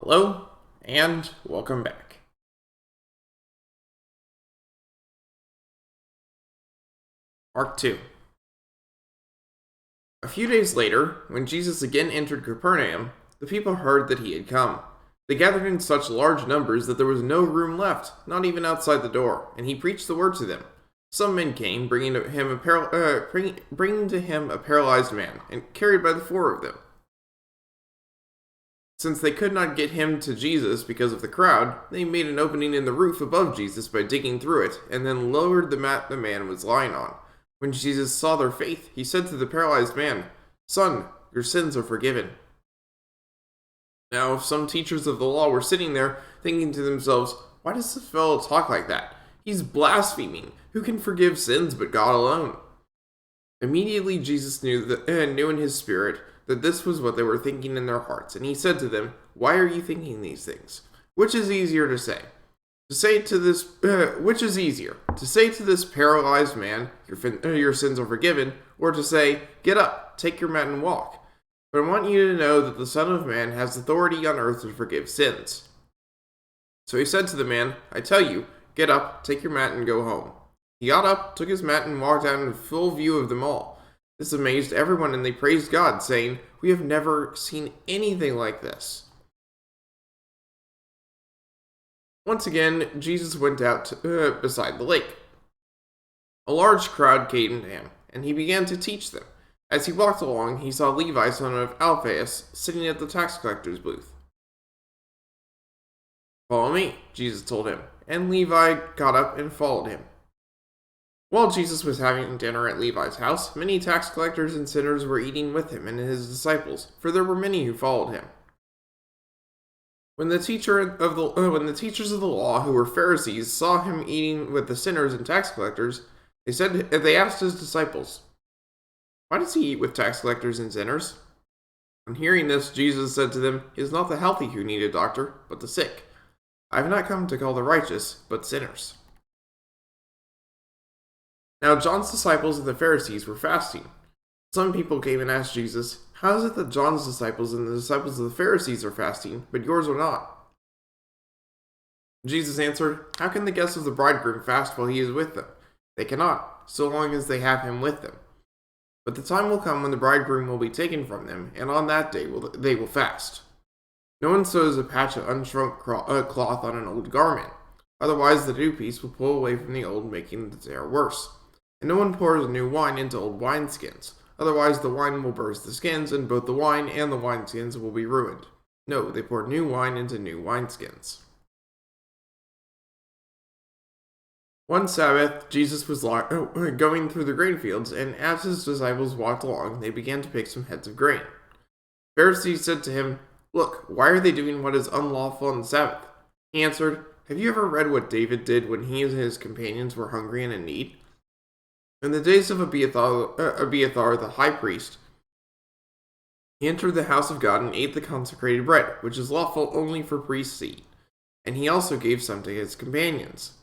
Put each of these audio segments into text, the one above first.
Hello, and welcome back. Part 2. A few days later, when Jesus again entered Capernaum, the people heard that he had come. They gathered in such large numbers that there was no room left, not even outside the door, and he preached the word to them. Some men came, bringing to him a paralyzed man, and carried by the four of them. Since they could not get him to Jesus because of the crowd, they made an opening in the roof above Jesus by digging through it, and then lowered the mat the man was lying on. When Jesus saw their faith, he said to the paralyzed man, "Son, your sins are forgiven." Now, some teachers of the law were sitting there, thinking to themselves, "Why does this fellow talk like that? He's blaspheming. Who can forgive sins but God alone?" Immediately Jesus knew in his spirit that this was what they were thinking in their hearts, and he said to them, "Why are you thinking these things? Which is easier to say? Which is easier? To say to this paralyzed man, your sins are forgiven, or to say, get up, take your mat and walk? But I want you to know that the Son of Man has authority on earth to forgive sins." So he said to the man, "I tell you, get up, take your mat and go home." He got up, took his mat, and walked out in full view of them all. This amazed everyone, and they praised God, saying, "We have never seen anything like this." Once again, Jesus went out beside the lake. A large crowd came to him, and he began to teach them. As he walked along, he saw Levi, son of Alphaeus, sitting at the tax collector's booth. "Follow me," Jesus told him, and Levi got up and followed him. While Jesus was having dinner at Levi's house, many tax collectors and sinners were eating with him and his disciples, for there were many who followed him. When the teachers of the law, who were Pharisees, saw him eating with the sinners and tax collectors, they asked his disciples, "Why does he eat with tax collectors and sinners?" On hearing this, Jesus said to them, "It is not the healthy who need a doctor, but the sick. I have not come to call the righteous, but sinners." Now John's disciples and the Pharisees were fasting. Some people came and asked Jesus, "How is it that John's disciples and the disciples of the Pharisees are fasting, but yours are not?" Jesus answered, "How can the guests of the bridegroom fast while he is with them? They cannot, so long as they have him with them. But the time will come when the bridegroom will be taken from them, and on that day they will fast. No one sews a patch of unshrunk cloth on an old garment. Otherwise the new piece will pull away from the old, making the tear worse. And no one pours new wine into old wineskins. Otherwise the wine will burst the skins, and both the wine and the wineskins will be ruined. No, they pour new wine into new wineskins." One Sabbath, Jesus was going through the grain fields, and as his disciples walked along, they began to pick some heads of grain. Pharisees said to him, "Look, why are they doing what is unlawful on the Sabbath?" He answered, "Have you ever read what David did when he and his companions were hungry and in need? In the days of Abiathar the high priest, he entered the house of God and ate the consecrated bread, which is lawful only for priests to eat. And he also gave some to his companions.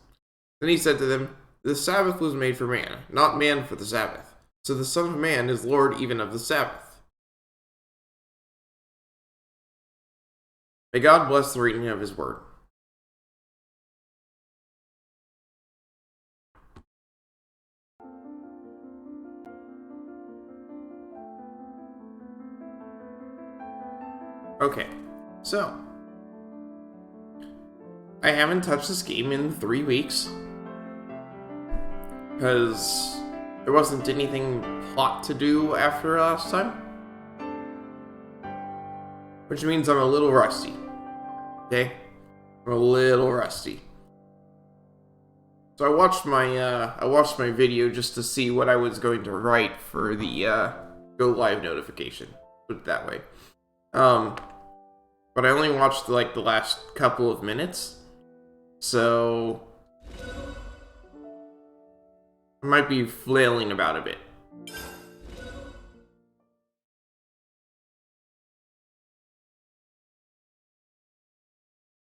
Then he said to them, the Sabbath was made for man, not man for the Sabbath. So the Son of Man is Lord even of the Sabbath." May God bless the reading of his word. Okay, so I haven't touched this game in 3 weeks because there wasn't anything plot to do after last time, which means I'm a little rusty. Okay, I'm a little rusty. So I watched my video just to see what I was going to write for the go live notification. Put it that way. But I only watched like the last couple of minutes, so I might be flailing about a bit.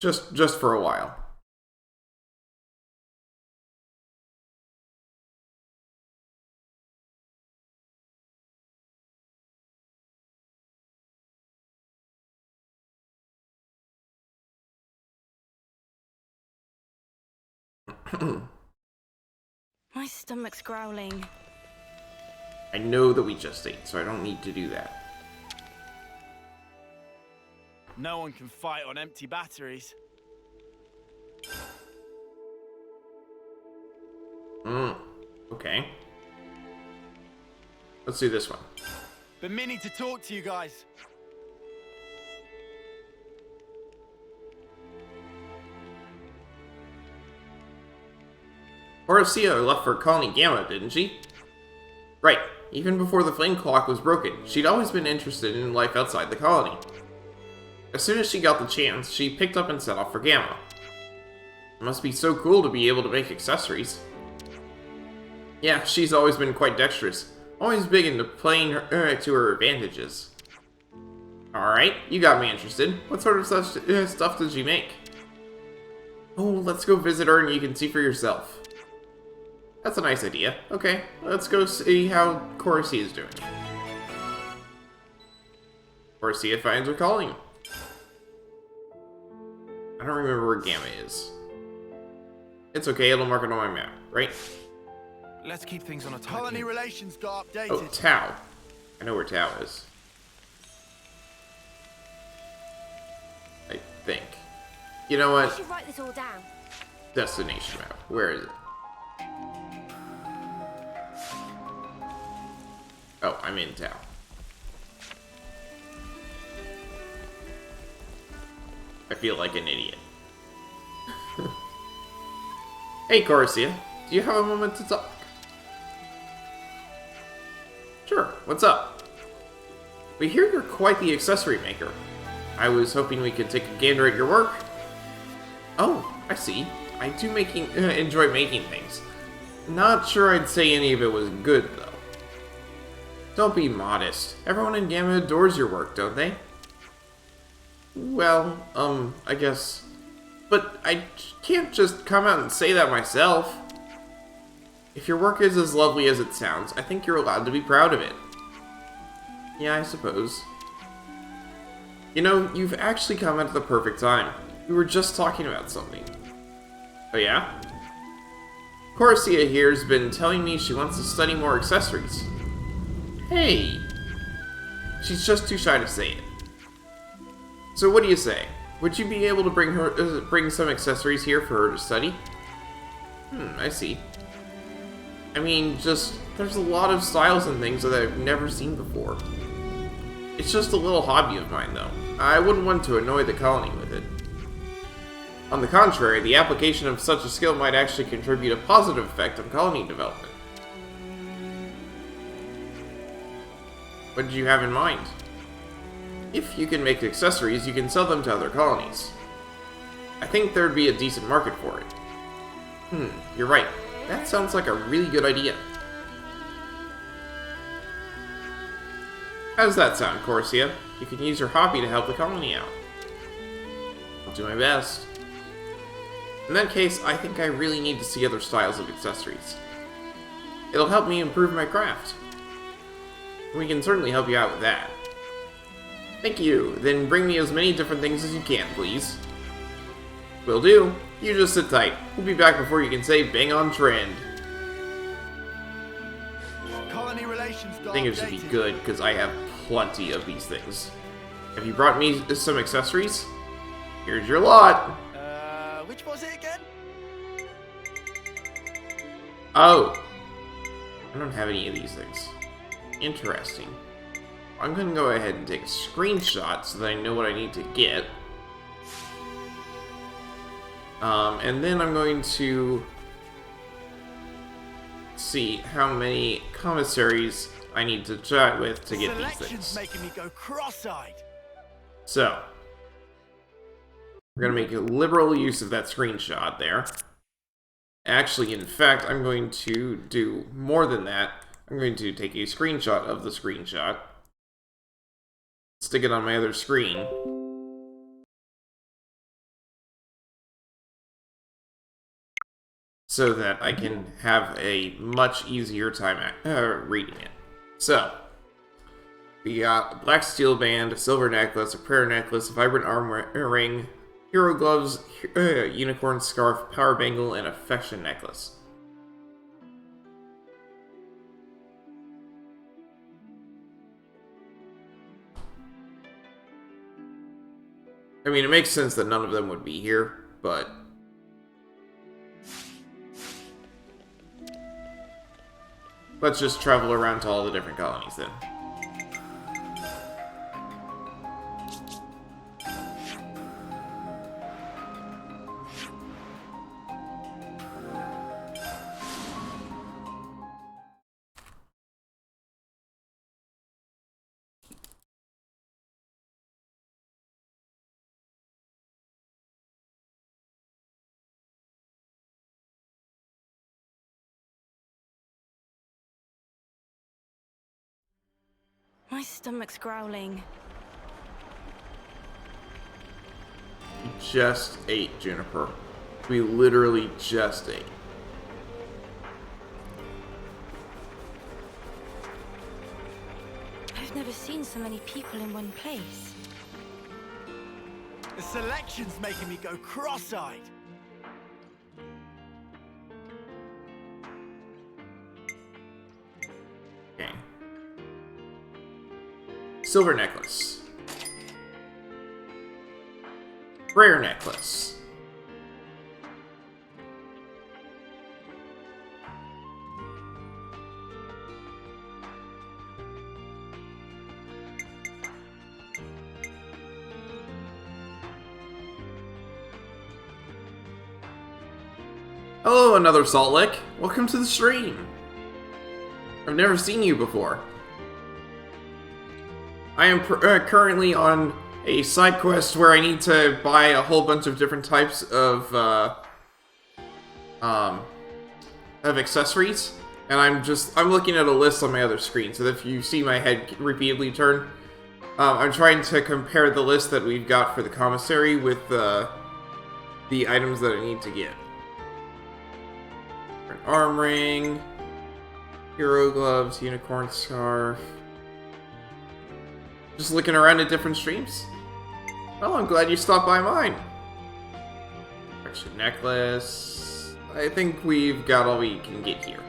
Just for a while. My stomach's growling. I know that we just ate, so I don't need to do that. No one can fight on empty batteries. Okay. Let's do this one. Been meaning to talk to you guys. Horacia left for Colony Gamma, didn't she? Right. Even before the flame clock was broken, she'd always been interested in life outside the colony. As soon as she got the chance, she picked up and set off for Gamma. It must be so cool to be able to make accessories. Yeah, she's always been quite dexterous. Always big into playing to her advantages. Alright, you got me interested. What sort of stuff did she make? Oh, let's go visit her and you can see for yourself. That's a nice idea. Okay, let's go see how Horacia is doing. Horacia finds her calling. I don't remember where Gamma is. It's okay, it'll mark it on my map, right? Let's keep things on a tight. Colony relations got updated. Oh, Tau. I know where Tau is. I think. You know what? I should write this all down. Destination map. Where is it? Oh, I'm in Tau. I feel like an idiot. Hey, Horacia. Do you have a moment to talk? Sure, what's up? We hear you're quite the accessory maker. I was hoping we could take a gander at your work. Oh, I see. I do enjoy making things. Not sure I'd say any of it was good, though. Don't be modest. Everyone in Gamma adores your work, don't they? Well, I guess. But I can't just come out and say that myself. If your work is as lovely as it sounds, I think you're allowed to be proud of it. Yeah, I suppose. You know, you've actually come at the perfect time. We were just talking about something. Oh yeah? Horacia here's been telling me she wants to study more accessories. Hey! She's just too shy to say it. So what do you say? Would you be able to bring some accessories here for her to study? I see. I mean, there's a lot of styles and things that I've never seen before. It's just a little hobby of mine, though. I wouldn't want to annoy the colony with it. On the contrary, the application of such a skill might actually contribute a positive effect on colony development. What did you have in mind? If you can make accessories, you can sell them to other colonies. I think there'd be a decent market for it. You're right. That sounds like a really good idea. How does that sound, Horacia? You can use your hobby to help the colony out. I'll do my best. In that case, I think I really need to see other styles of accessories. It'll help me improve my craft. We can certainly help you out with that. Thank you. Then bring me as many different things as you can, please. Will do. You just sit tight. We'll be back before you can say bang on trend. Colony relations I think it should be good, because I have plenty of these things. Have you brought me some accessories? Here's your lot. Which was it again? Oh. I don't have any of these things. Interesting. I'm going to go ahead and take a screenshot so that I know what I need to get. And then I'm going to see how many commissaries I need to chat with to get these things. Making me go cross-eyed. So, we're going to make a liberal use of that screenshot there. Actually, in fact, I'm going to do more than that. I'm going to take a screenshot of the screenshot, stick it on my other screen, so that I can have a much easier time reading it. So, we got a black steel band, a silver necklace, a prayer necklace, a vibrant arm ring, hero gloves, unicorn scarf, power bangle, and affection necklace. I mean, it makes sense that none of them would be here, but... let's just travel around to all the different colonies, then. My stomach's growling. We just ate, Juniper. We literally just ate. I've never seen so many people in one place. The selection's making me go cross-eyed. Okay. Silver necklace. Rare necklace. Hello, another Salt Lick. Welcome to the stream. I've never seen you before. I am currently on a side quest where I need to buy a whole bunch of different types of accessories, and I'm looking at a list on my other screen. So if you see my head repeatedly turn, I'm trying to compare the list that we've got for the commissary with the items that I need to get. An arm ring, hero gloves, unicorn scarf. Just looking around at different streams? Well, I'm glad you stopped by mine. Action necklace. I think we've got all we can get here.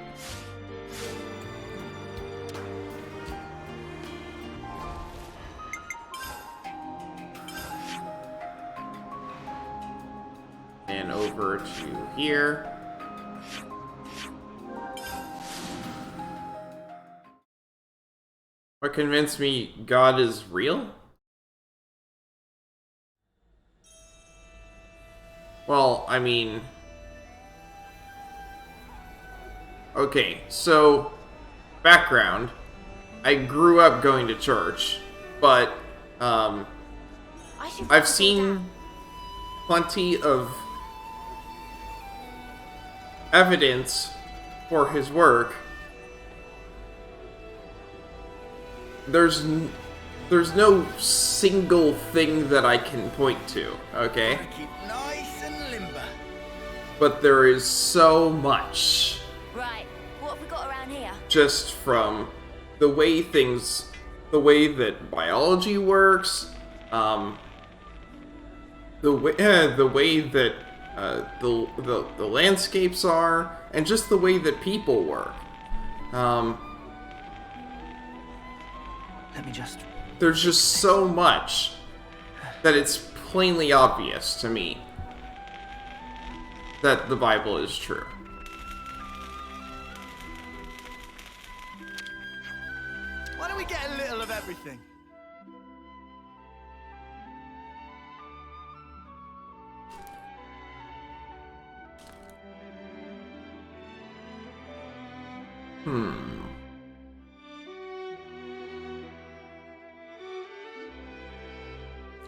And over to here. What convinced me God is real? Well, I mean... okay, so... background. I grew up going to church, but, I've seen plenty of evidence for his work. There's no single thing that I can point to, okay? Keep nice and limber. But there is so much. Right, what have we got around here? Just from the way that biology works, the way that the landscapes are, and just the way that people work. Let me just... there's just so much that it's plainly obvious to me that the Bible is true. Why don't we get a little of everything?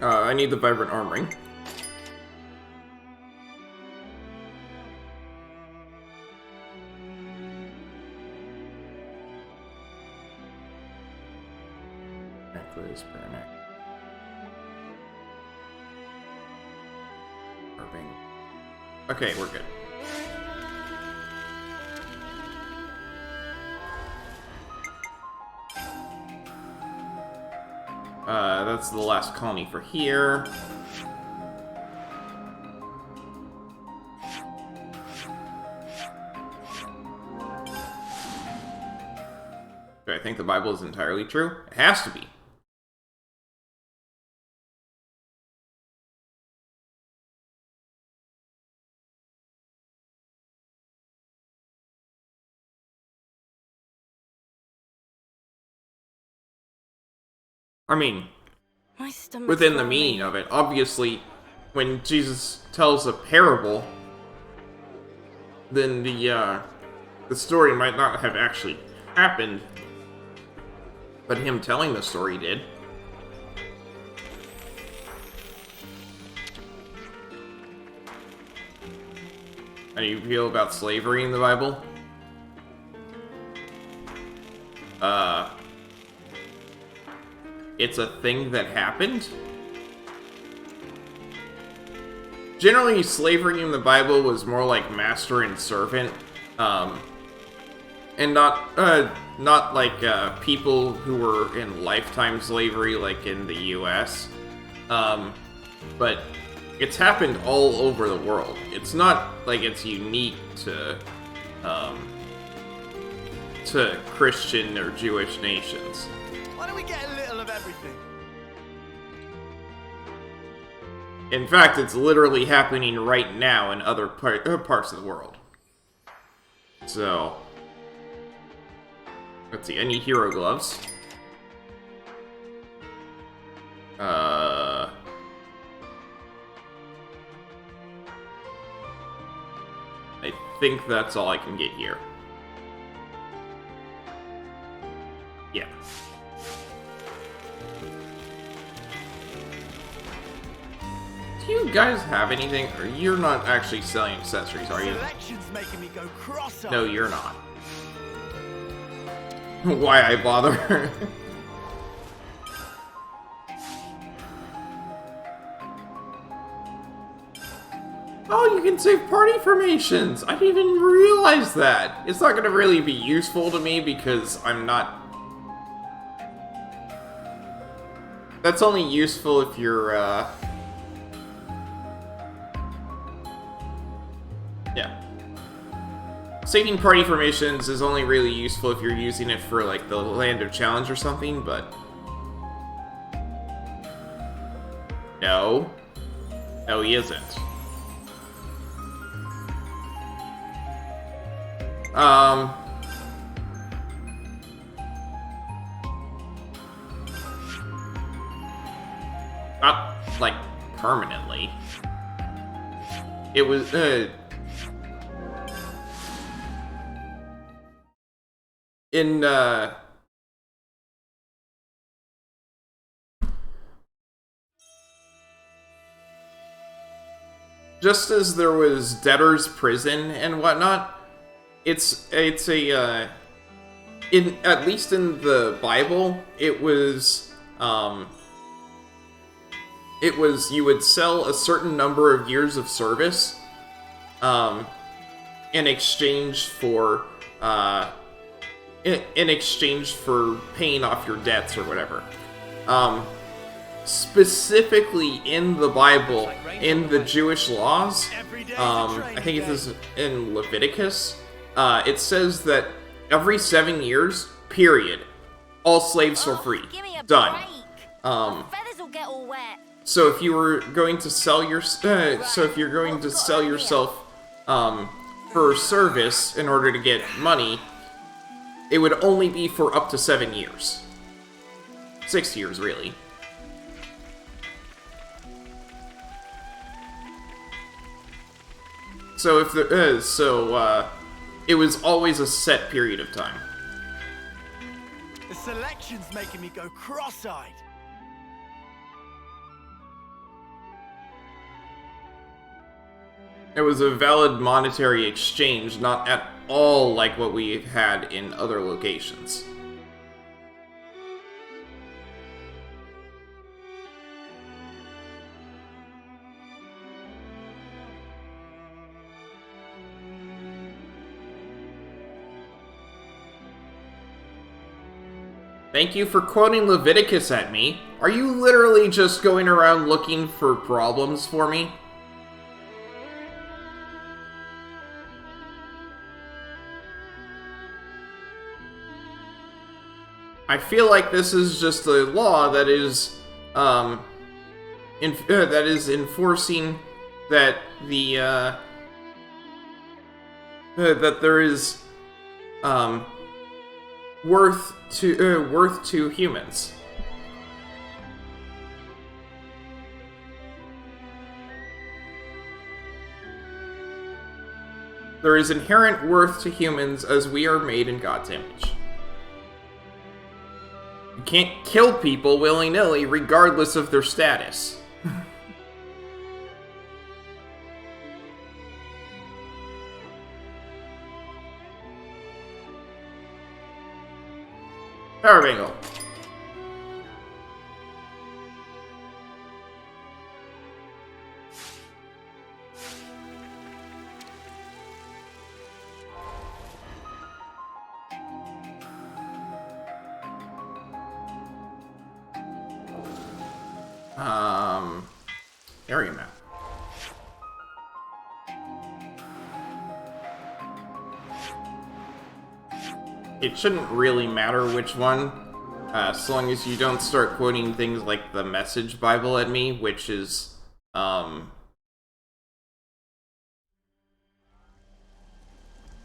I need the vibrant arm ring. Necklace, prayer neck. Carving. Okay, we're good. That's the last colony for here. think the Bible is entirely true? It has to be. I mean, My stomach's within the growling. meaning of it, obviously, when Jesus tells a parable, then the story might not have actually happened, but him telling the story did. How do you feel about slavery in the Bible? It's a thing that happened. Generally, slavery in the Bible was more like master and servant, and not like people who were in lifetime slavery, like in the U.S. But it's happened all over the world. It's not like it's unique to Christian or Jewish nations. Why don't we get a little of everything? In fact, it's literally happening right now in other parts of the world. So, let's see. I need hero gloves. I think that's all I can get here. Yeah. Do you guys have anything? Or you're not actually selling accessories, are you? Selection's making me go cross-eyed. No, you're not. Why I bother? Oh, you can save party formations! I didn't even realize that! It's not gonna really be useful to me because I'm not... That's only useful if you're, Yeah. Saving party formations is only really useful if you're using it for, like, the Land of Challenge or something, but... No. No, he isn't. Not, like, permanently. It was, just as there was debtor's prison and whatnot, it's a, at least in the Bible, it was, you would sell a certain number of years of service, in exchange for, in exchange for paying off your debts or whatever. Specifically in the Bible, in the Jewish laws, I think it is in Leviticus, it says that every 7 years, period, all slaves are free. Give me a Done. break. My feathers will get all wet. So if you were going to sell your, yourself, for service in order to get money, it would only be for up to 7 years. 6 years, really. So if there, it was always a set period of time. The selection's making me go cross-eyed. It was a valid monetary exchange, not at all like what we've had in other locations. Thank you for quoting Leviticus at me. Are you literally just going around looking for problems for me? I feel like this is just a law that is, that is enforcing that that there is, worth to humans. There is inherent worth to humans as we are made in God's image. You can't kill people willy-nilly regardless of their status. Power Bangle. Area map. It shouldn't really matter which one, as long as you don't start quoting things like the Message Bible at me, which is,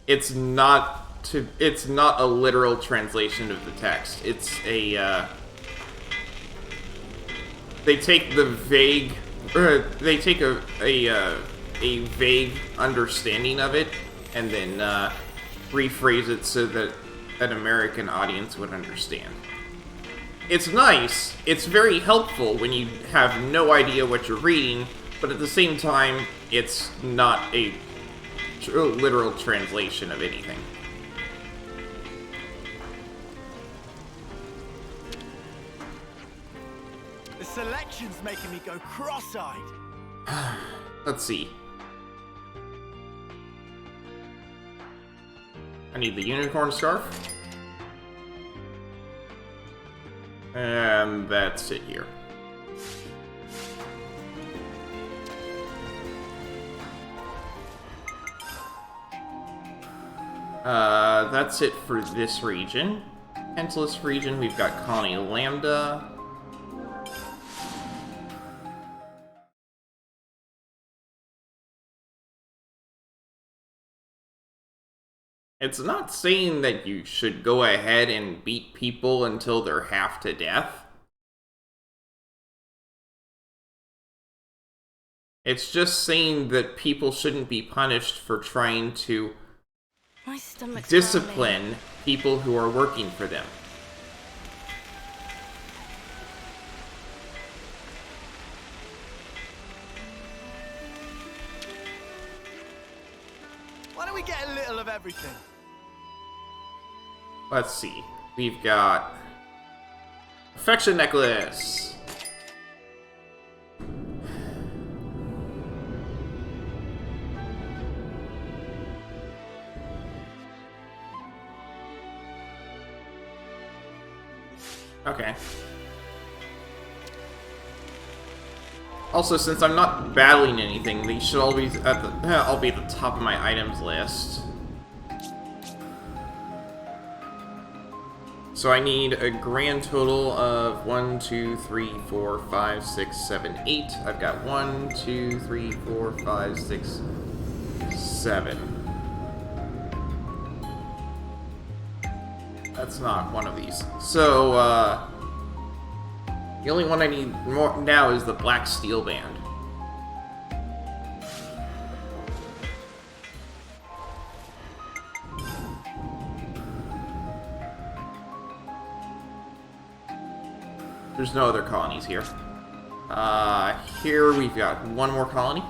it's not a literal translation of the text. It's a, they take the vague, they take a vague understanding of it, and then, rephrase it so that an American audience would understand. It's nice, it's very helpful when you have no idea what you're reading, but at the same time, it's not a literal translation of anything. The selection's making me go cross-eyed. Let's see. I need the unicorn scarf. And that's it here. That's it for this region. Pentless region, we've got Colony Lambda. It's not saying that you should go ahead and beat people until they're half to death. It's just saying that people shouldn't be punished for trying to discipline people who are working for them. Why don't we get a little of everything? Let's see. We've got Affection Necklace. Okay. Also, since I'm not battling anything, these should all be at I'll be at the top of my items list. So I need a grand total of 1, 2, 3, 4, 5, 6, 7, 8. I've got 1, 2, 3, 4, 5, 6, 7. That's not one of these. So, the only one I need more now is the Black Steel Band. There's no other colonies here. Here we've got one more colony.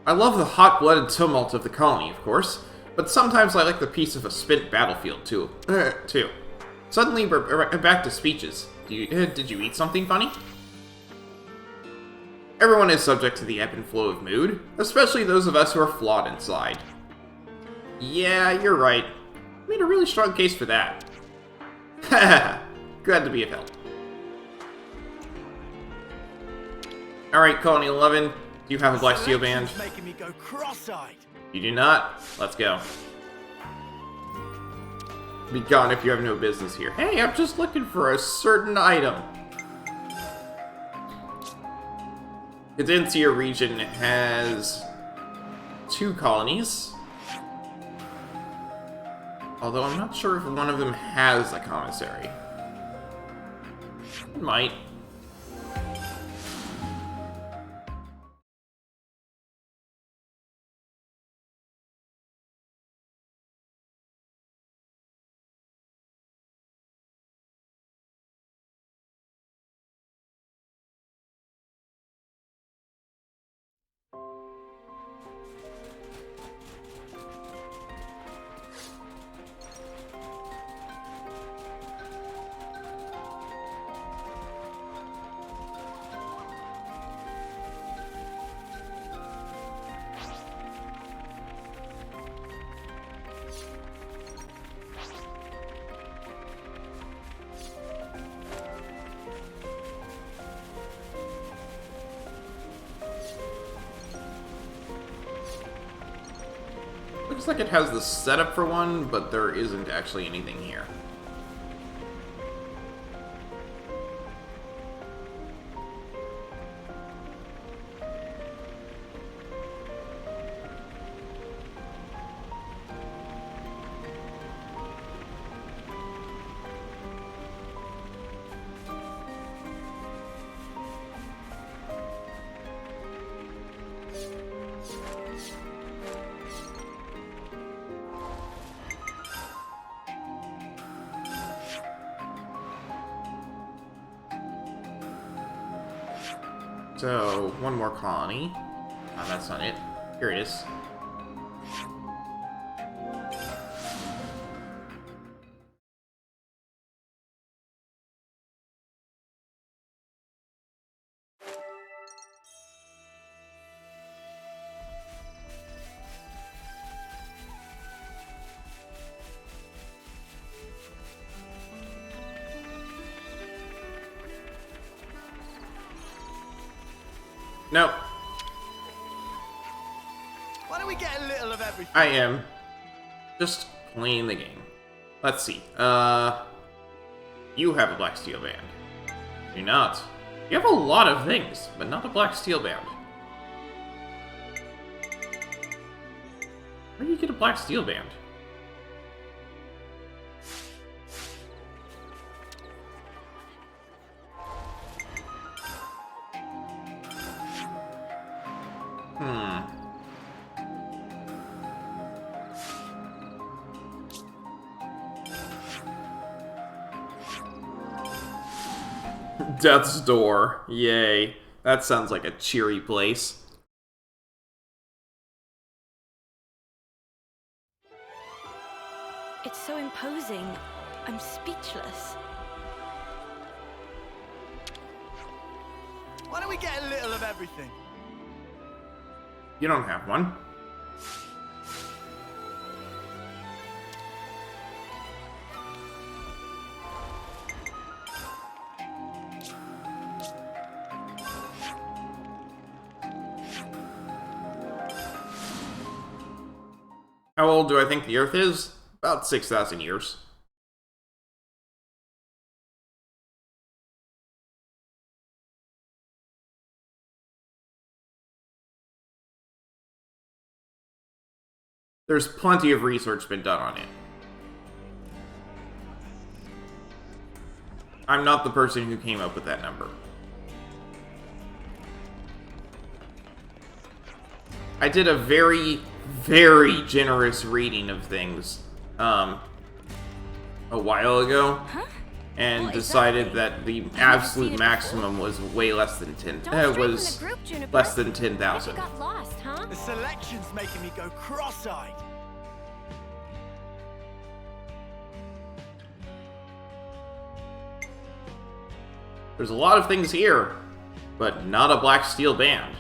I love the hot-blooded tumult of the colony, of course, but sometimes I like the peace of a spent battlefield, too. Suddenly, we're back to speeches. Did you eat something funny? Everyone is subject to the ebb and flow of mood, especially those of us who are flawed inside. Yeah, you're right. Made a really strong case for that. Haha, glad to be of help. Alright, Colony 11, do you have a Black Steel Band? Making me go cross-eyed. You do not? Let's go. Be gone if you have no business here. Hey, I'm just looking for a certain item. Cadencia region has 2 colonies. Although I'm not sure if one of them has a commissary. It might. Looks like it has the setup for one, but there isn't actually anything here. So, one more colony. Oh, that's not it. Here it is. No. Why don't we get a little of everything? I am just playing the game. Let's see. You have a Black Steel Band. Do not. You have a lot of things, but not a Black Steel Band. Where do you get a Black Steel Band? Death's Door. Yay. That sounds like a cheery place. It's so imposing. I'm speechless. Why don't we get a little of everything? You don't have one. How old do I think the Earth is? About 6,000 years. There's plenty of research been done on it. I'm not the person who came up with that number. I did a very generous reading of things a while ago, and decided that the absolute maximum was way less than 10,000. Got lost, huh? The selection's making me go cross-eyed. There's a lot of things here, but not a black steel band.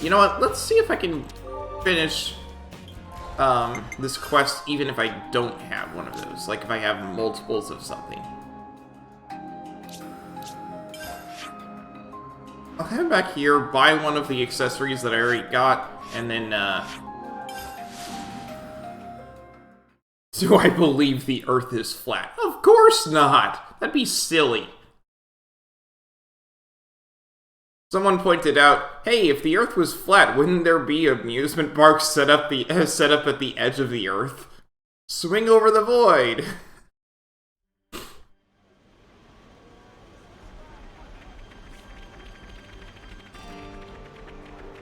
You know what? Let's see if I can finish this quest even if I don't have one of those. Like if I have multiples of something. I'll head back here, buy one of the accessories that I already got, and then, do I believe the Earth is flat? Of course not! That'd be silly. Someone pointed out, hey, if the Earth was flat, wouldn't there be amusement parks set up at the edge of the Earth? Swing over the void!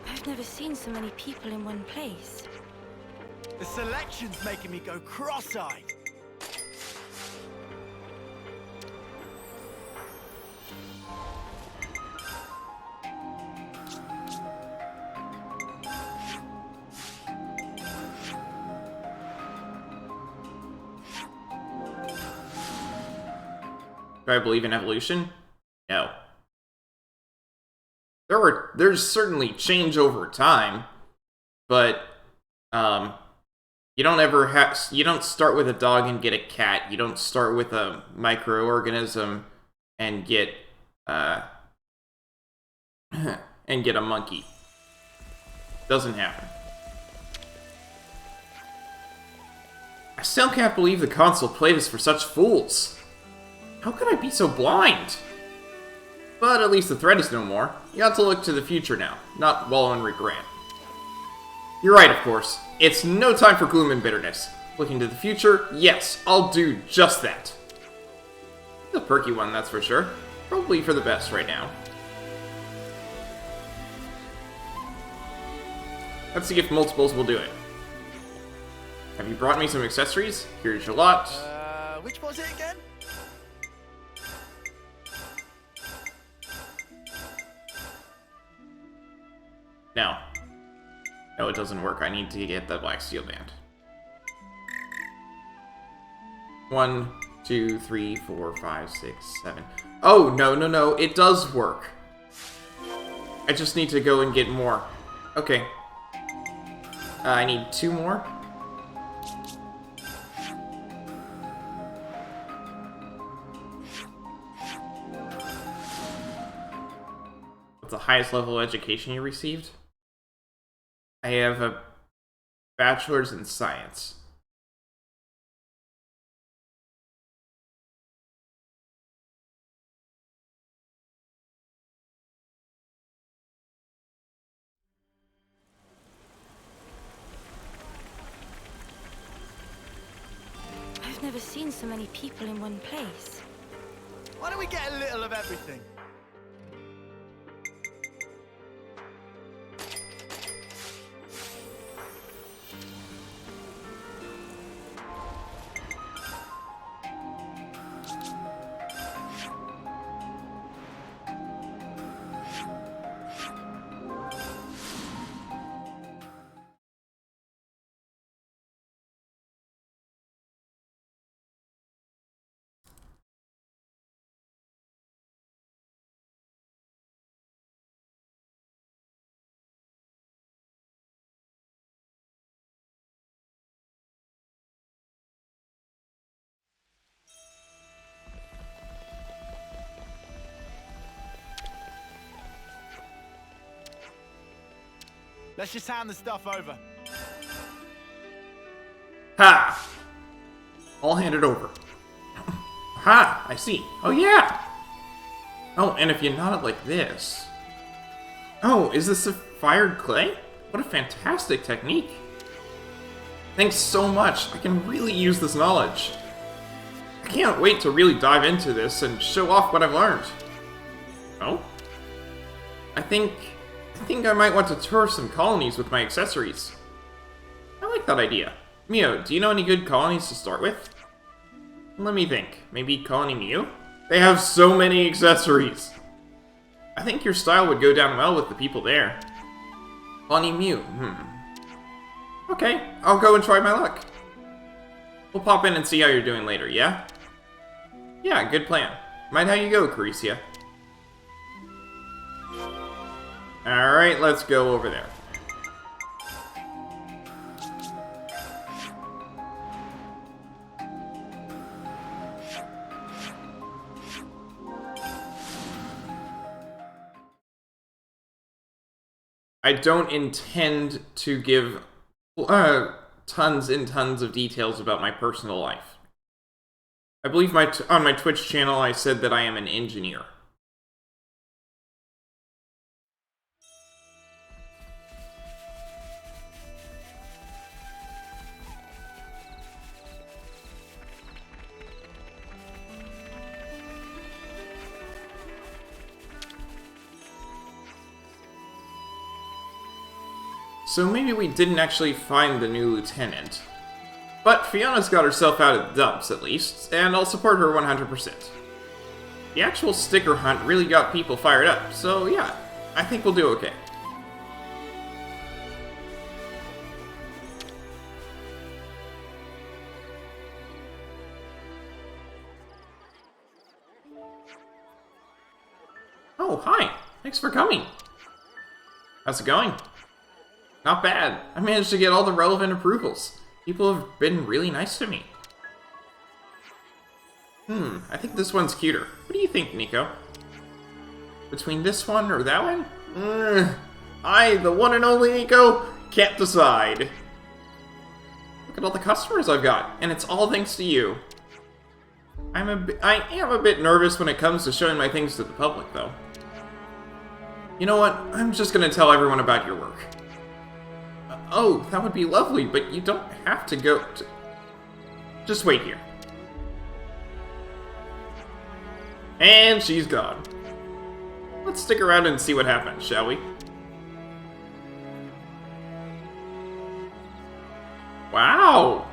I've never seen so many people in one place. The selection's making me go cross-eyed. Do I believe in evolution? No. There's certainly change over time, but you don't start with a dog and get a cat. You don't start with a microorganism and get and get a monkey. Doesn't happen. I still can't believe the console played us for such fools. How could I be so blind? But at least the threat is no more. You ought to look to the future now, not wallow in regret. You're right, of course. It's no time for gloom and bitterness. Looking to the future, yes, I'll do just that. The perky one, that's for sure. Probably for the best right now. Let's see if multiples will do it. Have you brought me some accessories? Here's your lot. Which was it again? No. No, it doesn't work. I need to get the black steel band. 1, 2, 3, 4, 5, 6, 7. Oh, no. It does work. I just need to go and get more. Okay. I need 2 more. What's the highest level of education you received? I have a bachelor's in science. I've never seen so many people in one place. Why don't we get a little of everything? Let's just hand the stuff over. Ha! I'll hand it over. Ha! I see. Oh, yeah! Oh, and if you knot it like this... Oh, is this a fired clay? What a fantastic technique. Thanks so much. I can really use this knowledge. I can't wait to really dive into this and show off what I've learned. Oh? I think I might want to tour some colonies with my accessories. I like that idea. Mio, do you know any good colonies to start with? Let me think. Maybe Colony Mio? They have so many accessories! I think your style would go down well with the people there. Colony Mio, Okay, I'll go and try my luck. We'll pop in and see how you're doing later, yeah? Yeah, good plan. Mind how you go, Caricia. Alright, let's go over there. I don't intend to give tons and tons of details about my personal life. I believe on my Twitch channel I said that I am an engineer. So maybe we didn't actually find the new lieutenant. But Fiona's got herself out of the dumps, at least, and I'll support her 100%. The actual sticker hunt really got people fired up, so yeah, I think we'll do okay. Oh, hi! Thanks for coming! How's it going? Not bad. I managed to get all the relevant approvals. People have been really nice to me. I think this one's cuter. What do you think, Nico? Between this one or that one? I, the one and only Nico, can't decide. Look at all the customers I've got, and it's all thanks to you. I am a bit nervous when it comes to showing my things to the public, though. You know what? I'm just gonna tell everyone about your work. Oh, that would be lovely, but you don't have to go to... Just wait here. And she's gone. Let's stick around and see what happens, shall we? Wow!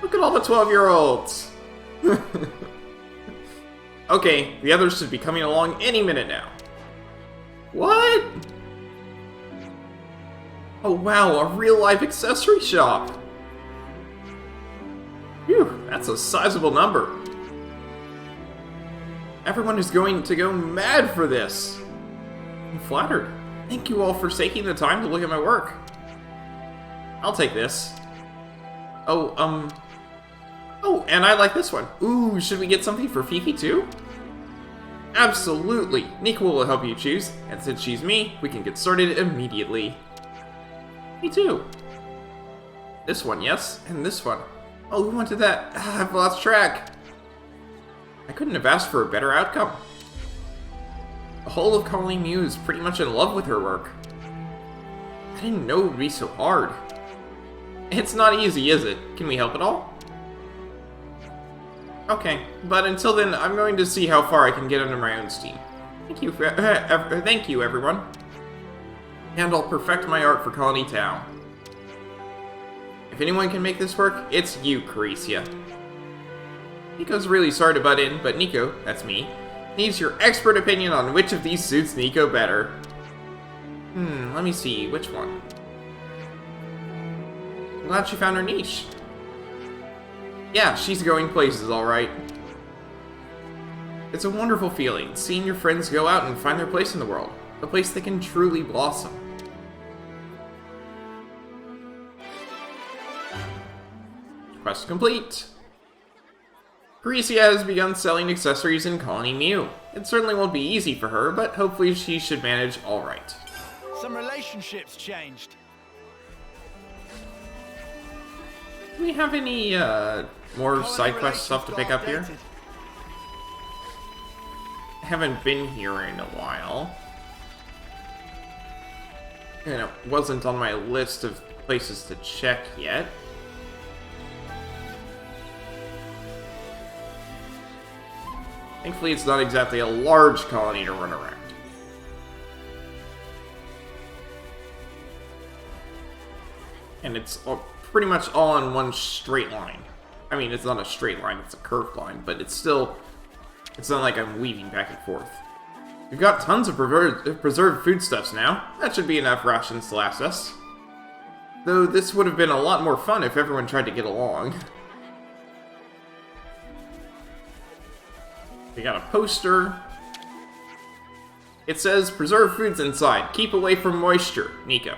Look at all the 12-year-olds! Okay, the others should be coming along any minute now. What? Oh wow, a real-life accessory shop! Phew, that's a sizable number. Everyone is going to go mad for this. I'm flattered. Thank you all for taking the time to look at my work. I'll take this. Oh, and I like this one. Ooh, should we get something for Fifi too? Absolutely! Nico will help you choose, and since she's me, we can get started immediately. Me too. This one, yes, and this one. Oh, who wanted that? I've lost track. I couldn't have asked for a better outcome. The whole of Colony Mio is pretty much in love with her work. I didn't know it would be so hard. It's not easy, is it? Can we help at all? Okay, but until then, I'm going to see how far I can get under my own steam. Thank you, thank you, everyone. And I'll perfect my art for Colony Town. If anyone can make this work, it's you, Caricia. Nico's really sorry to butt in, but Nico, that's me, needs your expert opinion on which of these suits Nico better. Let me see, which one? I'm glad she found her niche. Yeah, she's going places, alright. It's a wonderful feeling, seeing your friends go out and find their place in the world. A place that can truly blossom. Quest complete! Caricia has begun selling accessories in Colony Mio. It certainly won't be easy for her, but hopefully she should manage alright. Some relationships changed. Do we have any, more side quest stuff to pick up here? I haven't been here in a while. And it wasn't on my list of places to check yet. Thankfully, it's not exactly a large colony to run around. And it's pretty much all in one straight line. I mean, it's not a straight line, it's a curved line, but it's still... It's not like I'm weaving back and forth. We've got tons of preserved foodstuffs now. That should be enough rations to last us. Though this would have been a lot more fun if everyone tried to get along. We got a poster. It says, preserve foods inside. Keep away from moisture. Nico.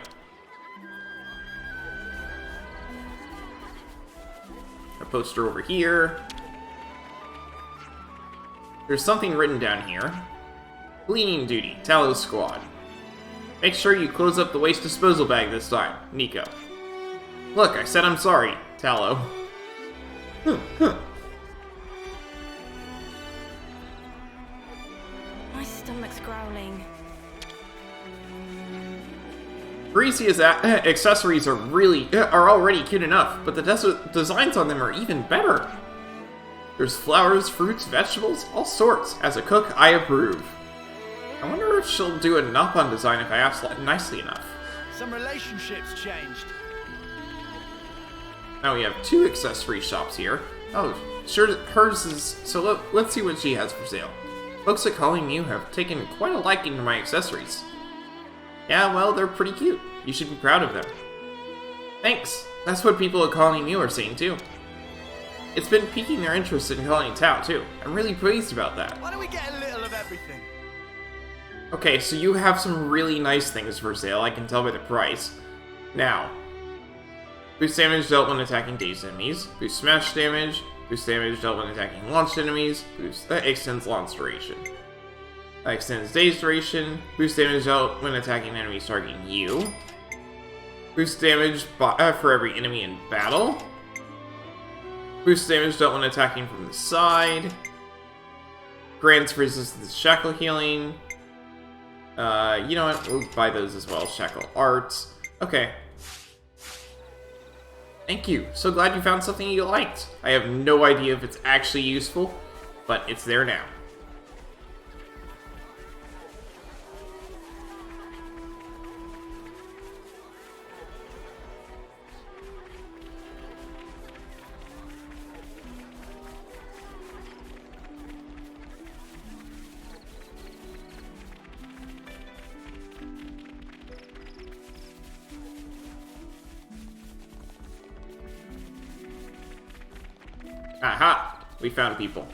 A poster over here. There's something written down here. Cleaning duty. Tallow squad. Make sure you close up the waste disposal bag this time. Nico. Look, I said I'm sorry. Tallow. My stomach's growling. Parisia's accessories are already cute enough, but the designs on them are even better. There's flowers, fruits, vegetables, all sorts. As a cook, I approve. I wonder if she'll do a knock-on design if I ask nicely enough. Some relationships changed. Now we have 2 accessory shops here. Oh, sure, hers is... So let's see what she has for sale. Folks at Calling Mio have taken quite a liking to my accessories. Yeah, well, they're pretty cute. You should be proud of them. Thanks. That's what people at Calling Mio are saying, too. It's been piquing their interest in Colony Tao, too. I'm really pleased about that. Why don't we get a little of everything? Okay, so you have some really nice things for sale, I can tell by the price. Now, boost damage dealt when attacking dazed enemies, boost smash damage, boost damage dealt when attacking launched enemies, that extends launch duration. That extends dazed duration, boost damage dealt when attacking enemies targeting you, boost damage for every enemy in battle, boost damage dealt when attacking from the side, grants resistance to shackle healing. You know what? We'll buy those as well. Shackle arts. Okay. Thank you. So glad you found something you liked. I have no idea if it's actually useful, but it's there now. Aha! We found people.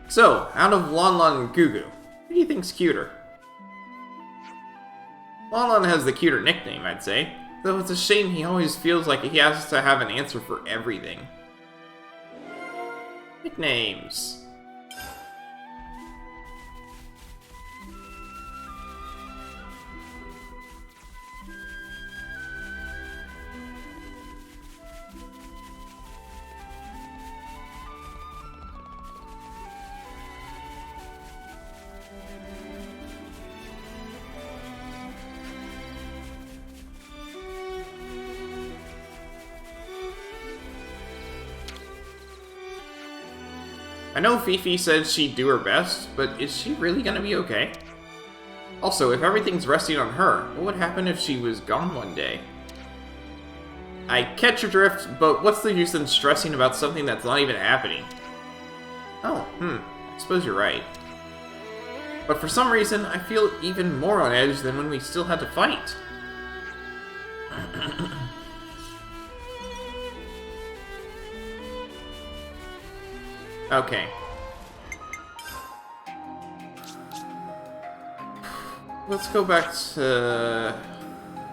So, out of Lon Lon and Gugu, who do you think's cuter? Lon Lon has the cuter nickname, I'd say. Though it's a shame he always feels like he has to have an answer for everything. Nicknames. I know Fifi said she'd do her best, but is she really gonna be okay? Also, if everything's resting on her, what would happen if she was gone one day? I catch your drift, but what's the use in stressing about something that's not even happening? Oh, I suppose you're right. But for some reason, I feel even more on edge than when we still had to fight. Okay. Let's go back to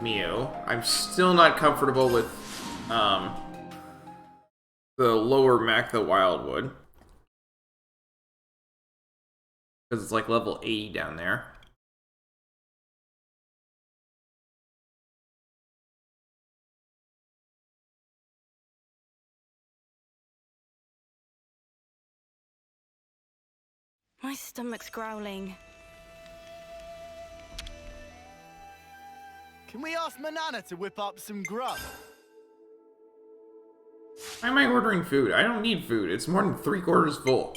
Mio. I'm still not comfortable with the lower Mactha Wildwood. Because it's like level 80 down there. My stomach's growling. Can we ask Manana to whip up some grub? Why am I ordering food? I don't need food. It's more than 3/4 full.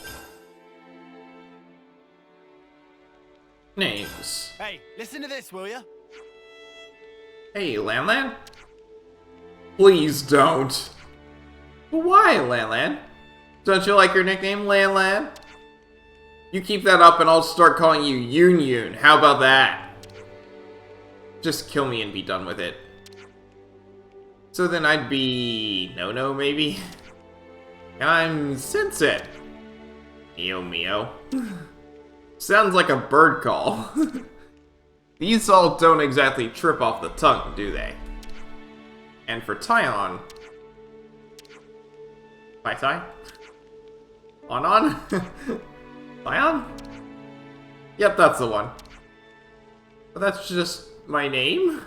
Names. Hey, listen to this, will ya? Hey, Lan Lan? Please don't. But why, Lan Lan? Don't you like your nickname, Lan Lan? You keep that up and I'll start calling you Yoon Yoon. How about that? Just kill me and be done with it. So then I'd be... No, maybe? And I'm Sensei. Mio Mio. Sounds like a bird call. These all don't exactly trip off the tongue, do they? And for Tyon... Tai? On? Tyon? Yep, that's the one. But that's just my name?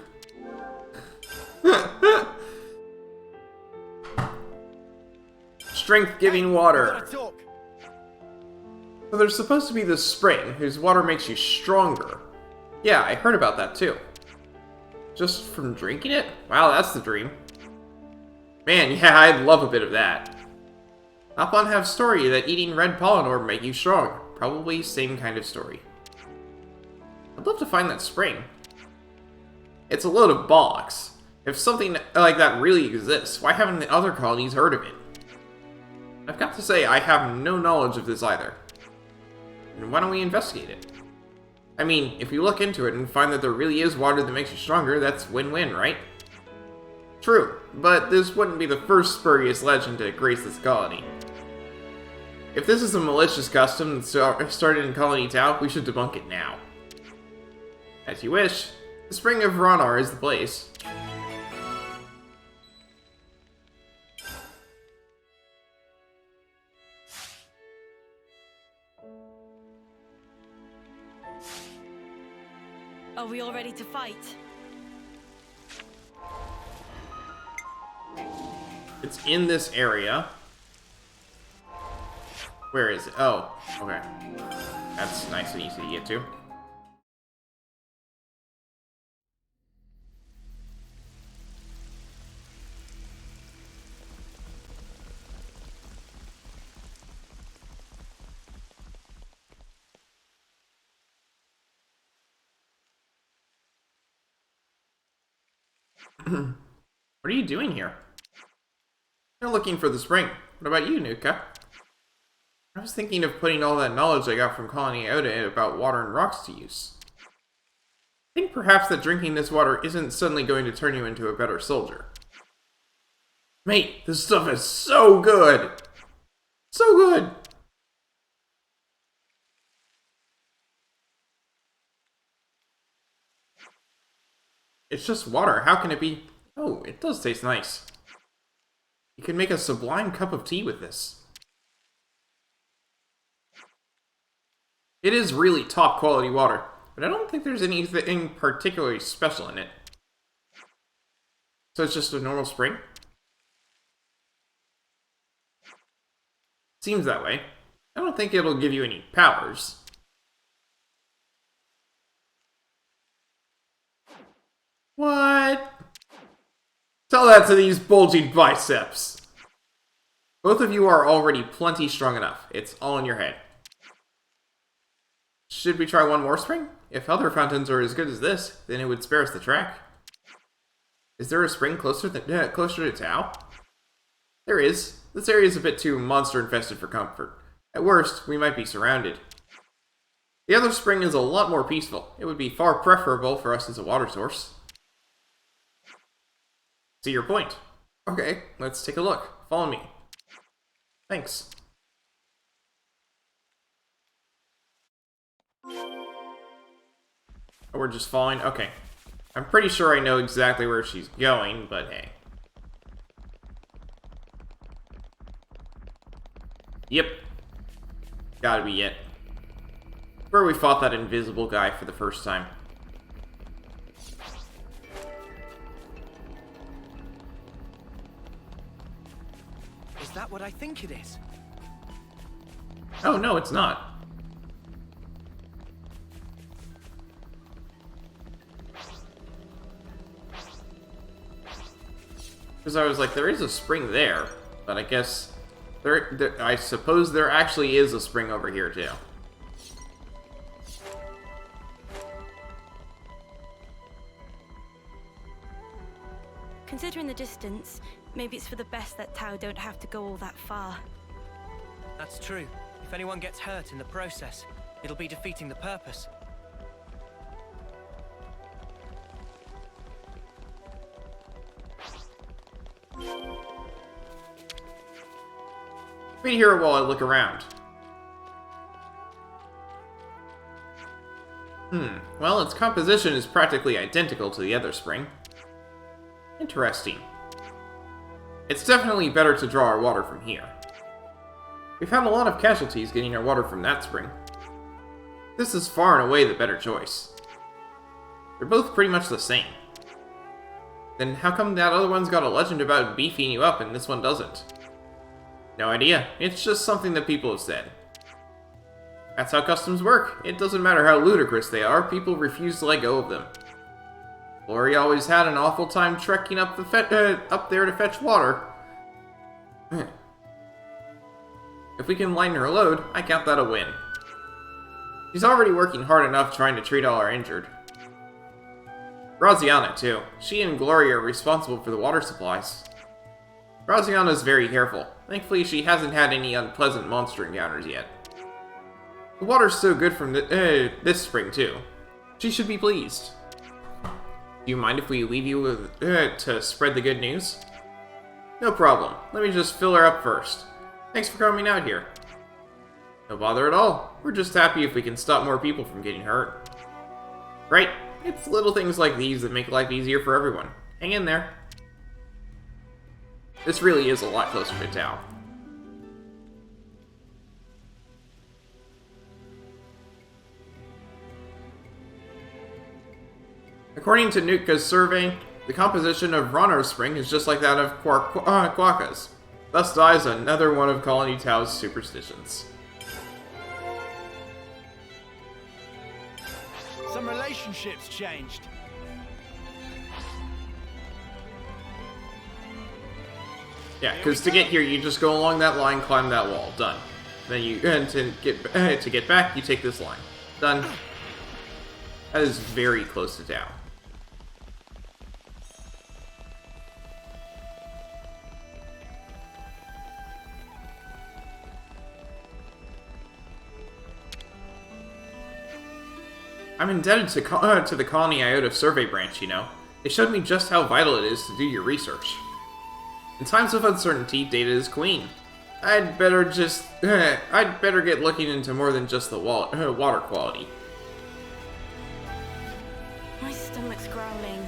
Strength-giving water. So there's supposed to be this spring whose water makes you stronger. Yeah, I heard about that too. Just from drinking it? Wow, that's the dream. Man, yeah, I'd love a bit of that. Upon have story that eating red pollen orb make you strong. Probably same kind of story. I'd love to find that spring. It's a load of bollocks. If something like that really exists, why haven't the other colonies heard of it? I've got to say, I have no knowledge of this either. And why don't we investigate it? I mean, if you look into it and find that there really is water that makes you stronger, that's win-win, right? True, but this wouldn't be the first spurious legend to grace this colony. If this is a malicious custom that started in Colony Tau, we should debunk it now. As you wish. The Spring of Ronar is the place. Are we all ready to fight? It's in this area. Where is it? Oh, okay. That's nice and easy to get to. What are you doing here? You're looking for the spring. What about you, Nuka? I was thinking of putting all that knowledge I got from Colony Iota about water and rocks to use. I think perhaps that drinking this water isn't suddenly going to turn you into a better soldier. Mate, this stuff is so good! So good! It's just water. How can it be? Oh, it does taste nice. You can make a sublime cup of tea with this. It is really top quality water, but I don't think there's anything particularly special in it. So it's just a normal spring? Seems that way. I don't think it'll give you any powers. What? Tell that to these bulging biceps. Both of you are already plenty strong enough. It's all in your head. Should we try one more spring? If other fountains are as good as this, then it would spare us the trek. Is there a spring closer to Tau? There is. This area is a bit too monster-infested for comfort. At worst, we might be surrounded. The other spring is a lot more peaceful. It would be far preferable for us as a water source. See your point. Okay, let's take a look. Follow me. Thanks. Oh, we're just following? Okay. I'm pretty sure I know exactly where she's going, but hey. Yep. Gotta be it. Where we fought that invisible guy for the first time. Is that what I think it is? Oh, no, it's not. Because I was like, there is a spring there, but I guess... I suppose there actually is a spring over here, too. Considering the distance, maybe it's for the best that Tau don't have to go all that far. That's true. If anyone gets hurt in the process, it'll be defeating the purpose. Be here while I look around. Well, its composition is practically identical to the other spring. Interesting. It's definitely better to draw our water from here. We've had a lot of casualties getting our water from that spring. This is far and away the better choice. They're both pretty much the same. Then how come that other one's got a legend about beefing you up and this one doesn't? No idea. It's just something that people have said. That's how customs work. It doesn't matter how ludicrous they are, people refuse to let go of them. Lori always had an awful time trekking up there to fetch water. If we can lighten her load, I count that a win. She's already working hard enough trying to treat all our injured. Graziana, too. She and Gloria are responsible for the water supplies. Graziana's very careful. Thankfully, she hasn't had any unpleasant monster encounters yet. The water's so good from this spring, too. She should be pleased. Do you mind if we leave you with, to spread the good news? No problem. Let me just fill her up first. Thanks for coming out here. No bother at all. We're just happy if we can stop more people from getting hurt. Right. It's little things like these that make life easier for everyone. Hang in there. This really is a lot closer to Tao. According to Nutka's survey, the composition of Ronar's spring is just like that of Quokka's. Thus dies another one of Colony Tao's superstitions. Some relationships changed. Yeah, because to get here, you just go along that line, climb that wall. Done. Then you to get back, you take this line. Done. That is very close to Tao. I'm indebted to the Colony Iota survey branch, you know. They showed me just how vital it is to do your research. In times of uncertainty, data is queen. I'd better get looking into more than just the water quality. My stomach's growling.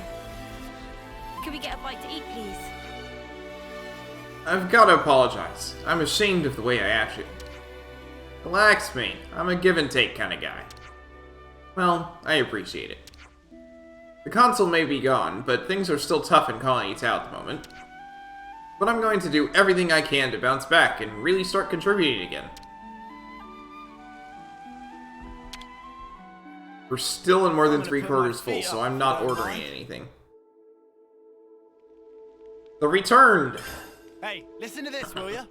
Could we get a bite to eat, please? I've got to apologize. I'm ashamed of the way I acted. Relax, mate. I'm a give and take kind of guy. Well, I appreciate it. The console may be gone, but things are still tough in Colony Tao at the moment. But I'm going to do everything I can to bounce back and really start contributing again. We're still in more than 3/4 full, so I'm not ordering anything. The Returned! Hey, listen to this, will ya?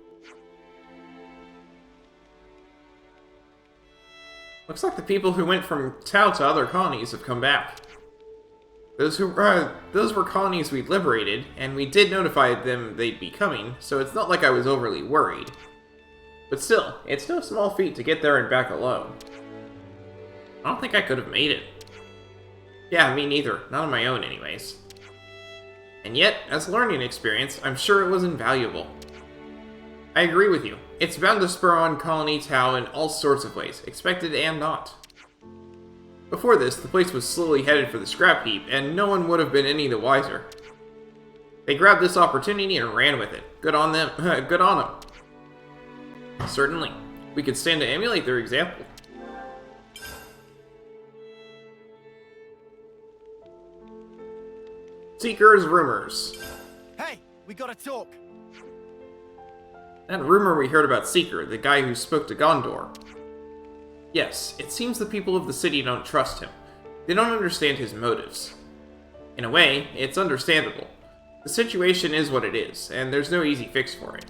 Looks like the people who went from Tao to other colonies have come back. Those were colonies we'd liberated, and we did notify them they'd be coming, so it's not like I was overly worried. But still, it's no small feat to get there and back alone. I don't think I could have made it. Yeah, me neither. Not on my own, anyways. And yet, as a learning experience, I'm sure it was invaluable. I agree with you. It's bound to spur on Colony Tao in all sorts of ways, expected and not. Before this, the place was slowly headed for the scrap heap, and no one would have been any the wiser. They grabbed this opportunity and ran with it. Good on them. Good on them. Certainly. We could stand to emulate their example. Seeker's rumors. Hey, we gotta talk. That rumor we heard about Seeker, the guy who spoke to Gondor. Yes, it seems the people of the city don't trust him. They don't understand his motives. In a way, it's understandable. The situation is what it is, and there's no easy fix for it.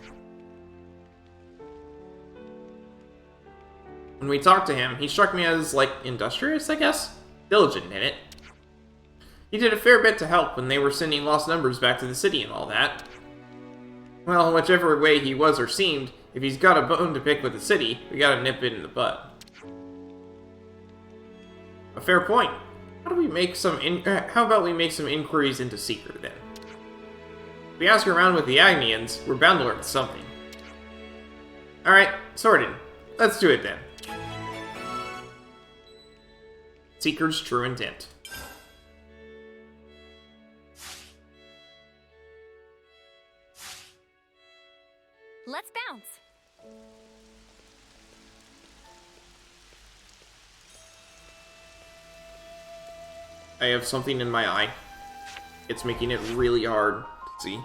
When we talked to him, he struck me as, like, industrious, I guess? Diligent in it. He did a fair bit to help when they were sending lost numbers back to the city and all that. Well, whichever way he was or seemed, if he's got a bone to pick with the city, we gotta nip it in the bud. A fair point. How about we make some inquiries into Seeker, then? If we ask around with the Agnians, we're bound to learn something. Alright, sorted. Let's do it, then. Seeker's true intent. Let's bounce. I have something in my eye. It's making it really hard to see.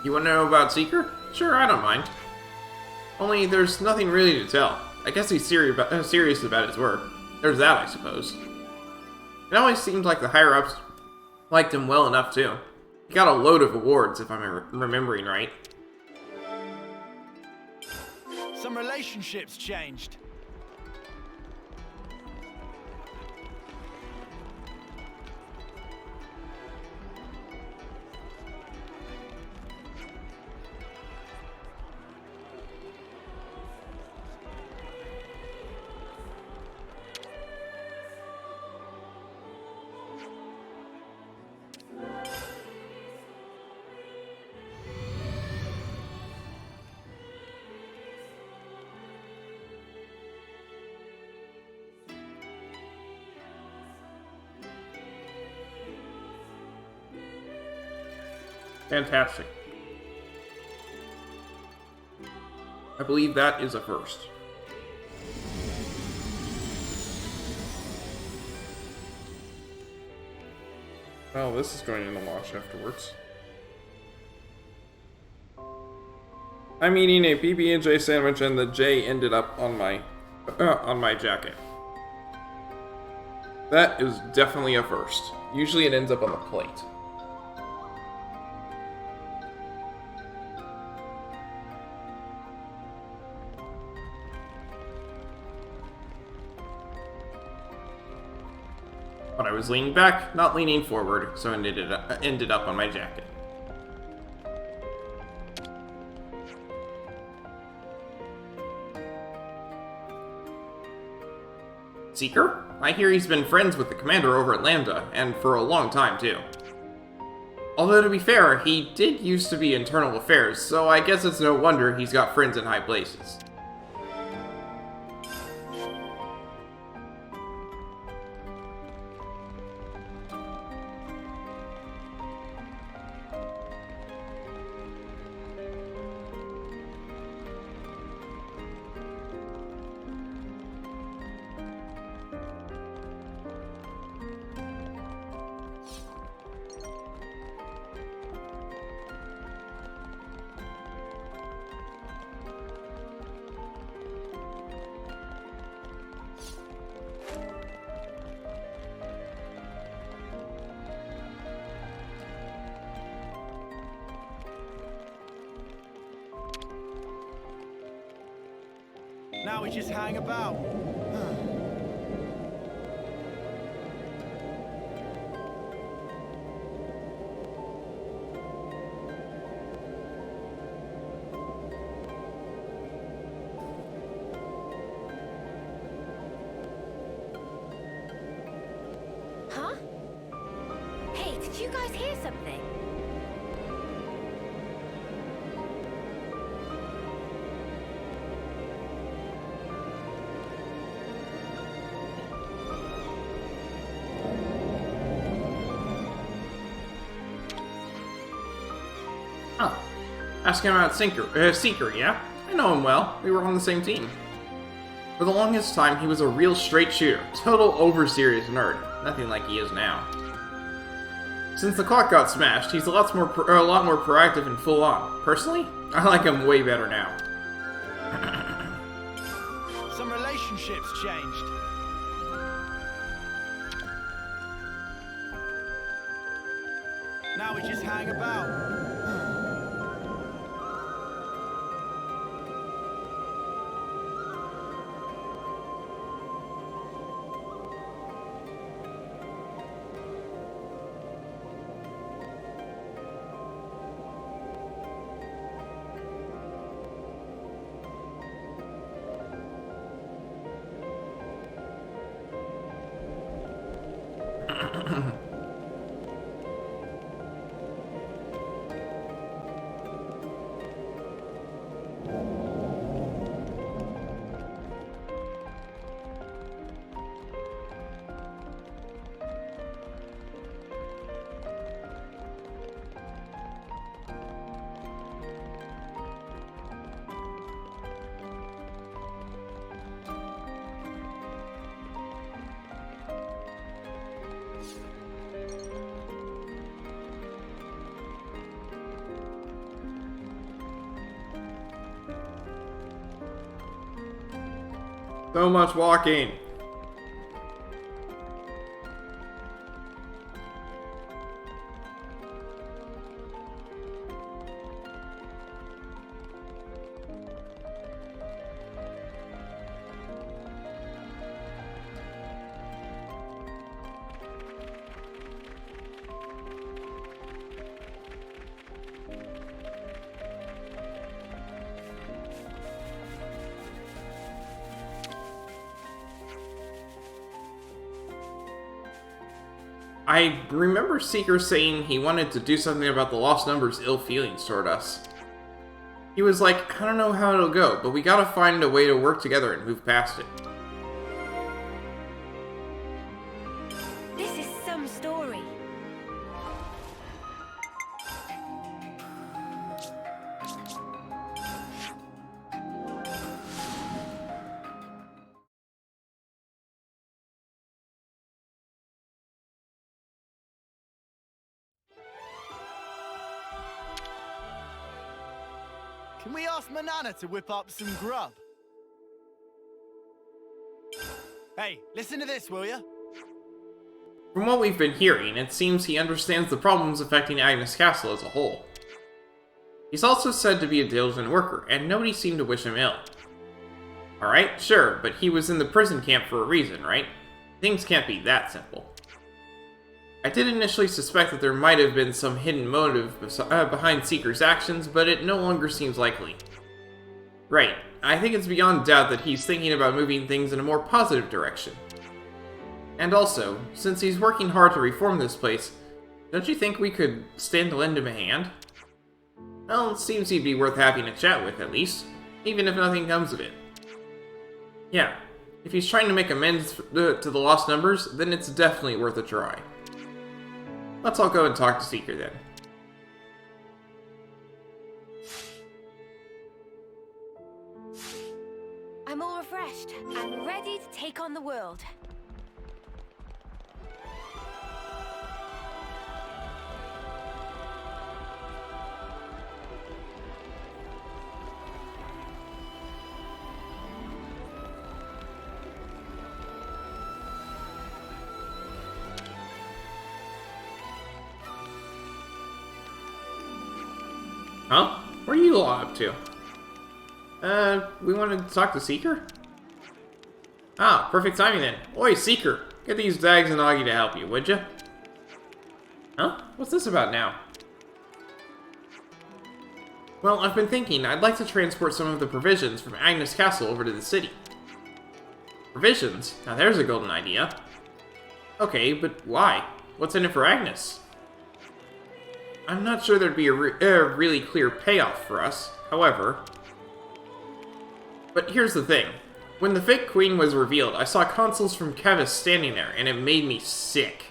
You want to know about Seeker? Sure, I don't mind. Only there's nothing really to tell. I guess he's serious about his work. There's that, I suppose. It always seemed like the higher-ups liked him well enough, too. He got a load of awards, if I'm remembering right. Some relationships changed. Fantastic. I believe that is a first. Well, this is going in the wash afterwards. I'm eating a PB&J sandwich and the J ended up on my jacket. That is definitely a first. Usually it ends up on the plate. But I was leaning back, not leaning forward, so it ended up on my jacket. Seeker? I hear he's been friends with the commander over at Lambda, and for a long time, too. Although, to be fair, he did used to be internal affairs, so I guess it's no wonder he's got friends in high places. Now we just hang about. Huh? Hey, did you guys hear something? Oh. Ask him about Seeker, yeah? I know him well. We were on the same team. For the longest time, he was a real straight shooter. Total over-serious nerd. Nothing like he is now. Since the clock got smashed, he's a lot more proactive and full-on. Personally, I like him way better now. Some relationships relationships changed. Now we just hang about. So much walking. I remember Seeker saying he wanted to do something about the Lost Numbers' ill feelings toward us. He was like, I don't know how it'll go, but we gotta find a way to work together and move past it. This is some story. Can we ask Manana to whip up some grub? Hey, listen to this, will ya? From what we've been hearing, it seems he understands the problems affecting Agnes Castle as a whole. He's also said to be a diligent worker, and nobody seemed to wish him ill. Alright, sure, but he was in the prison camp for a reason, right? Things can't be that simple. I did initially suspect that there might have been some hidden motive behind Seeker's actions, but it no longer seems likely. Right, I think it's beyond doubt that he's thinking about moving things in a more positive direction. And also, since he's working hard to reform this place, don't you think we could stand to lend him a hand? Well, it seems he'd be worth having a chat with, at least, even if nothing comes of it. Yeah, if he's trying to make amends to the Lost Numbers, then it's definitely worth a try. Let's all go and talk to Seeker then. I'm all refreshed and ready to take on the world. Huh? What are you all up to? We wanted to talk to Seeker? Ah, perfect timing then. Oi, Seeker! Get these Dags and Augie to help you, would ya? Huh? What's this about now? Well, I've been thinking I'd like to transport some of the provisions from Agnes Castle over to the city. Provisions? Now there's a golden idea. Okay, but why? What's in it for Agnes? I'm not sure there'd be a really clear payoff for us, however. But here's the thing. When the fake queen was revealed, I saw consuls from Kevis standing there, and it made me sick.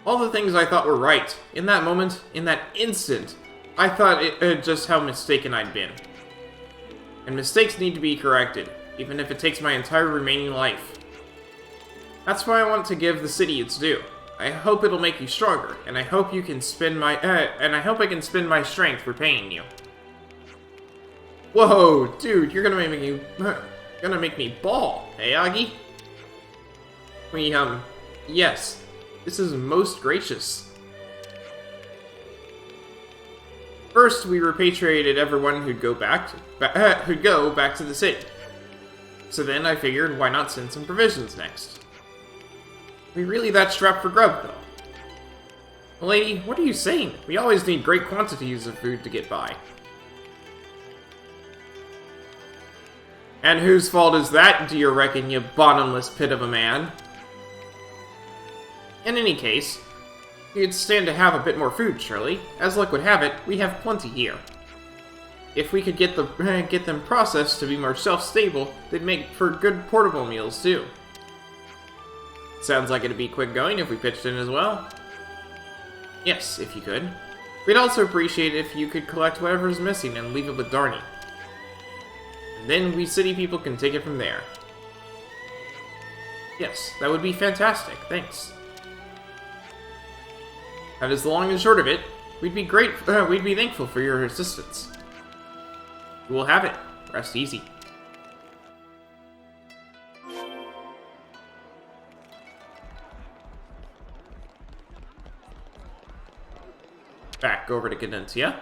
All the things I thought were right, in that moment, in that instant, I thought just how mistaken I'd been. And mistakes need to be corrected, even if it takes my entire remaining life. That's why I want to give the city its due. I hope it'll make you stronger, and I hope you can spend my and I hope I can spend my strength repaying you. Whoa, dude, you're gonna make me Gonna make me bawl, hey Aggie? Yes. This is most gracious. First, we repatriated everyone who'd go back to the city. So then I figured, why not send some provisions next? We really that strapped for grub, though. Well, lady, what are you saying? We always need great quantities of food to get by. And whose fault is that, do you reckon, you bottomless pit of a man? In any case, you'd stand to have a bit more food, surely. As luck would have it, we have plenty here. If we could get them processed to be more shelf-stable, they'd make for good portable meals, too. Sounds like it'd be quick going if we pitched in as well. Yes, if you could. We'd also appreciate it if you could collect whatever's missing and leave it with Darnie. And then we city people can take it from there. Yes, that would be fantastic, thanks. That is the long and short of it. We'd be thankful for your assistance. You will have it. Rest easy. Back over to Cadencia.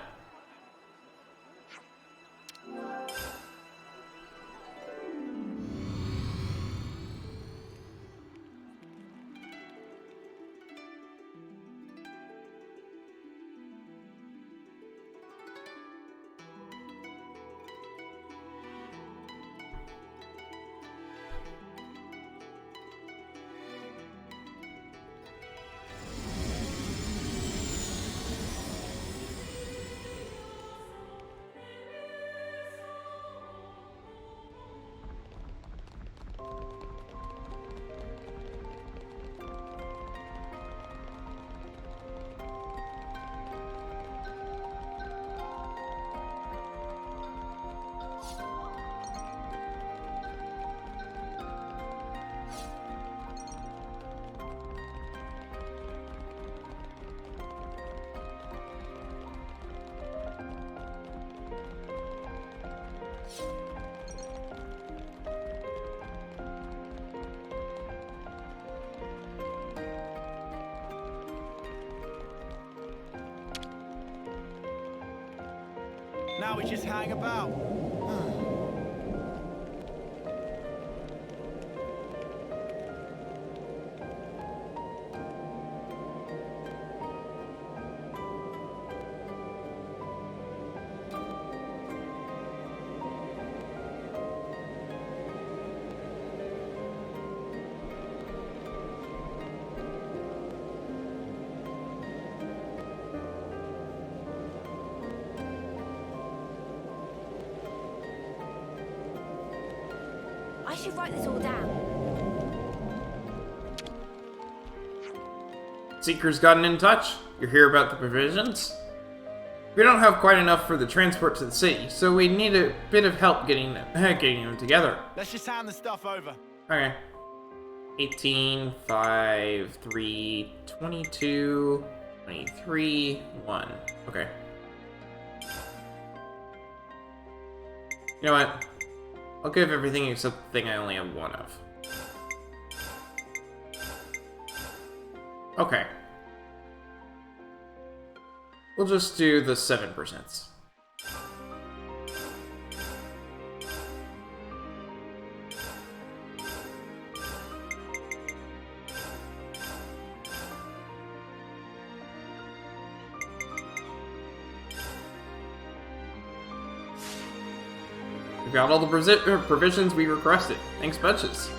Now we just hang about. I should write this all down. Seeker's gotten in touch. You hear about the provisions? We don't have quite enough for the transport to the city, so we need a bit of help getting them together. Let's just hand the stuff over. Okay. 18, 5, 3, 22, 23, 1. Okay. You know what? I'll give everything except the thing I only have one of. Okay. We'll just do the 7%. We got all the provisions we requested. Thanks bunches.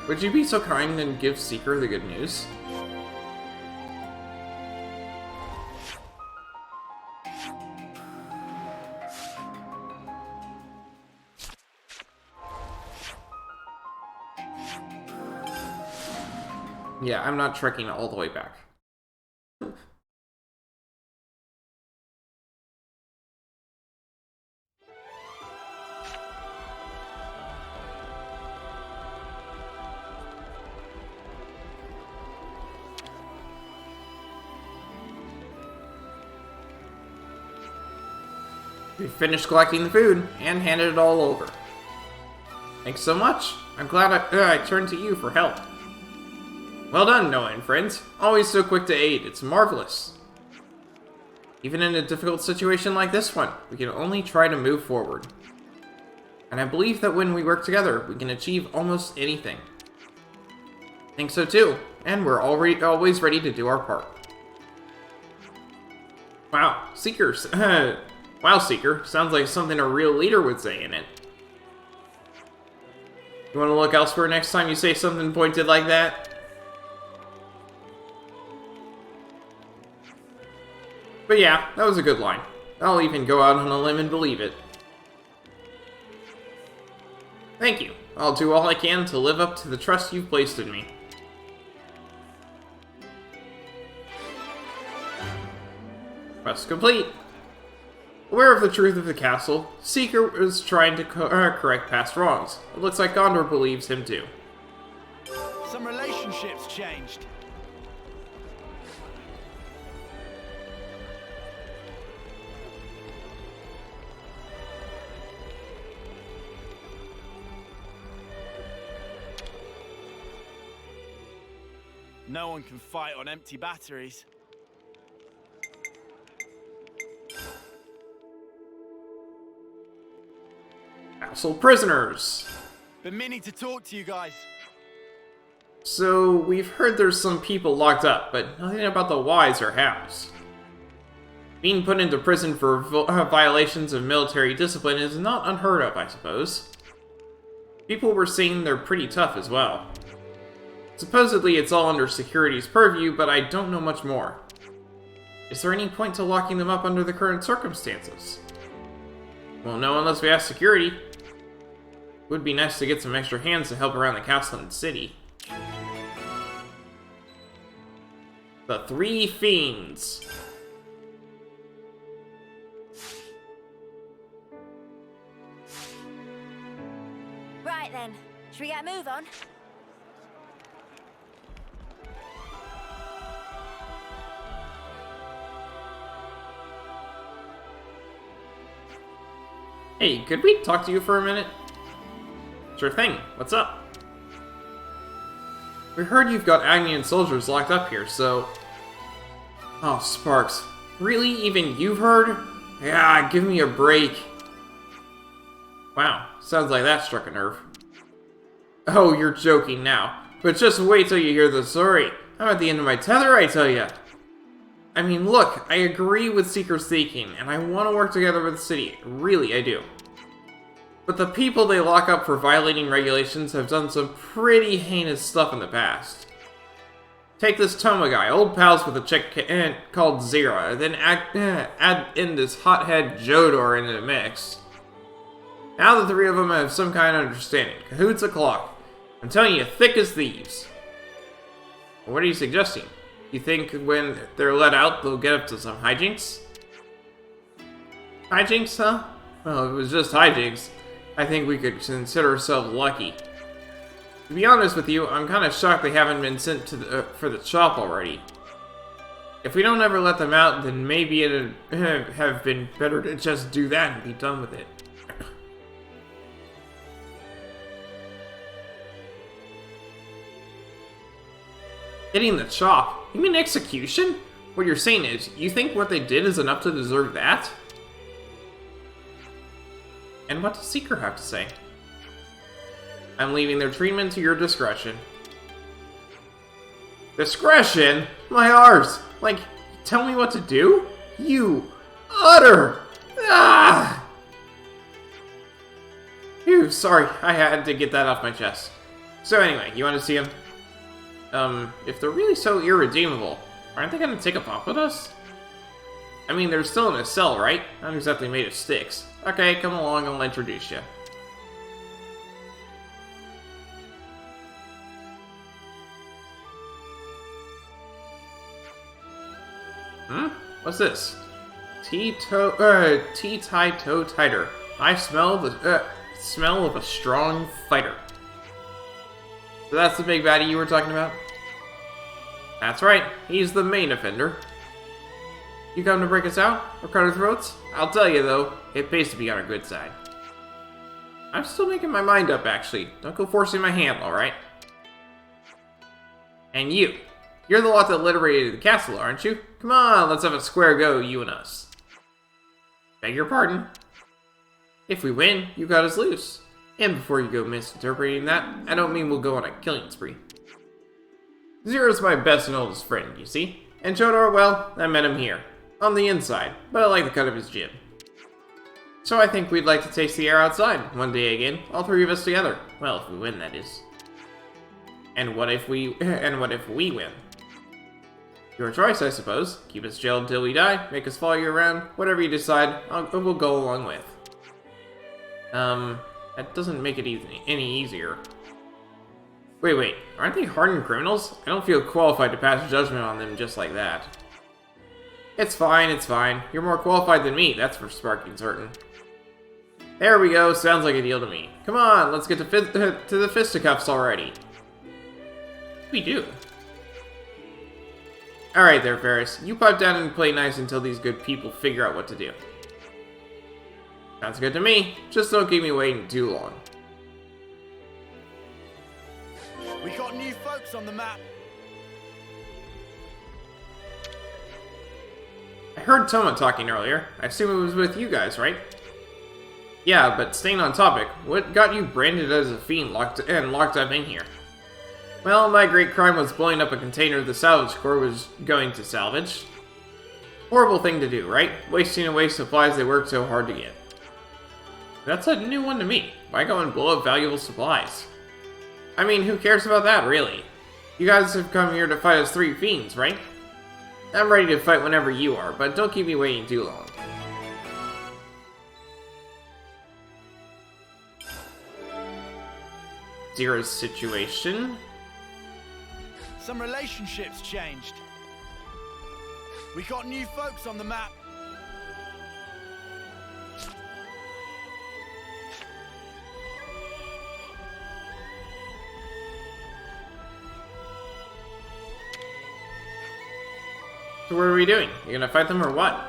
Would you be so kind and give Seeker the good news? Yeah, I'm not trekking all the way back. We finished collecting the food and handed it all over. Thanks so much. I'm glad I turned to you for help. Well done, Noah and friends. Always so quick to aid. It's marvelous. Even in a difficult situation like this one, we can only try to move forward. And I believe that when we work together, we can achieve almost anything. I think so too, and we're always ready to do our part. Wow, Seekers. Wow, Seeker. Sounds like something a real leader would say in it. You want to look elsewhere next time you say something pointed like that? But yeah, that was a good line. I'll even go out on a limb and believe it. Thank you. I'll do all I can to live up to the trust you've placed in me. Quest complete. Aware of the truth of the castle, Seeker is trying to correct past wrongs. It looks like Gondor believes him too. Some relationships changed. No one can fight on empty batteries. Castle prisoners. Been meaning to talk to you guys. So, we've heard there's some people locked up, but nothing about the whys or hows. Being put into prison for violations of military discipline is not unheard of, I suppose. People were saying they're pretty tough as well. Supposedly it's all under security's purview, but I don't know much more. Is there any point to locking them up under the current circumstances? Well, no, unless we ask security. It would be nice to get some extra hands to help around the castle and city. The Three Fiends. Right then, should we get a move on? Hey, could we talk to you for a minute? Sure thing. What's up? We heard you've got Agnian soldiers locked up here, so... Oh, Sparks. Really? Even you've heard? Yeah, give me a break. Wow, sounds like that struck a nerve. Oh, you're joking now. But just wait till you hear the story. I'm at the end of my tether, I tell ya. I mean, look, I agree with Seeker's thinking, and I want to work together with the city. Really, I do. But the people they lock up for violating regulations have done some pretty heinous stuff in the past. Take this Toma guy, old pals with a chick called Zira, then add in this hothead Jodor into the mix. Now the three of them have some kind of understanding. Cahoots o'clock. I'm telling you, thick as thieves. What are you suggesting? You think when they're let out, they'll get up to some hijinks? Hijinks, huh? Well, if it was just hijinks, I think we could consider ourselves lucky. To be honest with you, I'm kind of shocked they haven't been sent to for the chop already. If we don't ever let them out, then maybe it'd have been better to just do that and be done with it. Getting the chop? You mean execution? What you're saying is, you think what they did is enough to deserve that? And what does Seeker have to say? I'm leaving their treatment to your discretion. Discretion? My arse! Like, tell me what to do? You utter! Ah! Phew, sorry, I had to get that off my chest. So anyway, you want to see him? If they're really so irredeemable, aren't they gonna take a pop with us? I mean, they're still in a cell, right? Not exactly made of sticks. Okay, come along, I'll introduce you. What's this? Tea tie toe tighter. I smell the smell of a strong fighter. So that's the big baddie you were talking about? That's right, he's the main offender. You come to break us out, or cut our throats? I'll tell you though, it pays to be on our good side. I'm still making my mind up, actually. Don't go forcing my hand, alright? And you. You're the lot that liberated the castle, aren't you? Come on, let's have a square go, you and us. Beg your pardon? If we win, you got us loose. And before you go misinterpreting that, I don't mean we'll go on a killing spree. Zero's my best and oldest friend, you see? And Chodor, well, I met him here. On the inside, but I like the cut of his jib. So I think we'd like to taste the air outside, one day again, all three of us together. Well, if we win, that is. And what if we win? Your choice, I suppose. Keep us jailed until we die, make us follow you around, whatever you decide, we'll go along with. That doesn't make it any easier. Wait, aren't they hardened criminals? I don't feel qualified to pass judgment on them just like that. It's fine. You're more qualified than me, that's for sparking certain. There we go, sounds like a deal to me. Come on, let's get to the fisticuffs already. We do. Alright there, Ferris. You pipe down and play nice until these good people figure out what to do. Sounds good to me. Just don't keep me waiting too long. We got new folks on the map. I heard Toma talking earlier. I assume it was with you guys, right? Yeah, but staying on topic, what got you branded as a fiend locked up in here? Well, my great crime was blowing up a container the salvage corps was going to salvage. Horrible thing to do, right? Wasting away supplies they worked so hard to get. That's a new one to me. Why go and blow up valuable supplies? I mean, who cares about that, really? You guys have come here to fight as three fiends, right? I'm ready to fight whenever you are, but don't keep me waiting too long. Zero's situation. Some relationships changed. We got new folks on the map. So what are we doing? You gonna fight them or what?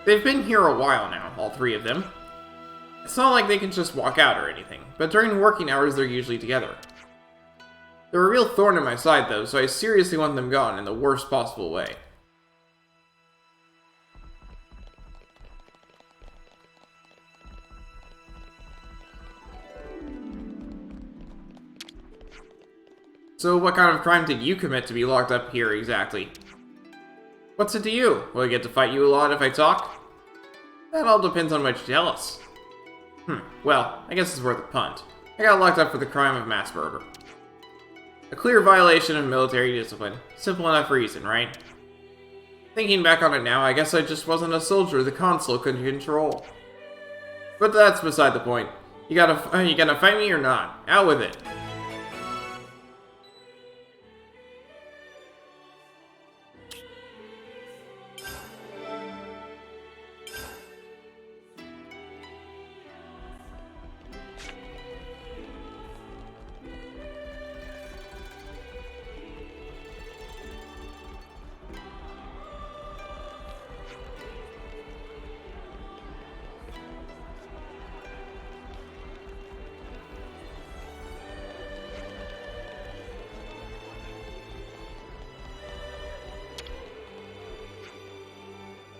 They've been here a while now, all three of them. It's not like they can just walk out or anything, but during working hours they're usually together. They're a real thorn in my side though, so I seriously want them gone in the worst possible way. So what kind of crime did you commit to be locked up here exactly? What's it to you? Will I get to fight you a lot if I talk? That all depends on what you tell us. Well, I guess it's worth a punt. I got locked up for the crime of mass murder. A clear violation of military discipline. Simple enough reason, right? Thinking back on it now, I guess I just wasn't a soldier the consul could control. But that's beside the point. You gonna fight me or not? Out with it.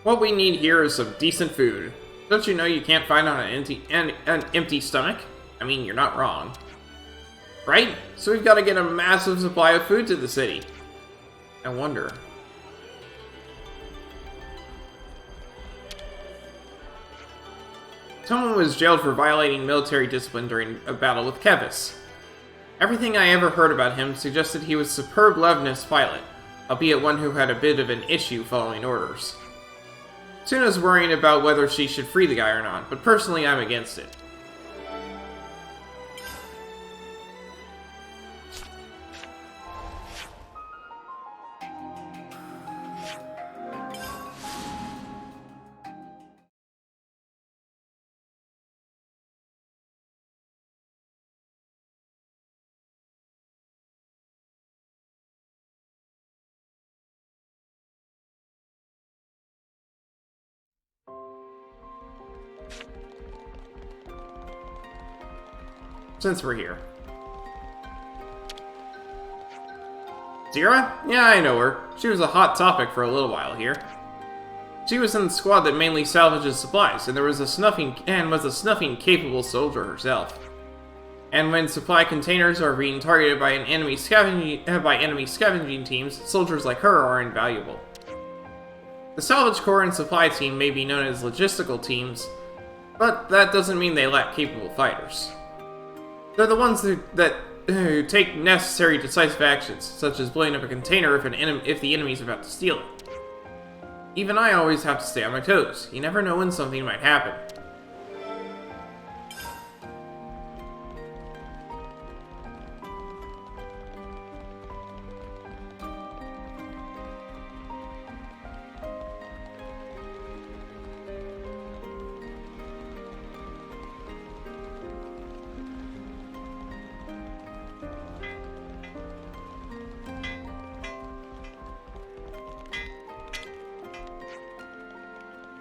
What we need here is some decent food. Don't you know you can't find on an empty stomach? I mean, you're not wrong. Right? So we've got to get a massive supply of food to the city. I wonder. Someone was jailed for violating military discipline during a battle with Kevis. Everything I ever heard about him suggested he was a superb Levinus pilot, albeit one who had a bit of an issue following orders. Suna's worrying about whether she should free the guy or not, but personally I'm against it. since we're here. Zira? Yeah, I know her. She was a hot topic for a little while here. She was in the squad that mainly salvages supplies, and was a snuffing capable soldier herself. And when supply containers are being targeted by enemy scavenging teams, soldiers like her are invaluable. The Salvage Corps and Supply Team may be known as logistical teams, but that doesn't mean they lack capable fighters. They're the ones who take necessary decisive actions, such as blowing up a container if the enemy's about to steal it. Even I always have to stay on my toes. You never know when something might happen.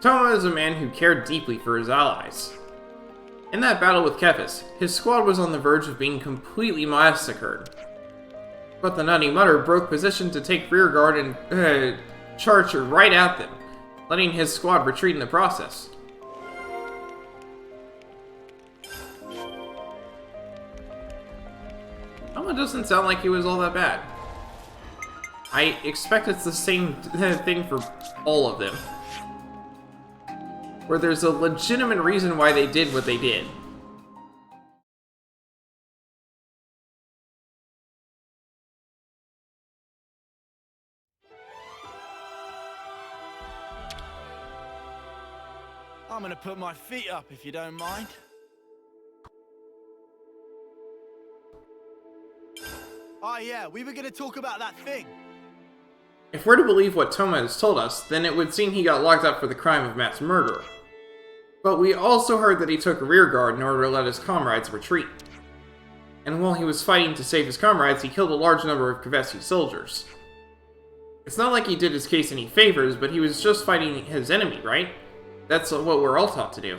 Toma is a man who cared deeply for his allies. In that battle with Kefis, his squad was on the verge of being completely massacred. But the Nutty Mutter broke position to take rear guard and charge right at them, letting his squad retreat in the process. Toma doesn't sound like he was all that bad. I expect it's the same thing for all of them, where there's a legitimate reason why they did what they did. I'm gonna put my feet up if you don't mind. Oh yeah, we were gonna talk about that thing. If we're to believe what Toma has told us, then it would seem he got locked up for the crime of mass murder. But we also heard that he took a rear guard in order to let his comrades retreat. And while he was fighting to save his comrades, he killed a large number of Kevesi soldiers. It's not like he did his case any favors, but he was just fighting his enemy, right? That's what we're all taught to do.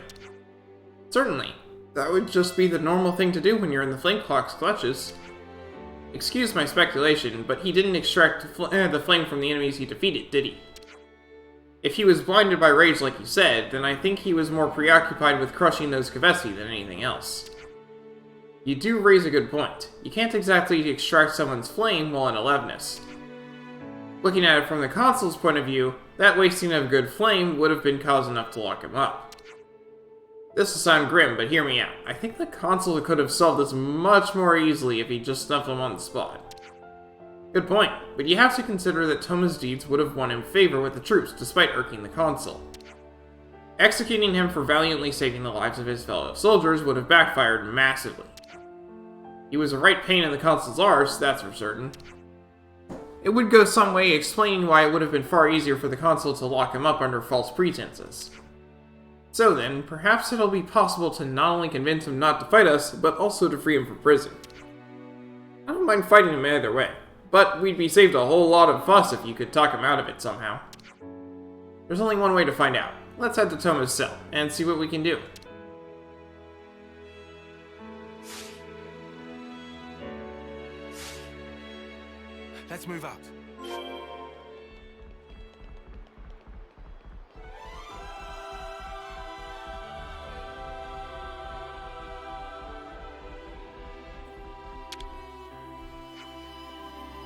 Certainly. That would just be the normal thing to do when you're in the Flame Clock's clutches. Excuse my speculation, but he didn't extract the flame from the enemies he defeated, did he? If he was blinded by rage like you said, then I think he was more preoccupied with crushing those Kevesi than anything else. You do raise a good point. You can't exactly extract someone's flame while in Alevness. Looking at it from the console's point of view, that wasting of good flame would have been cause enough to lock him up. This will sound grim, but hear me out. I think the console could have solved this much more easily if he just snuffed him on the spot. Good point, but you have to consider that Toma's deeds would have won him favor with the troops despite irking the consul. Executing him for valiantly saving the lives of his fellow soldiers would have backfired massively. He was a right pain in the consul's arse, that's for certain. It would go some way explaining why it would have been far easier for the consul to lock him up under false pretenses. So then, perhaps it'll be possible to not only convince him not to fight us, but also to free him from prison. I don't mind fighting him either way, but we'd be saved a whole lot of fuss if you could talk him out of it somehow. There's only one way to find out. Let's head to Toma's cell, and see what we can do. Let's move out.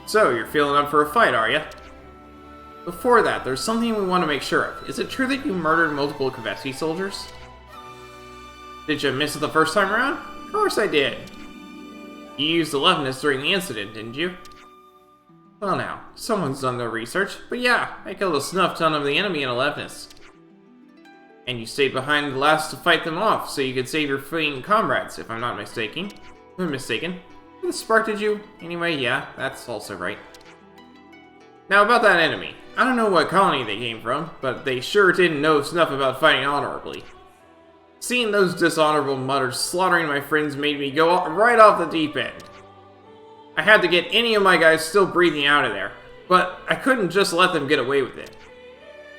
So, you're feeling up for a fight, are you? Before that, there's something we want to make sure of. Is it true that you murdered multiple Kevesi soldiers? Did you miss it the first time around? Of course I did. You used Alevness during the incident, didn't you? Well now, someone's done their research, but yeah, I killed a snuff ton of the enemy in Alevness. And you stayed behind last to fight them off, so you could save your fleeing comrades, if I'm not mistaken. Who sparked you? Anyway, yeah, that's also right. Now about that enemy. I don't know what colony they came from, but they sure didn't know snuff about fighting honorably. Seeing those dishonorable mutters slaughtering my friends made me go right off the deep end. I had to get any of my guys still breathing out of there, but I couldn't just let them get away with it.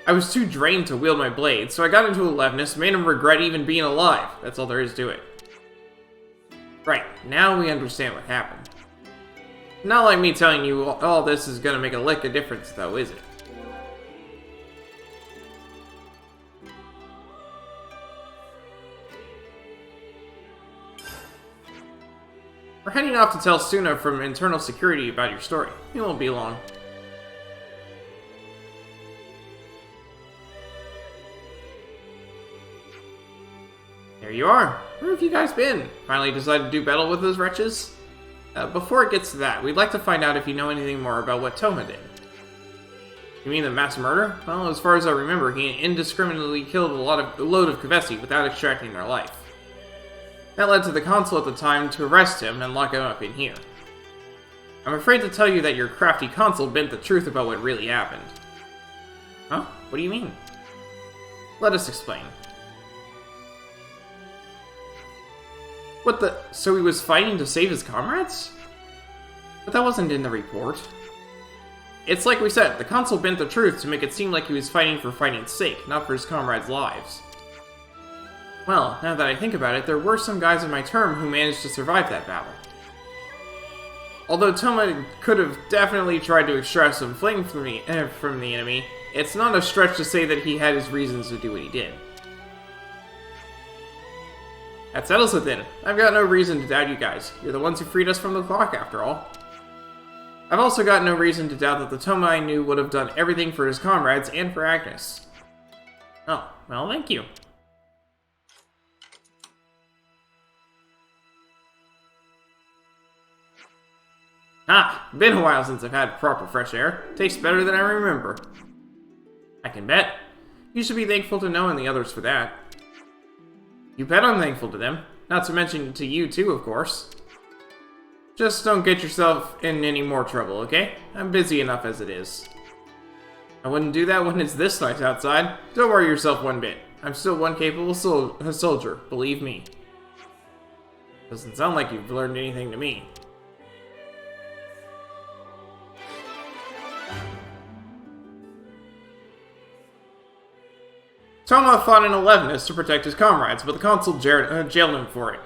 I was too drained to wield my blade, so I got into Alevness, made them regret even being alive. That's all there is to it. Right, now we understand what happened. Not like me telling you all this is gonna make a lick of difference, though, is it? We're heading off to tell Suna from internal security about your story. It won't be long. There you are. Where have you guys been? Finally decided to do battle with those wretches? Before it gets to that, we'd like to find out if you know anything more about what Toma did. You mean the mass murder? Well, as far as I remember, he indiscriminately killed a load of Kavesi without extracting their life. That led to the consul at the time to arrest him and lock him up in here. I'm afraid to tell you that your crafty consul bent the truth about what really happened. Huh? What do you mean? Let us explain. What the? So he was fighting to save his comrades? But that wasn't in the report. It's like we said, the consul bent the truth to make it seem like he was fighting for fighting's sake, not for his comrades' lives. Well, now that I think about it, there were some guys in my term who managed to survive that battle. Although Toma could have definitely tried to extract some fling from the enemy, it's not a stretch to say that he had his reasons to do what he did. That settles it then. I've got no reason to doubt you guys. You're the ones who freed us from the clock, after all. I've also got no reason to doubt that the Toma I knew would have done everything for his comrades and for Agnes. Oh, well, thank you. Ah, been a while since I've had proper fresh air. Tastes better than I remember. I can bet. You should be thankful to Noah and the others for that. You bet I'm thankful to them. Not to mention to you too, of course. Just don't get yourself in any more trouble, okay? I'm busy enough as it is. I wouldn't do that when it's this nice outside. Don't worry yourself one bit. I'm still one capable soldier, believe me. Doesn't sound like you've learned anything to me. Toma fought in Elevenus to protect his comrades, but the consul jailed him for it.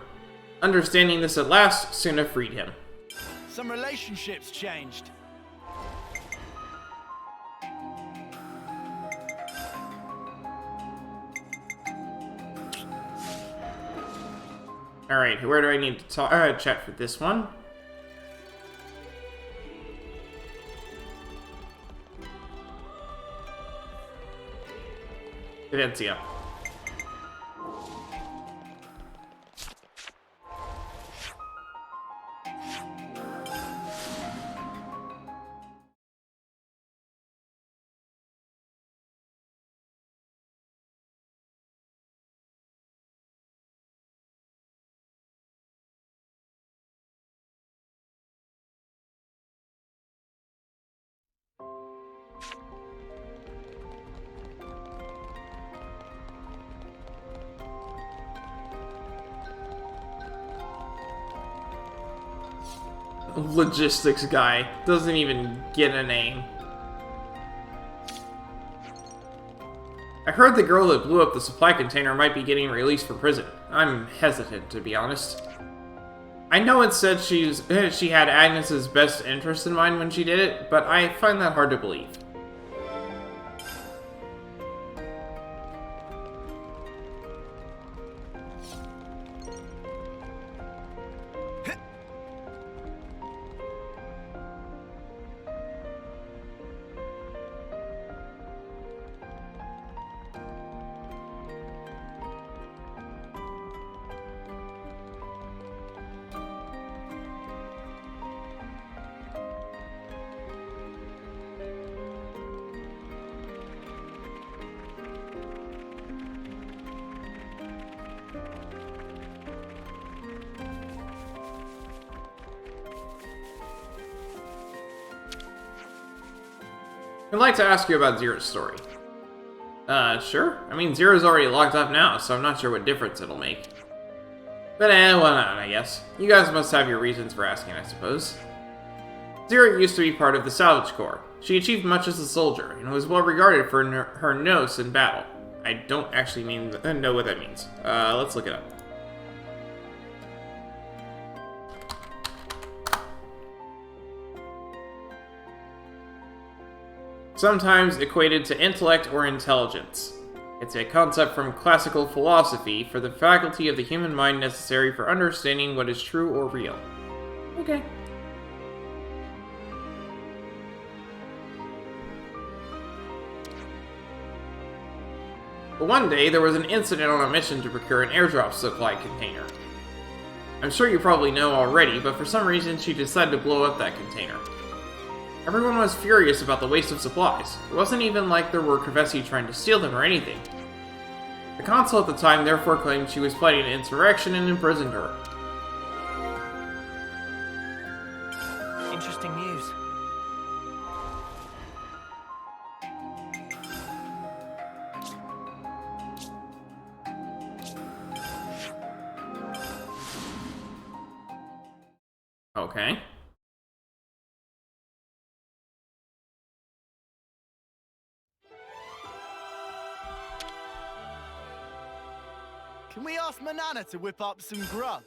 Understanding this at last, Suna freed him. Some relationships changed. Alright, where do I need to chat for this one? Evidencia. Logistics guy. Doesn't even get a name. I heard the girl that blew up the supply container might be getting released from prison. I'm hesitant, to be honest. I know it said she had Agnes's best interest in mind when she did it, but I find that hard to believe. I'd like to ask you about Zero's story. Sure. I mean, Zero's already locked up now, so I'm not sure what difference it'll make. But why not, I guess. You guys must have your reasons for asking, I suppose. Zero used to be part of the Salvage Corps. She achieved much as a soldier, and was well regarded for her nous in battle. I don't actually know what that means. Let's look it up. sometimes equated to intellect or intelligence. It's a concept from classical philosophy for the faculty of the human mind necessary for understanding what is true or real. Okay. But one day, there was an incident on a mission to procure an airdrop supply container. I'm sure you probably know already, but for some reason she decided to blow up that container. Everyone was furious about the waste of supplies. It wasn't even like there were Kravesi trying to steal them or anything. The consul at the time therefore claimed she was fighting an insurrection and imprisoned her. Interesting news. Okay. Can we ask Manana to whip up some grub?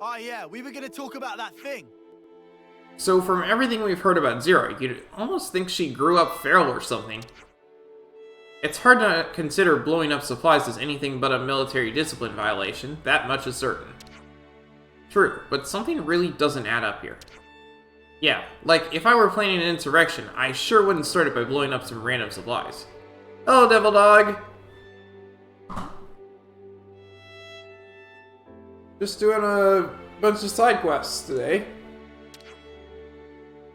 Oh yeah, we were gonna talk about that thing. So from everything we've heard about Zero, you'd almost think she grew up feral or something. It's hard to consider blowing up supplies as anything but a military discipline violation, that much is certain. True, but something really doesn't add up here. Yeah, like, if I were planning an insurrection, I sure wouldn't start it by blowing up some random supplies. Hello, Devil Dog! Just doing a bunch of side quests today.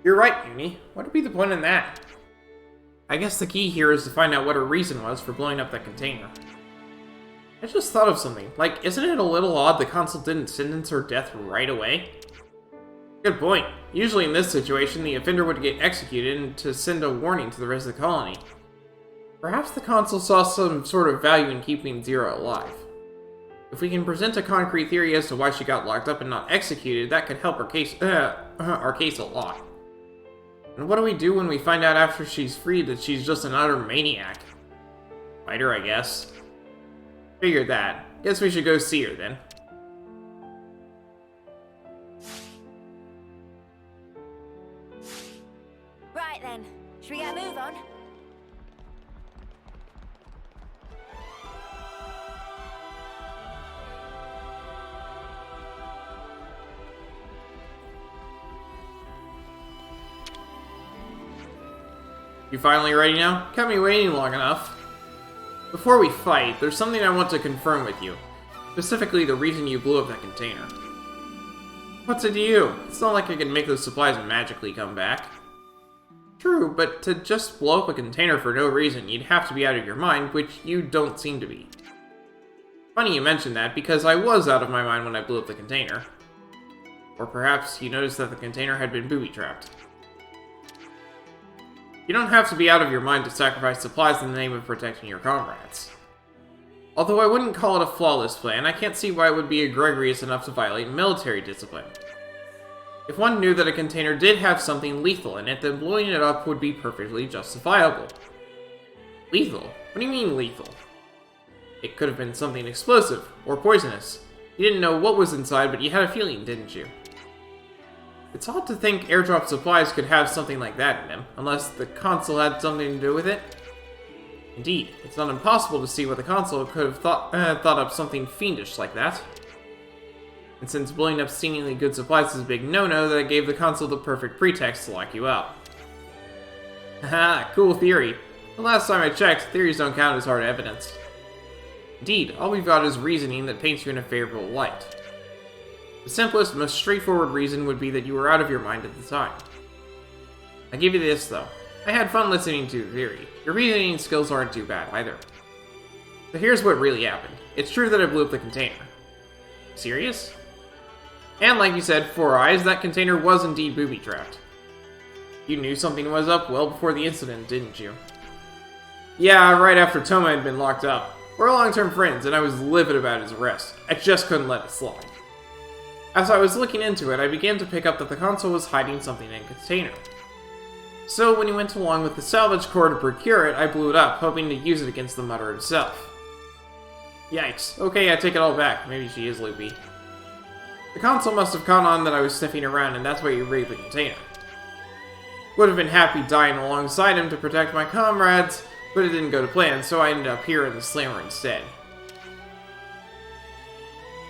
You're right, Uni. What would be the point in that? I guess the key here is to find out what her reason was for blowing up that container. I just thought of something. Like, isn't it a little odd the consul didn't sentence her death right away? Good point. Usually in this situation, the offender would get executed and to send a warning to the rest of the colony. Perhaps the consul saw some sort of value in keeping Zero alive. If we can present a concrete theory as to why she got locked up and not executed, that could help our case a lot. And what do we do when we find out after she's freed that she's just an utter maniac? Fight her, I guess. Figured that. Guess we should go see her then. Right then, should we get a move on? You finally ready now? Kept me waiting long enough. Before we fight, there's something I want to confirm with you. Specifically, the reason you blew up that container. What's it to you? It's not like I can make those supplies magically come back. True, but to just blow up a container for no reason, you'd have to be out of your mind, which you don't seem to be. Funny you mention that, because I was out of my mind when I blew up the container. Or perhaps you noticed that the container had been booby-trapped. You don't have to be out of your mind to sacrifice supplies in the name of protecting your comrades. Although I wouldn't call it a flawless plan, I can't see why it would be egregious enough to violate military discipline. If one knew that a container did have something lethal in it, then blowing it up would be perfectly justifiable. Lethal? What do you mean lethal? It could have been something explosive, or poisonous. You didn't know what was inside, but you had a feeling, didn't you? It's odd to think airdrop supplies could have something like that in them, unless the consul had something to do with it. Indeed, it's not impossible to see why the consul could have thought up something fiendish like that. And since blowing up seemingly good supplies is a big no-no, that gave the consul the perfect pretext to lock you out. Haha, cool theory. The last time I checked, theories don't count as hard evidence. Indeed, all we've got is reasoning that paints you in a favorable light. The simplest, most straightforward reason would be that you were out of your mind at the time. I give you this, though. I had fun listening to the theory. Your reasoning skills aren't too bad, either. So here's what really happened. It's true that I blew up the container. Serious? And like you said, Four Eyes, that container was indeed booby-trapped. You knew something was up well before the incident, didn't you? Yeah, right after Toma had been locked up. We're long-term friends, and I was livid about his arrest. I just couldn't let it slide. As I was looking into it, I began to pick up that the consul was hiding something in a container. So when he went along with the salvage corps to procure it, I blew it up, hoping to use it against the Mutter himself. Yikes. Okay, I take it all back. Maybe she is loopy. The consul must have caught on that I was sniffing around, and that's why he raided the container. Would have been happy dying alongside him to protect my comrades, but it didn't go to plan, so I ended up here in the slammer instead.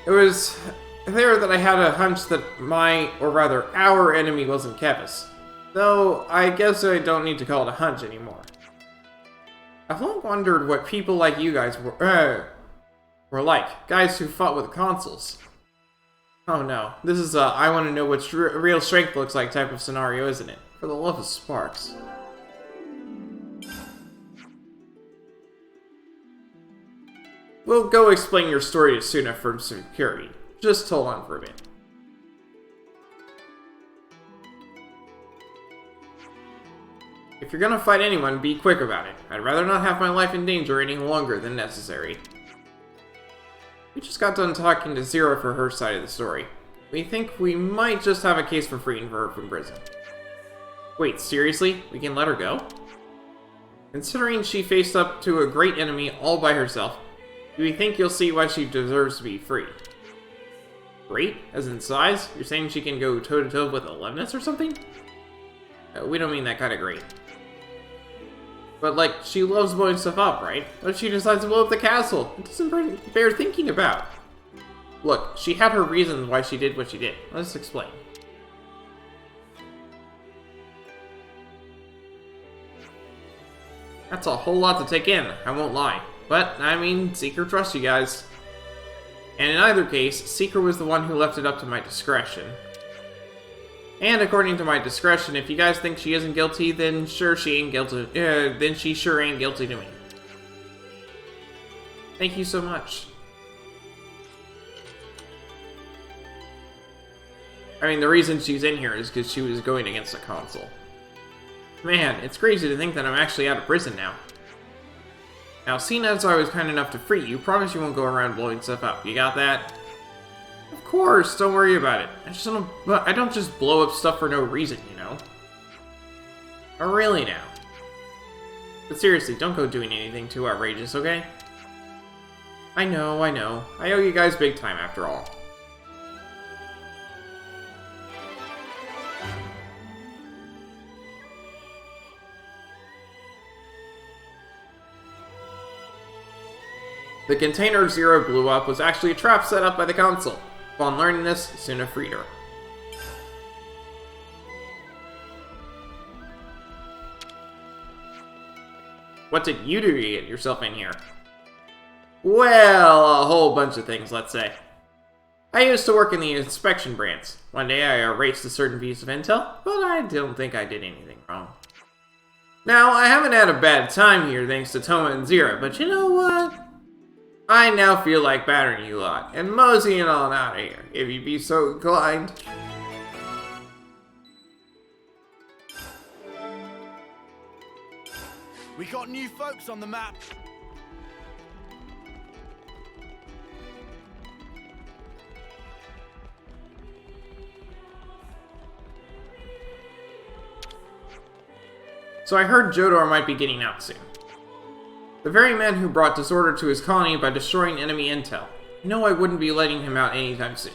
It was there that I had a hunch that our enemy wasn't Kevis. Though, I guess I don't need to call it a hunch anymore. I've long wondered what people like you guys were like. Guys who fought with consoles. Oh no, this is a I want to know what real strength looks like type of scenario, isn't it? For the love of Sparks. We'll go explain your story to Suna for security. Just hold on for a bit. If you're gonna fight anyone, be quick about it. I'd rather not have my life in danger any longer than necessary. We just got done talking to Zero for her side of the story. We think we might just have a case for freeing her from prison. Wait, seriously? We can let her go? Considering she faced up to a great enemy all by herself, do you think you'll see why she deserves to be free? Great? As in size? You're saying she can go toe-to-toe with Elevenus or something? We don't mean that kind of great. But, like, she loves blowing stuff up, right? What if she decides to blow up the castle? It doesn't bear thinking about. Look, she had her reasons why she did what she did. Let's explain. That's a whole lot to take in, I won't lie. But, I mean, Seeker trusts you guys. And in either case, Seeker was the one who left it up to my discretion. And according to my discretion, if you guys think she isn't guilty, then sure she ain't guilty. Then she sure ain't guilty to me. Thank you so much. I mean, the reason she's in here is because she was going against a console. Man, it's crazy to think that I'm actually out of prison now. Now, seeing as I was kind enough to free you, promise you won't go around blowing stuff up. You got that? Of course, don't worry about it. I don't just blow up stuff for no reason, you know? Or really now. But seriously, don't go doing anything too outrageous, okay? I know. I owe you guys big time after all. The container Zero blew up was actually a trap set up by the console. Upon learning this, Suna freed her. What did you do to get yourself in here? Well, a whole bunch of things, let's say. I used to work in the inspection branch. One day I erased a certain piece of intel, but I don't think I did anything wrong. Now, I haven't had a bad time here thanks to Toma and Zero, but you know what? I now feel like battering you lot, and moseying on out of here, if you'd be so inclined. We got new folks on the map. So I heard Jodor might be getting out soon. The very man who brought disorder to his colony by destroying enemy intel. No, I wouldn't be letting him out anytime soon.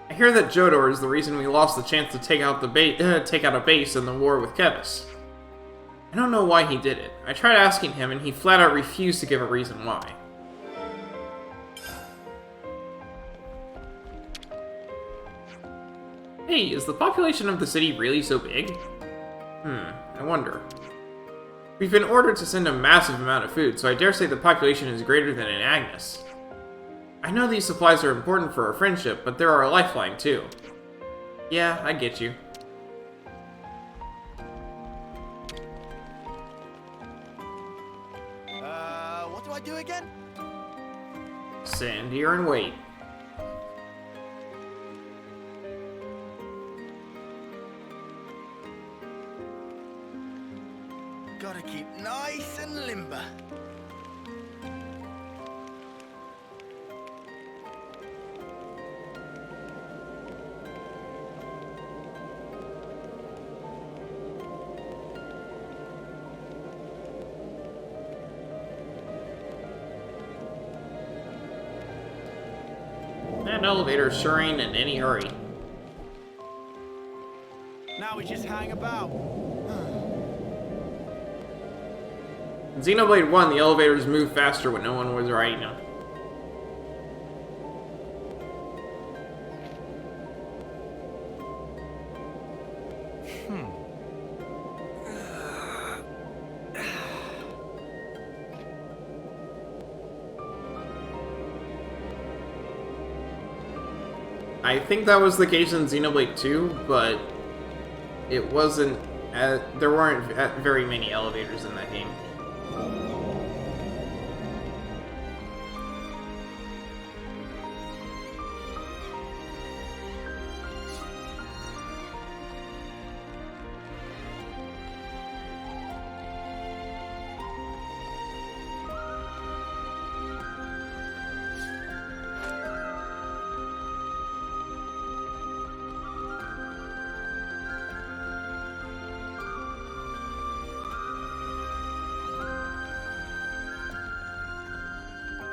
I hear that Jodor is the reason we lost the chance to take out a base in the war with Kevis. I don't know why he did it. I tried asking him, and he flat out refused to give a reason why. Hey, is the population of the city really so big? I wonder. We've been ordered to send a massive amount of food, so I dare say the population is greater than in Agnes. I know these supplies are important for our friendship, but they're our lifeline too. Yeah, I get you. do again? Stand here and wait. Gotta keep nice and limber. That elevator sure ain't in any hurry. Now we just hang about. In Xenoblade 1, the elevators moved faster when no one was riding them. I think that was the case in Xenoblade 2, but it wasn't. There weren't very many elevators in that game.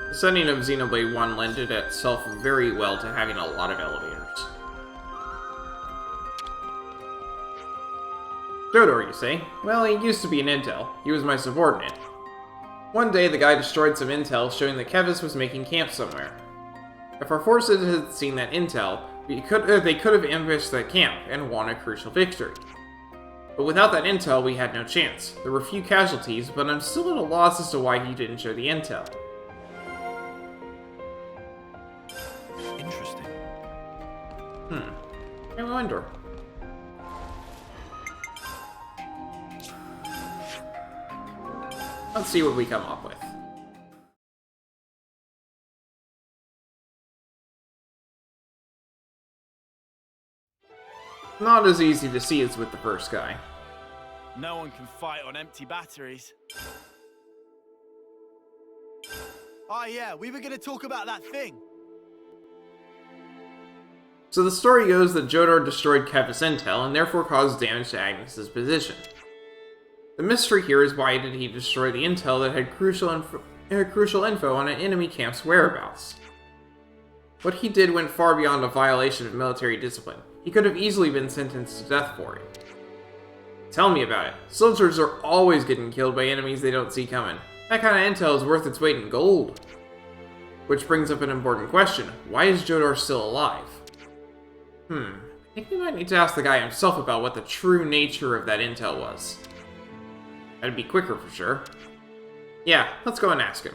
The setting of Xenoblade 1 lended itself very well to having a lot of elevators. Jodor, you say? Well, he used to be an intel. He was my subordinate. One day, the guy destroyed some intel showing that Kevis was making camp somewhere. If our forces had seen that intel, they could have ambushed that camp and won a crucial victory. But without that intel, we had no chance. There were few casualties, but I'm still at a loss as to why he didn't show the intel. Interesting. I wonder. Let's see what we come up with. Not as easy to see as with the first guy. No one can fight on empty batteries. Oh yeah, we were gonna talk about that thing. So the story goes that Jodor destroyed Kevis intel and therefore caused damage to Agnes's position. The mystery here is why did he destroy the intel that had crucial info on an enemy camp's whereabouts? What he did went far beyond a violation of military discipline. He could have easily been sentenced to death for it. Tell me about it. Soldiers are always getting killed by enemies they don't see coming. That kind of intel is worth its weight in gold. Which brings up an important question. Why is Jodor still alive? I think we might need to ask the guy himself about what the true nature of that intel was. That'd be quicker for sure. Yeah, let's go and ask him.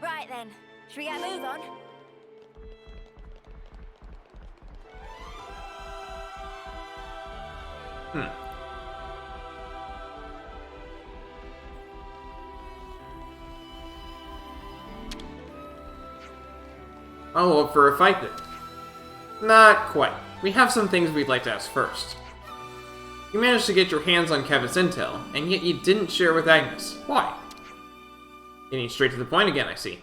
Right then, should we get a move on? Oh, up for a fight then. Not quite. We have some things we'd like to ask first. You managed to get your hands on Kevis intel, and yet you didn't share with Agnes. Why? Getting straight to the point again, I see.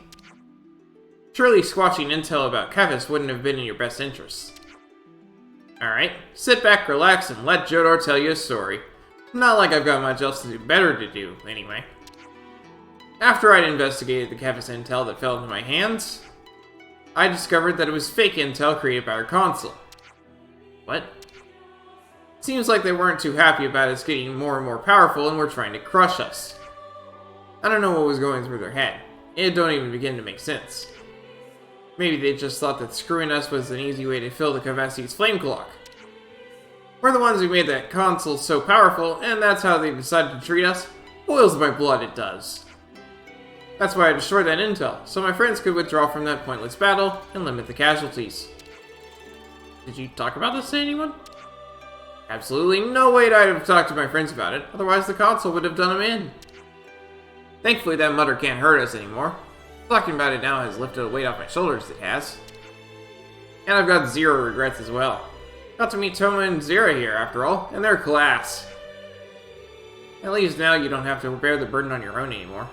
Surely squashing intel about Kevis wouldn't have been in your best interests. Alright, sit back, relax, and let Jodor tell you a story. Not like I've got much else to do better to do, anyway. After I'd investigated the Kevis intel that fell into my hands, I discovered that it was fake intel created by our console. What? Seems like they weren't too happy about us getting more and more powerful and were trying to crush us. I don't know what was going through their head. It don't even begin to make sense. Maybe they just thought that screwing us was an easy way to fill the Kavesi's flame clock. We're the ones who made that console so powerful, and that's how they decided to treat us. Boils my blood, it does. That's why I destroyed that intel, so my friends could withdraw from that pointless battle and limit the casualties. Did you talk about this to anyone? Absolutely no way I'd have talked to my friends about it, otherwise the console would have done him in. Thankfully that mutter can't hurt us anymore. Talking about it now has lifted a weight off my shoulders, it has. And I've got zero regrets as well. Got to meet Toma and Zera here, after all, and they're class. At least now you don't have to bear the burden on your own anymore.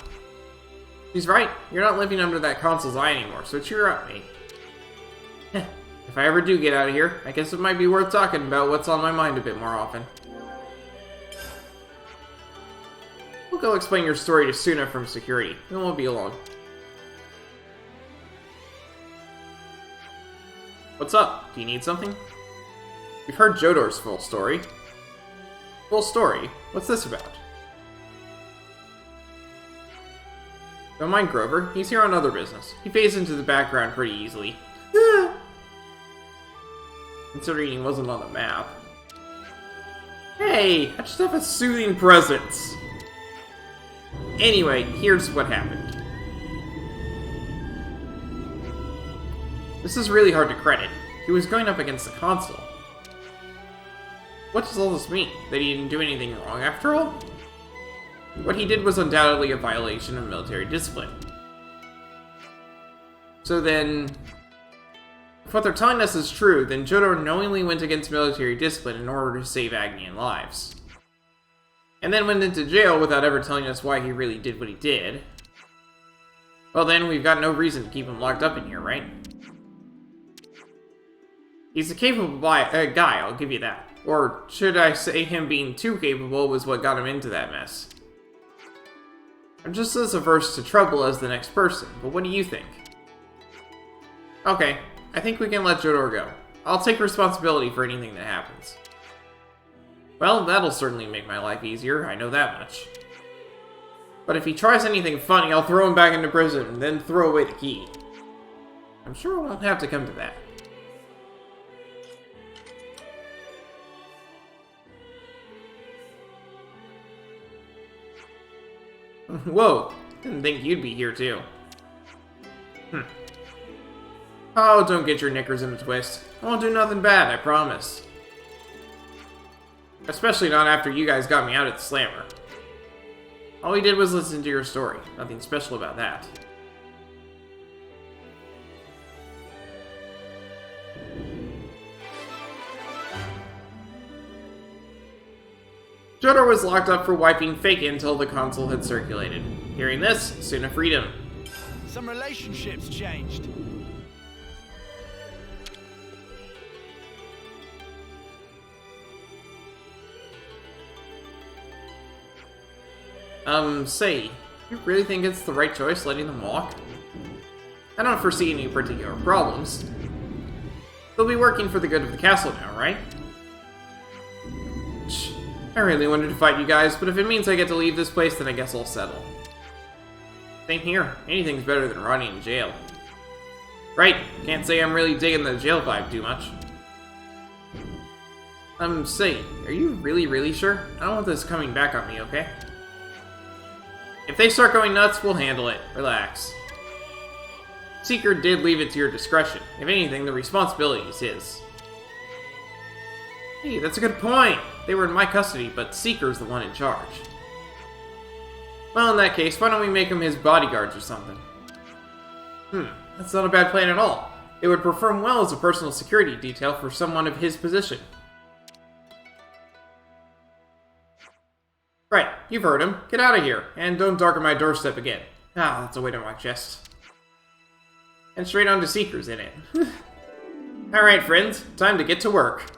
She's right, you're not living under that console's eye anymore, so cheer up, mate. If I ever do get out of here, I guess it might be worth talking about what's on my mind a bit more often. We'll go explain your story to Suna from security. It won't be long. What's up? Do you need something? We've heard Jodor's full story. Full story? What's this about? Don't mind Grover. He's here on other business. He fades into the background pretty easily. Considering he wasn't on the map. Hey! I just have a soothing presence! Anyway, here's what happened. This is really hard to credit. He was going up against the console. What does all this mean? That he didn't do anything wrong after all? What he did was undoubtedly a violation of military discipline. So then, if what they're telling us is true, then Jotaro knowingly went against military discipline in order to save Agni lives. And then went into jail without ever telling us why he really did what he did. Well then, we've got no reason to keep him locked up in here, right? He's a capable guy, I'll give you that. Or should I say him being too capable was what got him into that mess. I'm just as averse to trouble as the next person, but what do you think? Okay, I think we can let Jotaro go. I'll take responsibility for anything that happens. Well, that'll certainly make my life easier, I know that much. But if he tries anything funny, I'll throw him back into prison, and then throw away the key. I'm sure it won't have to come to that. Whoa, didn't think you'd be here too. Oh, don't get your knickers in a twist. I won't do nothing bad, I promise. Especially not after you guys got me out at the slammer. All we did was listen to your story. Nothing special about that. Jotaro was locked up for wiping fake until the console had circulated. Hearing this, Suna freed him. Some relationships changed. Say, you really think it's the right choice letting them walk? I don't foresee any particular problems. They'll be working for the good of the castle now, right? Shh. I really wanted to fight you guys, but if it means I get to leave this place, then I guess I'll settle. Same here. Anything's better than rotting in jail. Right, can't say I'm really digging the jail vibe too much. Say, are you really sure? I don't want this coming back on me, okay? If they start going nuts, we'll handle it. Relax. Seeker did leave it to your discretion. If anything, the responsibility is his. Hey, that's a good point! They were in my custody, but Seeker's the one in charge. Well, in that case, why don't we make him his bodyguards or something? That's not a bad plan at all. It would perform well as a personal security detail for someone of his position. Right, you've heard him. Get out of here, and don't darken my doorstep again. Ah, that's a weight on my chest. And straight on to Seekers in it. Alright, friends, time to get to work.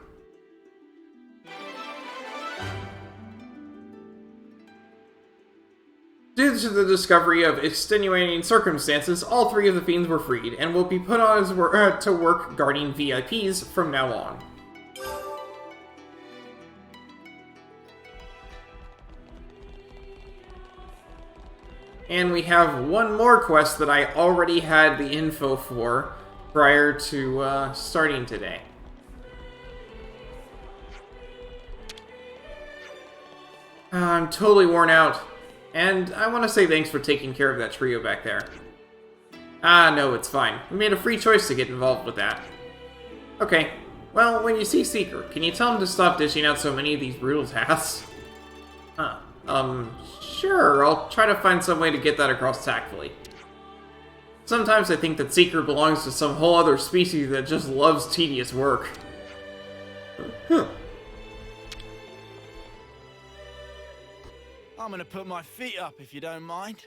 Due to the discovery of extenuating circumstances, all three of the fiends were freed, and will be put on to work guarding VIPs from now on. And we have one more quest that I already had the info for prior to starting today. I'm totally worn out, and I want to say thanks for taking care of that trio back there. Ah, no, it's fine. We made a free choice to get involved with that. Okay, Well, when you see Seeker, can you tell him to stop dishing out so many of these brutal tasks? Huh. Sure, I'll try to find some way to get that across tactfully. Sometimes I think that Seeker belongs to some whole other species that just loves tedious work. Huh. I'm gonna put my feet up if you don't mind.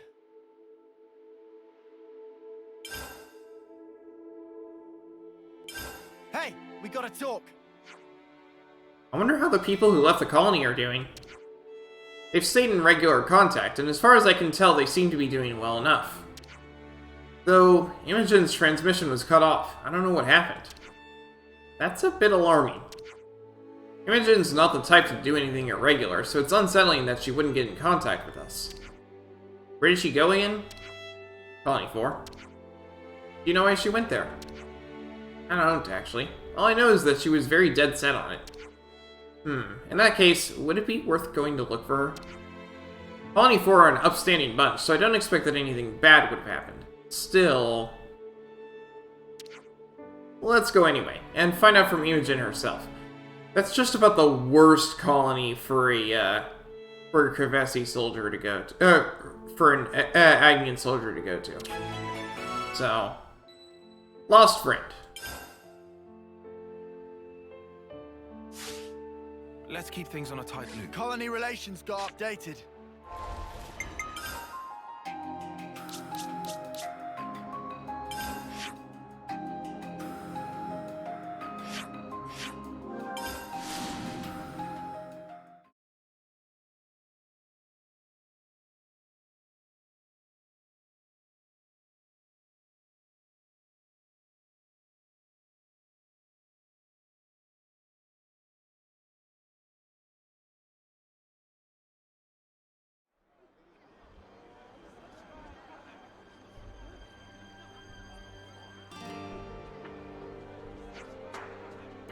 Hey, we gotta talk. I wonder how the people who left the colony are doing. They've stayed in regular contact, and as far as I can tell, they seem to be doing well enough. Though, Imogen's transmission was cut off. I don't know what happened. That's a bit alarming. Imogen's not the type to do anything irregular, so it's unsettling that she wouldn't get in contact with us. Where did she go again? Colony 4. Do you know why she went there? I don't, actually. All I know is that she was very dead set on it. In that case, would it be worth going to look for her? Colony 4 are an upstanding bunch, so I don't expect that anything bad would have happened. Still... let's go anyway, and find out from Imogen herself. That's just about the worst colony for a Kravesi soldier to go to. For an Agnian soldier to go to. So... lost friend. Let's keep things on a tight loop. Colony relations got updated.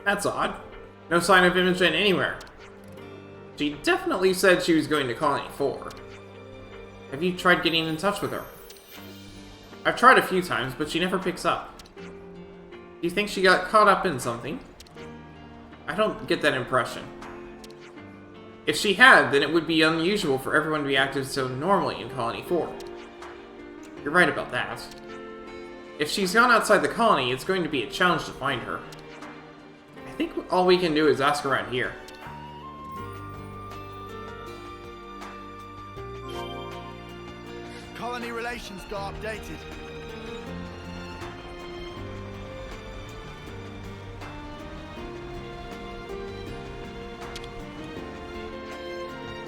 That's odd. No sign of Imogen anywhere. She definitely said she was going to Colony 4. Have you tried getting in touch with her? I've tried a few times, but she never picks up. Do you think she got caught up in something? I don't get that impression. If she had, then it would be unusual for everyone to be active so normally in Colony 4. You're right about that. If she's gone outside the colony, it's going to be a challenge to find her. I think all we can do is ask around here. Colony relations got updated.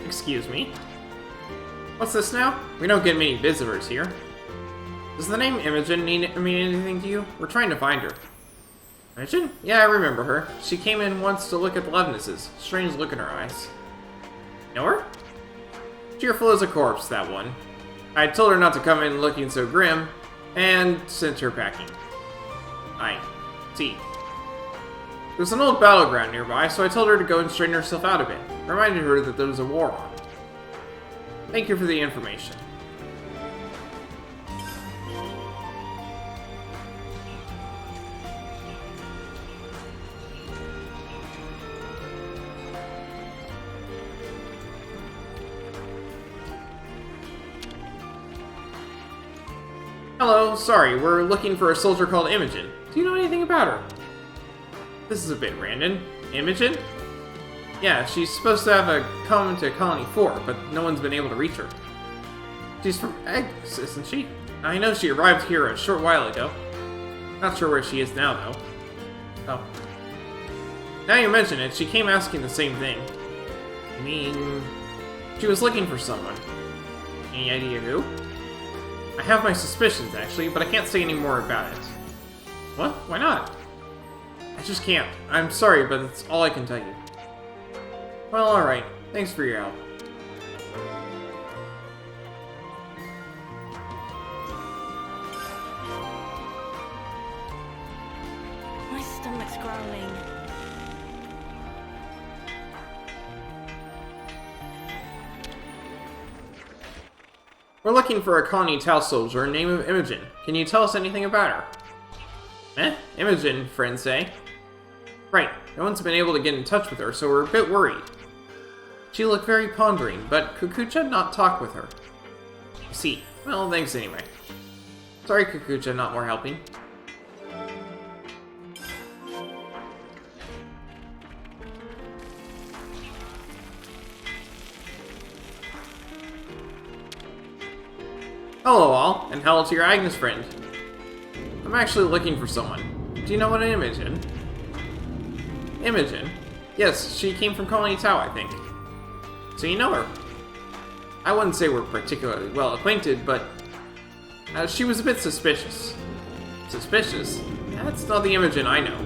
Excuse me? What's this now? We don't get many visitors here. Does the name Imogen mean anything to you? We're trying to find her. Imogen? Yeah, I remember her. She came in once to look at the Levinuses. Strange look in her eyes. Know her? Cheerful as a corpse, that one. I told her not to come in looking so grim, and sent her packing. I see. There's an old battleground nearby, so I told her to go and straighten herself out a bit. Reminded her that there was a war on. Thank you for the information. Hello, sorry, we're looking for a soldier called Imogen. Do you know anything about her? This is a bit random. Imogen? Yeah, she's supposed to have come to Colony 4, but no one's been able to reach her. She's from Agnes, isn't she? I know she arrived here a short while ago. Not sure where she is now, though. Oh. Now you mention it, she came asking the same thing. I mean... she was looking for someone. Any idea who? I have my suspicions, actually, but I can't say any more about it. What? Why not? I just can't. I'm sorry, but that's all I can tell you. Well, alright. Thanks for your help. My stomach's growling. We're looking for a Colony Tau soldier named Imogen. Can you tell us anything about her? Imogen, friends say. Right, no one's been able to get in touch with her, so we're a bit worried. She looked very pondering, but Kukucha had not talked with her. I see. Well, thanks anyway. Sorry, Kukucha, not more helping. Hello all, and hello to your Agnes friend. I'm actually looking for someone. Do you know what Imogen? Imogen? Yes, she came from Colony Tau, I think. So you know her. I wouldn't say we're particularly well acquainted, but she was a bit suspicious. Suspicious? That's not the Imogen I know.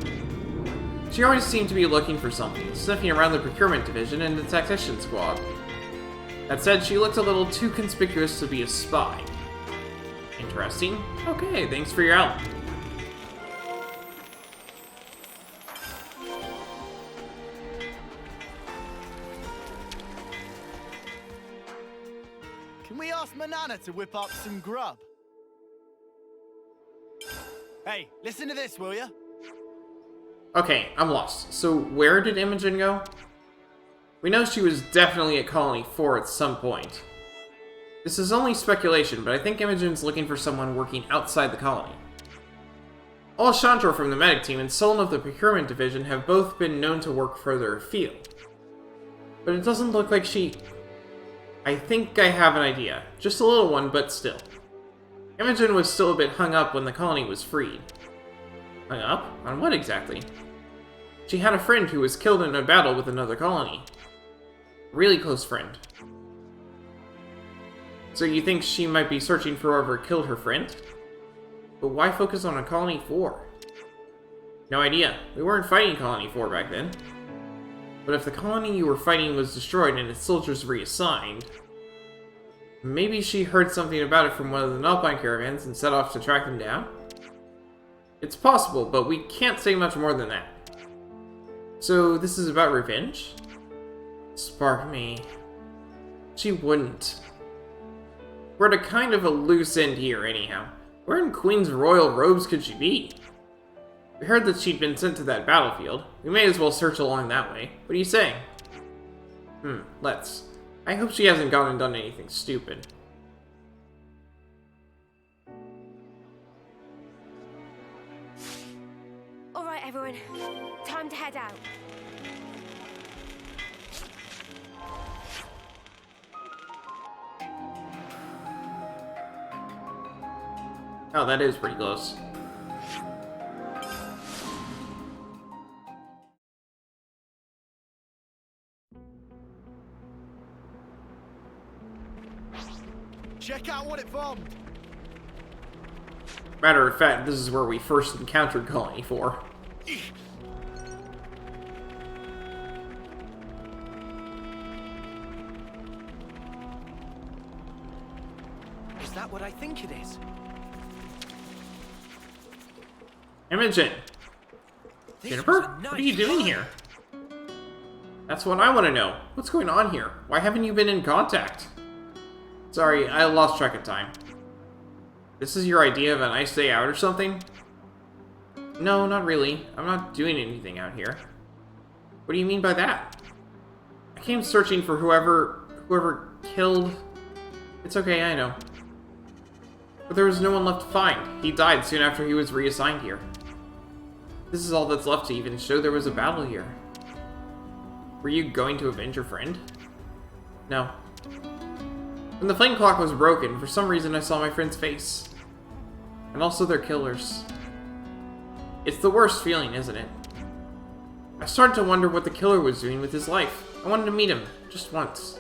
She always seemed to be looking for something, sniffing around the procurement division and the tactician squad. That said, she looked a little too conspicuous to be a spy. Interesting. Okay, thanks for your help. Can we ask Manana to whip up some grub? Hey, listen to this, will ya? Okay, I'm lost. So where did Imogen go? We know she was definitely at Colony 4 at some point. This is only speculation, but I think Imogen's looking for someone working outside the colony. Alessandro from the medic team and Solon of the procurement division have both been known to work further afield. But it doesn't look like she... I think I have an idea. Just a little one, but still. Imogen was still a bit hung up when the colony was freed. Hung up? On what exactly? She had a friend who was killed in a battle with another colony. A really close friend. So you think she might be searching for whoever killed her friend? But why focus on a Colony 4? No idea. We weren't fighting Colony 4 back then. But if the colony you were fighting was destroyed and its soldiers reassigned, maybe she heard something about it from one of the Alpine caravans and set off to track them down? It's possible, but we can't say much more than that. So this is about revenge? Spark me. She wouldn't. We're at a kind of a loose end here, anyhow. Where in Queen's royal robes could she be? We heard that she'd been sent to that battlefield. We may as well search along that way. What are you saying? Let's. I hope she hasn't gone and done anything stupid. Alright, everyone. Time to head out. Oh, that is pretty close. Check out what it bombed. Matter of fact, this is where we first encountered Colony 4. Is that what I think it is? Imogen! This Jennifer? was a What nice are you doing find. here? That's what I want to know. What's going on here? Why haven't you been in contact? Sorry, I lost track of time. This is your idea of a nice day out or something? No, not really. I'm not doing anything out here. What do you mean by that? I came searching for whoever killed... It's okay, I know. But there was no one left to find. He died soon after he was reassigned here. This is all that's left to even show there was a battle here. Were you going to avenge your friend? No. When the flame clock was broken, for some reason I saw my friend's face. And also their killers. It's the worst feeling, isn't it? I started to wonder what the killer was doing with his life. I wanted to meet him, just once.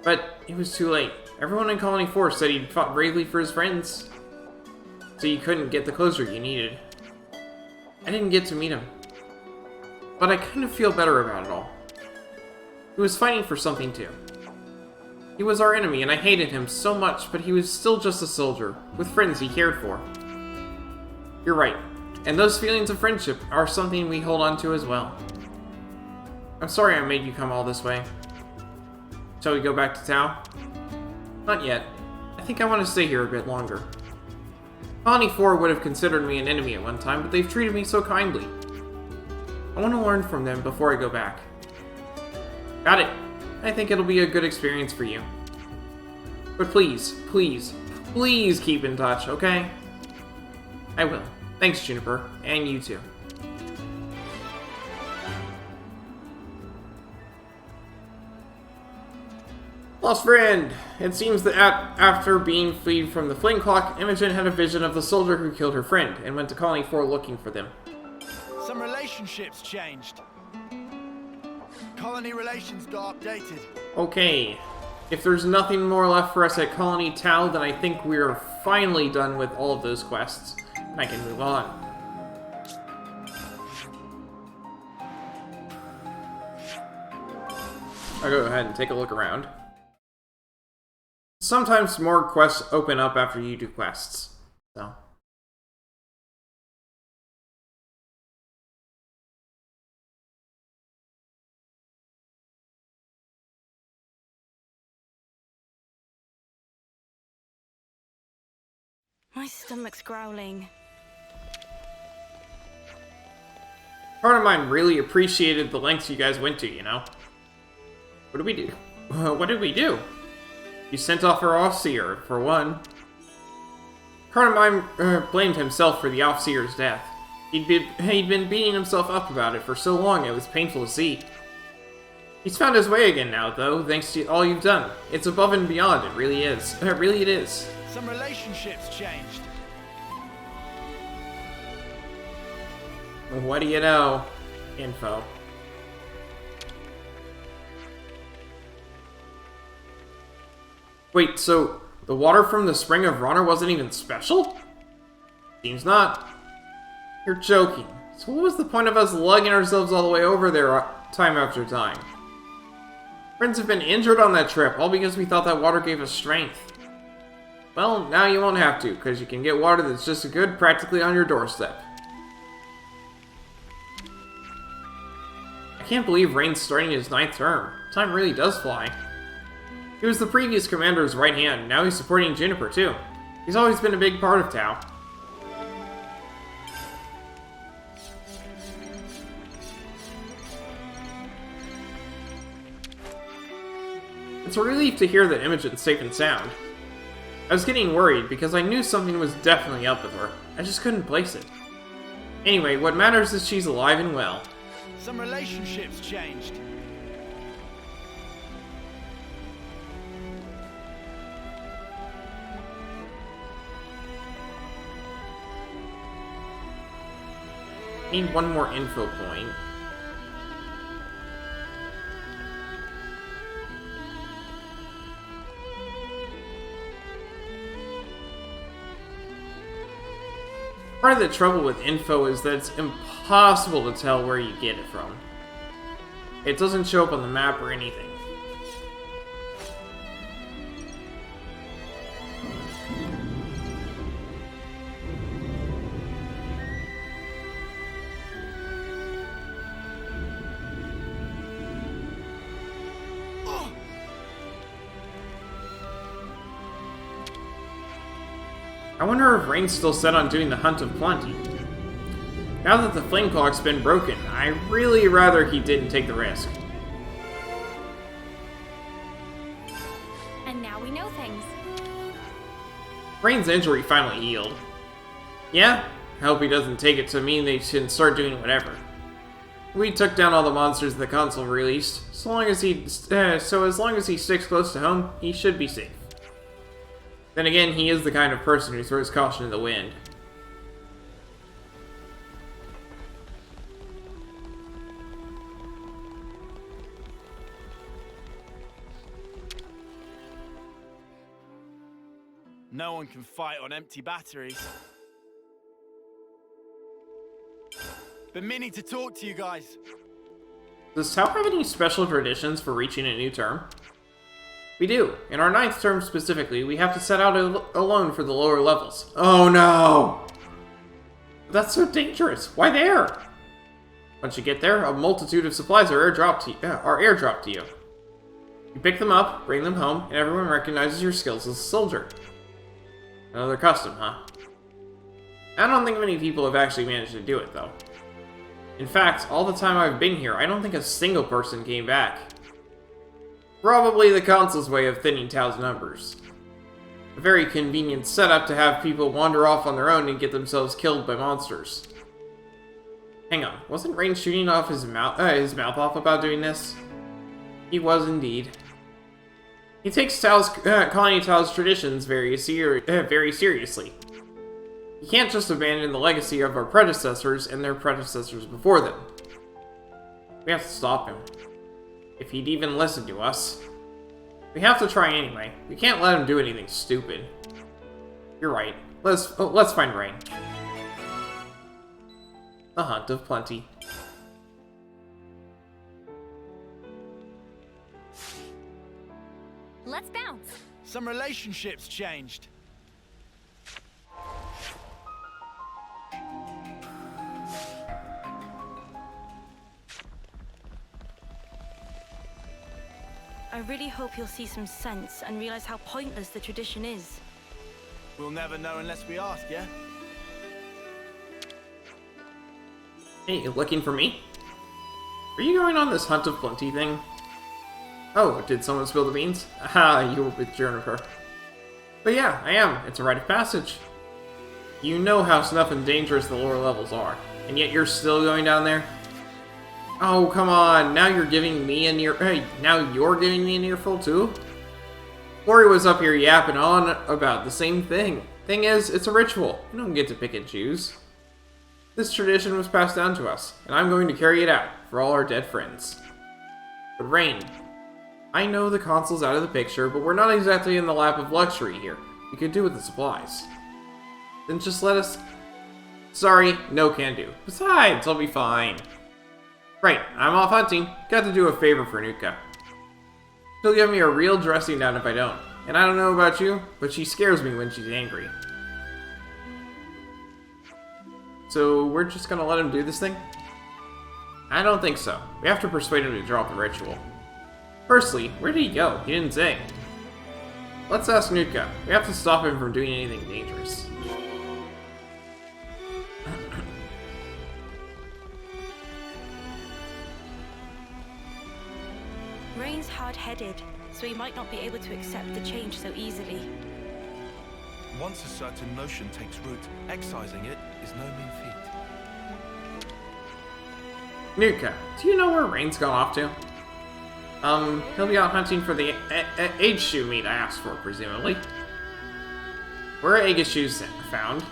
But it was too late. Everyone in Colony 4 said he'd fought bravely for his friends. So you couldn't get the closure you needed. I didn't get to meet him. But I kind of feel better about it all. He was fighting for something too. He was our enemy and I hated him so much, but he was still just a soldier, with friends he cared for. You're right, and those feelings of friendship are something we hold on to as well. I'm sorry I made you come all this way. Shall we go back to Tau? Not yet. I think I want to stay here a bit longer. Colony 4 would have considered me an enemy at one time, but they've treated me so kindly. I want to learn from them before I go back. Got it. I think it'll be a good experience for you. But please, please, please keep in touch, okay? I will. Thanks, Juniper. And you too. Lost friend! It seems that after being freed from the flame clock, Imogen had a vision of the soldier who killed her friend and went to Colony 4 looking for them. Some relationships changed. Colony relations got updated. Okay. If there's nothing more left for us at Colony Tau, then I think we're finally done with all of those quests. And I can move on. I'll go ahead and take a look around. Sometimes more quests open up after you do quests, so. My stomach's growling. Part of mine really appreciated the lengths you guys went to, you know? What did we do? What did we do? You sent off our Offseer, for one. Part of mine blamed himself for the Offseer's death. He'd been beating himself up about it for so long it was painful to see. He's found his way again now, though, thanks to all you've done. It's above and beyond, it really is. Really it is. Some relationships changed. What do you know? Info. Wait, so the water from the Spring of Ronner wasn't even special? Seems not. You're joking. So what was the point of us lugging ourselves all the way over there time after time? Friends have been injured on that trip, all because we thought that water gave us strength. Well, now you won't have to, because you can get water that's just as good practically on your doorstep. I can't believe Rain's starting his 9th term. Time really does fly. He was the previous commander's right hand, now he's supporting Juniper too. He's always been a big part of Tau. It's a relief to hear that Imogen's safe and sound. I was getting worried because I knew something was definitely up with her. I just couldn't place it. Anyway, what matters is she's alive and well. Some relationships changed. Need one more info point. Part of the trouble with info is that it's impossible to tell where you get it from. It doesn't show up on the map or anything. I wonder if Rain's still set on doing the Hunt of Plenty. Now that the flame clock's been broken, I'd really rather he didn't take the risk. And now we know things. Rain's injury finally healed. Yeah? I hope he doesn't take it to mean they shouldn't start doing whatever. We took down all the monsters the console released. So as long as he sticks close to home, he should be safe. Then again, he is the kind of person who throws caution to the wind. No one can fight on empty batteries. Been meaning to talk to you guys. Does Tau have any special traditions for reaching a new term? We do. In our 9th term specifically, we have to set out alone for the lower levels. Oh no! That's so dangerous. Why there? Once you get there, a multitude of supplies are airdropped to you. You pick them up, bring them home, and everyone recognizes your skills as a soldier. Another custom, huh? I don't think many people have actually managed to do it, though. In fact, all the time I've been here, I don't think a single person came back. Probably the Council's way of thinning Tao's numbers. A very convenient setup to have people wander off on their own and get themselves killed by monsters. Hang on, wasn't Rain shooting off his mouth off about doing this? He was indeed. He takes Colony Tao's traditions very seriously. He can't just abandon the legacy of our predecessors and their predecessors before them. We have to stop him. If he'd even listen to us. We have to try anyway. We can't let him do anything stupid. You're right. Let's find Rain. The Hunt of Plenty. Let's bounce. Some relationships changed. I really hope you'll see some sense and realize how pointless the tradition is. We'll never know unless we ask, yeah? Hey, you looking for me? Are you going on this Hunt of Plenty thing? Oh, did someone spill the beans? Ah, you were with Juniper. But yeah, I am. It's a rite of passage. You know how snuff and dangerous the lower levels are, and yet you're still going down there? Oh, come on. Now you're giving me an ear... Hey, now you're giving me an earful, too? Lori was up here yapping on about the same thing. Thing is, it's a ritual. You don't get to pick and choose. This tradition was passed down to us, and I'm going to carry it out for all our dead friends. But Rain, I know the console's out of the picture, but we're not exactly in the lap of luxury here. We could do with the supplies. Then just let us... Sorry, no can do. Besides, I'll be fine. Right, I'm off hunting. Got to do a favor for Nuka. She'll give me a real dressing down if I don't. And I don't know about you, but she scares me when she's angry. So we're just gonna let him do this thing? I don't think so. We have to persuade him to drop the ritual. Firstly, where did he go? He didn't say. Let's ask Nuka. We have to stop him from doing anything dangerous. Rain's hard-headed, so he might not be able to accept the change so easily. Once a certain notion takes root, excising it is no mean feat. Nuka, do you know where Rain's gone off to? He'll be out hunting for the egg shoe meat I asked for, presumably. Where are egg shoes found?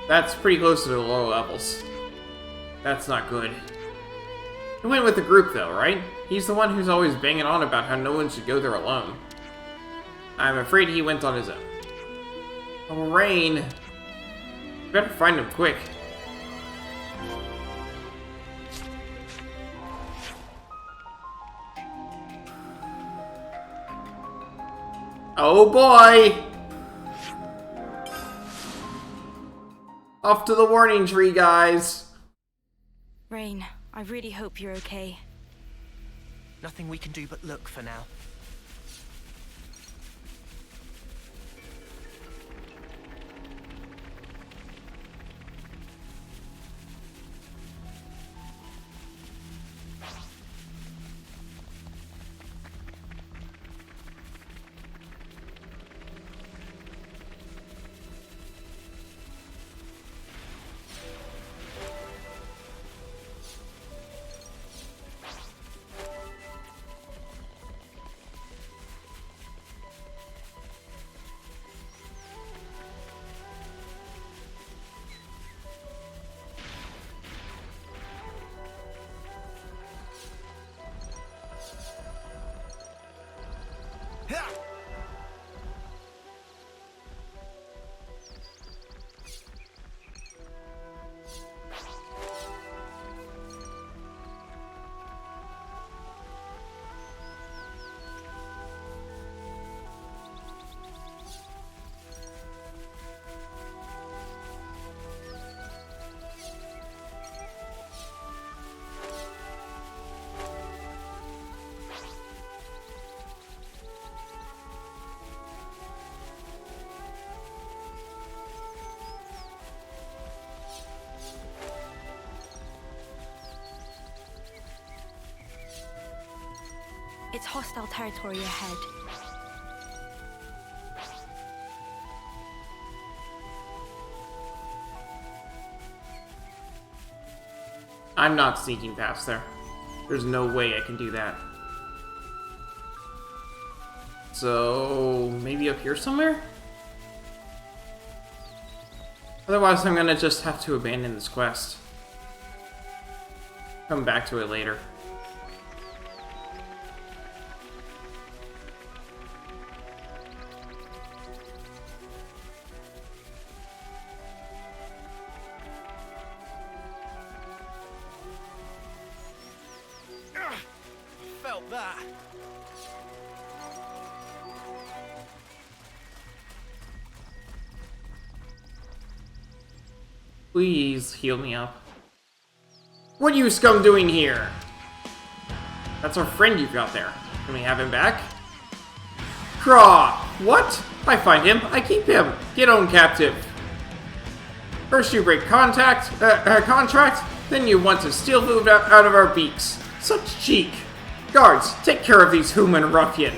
That's pretty close to the lower levels. That's not good. He went with the group, though, right? He's the one who's always banging on about how no one should go there alone. I'm afraid he went on his own. Oh, Rain. Better find him quick. Oh boy! Off to the warning tree, guys. Rain, I really hope you're okay. Nothing we can do but look for now. It's hostile territory ahead. I'm not sneaking past there. There's no way I can do that. So, maybe up here somewhere? Otherwise, I'm gonna just have to abandon this quest. Come back to it later. Felt that. Please heal me up. What are you scum doing here? That's our friend you've got there. Can we have him back? Craw! What? I find him, I keep him. Get on captive. First you break contract, then you want to steal food out of our beaks. Such cheek. Guards, take care of these human ruffian.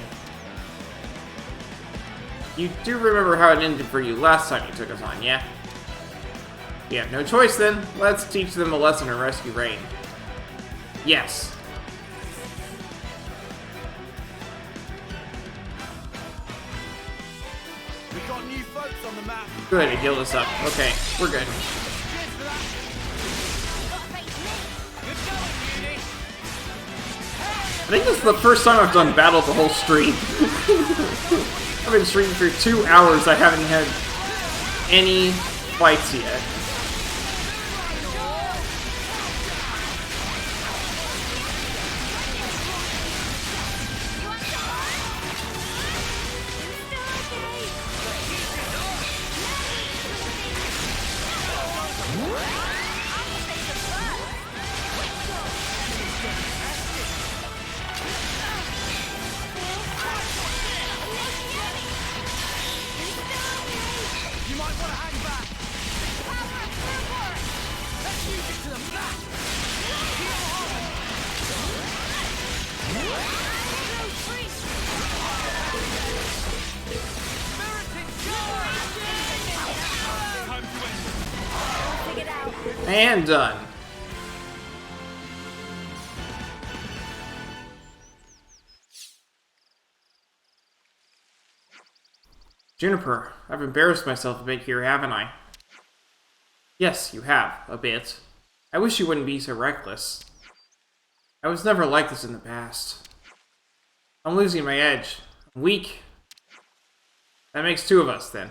You do remember how it ended for you last time you took us on, yeah? You have no choice then. Let's teach them a lesson and rescue Rain. Yes. We got new folks on the map. Good, it healed us up. Okay, we're good. Cheers for that. I think this is the first time I've done battle the whole stream. I've been streaming for 2 hours. I haven't had any fights yet. You might want to hang back. Let's use it to the max. Figured out. And done. Juniper, I've embarrassed myself a bit here, haven't I? Yes, you have, a bit. I wish you wouldn't be so reckless. I was never like this in the past. I'm losing my edge. I'm weak. That makes two of us, then.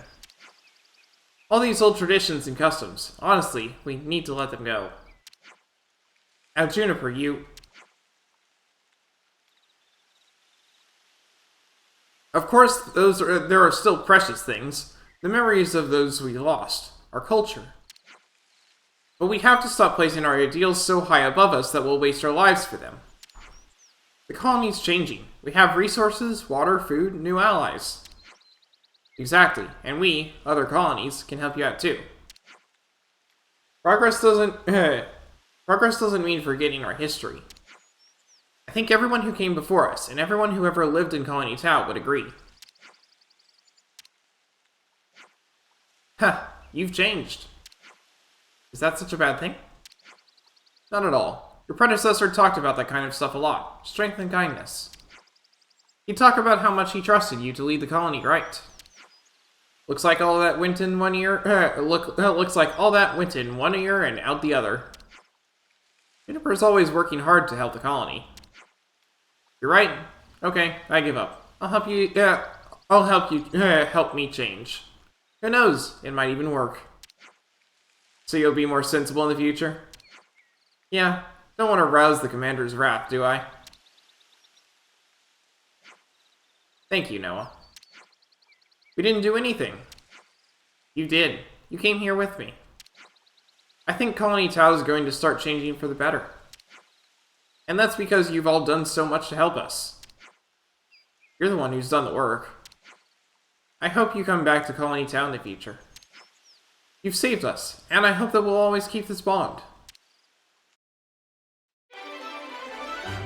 All these old traditions and customs, honestly, we need to let them go. Now, Juniper, you... Of course, there are still precious things, the memories of those we lost, our culture. But we have to stop placing our ideals so high above us that we'll waste our lives for them. The colony's changing. We have resources, water, food, new allies. Exactly, and we, other colonies, can help you out too. Progress doesn't mean forgetting our history. I think everyone who came before us, and everyone who ever lived in Colony Tau would agree. Huh, you've changed. Is that such a bad thing? Not at all. Your predecessor talked about that kind of stuff a lot. Strength and kindness. He'd talk about how much he trusted you to lead the colony right. Looks like all that went in one ear. Looks like all that went in one ear and out the other. Juniper's always working hard to help the colony. You're right. Okay, I give up. I'll help you. I'll help you. Help me change. Who knows? It might even work. So you'll be more sensible in the future? Yeah. Don't want to rouse the commander's wrath, do I? Thank you, Noah. We didn't do anything. You did. You came here with me. I think Colony Tau is going to start changing for the better. And that's because you've all done so much to help us. You're the one who's done the work. I hope you come back to Colony Tau in the future. You've saved us, and I hope that we'll always keep this bond.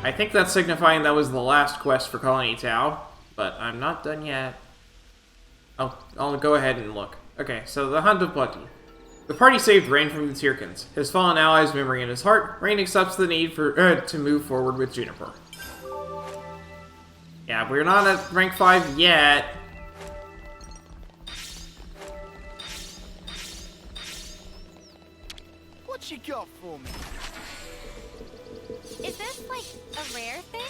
I think that's signifying that was the last quest for Colony Tau, but I'm not done yet. I'll go ahead and look. Okay, so the Hunt of Plenty. The party saved Rain from the Tyrkans. His fallen ally's memory in his heart, Rain accepts the need for to move forward with Juniper. Yeah, we're not at rank 5 yet. What you got for me? Is this like a rare thing?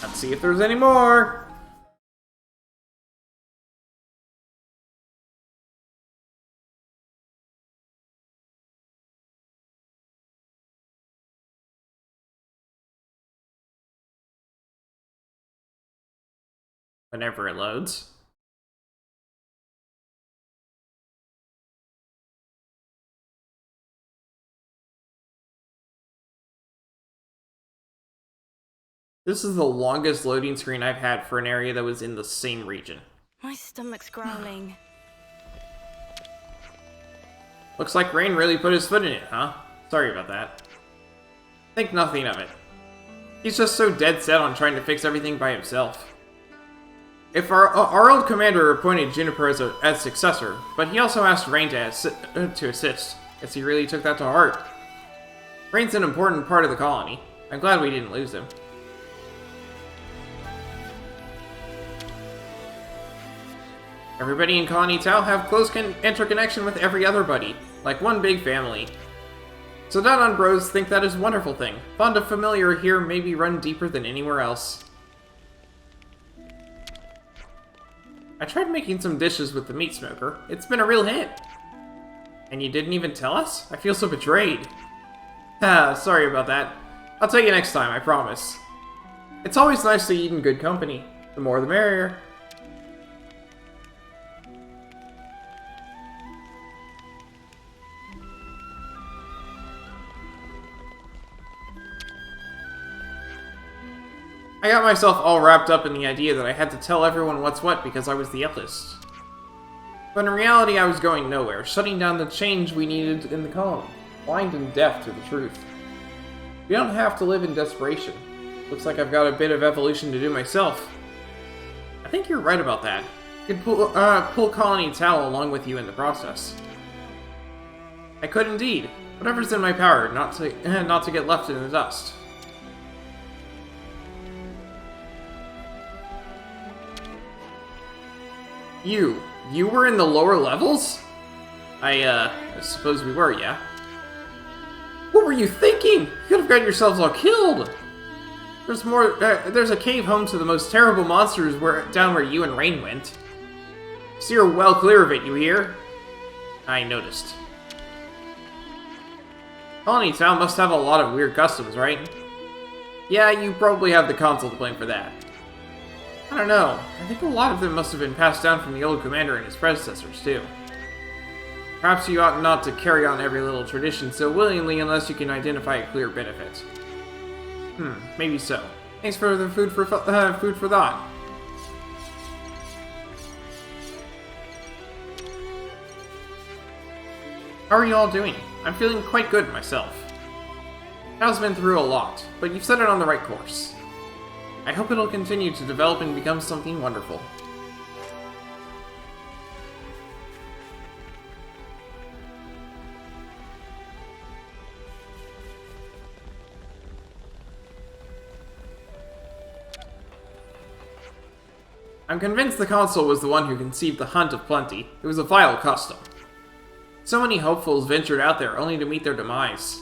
Let's see if there's any more. Whenever it loads. This is the longest loading screen I've had for an area that was in the same region. My stomach's growling. Looks like Rain really put his foot in it, huh? Sorry about that. Think nothing of it. He's just so dead set on trying to fix everything by himself. If our old commander appointed Juniper as successor, but he also asked Rain to assist. Guess he really took that to heart. Rain's an important part of the colony. I'm glad we didn't lose him. Everybody in Colony Tau have close interconnection with every other buddy, like one big family. So Danon Bros think that is a wonderful thing. Bond of familiar here maybe run deeper than anywhere else. I tried making some dishes with the meat smoker. It's been a real hit. And you didn't even tell us? I feel so betrayed. Sorry about that. I'll tell you next time, I promise. It's always nice to eat in good company. The more the merrier. I got myself all wrapped up in the idea that I had to tell everyone what's what because I was the eldest. But in reality, I was going nowhere, shutting down the change we needed in the colony, blind and deaf to the truth. We don't have to live in desperation. Looks like I've got a bit of evolution to do myself. I think you're right about that. You could pull Colony Tau along with you in the process. I could indeed. Whatever's in my power, not to get left in the dust. You were in the lower levels? I suppose we were, yeah. What were you thinking? You could have got yourselves all killed! There's a cave home to the most terrible monsters down where you and Rain went. Steer well clear of it, you hear? I noticed. Colony Town must have a lot of weird customs, right? Yeah, you probably have the console to blame for that. I don't know. I think a lot of them must have been passed down from the old commander and his predecessors, too. Perhaps you ought not to carry on every little tradition so willingly unless you can identify a clear benefit. Maybe so. Thanks for the food for thought. How are you all doing? I'm feeling quite good myself. Cal's been through a lot, but you've set it on the right course. I hope it'll continue to develop and become something wonderful. I'm convinced the consul was the one who conceived the Hunt of Plenty. It was a vile custom. So many hopefuls ventured out there only to meet their demise.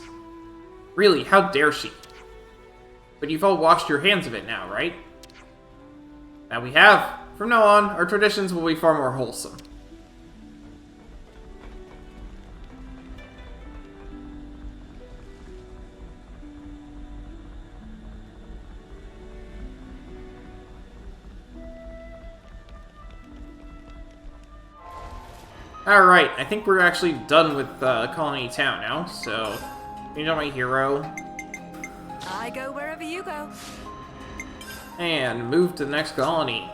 Really, how dare she? But you've all washed your hands of it now, right? Now we have. From now on, our traditions will be far more wholesome. Alright, I think we're actually done with Colony Town now, so... You know my hero. I go wherever you go. And move to the next colony.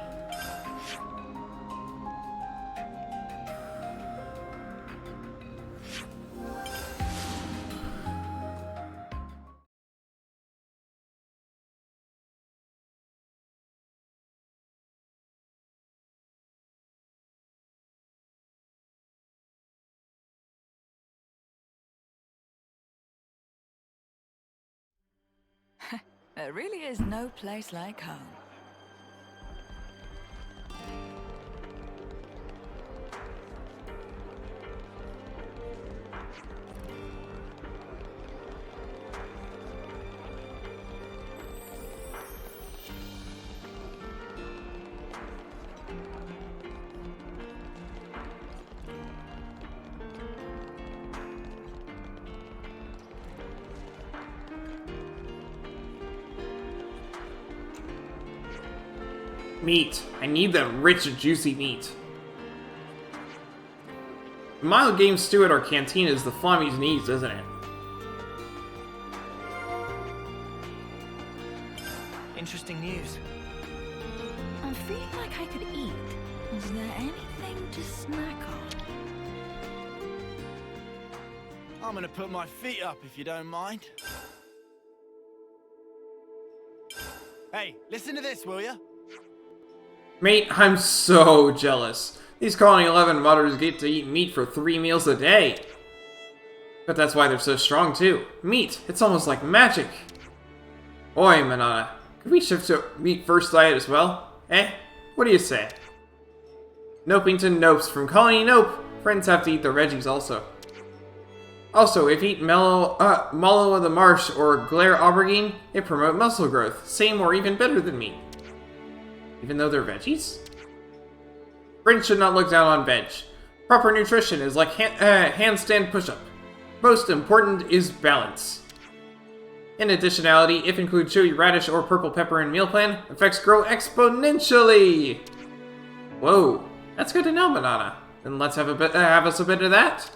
There really is no place like home. Meat. I need that rich, juicy meat. The mild game stew at our canteen is the Flammies needs, isn't it? Interesting news. I'm feeling like I could eat. Is there anything to snack on? I'm gonna put my feet up if you don't mind. Hey, listen to this, will ya? Mate, I'm so jealous. These Colony 11 modders get to eat meat for 3 meals a day. But that's why they're so strong, too. Meat, it's almost like magic. Oi, Manana, could we shift to meat first diet as well? Eh? What do you say? Nopington Nopes from Colony Nope. Friends have to eat the Reggies also. Also, if you eat Mallow of the Marsh or Glare Aubergine, it promote muscle growth. Same or even better than meat. Even though they're veggies? Friends should not look down on veg. Proper nutrition is like handstand push-up. Most important is balance. In additionality, if include chewy radish or purple pepper in meal plan, effects grow exponentially! Whoa, that's good to know, Manana. Then let's have us a bit of that.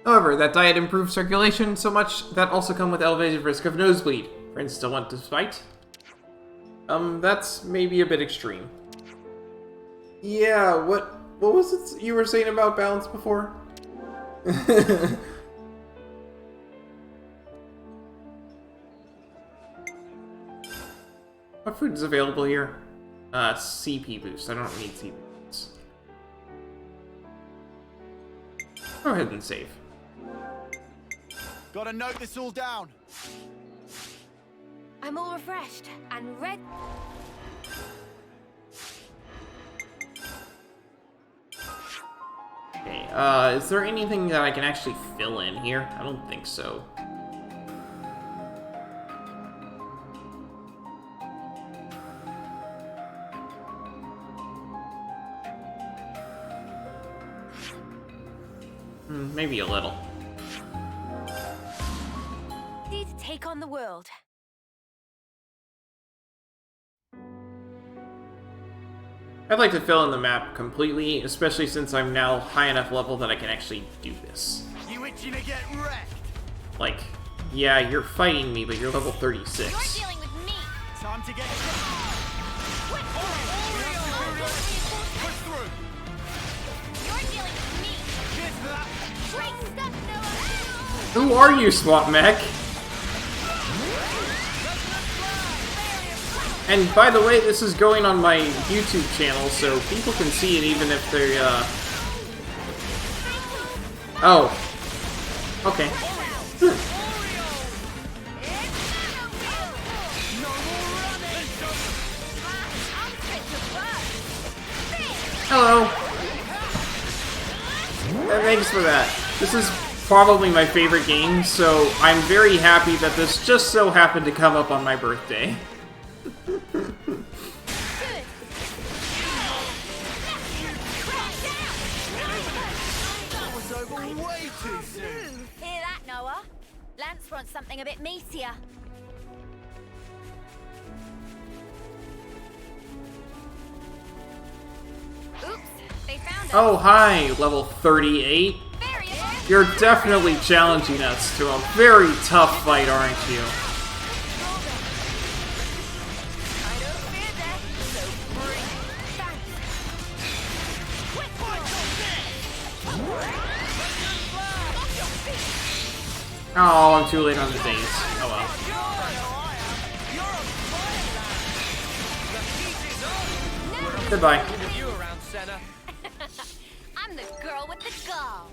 However, that diet improves circulation so much that also come with elevated risk of nosebleed. Friends still want to fight? That's maybe a bit extreme. Yeah, what was it you were saying about balance before? What food is available here? CP boost. I don't need CP boost. Go ahead and save. Gotta note this all down. I'm all refreshed and red. Okay, is there anything that I can actually fill in here? I don't think so. Maybe a little. Need to take on the world. I'd like to fill in the map completely, especially since I'm now high enough level that I can actually do this. You itching to get wrecked? Like, yeah, you're fighting me, but you're level 36. You're dealing with me. Time to get... Push through! You're dealing with me. Cheers for that! Great stuff, Noah. Who are you, Swap Mech? And by the way, this is going on my YouTube channel, so people can see it even if they're, Oh. Okay. Hello. Thanks for that. This is probably my favorite game, so I'm very happy that this just so happened to come up on my birthday. Way too soon. Hear that, Noah? Lance wants something a bit meatier. Oops, they found us. Oh, hi, level 38. There he is. You're definitely challenging us to a very tough fight, aren't you? Oh, I'm too late on the days. Oh well. Goodbye. You around, Senna? I'm the girl with the gall.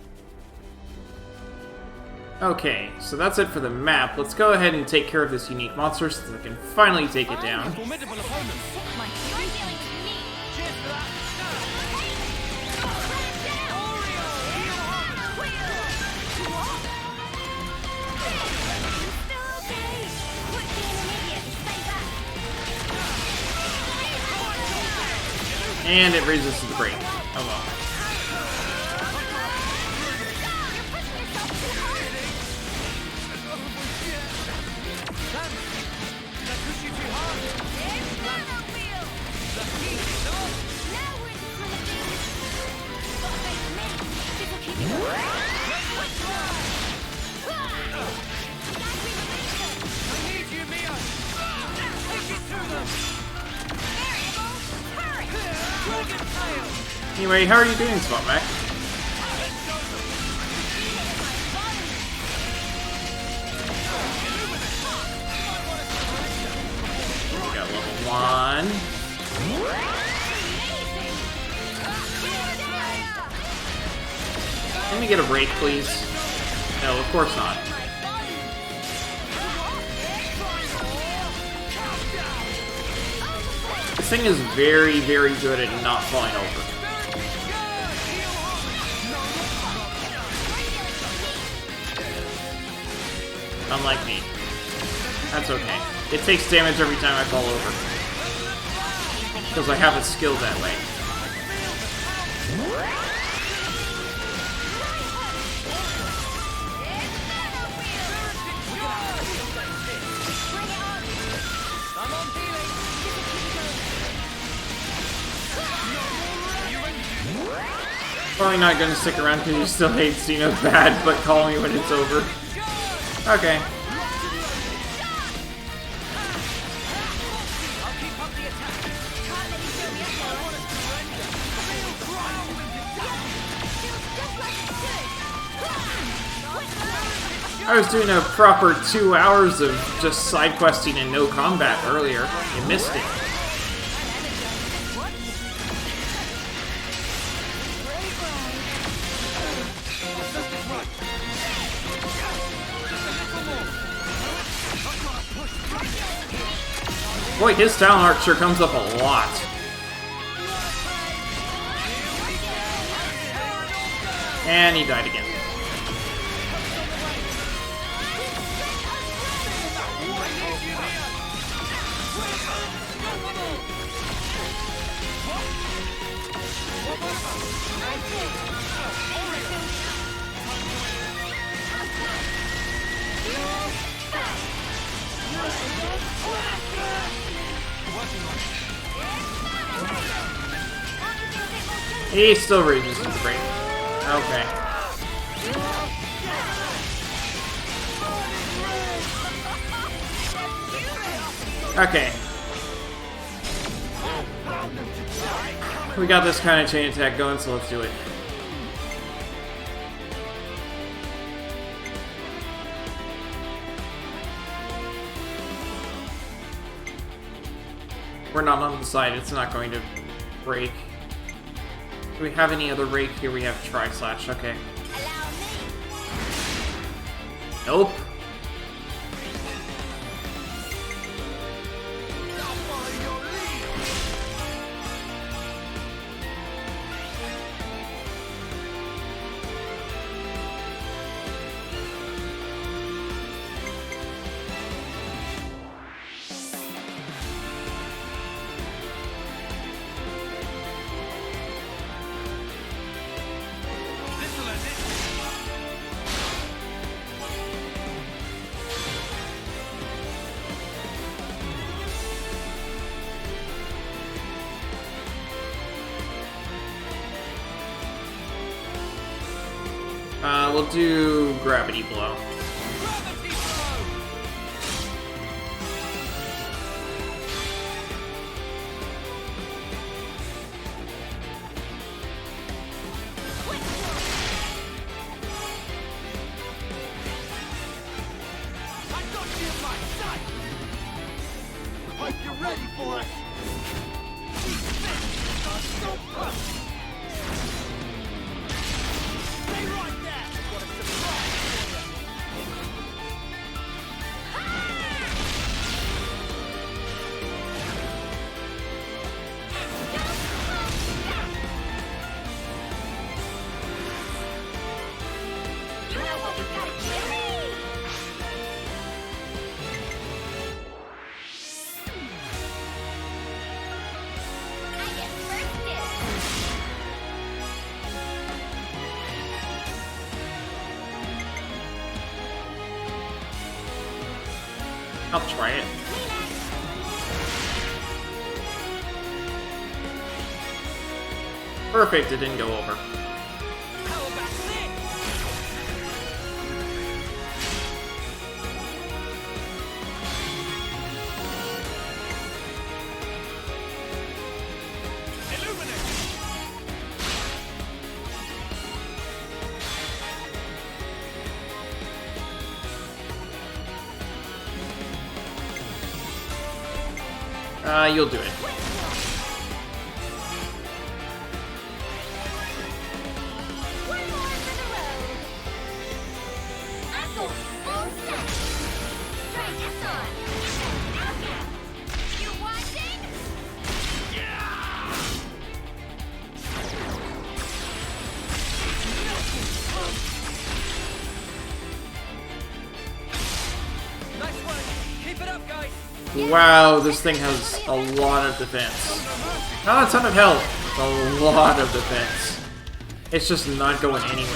Okay, so that's it for the map. Let's go ahead and take care of this unique monster so that I can finally take it down. Formidable opponent. You're dealing with me. Cheers for that. And it raises to the break. Oh well. I need you, Mio. Take it to them. Dragon tail. Anyway, how are you doing, Spotmac? We got level 1. Let me get a rake, please. No, of course not. This thing is very, very good at not falling over. Unlike me. That's okay. It takes damage every time I fall over. Because I have it skilled that way. I'm on healing. Probably not gonna stick around because you still hate Xeno bad, but call me when it's over. Okay. I was doing a proper 2 hours of just side questing and no combat earlier. You missed it. Boy, his talent art sure comes up a lot. And he died again. He still rages to the break. Okay. Okay. We got this kind of chain attack going, so let's do it. We're not on the side, it's not going to break. Do we have any other rake? Here we have Tri-Slash, okay. Nope. We'll do Gravity Blow. Enemy in my sight! Hope you're ready for it! Stay right there! What a surprise! I'll try it. Perfect, it didn't go over. How about this? Illuminate! You'll do it. Nice work. Keep it up, guys. Wow, this thing has a lot of defense. Not a ton of health, a lot of defense. It's just not going anywhere.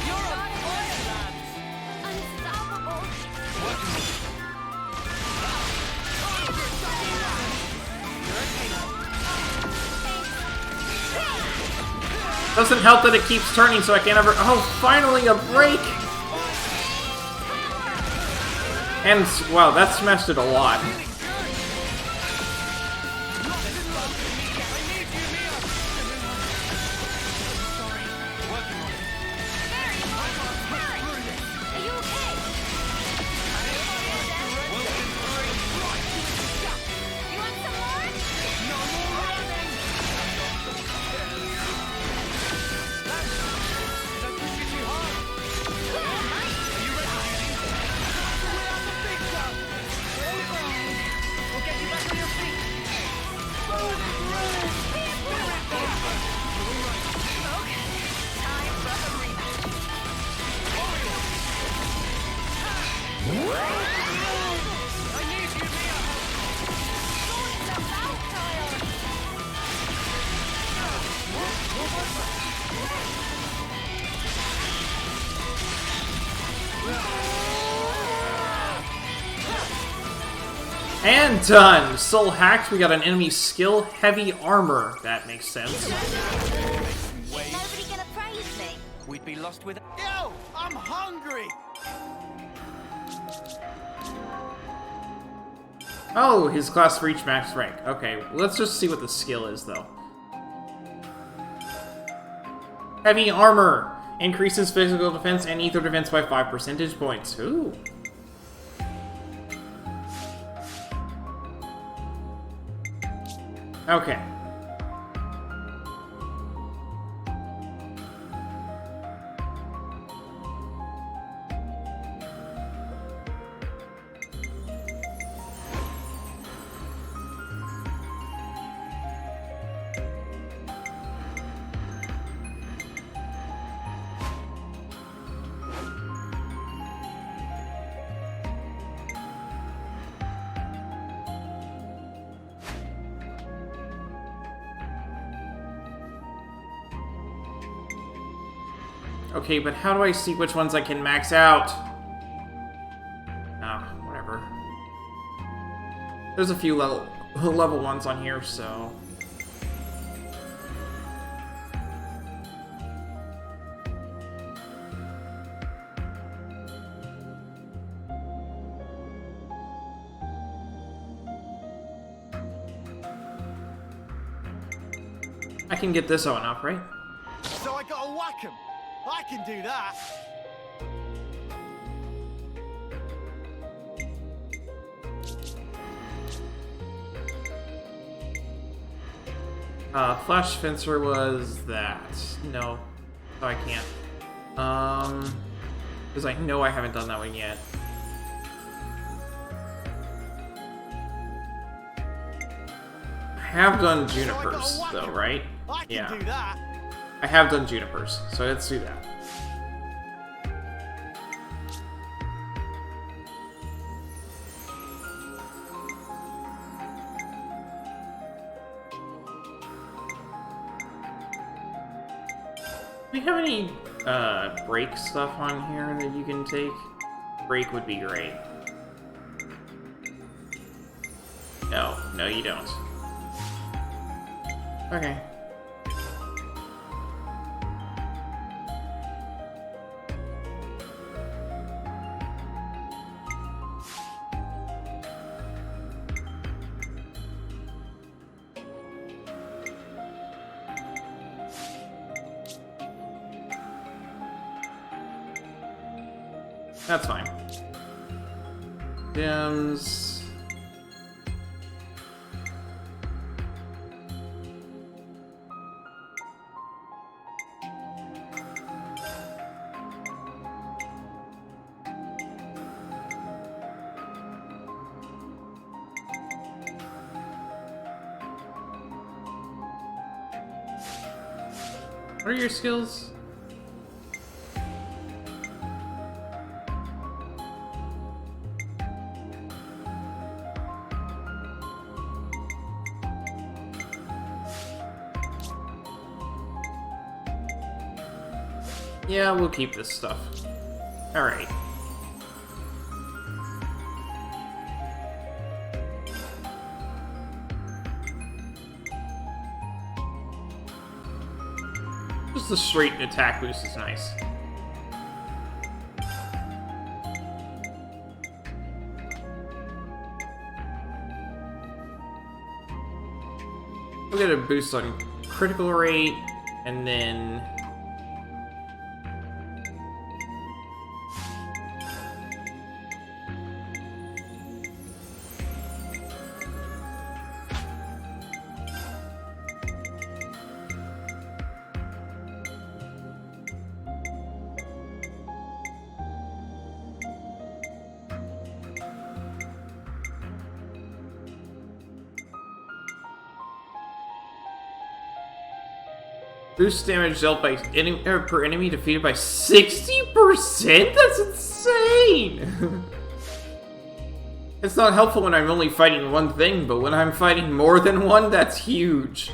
You're on fire, lads. Doesn't help that it keeps turning, so I can't ever. Oh, finally a break! And wow, that smashed it a lot. And done! Soul hacked, we got an enemy skill, heavy armor. That makes sense. Nobody gonna praise me. We'd be lost with. Yo! I'm hungry! Oh, his class reached max rank. Okay, let's just see what the skill is, though. Heavy armor! Increases physical defense and ether defense by 5 percentage points. Ooh. Okay. Okay, but how do I see which ones I can max out? Ah, whatever. There's a few level ones on here, so... I can get this one up, right? So I gotta whack him. I can do that. Flash Fencer was that. No, I can't. Because I know I haven't done that one yet. I have done Junipers, though, right? I can do that. I have done Junipers, so let's do that. Do we have any break stuff on here that you can take? Break would be great. No, you don't. Okay. That's fine. Dims. What are your skills? Yeah, we'll keep this stuff. Alright. Just the straight attack boost is nice. We'll get a boost on critical rate, and then boost damage dealt by per enemy defeated by 60%? That's insane! It's not helpful when I'm only fighting one thing, but when I'm fighting more than one, that's huge.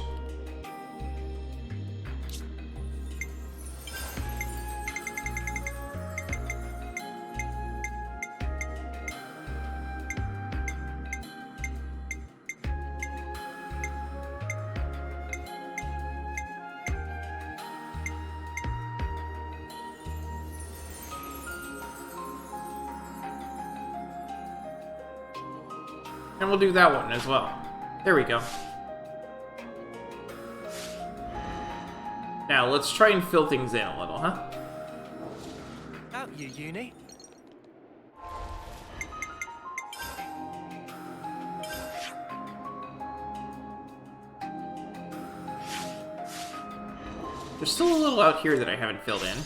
And we'll do that one as well. There we go. Now, let's try and fill things in a little, huh? Out you, Uni. There's still a little out here that I haven't filled in.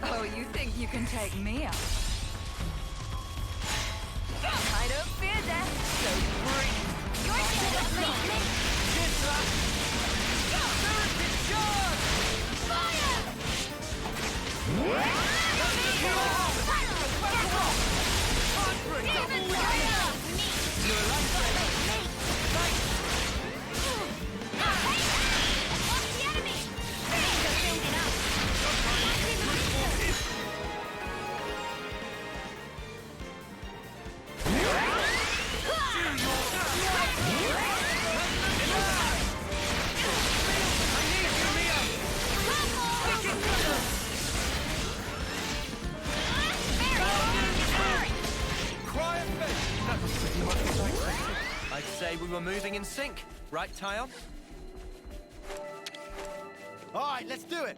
Oh, you think you can take me out? I don't fear death, so breathe. You're gonna make me. we were moving in sync, right, Tyon? All right, let's do it.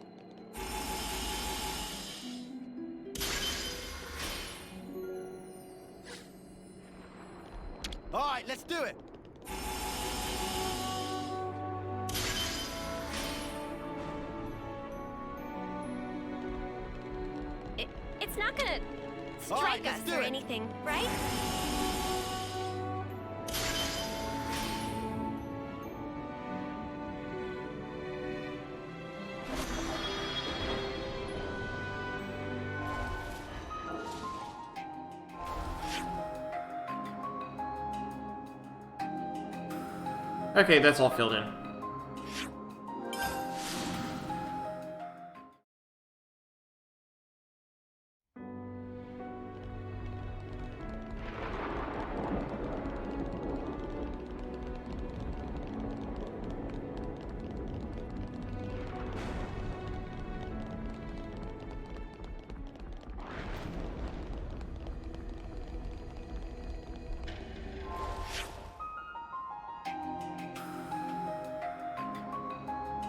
All right, let's do it. It's not gonna All right, strike let's us do or it. anything, right? Okay, that's all filled in.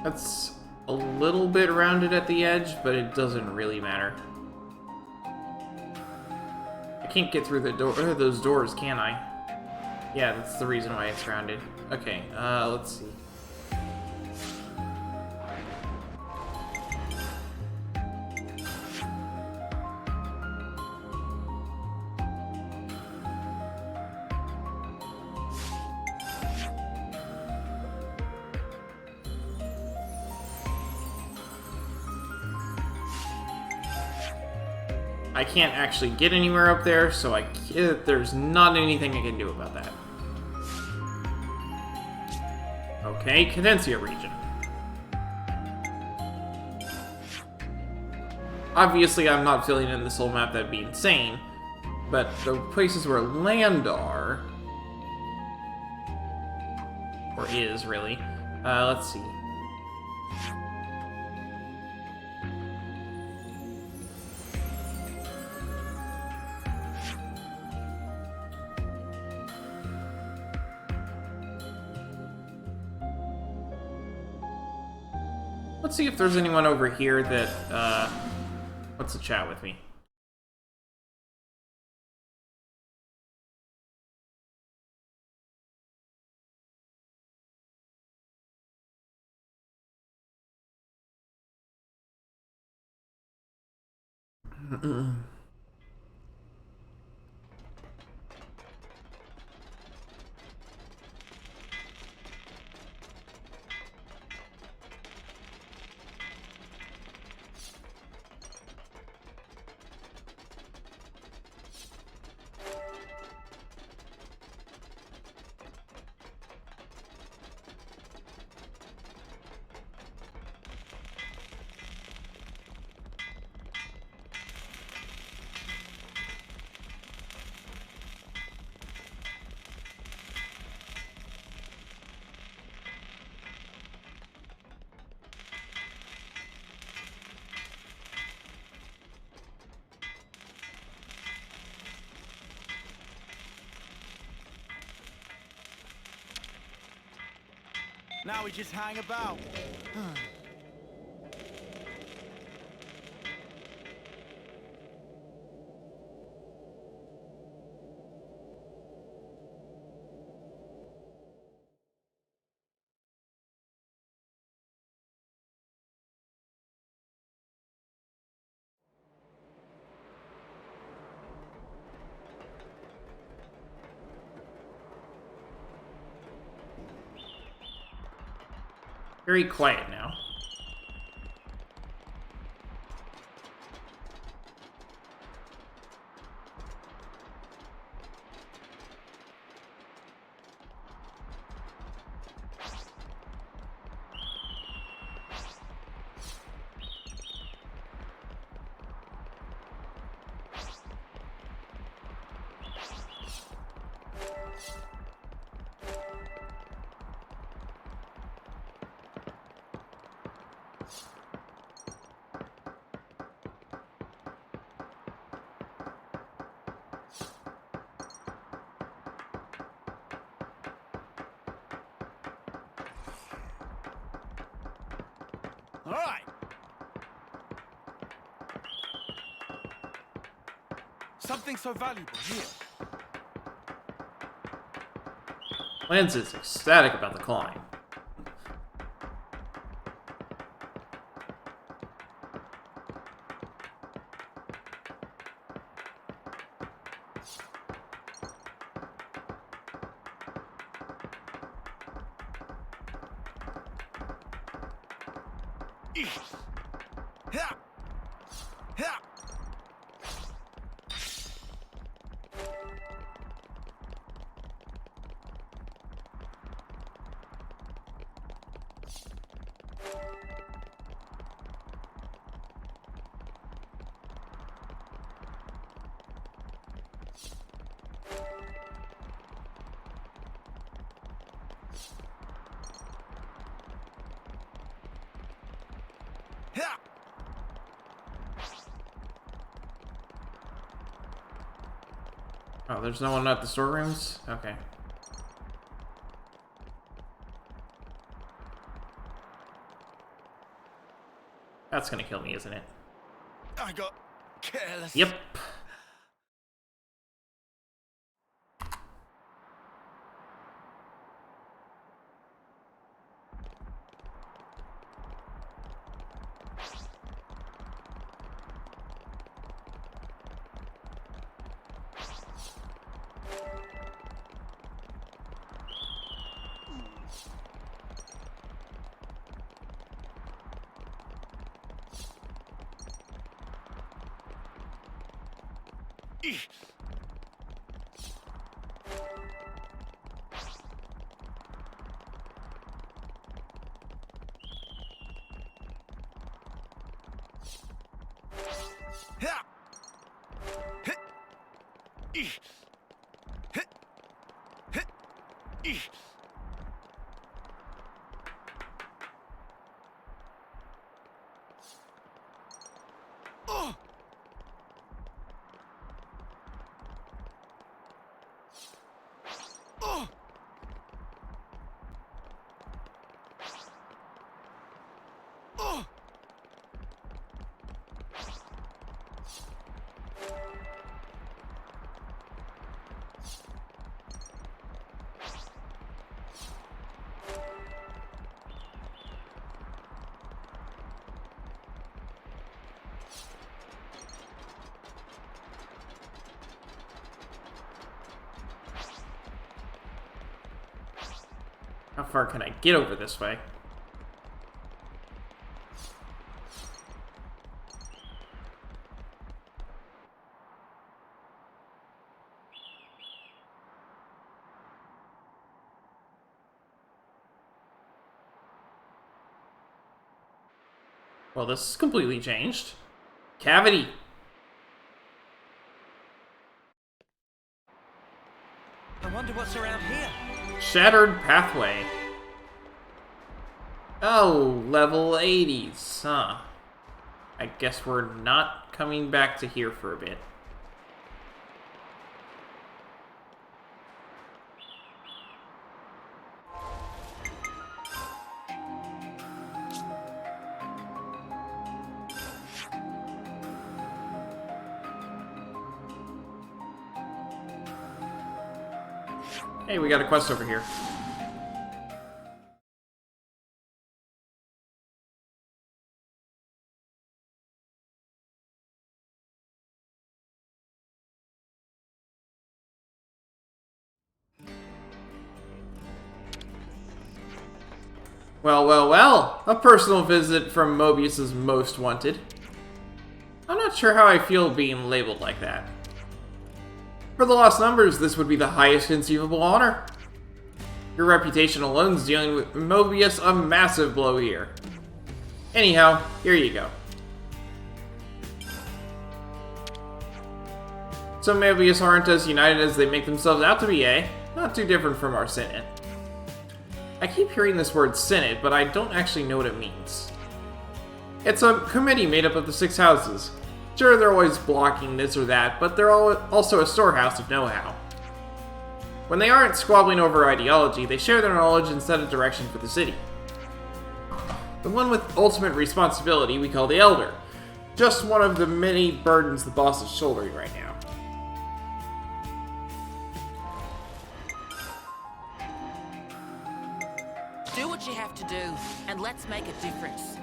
That's a little bit rounded at the edge, but it doesn't really matter. I can't get through the door, those doors, can I? Yeah, that's the reason why it's rounded. Okay, let's see. I can't actually get anywhere up there, so there's not anything I can do about that. Okay, Cadencia region. Obviously, I'm not filling in this whole map, that'd be insane. But the places where land are... Or is, really. Let's see. Let's see if there's anyone over here that, wants to chat with me. Now we just hang about. Very quiet now. All right. Something so valuable here. Lance is ecstatic about the clawing. Yeah. Yeah. Yeah. Oh, there's no one at the storerooms? Okay. That's gonna kill me, isn't it? I got careless. Yep. Yeah. Hit. Hit. Hit. Hit. Oh. Oh. Oh. How far can I get over this way? Well, this is completely changed. Cavity. I wonder what's around here. Shattered pathway. Oh, level 80s, huh? I guess we're not coming back to here for a bit. Hey, we got a quest over here. Well, well, well! A personal visit from Mobius's Most Wanted. I'm not sure how I feel being labeled like that. For the lost numbers, this would be the highest conceivable honor. Your reputation alone is dealing with Mobius a massive blow here. Anyhow, here you go. Some Mobius aren't as united as they make themselves out to be, eh? Not too different from our Senate. I keep hearing this word Senate, but I don't actually know what it means. It's a committee made up of the 6 houses. Sure, they're always blocking this or that, but they're also a storehouse of know-how. When they aren't squabbling over ideology, they share their knowledge and set a direction for the city. The one with ultimate responsibility we call the Elder. Just one of the many burdens the boss is shouldering right now. Do what you have to do, and let's make a difference.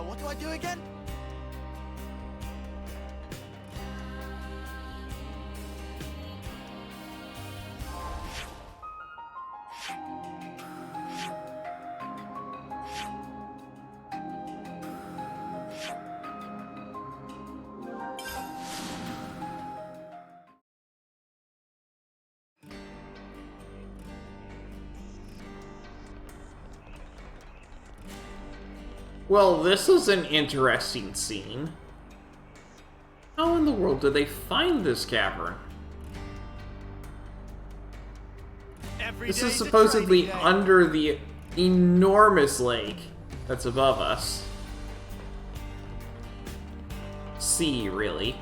What do I do again? Well, this is an interesting scene. How in the world did they find this cavern? This is supposedly under the enormous lake that's above us. Sea, really.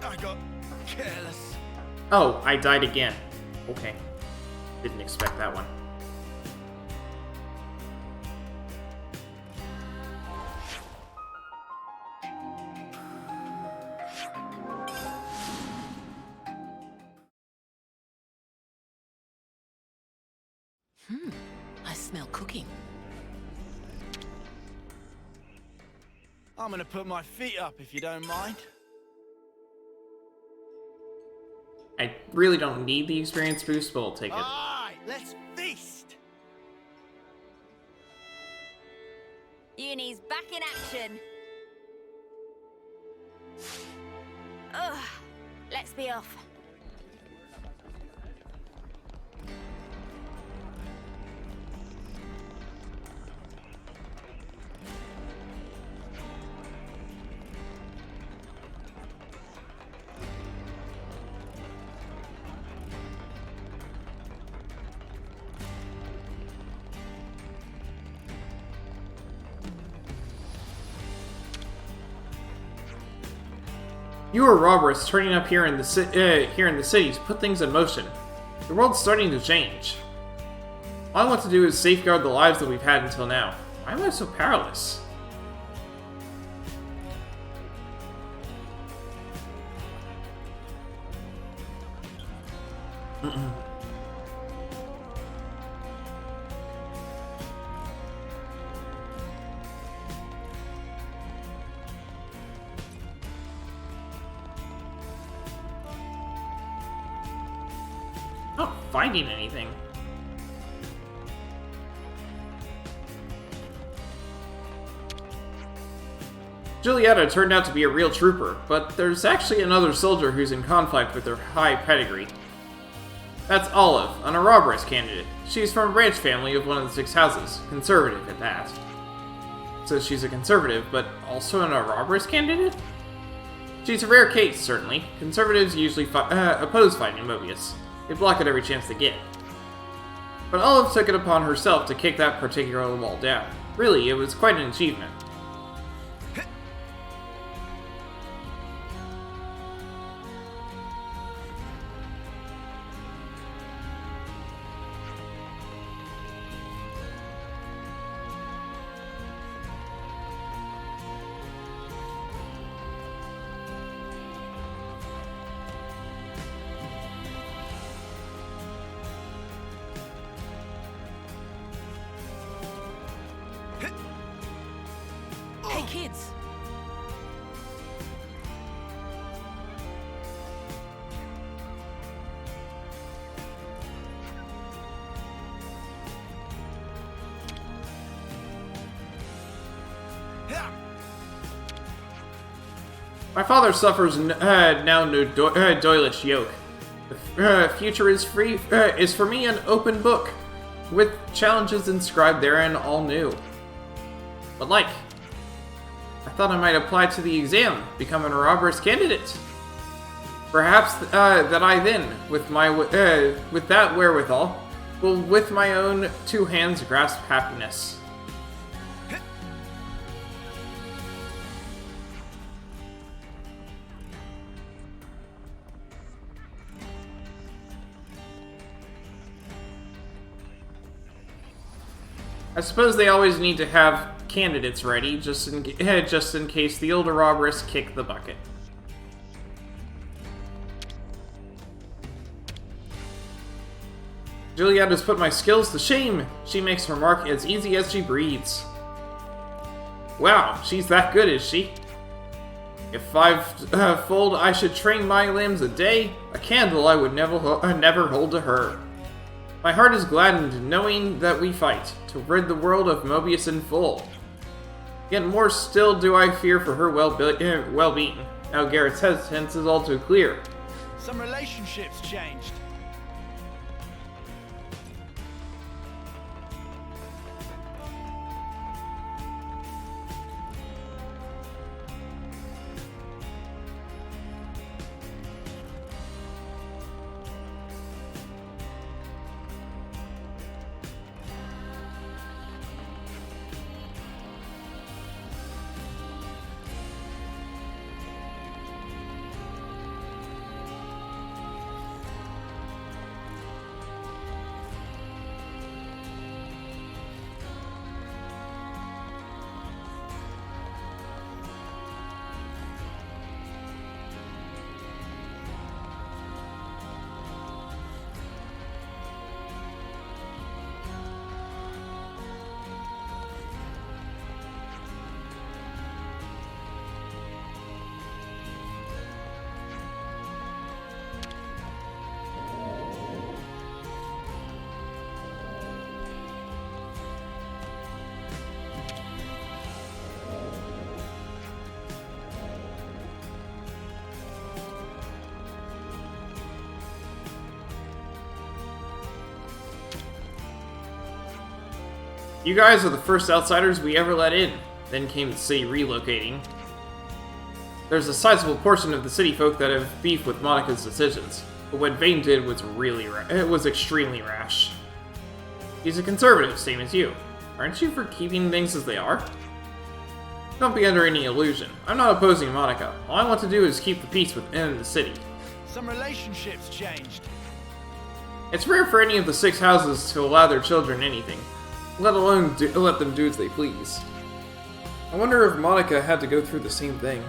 I got careless. Oh, I died again. Okay. Didn't expect that one. I smell cooking. I'm gonna put my feet up if you don't mind. I really don't need the experience boost, but I'll take it. Alright, let's feast! Uni's back in action. Ugh, let's be off. You are robbers turning up here in the cities put things in motion. The world's starting to change. All I want to do is safeguard the lives that we've had until now. Why am I so powerless? Not finding anything. Julietta turned out to be a real trooper, but there's actually another soldier who's in conflict with her high pedigree. That's Olive, an Ouroboros candidate. She's from a branch family of one of the 6 houses, conservative at that. So she's a conservative, but also an Ouroboros candidate? She's a rare case, certainly. Conservatives usually oppose fighting Mobius. They block it every chance they get. But Olive took it upon herself to kick that particular wall down. Really, it was quite an achievement. My father suffers now no doilish yoke. The future is free is for me an open book, with challenges inscribed therein all new. But like, I thought I might apply to the exam, become an Ouroboros candidate. Perhaps that I then, with my with that wherewithal, will with my own two hands grasp happiness. I suppose they always need to have candidates ready, just in case the older Ouroboros kick the bucket. Juliet has put my skills to shame. She makes her mark as easy as she breathes. Wow, she's that good, is she? If five-fold I should train my limbs a day, a candle I would never hold to her. My heart is gladdened knowing that we fight, to rid the world of Mobius in full. Yet more still do I fear for her well-being. Now Garrett's hesitance is all too clear. Some relationships changed. You guys are the first outsiders we ever let in. Then came the city relocating. There's a sizable portion of the city folk that have beef with Monica's decisions, but what Vane did was extremely rash. He's a conservative, same as you. Aren't you for keeping things as they are? Don't be under any illusion. I'm not opposing Monica. All I want to do is keep the peace within the city. Some relationships changed. It's rare for any of the 6 houses to allow their children anything, let alone let them do as they please. I wonder if Monica had to go through the same thing.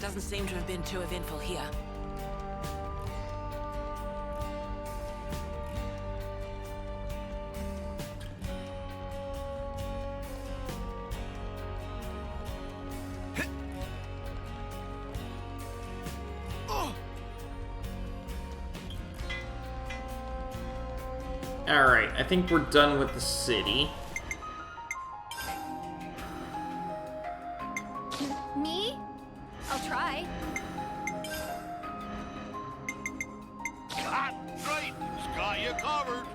Doesn't seem to have been too eventful here. Alright, I think we're done with the city. Me? I'll try. That's right. It's got you covered.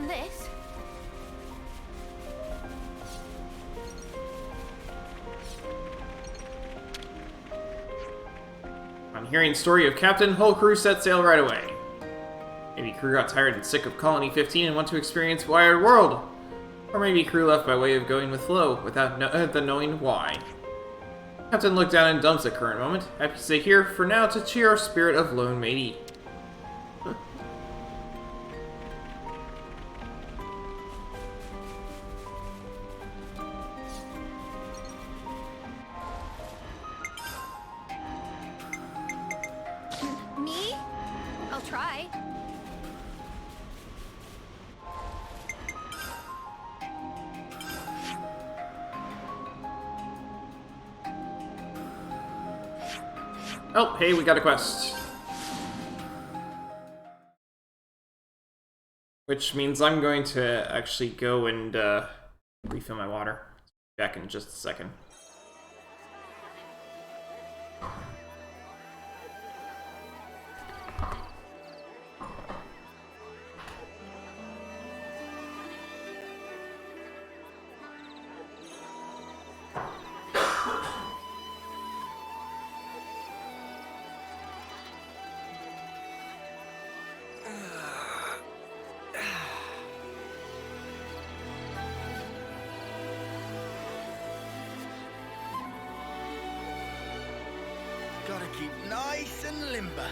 this. On hearing story of Captain, whole crew set sail right away. Maybe crew got tired and sick of Colony 15 and want to experience Wired World. Or maybe crew left by way of going with flow, without the knowing why. Captain looked down in dumps at current moment, happy to stay here for now to cheer our spirit of lone matey. Me? I'll try. Oh, hey, we got a quest. Which means I'm going to actually go and refill my water. Back in just a second. Gotta keep nice and limber.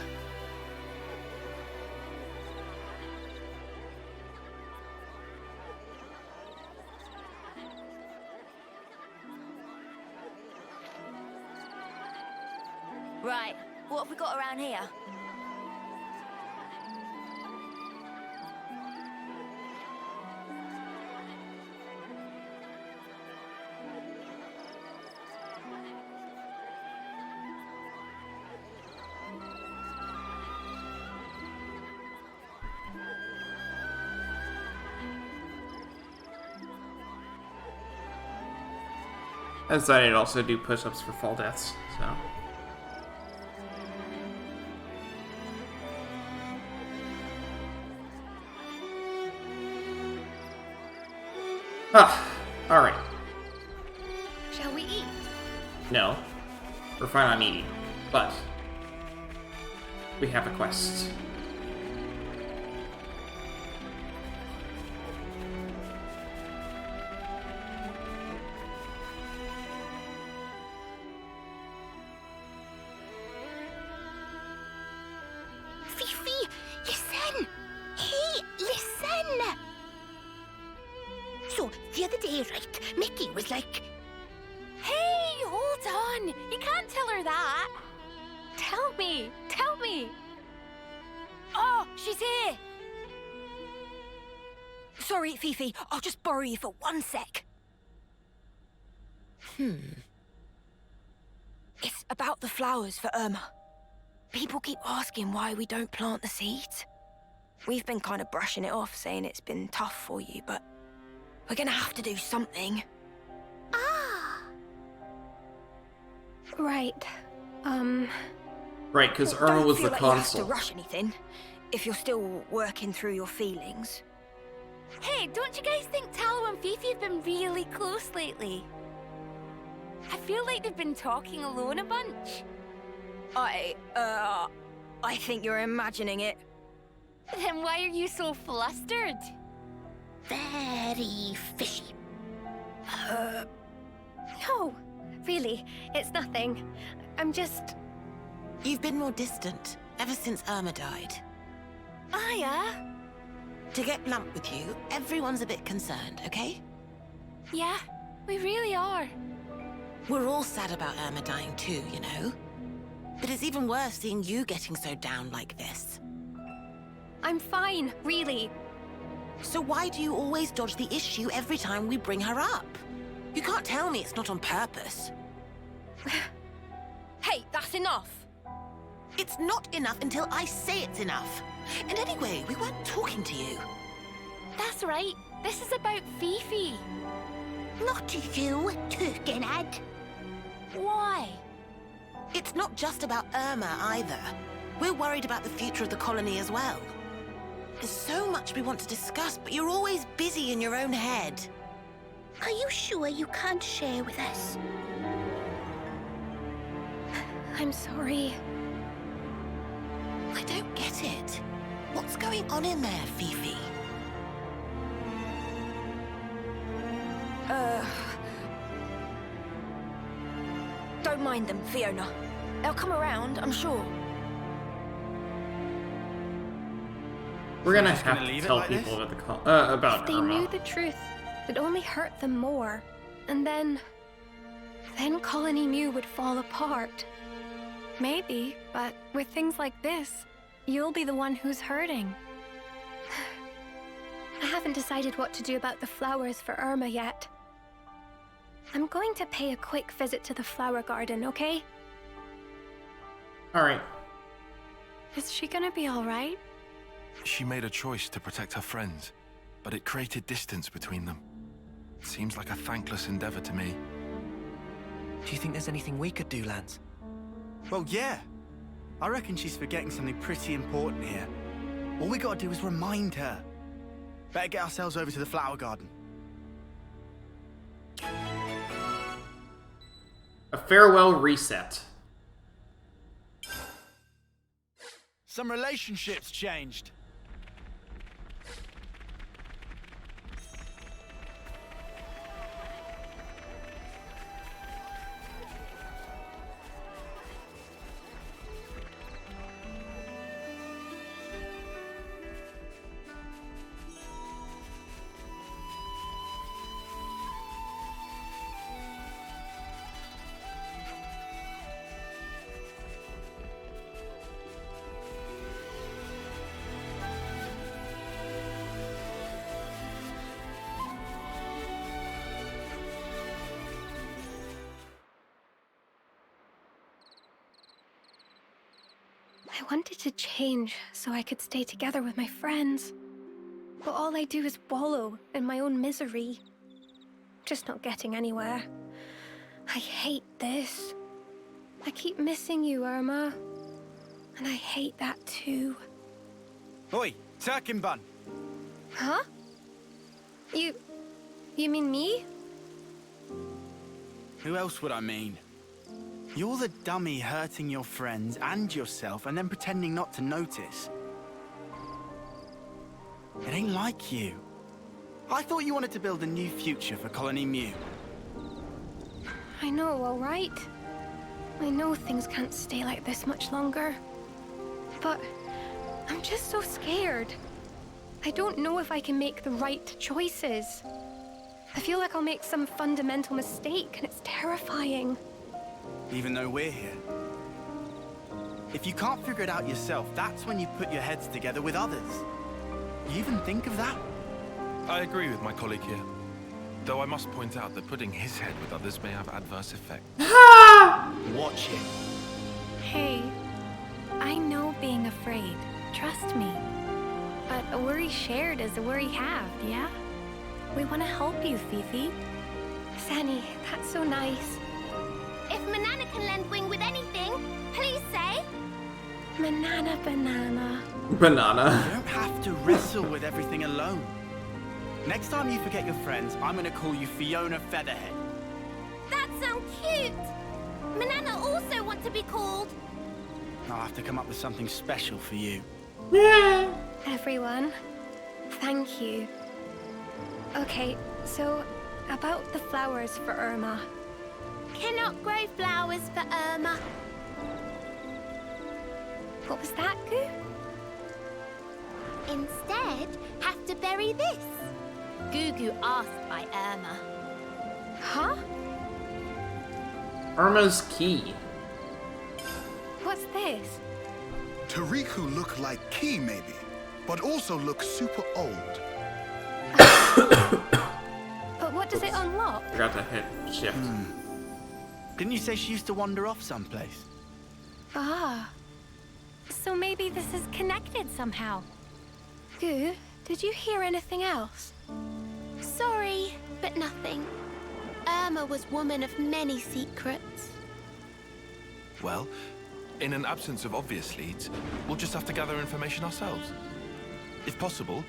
Right, what have we got around here? I decided to also do push-ups for fall deaths, so. Alright. Shall we eat? No. We're fine on eating. But we have a quest. Fifi, listen! Hey, listen! So, the other day, right, Mickey was like... Hey, hold on! You can't tell her that! Tell me! Tell me! Oh, she's here! Sorry, Fifi, I'll just borrow you for 1 sec. It's about the flowers for Irma. People keep asking why we don't plant the seeds. We've been kind of brushing it off, saying it's been tough for you, but we're gonna have to do something. Ah! Right. Right, because Irma was the Don't feel like you have consul. to rush anything, if you're still working through your feelings. Hey, don't you guys think Tallow and Fifi have been really close lately? I feel like they've been talking alone a bunch. I think you're imagining it. Then why are you so flustered? Very fishy. No, really, it's nothing. I'm just... You've been more distant ever since Irma died. Ah, yeah? To get blunt with you, everyone's a bit concerned, okay? Yeah, we really are. We're all sad about Irma dying too, you know? But it's even worse seeing you getting so down like this. I'm fine, really. So why do you always dodge the issue every time we bring her up? You can't tell me it's not on purpose. Hey, that's enough. It's not enough until I say it's enough. And anyway, we weren't talking to you. That's right. This is about Fifi. Not you, Turkenhead. Why? It's not just about Irma either. We're worried about the future of the colony as well. There's so much we want to discuss, but you're always busy in your own head. Are you sure you can't share with us? I'm sorry. I don't get it. What's going on in there, Fifi? Don't mind them, Fiona. They'll come around, I'm sure. We're gonna just gonna have to leave it tell like this? people about If they Irma. knew the truth, it'd only hurt them more. And then Colony Mew would fall apart. Maybe, but with things like this, you'll be the one who's hurting. I haven't decided what to do about the flowers for Irma yet. I'm going to pay a quick visit to the flower garden, okay? Alright. Is she gonna be alright? She made a choice to protect her friends, but it created distance between them. Seems like a thankless endeavor to me. Do you think there's anything we could do, Lance? Well, yeah. I reckon she's forgetting something pretty important here. All we gotta do is remind her. Better get ourselves over to the flower garden. A farewell reset. Some relationships changed. I wanted to change so I could stay together with my friends. But all I do is wallow in my own misery. Just not getting anywhere. I hate this. I keep missing you, Irma. And I hate that too. Oi, Turkin Bun. Huh? You mean me? Who else would I mean? You're the dummy hurting your friends and yourself and then pretending not to notice. It ain't like you. I thought you wanted to build a new future for Colony Mew. I know, all right. I know things can't stay like this much longer. But I'm just so scared. I don't know if I can make the right choices. I feel like I'll make some fundamental mistake, and it's terrifying. Even though we're here. If you can't figure it out yourself, that's when you put your heads together with others. You even think of that? I agree with my colleague here. Though I must point out that putting his head with others may have adverse effects. Watch it. Hey, I know being afraid. Trust me. But a worry shared is a worry halved, yeah? We want to help you, Fifi. Sani, that's so nice. If Manana can lend wing with anything, please say. Manana banana. Banana. You don't have to wrestle with everything alone. Next time you forget your friends, I'm gonna call you Fiona Featherhead. That sounds cute. Manana also want to be called. I'll have to come up with something special for you. Everyone, thank you. Okay, so about the flowers for Irma. Cannot grow flowers for Irma. What was that, Goo? Instead, have to bury this. Gugu asked by Irma. Huh? Irma's key. What's this? Tariku look like Key maybe, but also look super old. But what does it unlock? Forgot to hit shift. Didn't you say she used to wander off someplace? Ah. So maybe this is connected somehow. Goo, did you hear anything else? Sorry, but nothing. Irma was woman of many secrets. Well, in an absence of obvious leads, we'll just have to gather information ourselves. If possible,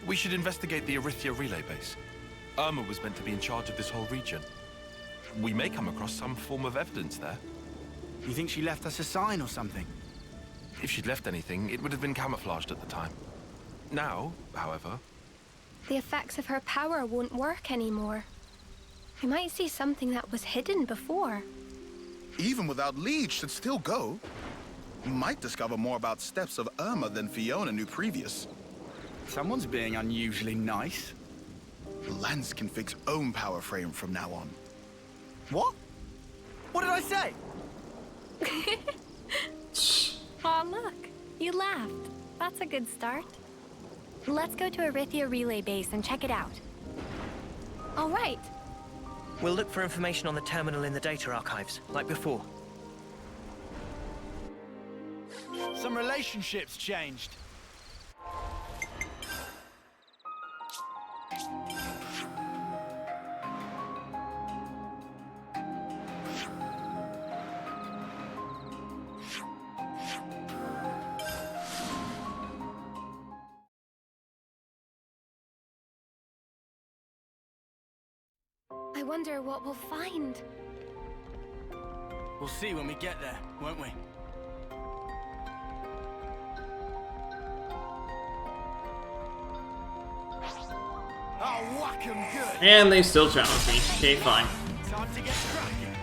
we should investigate the Erythia relay base. Irma was meant to be in charge of this whole region. We may come across some form of evidence there. You think she left us a sign or something? If she'd left anything, it would have been camouflaged at the time. Now, however... The effects of her power won't work anymore. We might see something that was hidden before. Even without lead, should still go. Might discover more about steps of Irma than Fiona knew previous. Someone's being unusually nice. Lance can fix own power frame from now on. What? What did I say? Aw, look. You laughed. That's a good start. Let's go to Erythia relay base and check it out. All right. We'll look for information on the terminal in the data archives, like before. Some relationships changed. I wonder what we'll find. We'll see when we get there, won't we? Oh, whack 'em good! And they still challenge me. Okay, fine. Time to get cracking.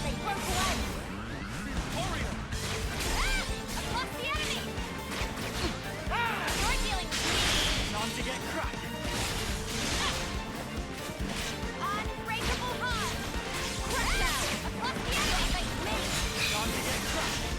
They broke away. Warrior. Across the enemy. You're dealing with me. Time to get cracking. Unbreakable heart. Crush out. Across the enemy. Face me. Time to get cracking.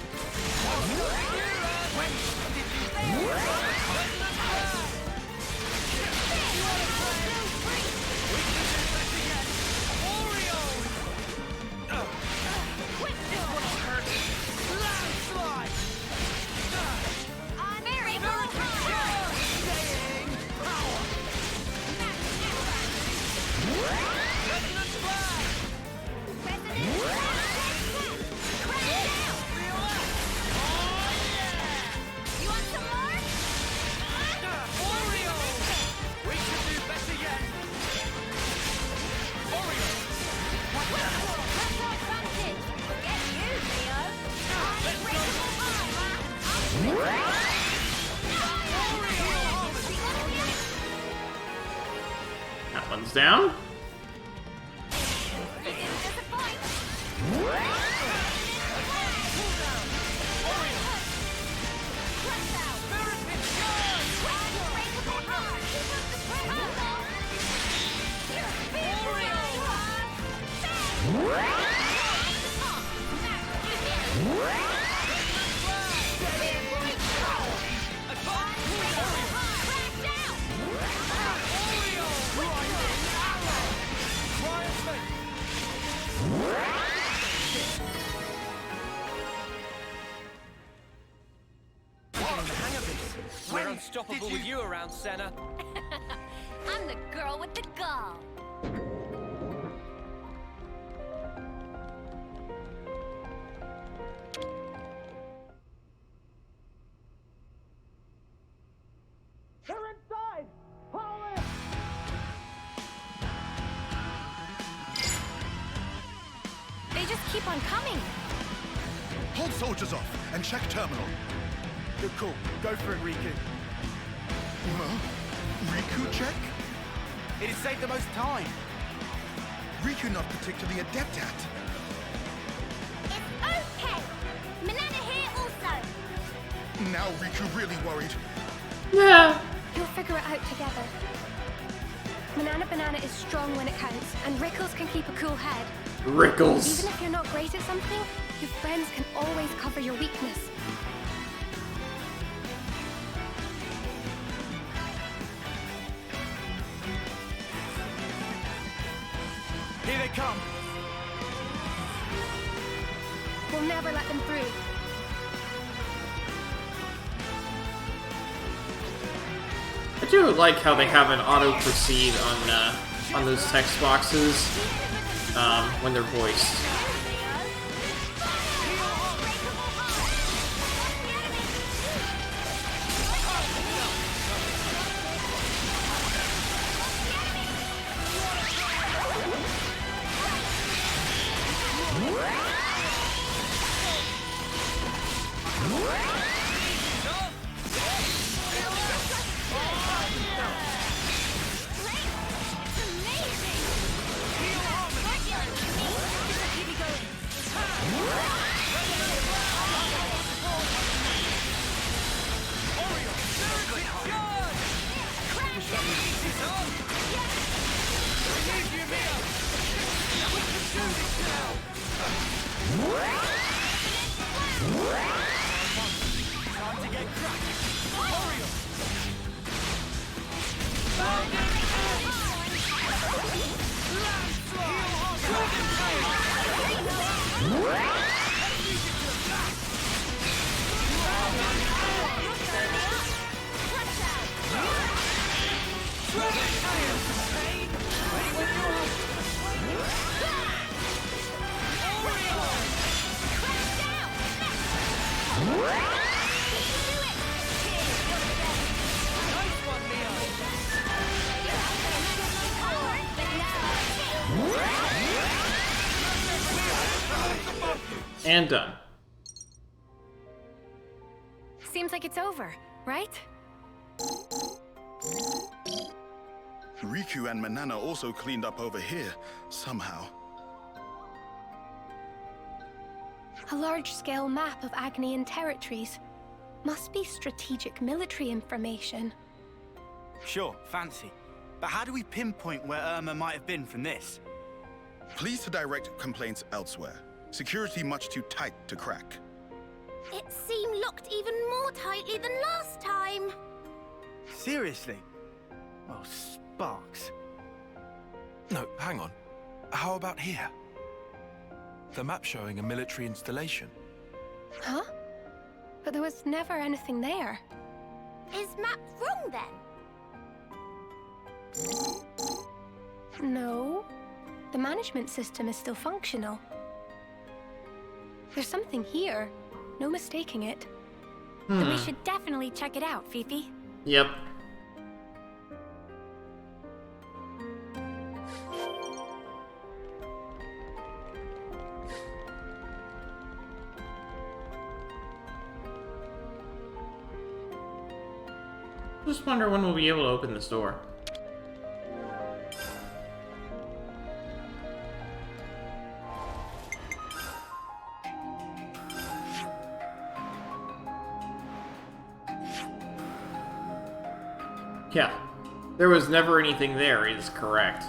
That one's down. We're unstoppable with you around, Senna. I'm the girl with the gall. They're inside! Haul in! They just keep on coming. Hold soldiers off and check terminal. Good call. Go for it, Riku. Riku check? It'd save the most time. Riku not particularly adept at. It's okay. Manana here also. Now Riku really worried. Yeah. You'll figure it out together. Banana is strong when it counts, and Rickles can keep a cool head. Rickles. Even if you're not great at something, your friends can always cover your weakness. Here they come. We'll never let them through. I do like how they have an auto proceed on those text boxes when they're voiced. And done. Seems like it's over, right? Riku and Manana also cleaned up over here, somehow. A large-scale map of Agnian territories. Must be strategic military information. Sure, fancy. But how do we pinpoint where Irma might have been from this? Please to direct complaints elsewhere. Security much too tight to crack. It seemed locked even more tightly than last time. Seriously? Oh, Sparks. No, hang on. How about here? The map showing a military installation. Huh? But there was never anything there. Is map wrong then? No. The management system is still functional. There's something here. No mistaking it. Then we should definitely check it out, Fifi. Yep. Just wonder when we'll be able to open this door. Yeah, there was never anything there is correct.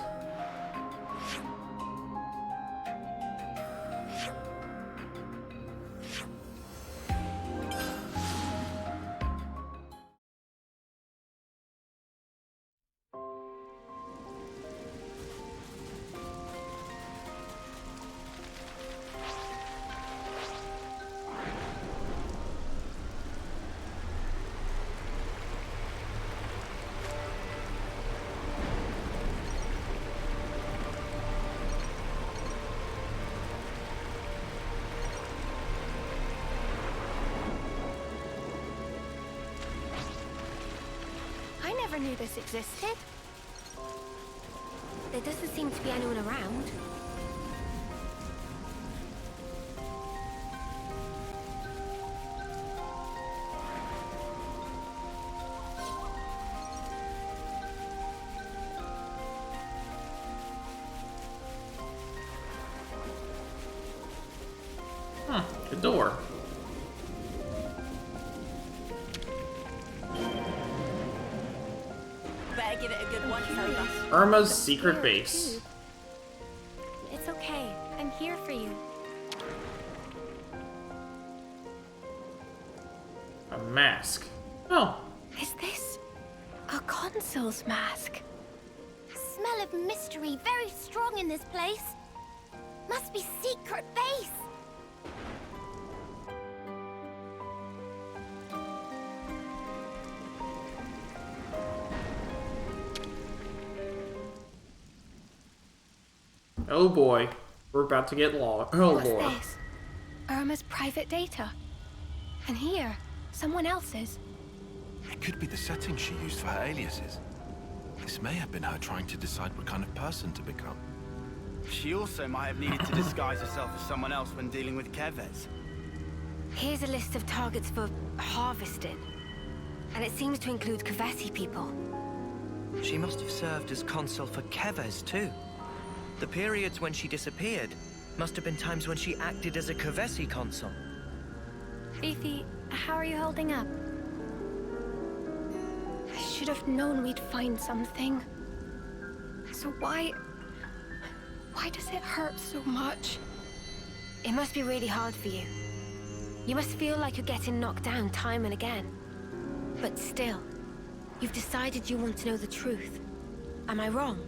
I never knew this existed. There doesn't seem to be anyone around. Huh, a door. Better give it a good once over. Irma's secret base. It's okay. I'm here for you. A mask. Oh, Is this a consul's mask? Smell of mystery very strong in this place. Must be secret base. oh boy. We're about to get lost. Oh What's lord. this? Irma's private data. And here, someone else's. It could be the settings she used for her aliases. This may have been her trying to decide what kind of person to become. She also might have needed to disguise herself as someone else when dealing with Kevez. Here's a list of targets for harvesting. And it seems to include Kavesi people. She must have served as consul for Kevez, too. The periods when she disappeared must have been times when she acted as a Kavesi consul. Fifi, how are you holding up? I should have known we'd find something. So why does it hurt so much? It must be really hard for you. You must feel like you're getting knocked down time and again. But still, you've decided you want to know the truth. Am I wrong?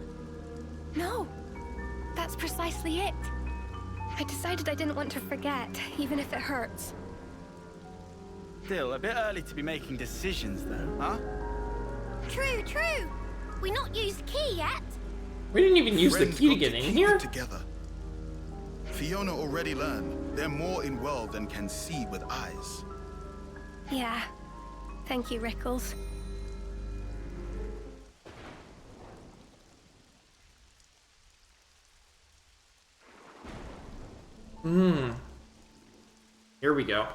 No. That's precisely it. I decided I didn't want to forget, even if it hurts. Still, a bit early to be making decisions, though, huh? True, true. We not used key yet. We didn't even use the Friends key to got get in keep here. it together. Fiona already learned they're more in world than can see with eyes. Yeah. Thank you, Rickles. Here we go.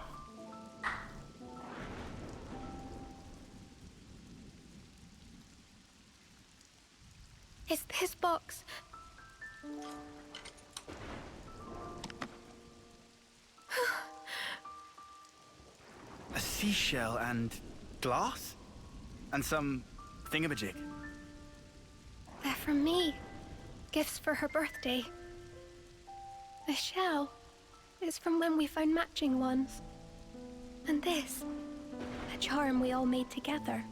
Is this box... A seashell and glass? And some thingamajig. They're from me. Gifts for her birthday. The shell is from when we found matching ones. And this, a charm we all made together.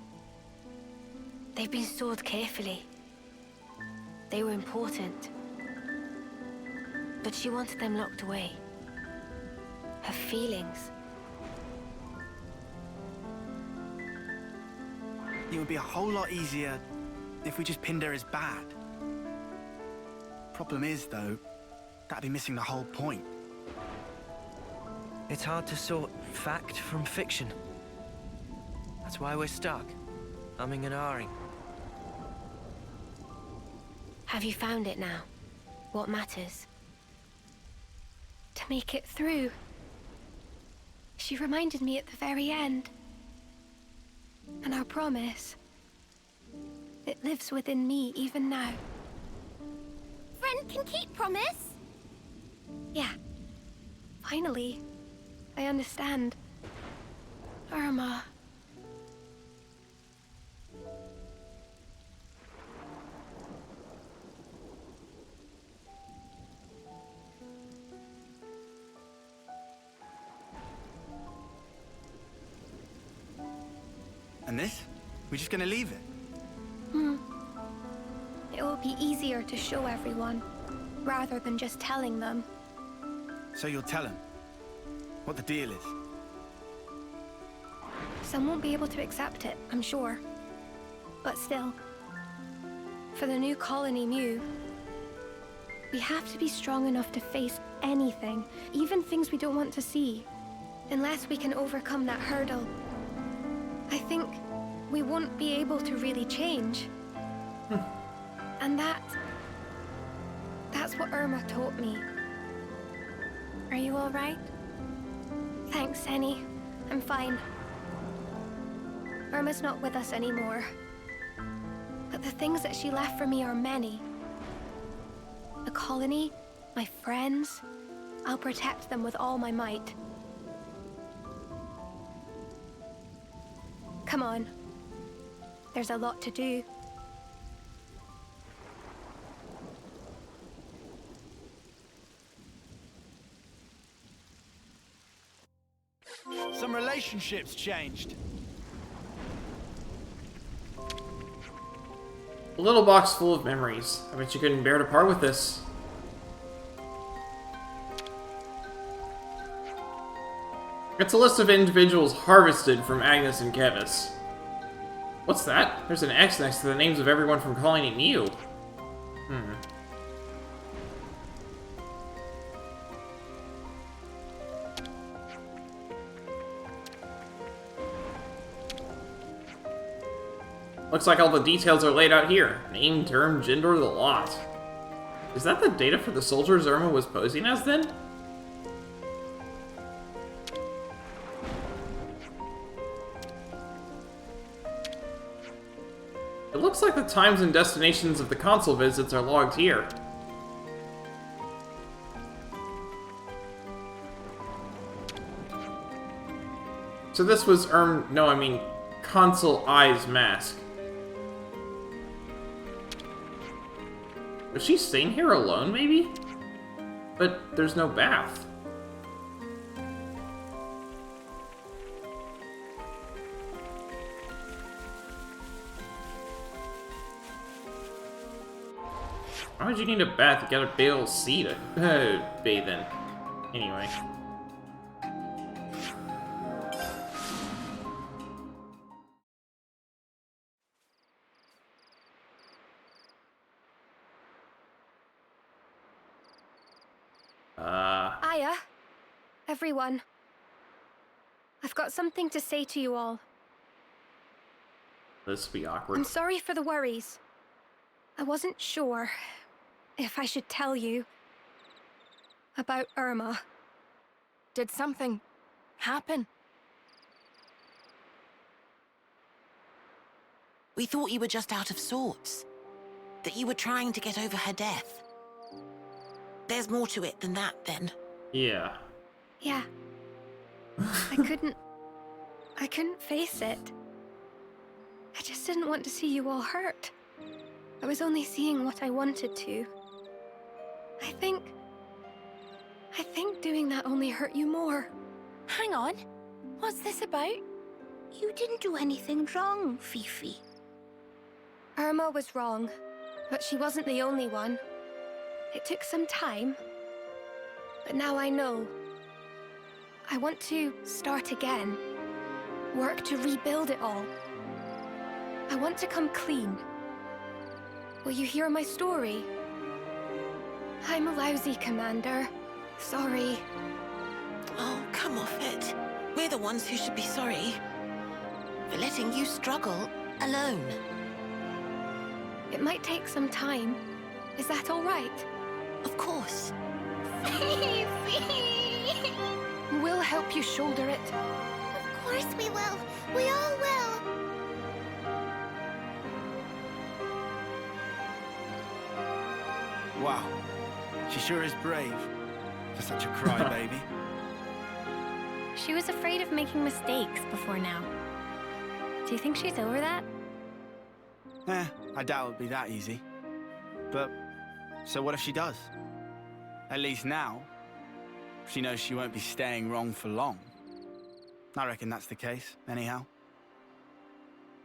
They've been stored carefully. They were important. But she wanted them locked away. Her feelings. It would be a whole lot easier if we just pinned her as bad. Problem is, though, that'd be missing the whole point. It's hard to sort fact from fiction. That's why we're stuck, umming and ahhing. Have you found it now? What matters? To make it through. She reminded me at the very end. And our promise. It lives within me even now. Friend can keep promise. Yeah. Finally. I understand. Irma. And this? We're just gonna leave it? It will be easier to show everyone, rather than just telling them. So you'll tell him what the deal is? Some won't be able to accept it, I'm sure. But still, for the new colony Mio, we have to be strong enough to face anything, even things we don't want to see. Unless we can overcome that hurdle, I think we won't be able to really change. And that's what Irma taught me. Are you all right? Thanks, Henny. I'm fine. Irma's not with us anymore. But the things that she left for me are many. The colony, my friends, I'll protect them with all my might. Come on. There's a lot to do. Some relationships changed. A little box full of memories. I bet you couldn't bear to part with this. It's a list of individuals harvested from Agnes and Kevis. What's that? There's an X next to the names of everyone from Colony Mio. Looks like all the details are laid out here. Name, term, gender, the lot. Is that the data for the soldiers Irma was posing as then? It looks like the times and destinations of the consul visits are logged here. So this was Consul I's mask. Was she staying here alone, maybe? But there's no bath. Why would you need a bath? You got a big old sea to bathe in. Anyway. Aya, everyone. I've got something to say to you all. This will be awkward. I'm sorry for the worries. I wasn't sure if I should tell you about Irma. Did something happen? We thought you were just out of sorts. That you were trying to get over her death. There's more to it than that, then. Yeah. Yeah. I couldn't face it. I just didn't want to see you all hurt. I was only seeing what I wanted to. I think doing that only hurt you more. Hang on. What's this about? You didn't do anything wrong, Fifi. Irma was wrong, but she wasn't the only one. It took some time, but now I know. I want to start again. Work to rebuild it all. I want to come clean. Will you hear my story? I'm a lousy commander. Sorry. Oh, come off it. We're the ones who should be sorry. For letting you struggle alone. It might take some time. Is that all right? Of course. We'll help you shoulder it. Of course we will. We all will. Wow. She sure is brave. For such a crybaby. She was afraid of making mistakes before now. Do you think she's over that? I doubt it'll be that easy. But, so what if she does? At least now, she knows she won't be staying wrong for long. I reckon that's the case, anyhow.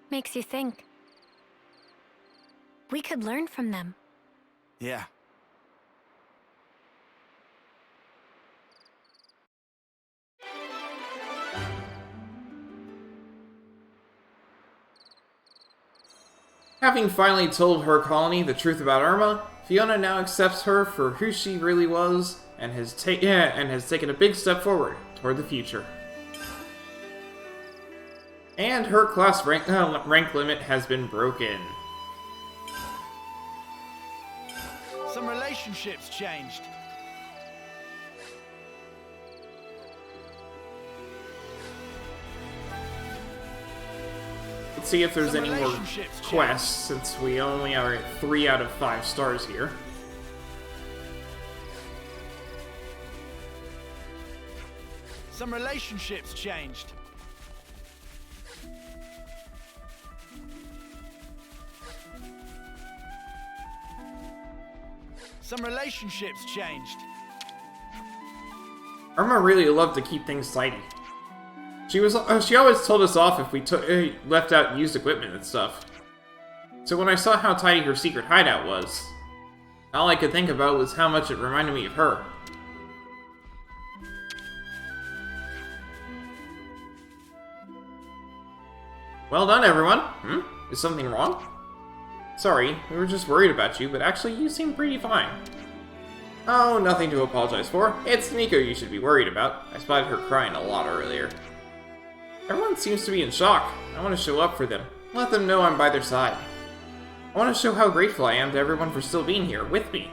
Makes you think. We could learn from them. Yeah. Having finally told her colony the truth about Irma, Fiona now accepts her for who she really was and has taken a big step forward toward the future. And her class rank limit has been broken. Some relationships changed. Let's see if there's any more quests, since we only are at 3 out of 5 stars here. Some relationships changed. Some relationships changed. Irma really loved to keep things tidy. She always told us off if we left out used equipment and stuff. So when I saw how tidy her secret hideout was, all I could think about was how much it reminded me of her. Well done, everyone. Is something wrong? Sorry, we were just worried about you, but actually you seem pretty fine. Oh, nothing to apologize for. It's Nico you should be worried about. I spotted her crying a lot earlier. Everyone seems to be in shock. I want to show up for them. Let them know I'm by their side. I want to show how grateful I am to everyone for still being here with me.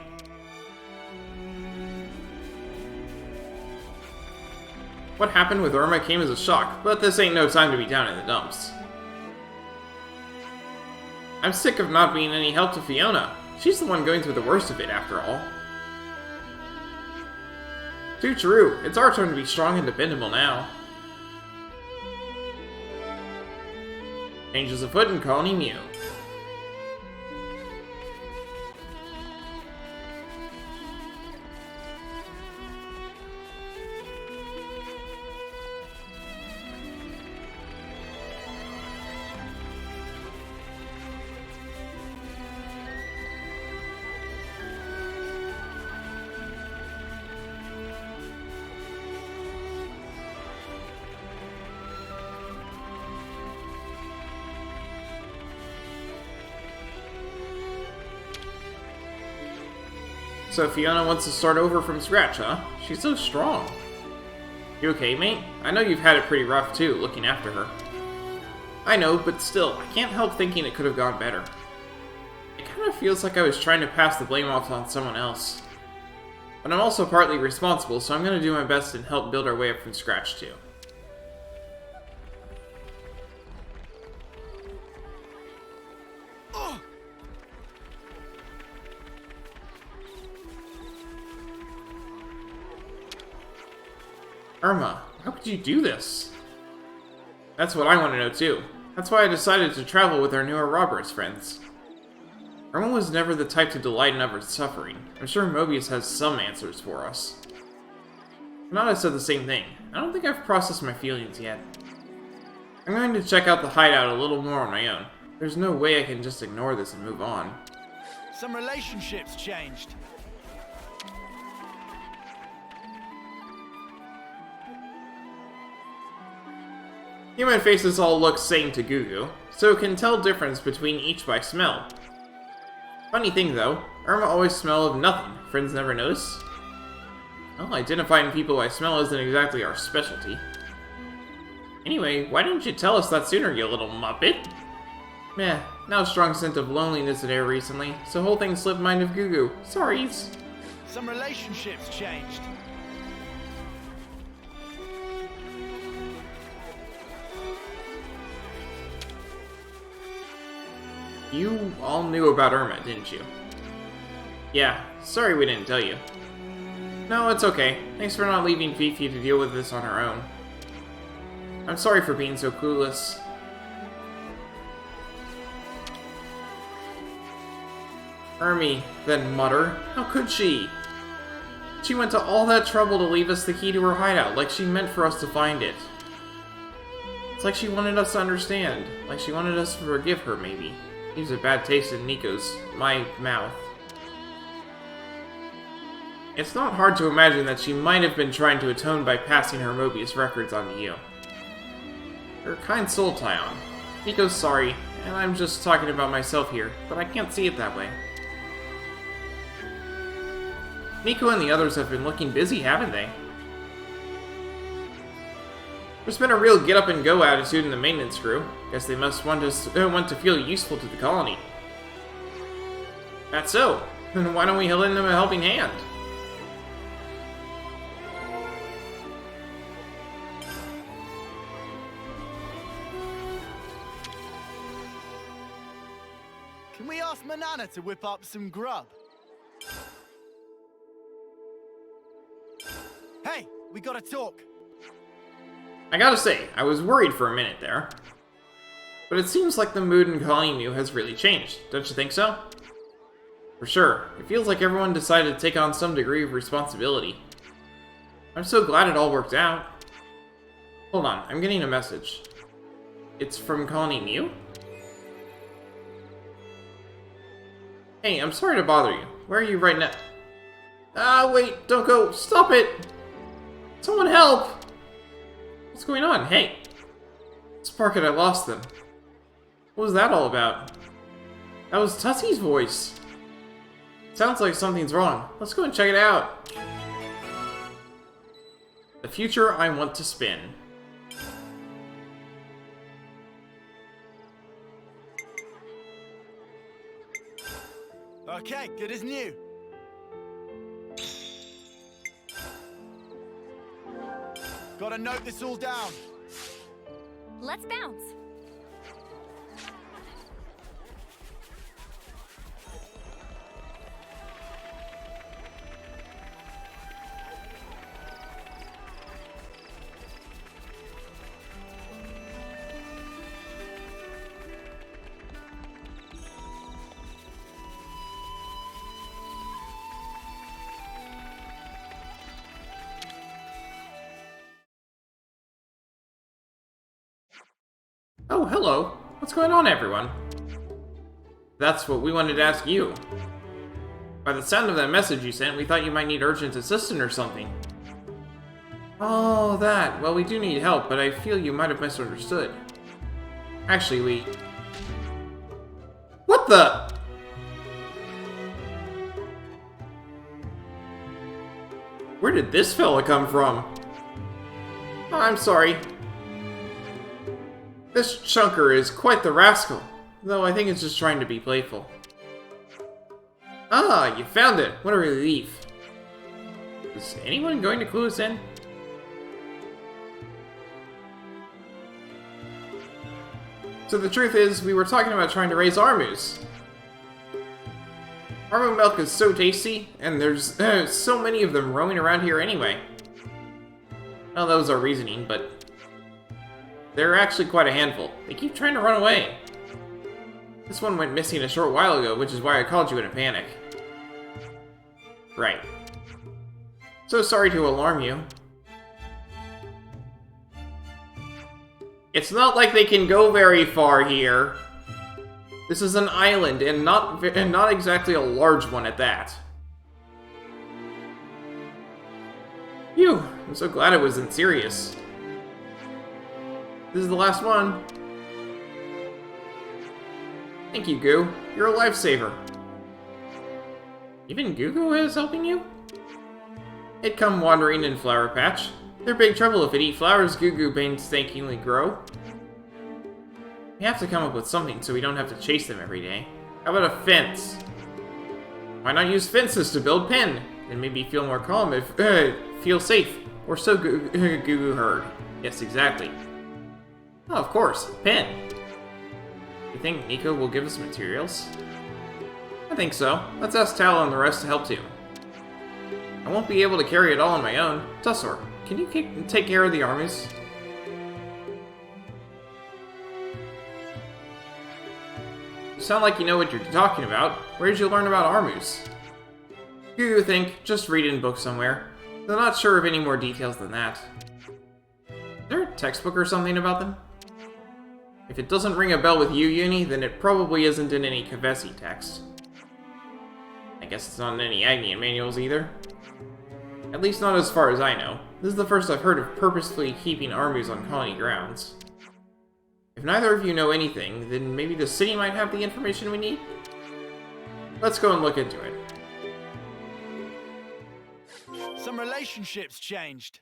What happened with Irma came as a shock, but this ain't no time to be down in the dumps. I'm sick of not being any help to Fiona. She's the one going through the worst of it, after all. Too true. It's our turn to be strong and dependable now. Changes afoot in Colony Mio. So Fiona wants to start over from scratch, huh? She's so strong. You okay, mate? I know you've had it pretty rough too, looking after her. I know, but still, I can't help thinking it could have gone better. It kind of feels like I was trying to pass the blame off on someone else. But I'm also partly responsible, so I'm going to do my best and help build our way up from scratch too. Irma, how could you do this? That's what I want to know too. That's why I decided to travel with our newer robbers friends. Irma was never the type to delight in others' suffering. I'm sure Mobius has some answers for us. Nada said the same thing. I don't think I've processed my feelings yet. I'm going to check out the hideout a little more on my own. There's no way I can just ignore this and move on. Some relationships changed. Human faces all look same to Gugu, so can tell difference between each by smell. Funny thing though, Irma always smell of nothing. Friends never notice? Well, identifying people by smell isn't exactly our specialty. Anyway, why didn't you tell us that sooner, you little muppet? Meh, now a strong scent of loneliness in air recently, so whole thing slipped mind of Gugu. Sorries. Some relationships changed. You all knew about Irma, didn't you? Yeah, sorry we didn't tell you. No, it's okay. Thanks for not leaving Fifi to deal with this on her own. I'm sorry for being so clueless. Ermi, then mutter. How could she? She went to all that trouble to leave us the key to her hideout, like she meant for us to find it. It's like she wanted us to understand. Like she wanted us to forgive her, maybe. Leaves a bad taste in my mouth. It's not hard to imagine that she might have been trying to atone by passing her Mobius records on to you. You're a kind soul, Tyon. Nico's sorry, and I'm just talking about myself here, but I can't see it that way. Nico and the others have been looking busy, haven't they? There's been a real get-up-and-go attitude in the maintenance crew. Guess they must want to feel useful to the colony. That's so. Then why don't we lend them a helping hand? Can we ask Manana to whip up some grub? Hey, we gotta talk. I gotta say, I was worried for a minute there. But it seems like the mood in Colony Mio has really changed, don't you think so? For sure, it feels like everyone decided to take on some degree of responsibility. I'm so glad it all worked out. Hold on, I'm getting a message. It's from Colony Mio? Hey, I'm sorry to bother you. Where are you right now? Ah, wait, don't go. Stop it! Someone help! What's going on? Hey! Sparkett, I lost them. What was that all about? That was Tussie's voice. Sounds like something's wrong. Let's go and check it out. The future I want to spin. Okay, good as new. Gotta note this all down. Let's bounce. Oh, hello. What's going on, everyone? That's what we wanted to ask you. By the sound of that message you sent, we thought you might need urgent assistance or something. Oh, that. Well, we do need help, but I feel you might have misunderstood. Actually, What the? Where did this fella come from? Oh, I'm sorry. This chunker is quite the rascal, though I think it's just trying to be playful. Ah, you found it. What a relief. Is anyone going to clue us in? So the truth is, we were talking about trying to raise Armus. Armu milk is so tasty, and there's so many of them roaming around here anyway. Well, that was our reasoning, but they're actually quite a handful. They keep trying to run away. This one went missing a short while ago, which is why I called you in a panic. Right. So sorry to alarm you. It's not like they can go very far here. This is an island, and not exactly a large one at that. Phew, I'm so glad it wasn't serious. This is the last one. Thank you, Goo. You're a lifesaver. Even Goo is helping you? It come wandering in Flower Patch. They're big trouble if it eat flowers Goo painstakingly grow. We have to come up with something so we don't have to chase them every day. How about a fence? Why not use fences to build pen? And maybe feel more calm if, feel safe. Or so Goo heard. Yes, exactly. Oh, of course, pen. You think Nico will give us materials? I think so. Let's ask Tal and the rest to help too. I won't be able to carry it all on my own. Tussor, can you take care of the armies? You sound like you know what you're talking about. Where did you learn about Armus? You think, just read it in books somewhere. Though not sure of any more details than that. Is there a textbook or something about them? If it doesn't ring a bell with you, Uni, then it probably isn't in any Kavesi text. I guess it's not in any Agnian manuals either. At least not as far as I know. This is the first I've heard of purposefully keeping armies on colony grounds. If neither of you know anything, then maybe the city might have the information we need? Let's go and look into it. Some relationships changed.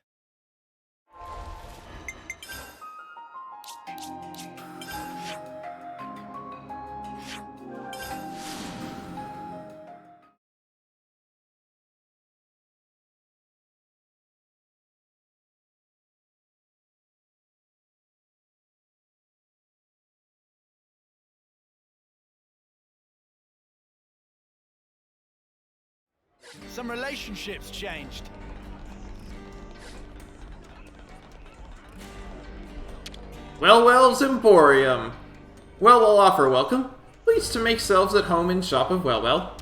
Some relationships changed. Wellwell's Emporium. Wellwell offer welcome. Pleased to make selves at home in shop of Wellwell.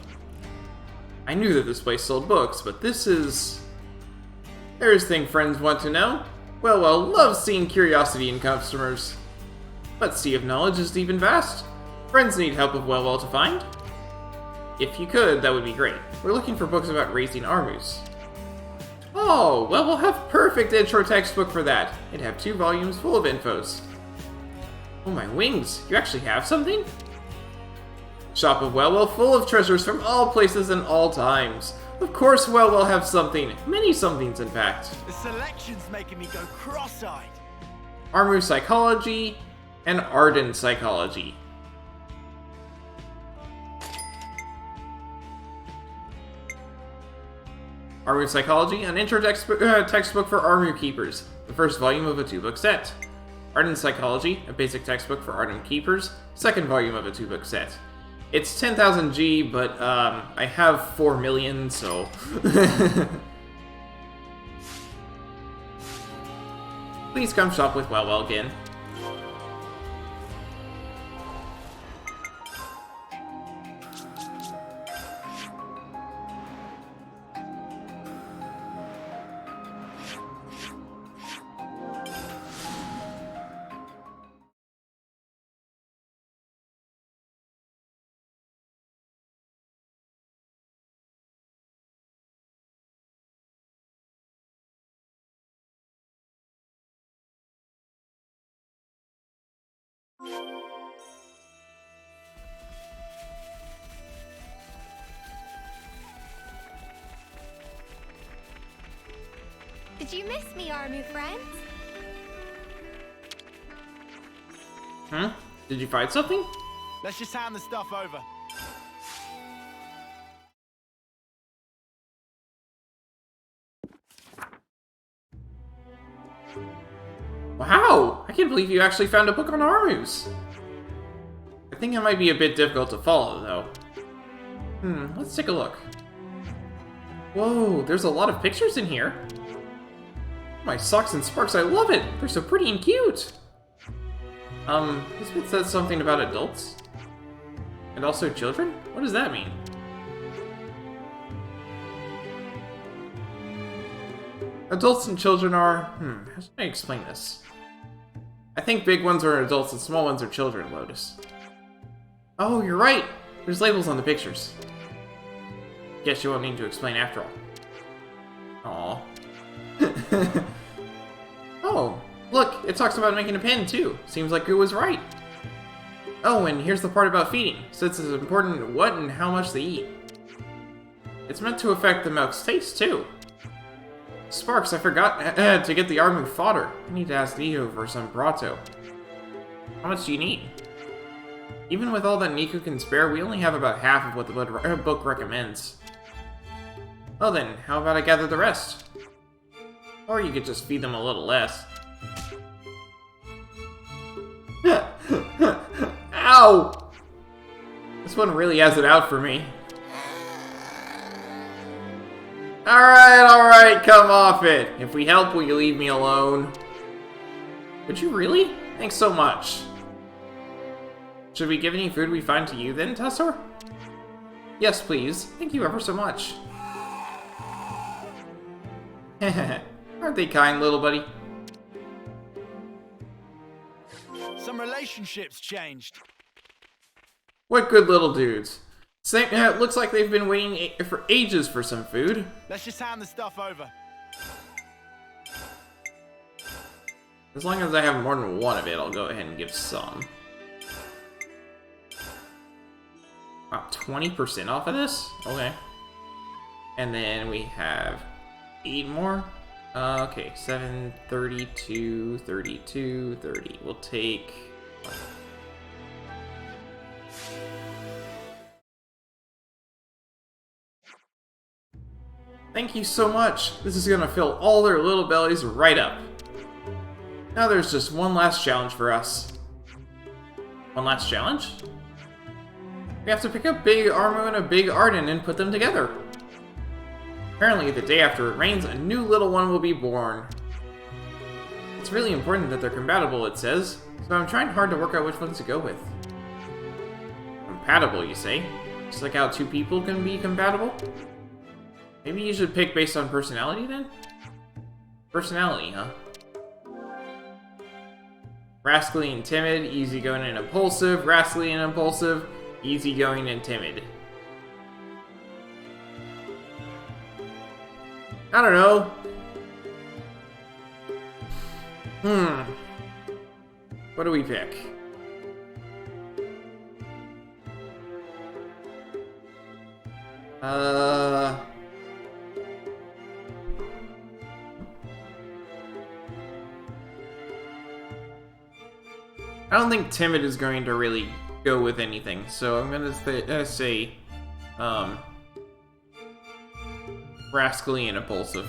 I knew that this place sold books, but this is... There's thing friends want to know. Wellwell loves seeing curiosity in customers. But sea of knowledge is deep and vast. Friends need help of Wellwell to find. If you could, that would be great. We're looking for books about raising Armus. Oh, well, we'll have perfect intro textbook for that. It'd have 2 volumes full of infos. Oh my wings, you actually have something? Shop of Wellwell full of treasures from all places and all times. Of course Wellwell have something. Many somethings, in fact. The selection's making me go cross-eyed. Armu Psychology and Arden Psychology. Armu Psychology, an intro textbook for Armu Keepers, the first volume of a 2-book set. Arden Psychology, a basic textbook for Arden Keepers, second volume of a 2-book set. It's 10,000 G, but I have 4 million, so... Please come shop with Wellwell again. Did you miss me, Armu friends? Huh? Did you find something? Let's just hand the stuff over. Wow! I can't believe you actually found a book on Armus. I think it might be a bit difficult to follow, though. Let's take a look. Whoa, there's a lot of pictures in here. My socks and sparks, I love it! They're so pretty and cute! This bit says something about adults. And also children? What does that mean? Adults and children are... how should I explain this? I think big ones are adults and small ones are children, Lotus. Oh, you're right! There's labels on the pictures. Guess you won't need to explain after all. Aww. Oh, look! It talks about making a pen, too. Seems like Goo was right. Oh, and here's the part about feeding. Since it's important what and how much they eat. It's meant to affect the milk's taste, too. Sparks, I forgot to get the Armu fodder. I need to ask Nico for some Brato. How much do you need? Even with all that Nico can spare, we only have about half of what the book recommends. Well then, how about I gather the rest? Or you could just feed them a little less. Ow! This one really has it out for me. Alright, come off it. If we help, will you leave me alone? Would you really? Thanks so much. Should we give any food we find to you then, Tussor? Yes, please. Thank you ever so much. Aren't they kind, little buddy? Some relationships changed. What good little dudes. It looks like they've been waiting for ages for some food. Let's just hand the stuff over. As long as I have more than one of it, I'll go ahead and give some. Wow, 20% off of this? Okay. And then we have 8 more. Okay, 7, 32, 32, 30. We'll take... Thank you so much. This is gonna fill all their little bellies right up. Now there's just one last challenge for us. One last challenge? We have to pick up Big Armu and a Big Arden and put them together. Apparently, the day after it rains, a new little one will be born. It's really important that they're compatible, it says, so I'm trying hard to work out which ones to go with. Compatible, you say? Just like how two people can be compatible? Maybe you should pick based on personality, then? Personality, huh? Rascally and timid, easygoing and impulsive, rascally and impulsive, easygoing and timid. I don't know. What do we pick? I don't think timid is going to really go with anything, so I'm gonna say, rascally and impulsive.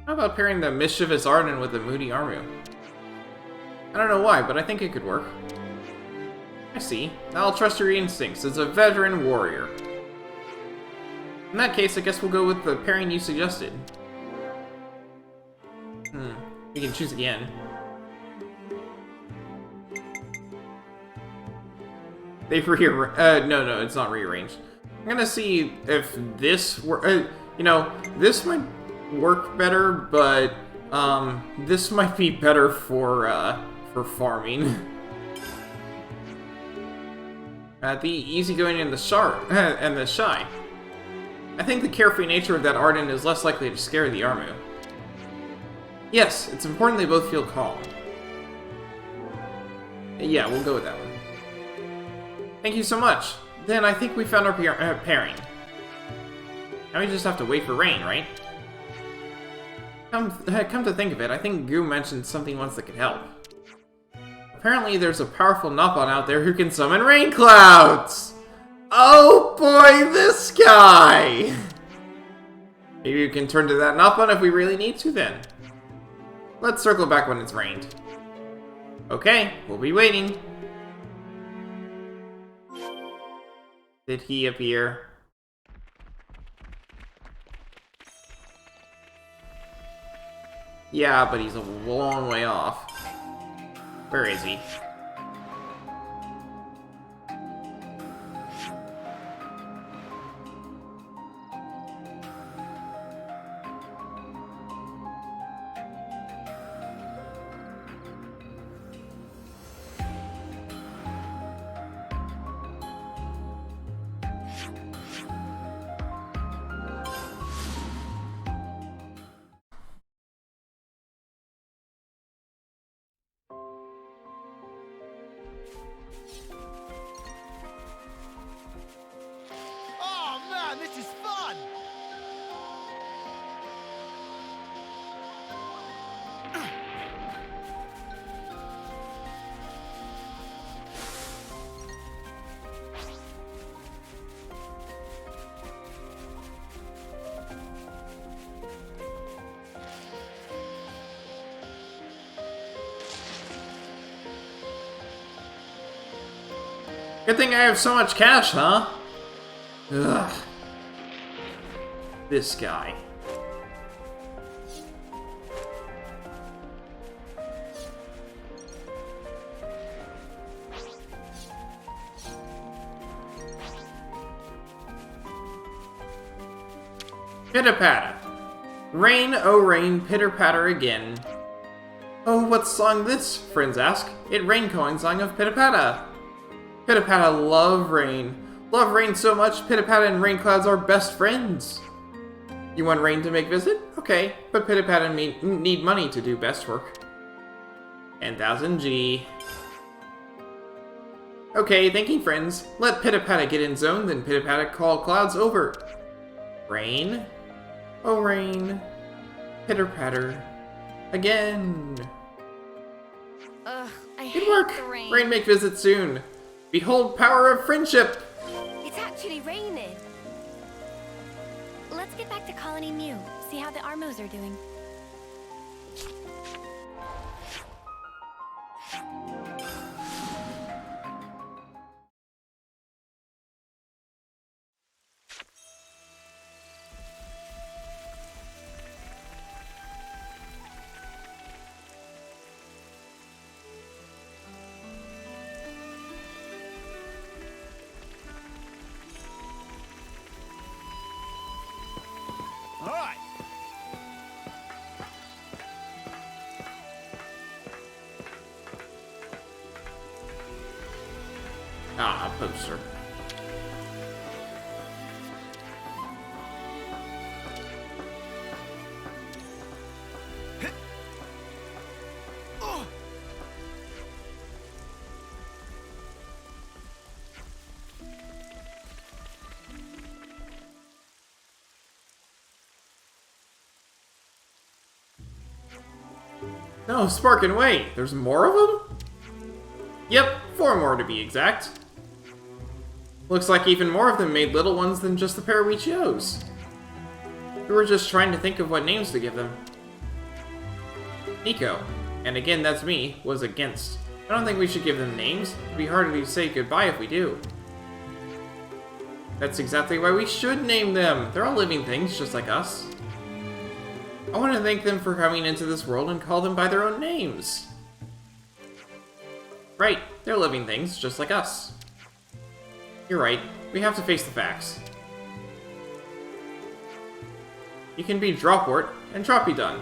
How about pairing the mischievous Arden with the moody Armu? I don't know why, but I think it could work. I see. I'll trust your instincts as a veteran warrior. In that case, I guess we'll go with the pairing you suggested. We can choose again. They've no, it's not rearranged. I'm gonna see if this you know, this might work better, but this might be better for farming. The easygoing and the shy. I think the carefree nature of that Arden is less likely to scare the Armu. Yes, it's important they both feel calm. Yeah, we'll go with that one. Thank you so much. Then I think we found our pairing. Now we just have to wait for rain, right? Come to think of it, I think Goo mentioned something once that could help. Apparently there's a powerful Nopon out there who can summon rain clouds! Oh boy, this guy! Maybe we can turn to that Nopon if we really need to then. Let's circle back when it's rained. Okay, we'll be waiting. Did he appear? Yeah, but he's a long way off. Where is he? Oh man, this is fun! Good thing I have so much cash, huh? Ugh. This guy. Pitter-patter. Rain, oh rain, pitter-patter again. Oh, what song this? Friends ask. It rain coin song of Pitter-patter. Pitter-patter love rain. Love rain so much, Pitter-patter and rain clouds are best friends. You want rain to make visit? Okay, but Pitter-patter need money to do best work. 10,000 G. Okay, thinking friends. Let Pitter-patter get in zone, then Pitter-patter call clouds over. Rain? Oh rain. Pitter-patter. Again. Ugh, I Good hate work. the rain. Rain make visit soon. Behold power of friendship. It's actually raining. Let's get back to Colony Mew, see how the Armos are doing. All right. Ah, poster. No, Spark and wait. There's more of them? Yep, 4 more to be exact. Looks like even more of them made little ones than just the pair we chose. We were just trying to think of what names to give them. Nico, and again that's me, was against. I don't think we should give them names. It'd be harder to say goodbye if we do. That's exactly why we should name them. They're all living things, just like us. I want to thank them for coming into this world and call them by their own names. Right, they're living things, just like us. You're right, we have to face the facts. You can be Dropwort and Droppy Done.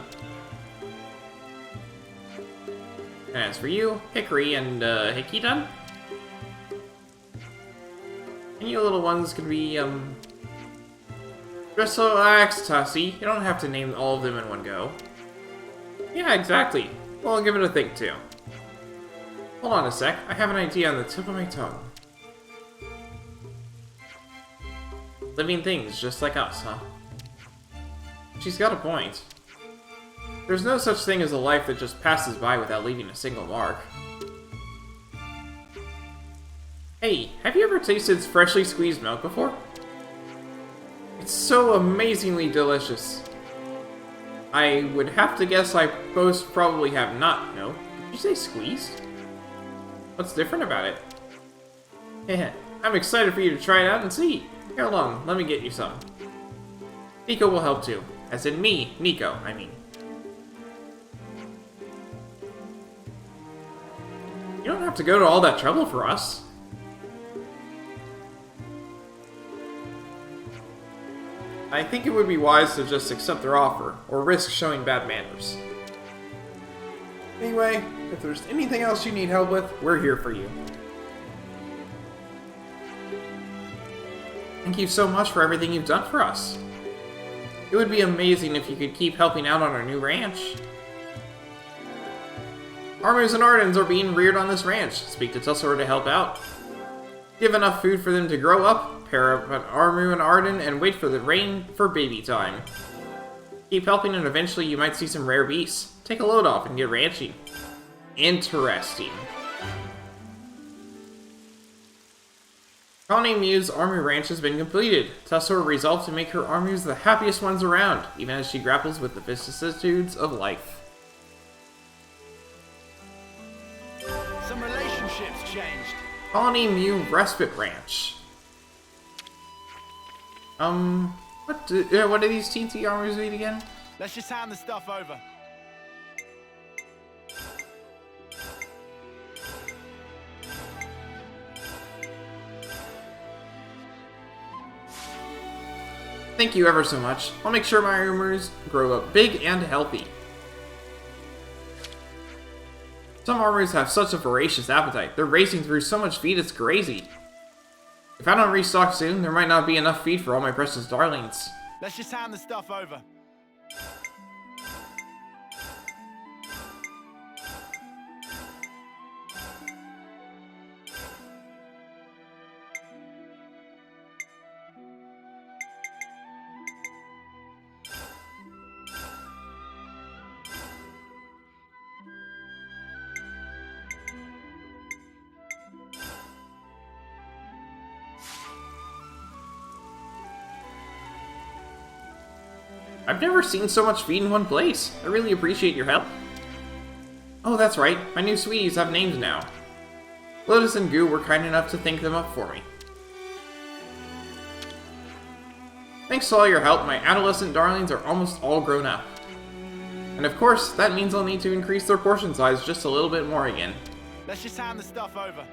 And as for you, Hickory and Hickey Done. And you little ones could be, just relax, Tussie. You don't have to name all of them in one go. Yeah, exactly. Well, I'll give it a think, too. Hold on a sec. I have an idea on the tip of my tongue. Living things just like us, huh? She's got a point. There's no such thing as a life that just passes by without leaving a single mark. Hey, have you ever tasted freshly squeezed milk before? It's so amazingly delicious. I would have to guess I most probably have not, no? Did you say squeezed? What's different about it? Heh, I'm excited for you to try it out and see. Here along, let me get you some. Nico will help too. As in me, Nico, I mean. You don't have to go to all that trouble for us. I think it would be wise to just accept their offer, or risk showing bad manners. Anyway, if there's anything else you need help with, we're here for you. Thank you so much for everything you've done for us. It would be amazing if you could keep helping out on our new ranch. Armus and Ardens are being reared on this ranch. Speak to Tussor to help out. Give enough food for them to grow up, pair up an Armu and Arden, and wait for the rain for baby time. Keep helping and eventually you might see some rare beasts. Take a load off and get ranching. Interesting. Noah and Mio's Armu ranch has been completed. Tussor resolved to make her Armus the happiest ones around, even as she grapples with the vicissitudes of life. Some relationships changed. Colony Mio Respite Ranch. What do these teensy armors need again? Let's just hand the stuff over. Thank you ever so much. I'll make sure my armors grow up big and healthy. Some armors have such a voracious appetite. They're racing through so much feed it's crazy. If I don't restock soon, there might not be enough feed for all my precious darlings. Let's just hand the stuff over. I've never seen so much feed in one place. I really appreciate your help. Oh, that's right. My new sweeties have names now. Lotus and Goo were kind enough to think them up for me. Thanks to all your help, my adolescent darlings are almost all grown up. And of course, that means I'll need to increase their portion size just a little bit more again. Let's just hand the stuff over.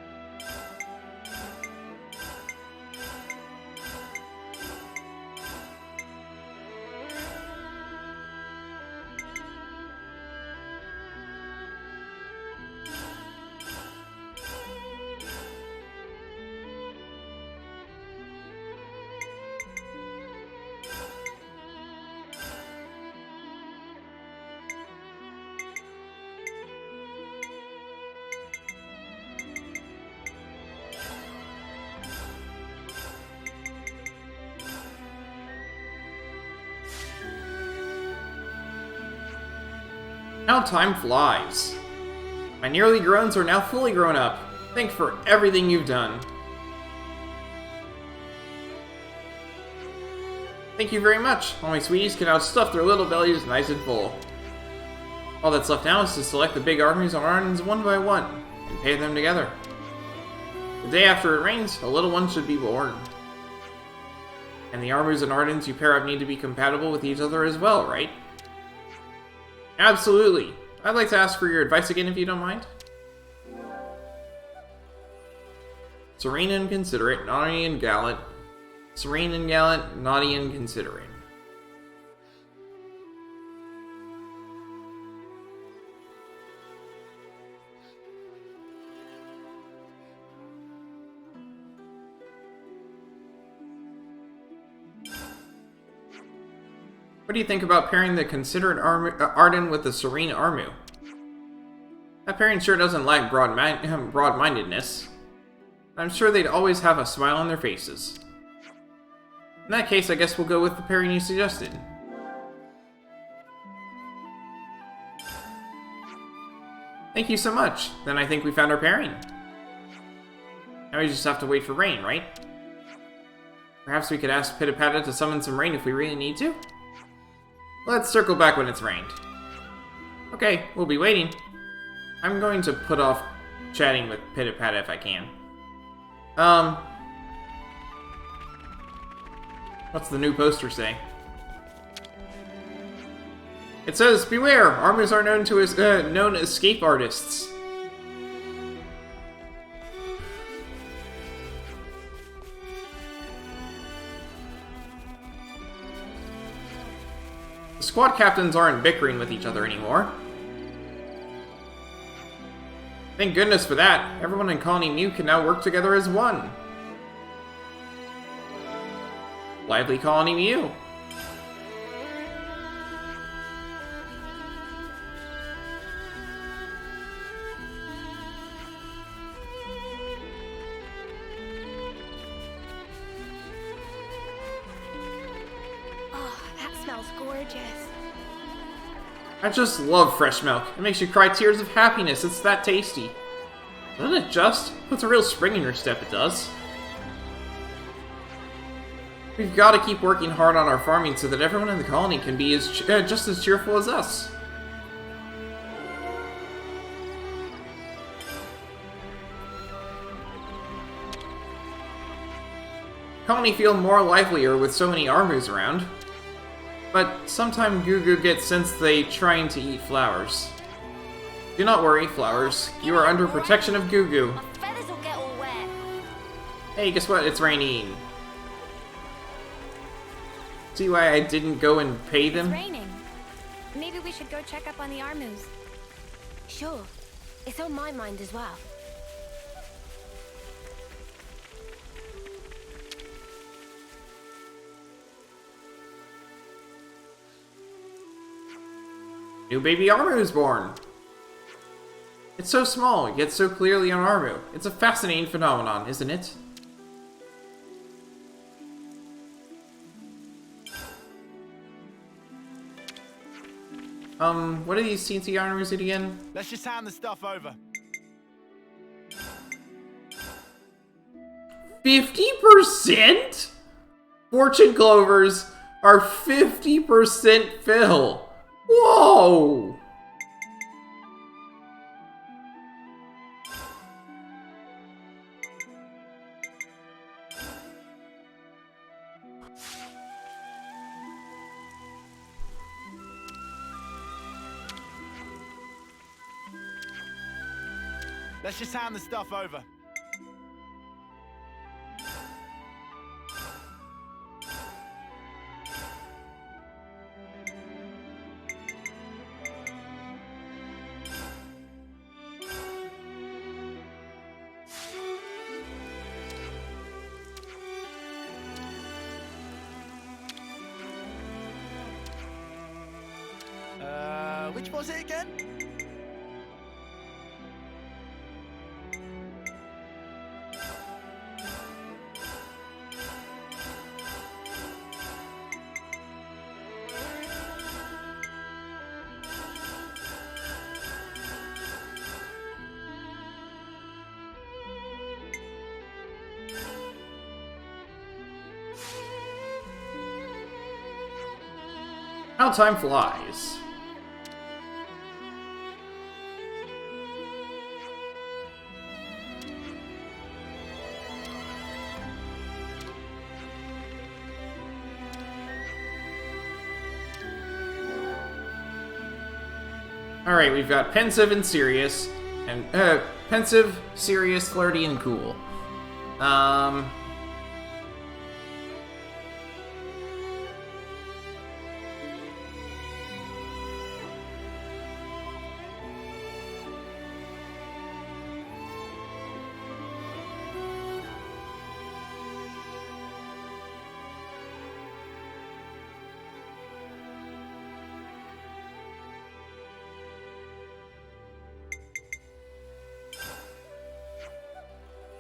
How time flies. My nearly growns are now fully grown up. Thanks for everything you've done. Thank you very much. All my sweeties can now stuff their little bellies nice and full. All that's left now is to select the big armies on Ardens one by one and pair them together. The day after it rains, a little one should be born. And the armies and Ardens you pair up need to be compatible with each other as well, right? Absolutely. I'd like to ask for your advice again if you don't mind. Serene and considerate, naughty and gallant. Serene and gallant, naughty and considerate. What do you think about pairing the considerate Arden with the serene Armu? That pairing sure doesn't lack broad-mindedness. I'm sure they'd always have a smile on their faces. In that case, I guess we'll go with the pairing you suggested. Thank you so much. Then I think we found our pairing. Now we just have to wait for rain, right? Perhaps we could ask Pitapata to summon some rain if we really need to? Let's circle back when it's rained. Okay, we'll be waiting. I'm going to put off chatting with Pitapata if I can. What's the new poster say? It says, "Beware! Armies are known escape artists." The squad captains aren't bickering with each other anymore. Thank goodness for that. Everyone in Colony Mio can now work together as one. Lively Colony Mio. Oh, that smells gorgeous. I just love fresh milk. It makes you cry tears of happiness. It's that tasty. Doesn't it just? Puts a real spring in your step, it does. We've got to keep working hard on our farming so that everyone in the colony can be just as cheerful as us. Colony feel more livelier with so many Armus around. But sometime Gugu gets sensed they trying to eat flowers. Do not worry, flowers. You are under protection of Gugu. My feathers will get all wet. Hey, guess what? It's raining. See why I didn't go and pay them? It's raining. Maybe we should go check up on the Armus. Sure. It's on my mind as well. New baby Armu is born. It's so small, yet so clearly on Armu. It's a fascinating phenomenon, isn't it? What are these teensy Armus again? Let's just hand the stuff over. 50%? Fortune clovers are 50% fill. Whoa! Let's just hand the stuff over. Which was it again? How time flies. Alright, we've got pensive and serious, and, pensive, serious, flirty, and cool.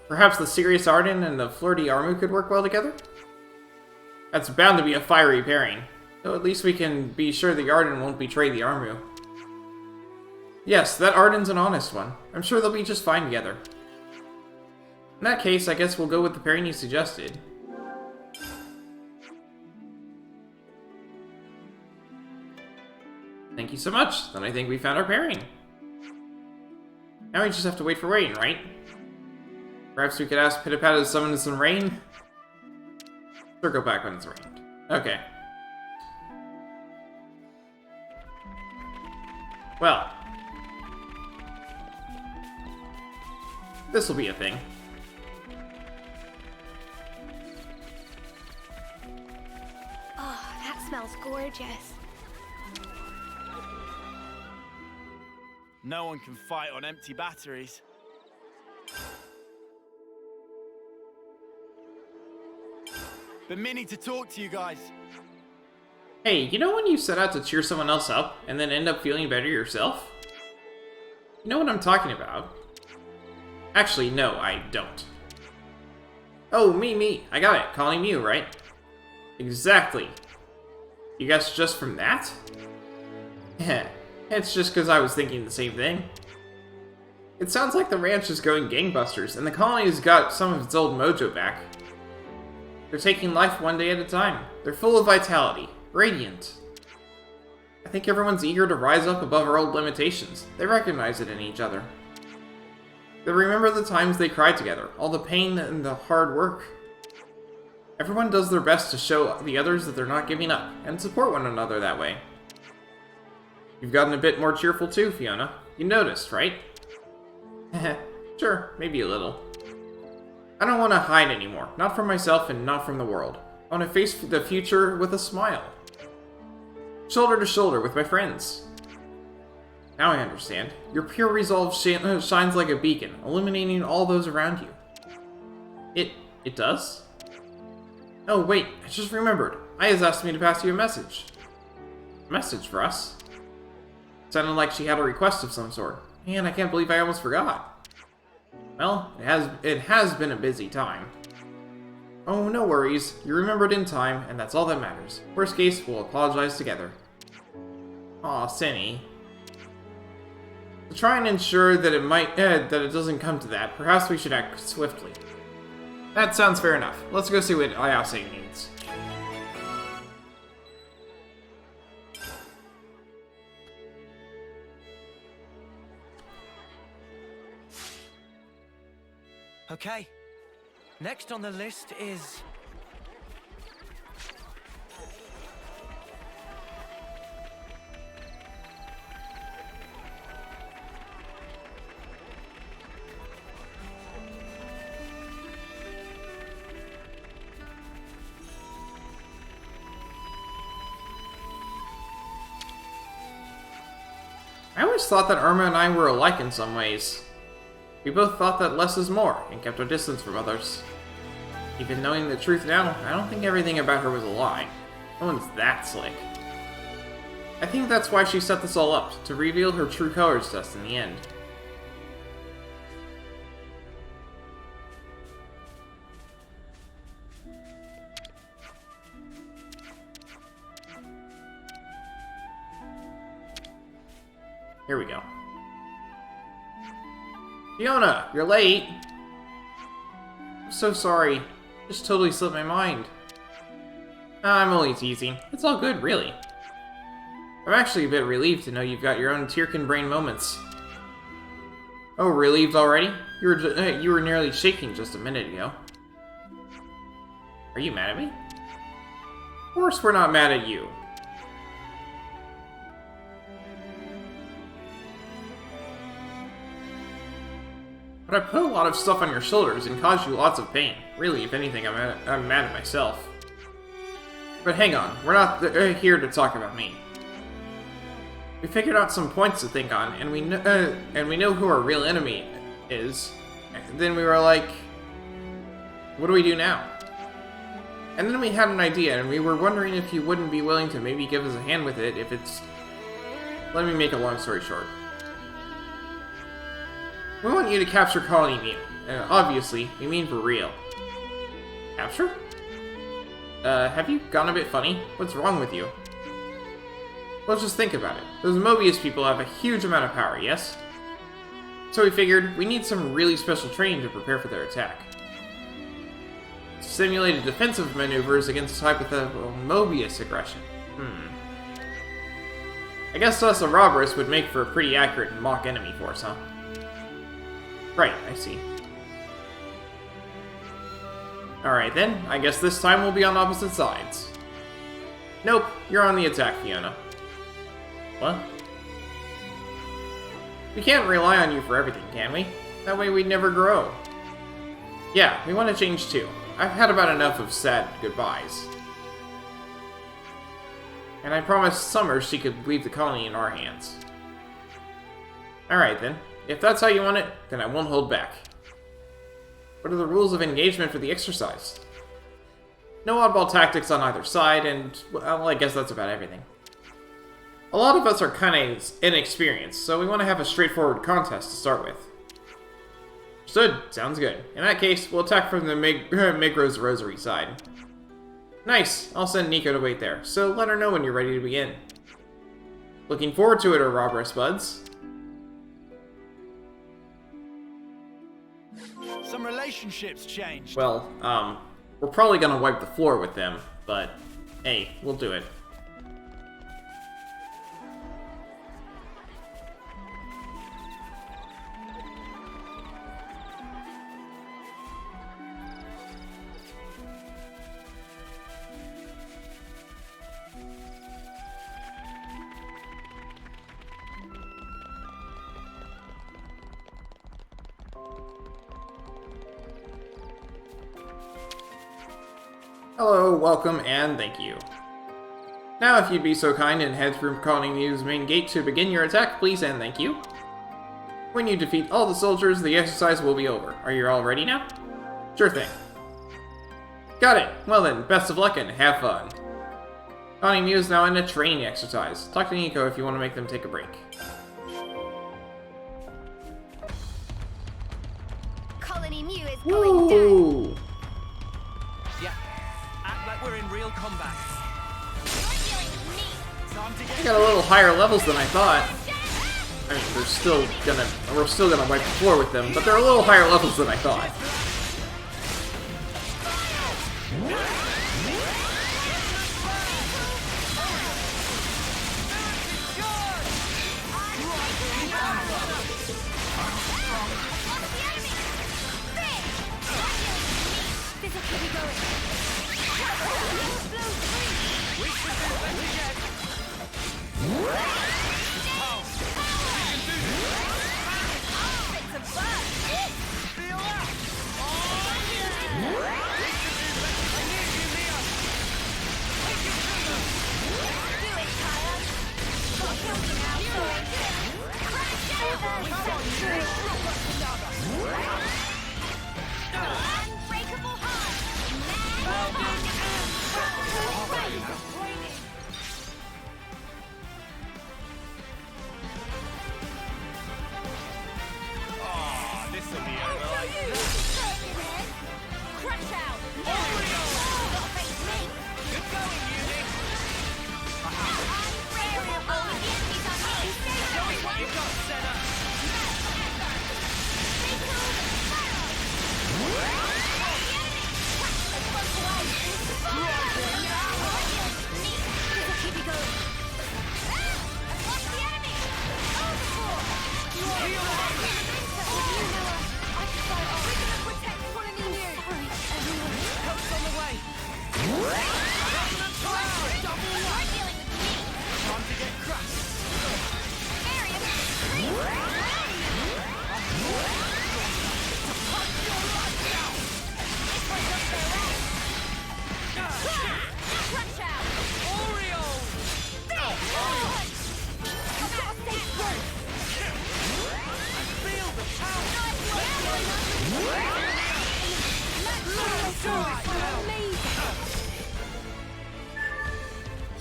Perhaps the serious Arden and the flirty Armu could work well together? That's bound to be a fiery pairing. Though at least we can be sure the Arden won't betray the Armu. Yes, that Arden's an honest one. I'm sure they'll be just fine together. In that case, I guess we'll go with the pairing you suggested. Thank you so much. Then I think we found our pairing. Now we just have to wait for rain, right? Perhaps we could ask Pitapat to summon some rain? Circle back when it's rained. Okay. Well. This'll be a thing. Oh, that smells gorgeous. No one can fight on empty batteries. Been meaning to talk to you guys. Hey, you know when you set out to cheer someone else up and then end up feeling better yourself? You know what I'm talking about? Actually, no, I don't. Oh, me. I got it. Calling Mio, right? Exactly. You guessed just from that? Heh. It's just because I was thinking the same thing. It sounds like the ranch is going gangbusters, and the colony's got some of its old mojo back. They're taking life one day at a time. They're full of vitality. Radiant. I think everyone's eager to rise up above our old limitations. They recognize it in each other. They remember the times they cried together, all the pain and the hard work. Everyone does their best to show the others that they're not giving up, and support one another that way. You've gotten a bit more cheerful too, Fiona. You noticed, right? Sure, maybe a little. I don't want to hide anymore. Not from myself and not from the world. I want to face the future with a smile. Shoulder to shoulder with my friends. Now I understand. Your pure resolve shines like a beacon, illuminating all those around you. It does? Oh wait, I just remembered. Aya's asked me to pass you a message. A message for us? Sounded like she had a request of some sort. Man, I can't believe I almost forgot. Well, it has been a busy time. Oh, no worries. You remembered in time, and that's all that matters. Worst case, we'll apologize together. Aw, Cinny. To try and ensure that it doesn't come to that, perhaps we should act swiftly. That sounds fair enough. Let's go see what Ayase needs. Okay. Next on the list is... I always thought that Irma and I were alike in some ways. We both thought that less is more, and kept our distance from others. Even knowing the truth now, I don't think everything about her was a lie. No one's that slick. I think that's why she set this all up, to reveal her true colors to us in the end. Here we go. Fiona, you're late! I'm so sorry. Just totally slipped my mind. I'm only teasing. It's all good, really. I'm actually a bit relieved to know you've got your own Tyrkin brain moments. Oh, relieved already? You were nearly shaking just a minute ago. Are you mad at me? Of course we're not mad at you. But I put a lot of stuff on your shoulders and caused you lots of pain. Really, if anything, I'm mad at myself. But hang on, we're not here to talk about me. We figured out some points to think on, and we know who our real enemy is. And then we were like, what do we do now? And then we had an idea, and we were wondering if you wouldn't be willing to maybe give us a hand with it if it's... Let me make a long story short. We want you to capture Colony Mio. Obviously, we mean for real. Capture? Have you gone a bit funny? What's wrong with you? Let's just think about it. Those Mobius people have a huge amount of power, yes? So we figured we need some really special training to prepare for their attack. Simulated defensive maneuvers against hypothetical Mobius aggression. I guess us Ouroboros would make for a pretty accurate mock enemy force, huh? Right, I see. Alright then, I guess this time we'll be on opposite sides. Nope, you're on the attack, Fiona. What? We can't rely on you for everything, can we? That way we'd never grow. Yeah, we want to change too. I've had about enough of sad goodbyes. And I promised Summer she could leave the colony in our hands. Alright then, if that's how you want it, then I won't hold back. What are the rules of engagement for the exercise? No oddball tactics on either side, and, well, I guess that's about everything. A lot of us are kinda inexperienced, so we want to have a straightforward contest to start with. Understood. Sounds good. In that case, we'll attack from the Migro's Rosary side. Nice. I'll send Nico to wait there, so let her know when you're ready to begin. Looking forward to it, Ouroboros buds. Some relationships changed. Well, we're probably gonna wipe the floor with them, but hey, we'll do it. Hello, welcome, and thank you. Now, if you'd be so kind and head through Colony Mew's main gate to begin your attack, please and thank you. When you defeat all the soldiers, the exercise will be over. Are you all ready now? Sure thing. Got it! Well then, best of luck and have fun. Colony Mew is now in a training exercise. Talk to Nico if you want to make them take a break. Colony Mew is going down. Woo! Yeah, act like we're in real combat. You're dealing with me. Time to I get got a little higher levels than I thought. I mean, we're still gonna wipe the floor with them, but they're a little higher levels than I thought.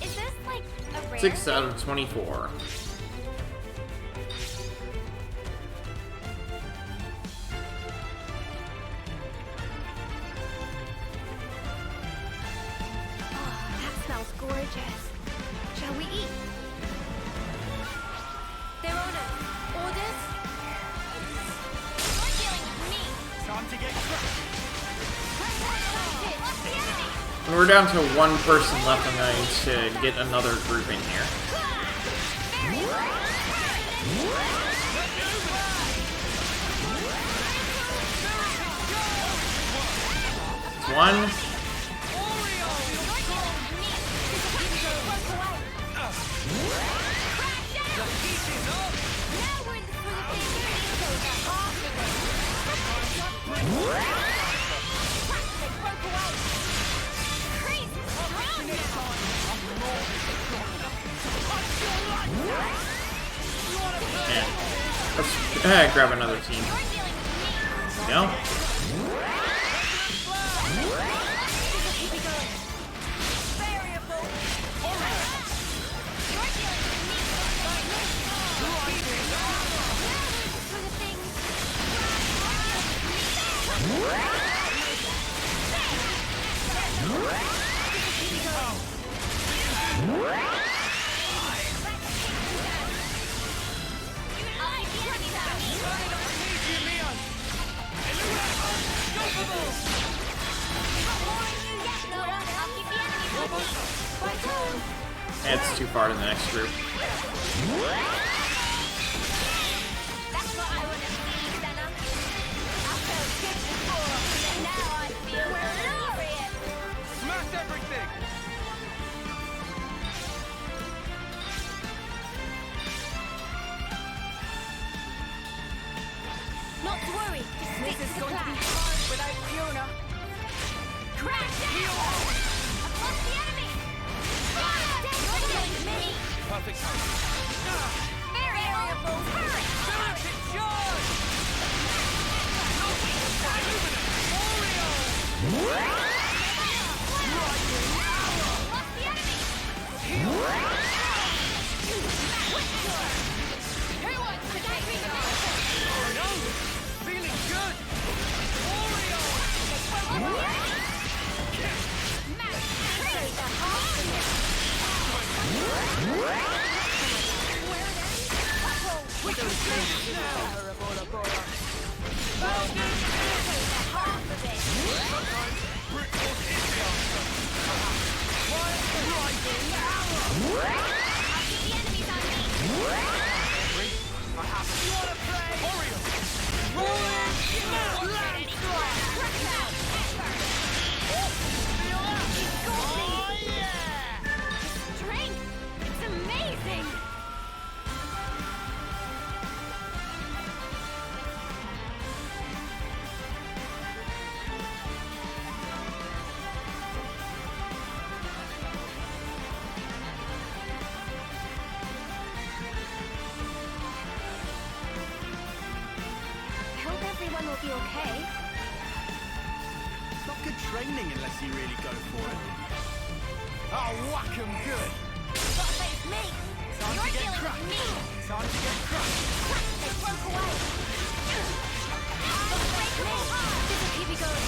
Is this like a rare 6 out of 24. Oh, that smells gorgeous. Shall we eat? When we're down to one person left, I'm going to get another group in here. One. Yeah. Let's grab another team. There we go. It's too far to the next group. Smash everything! Not to worry. This is going to be hard without Fiona. Crash down! Across the enemy! Perfect timing. Variable turret! Galactic charge! Across the enemy! Who wants to take me on? Feeling good! Oreo! Strength! It's amazing! I hope everyone will be okay. Not good training unless you really go for it. Oh, whack 'em good. Gotta face me! Time You're to get dealing crushed. with me! Time to get crushed. They broke away! Gotta break me! This will keep me going!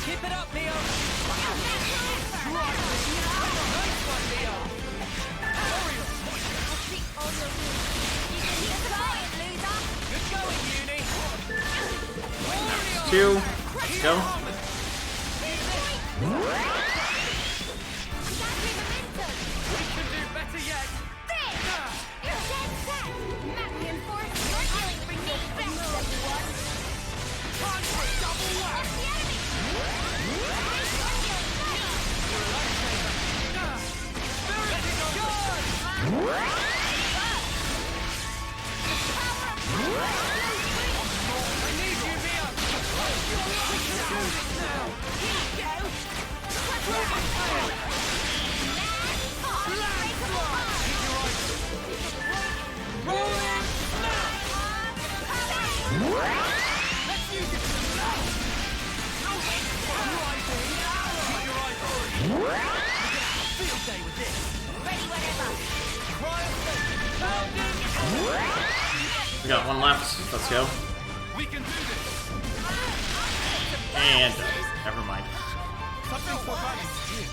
Keep it up, Mio! Good going, Uni! Two. Let's go. We can do better yet! Time for a double whack! I need you, Mio! We can do this now! Here you go! Rolling Let's use it! Field day with this! Ready whenever! We got one left. Let's go. We can do this! And never mind. Something so bad is here.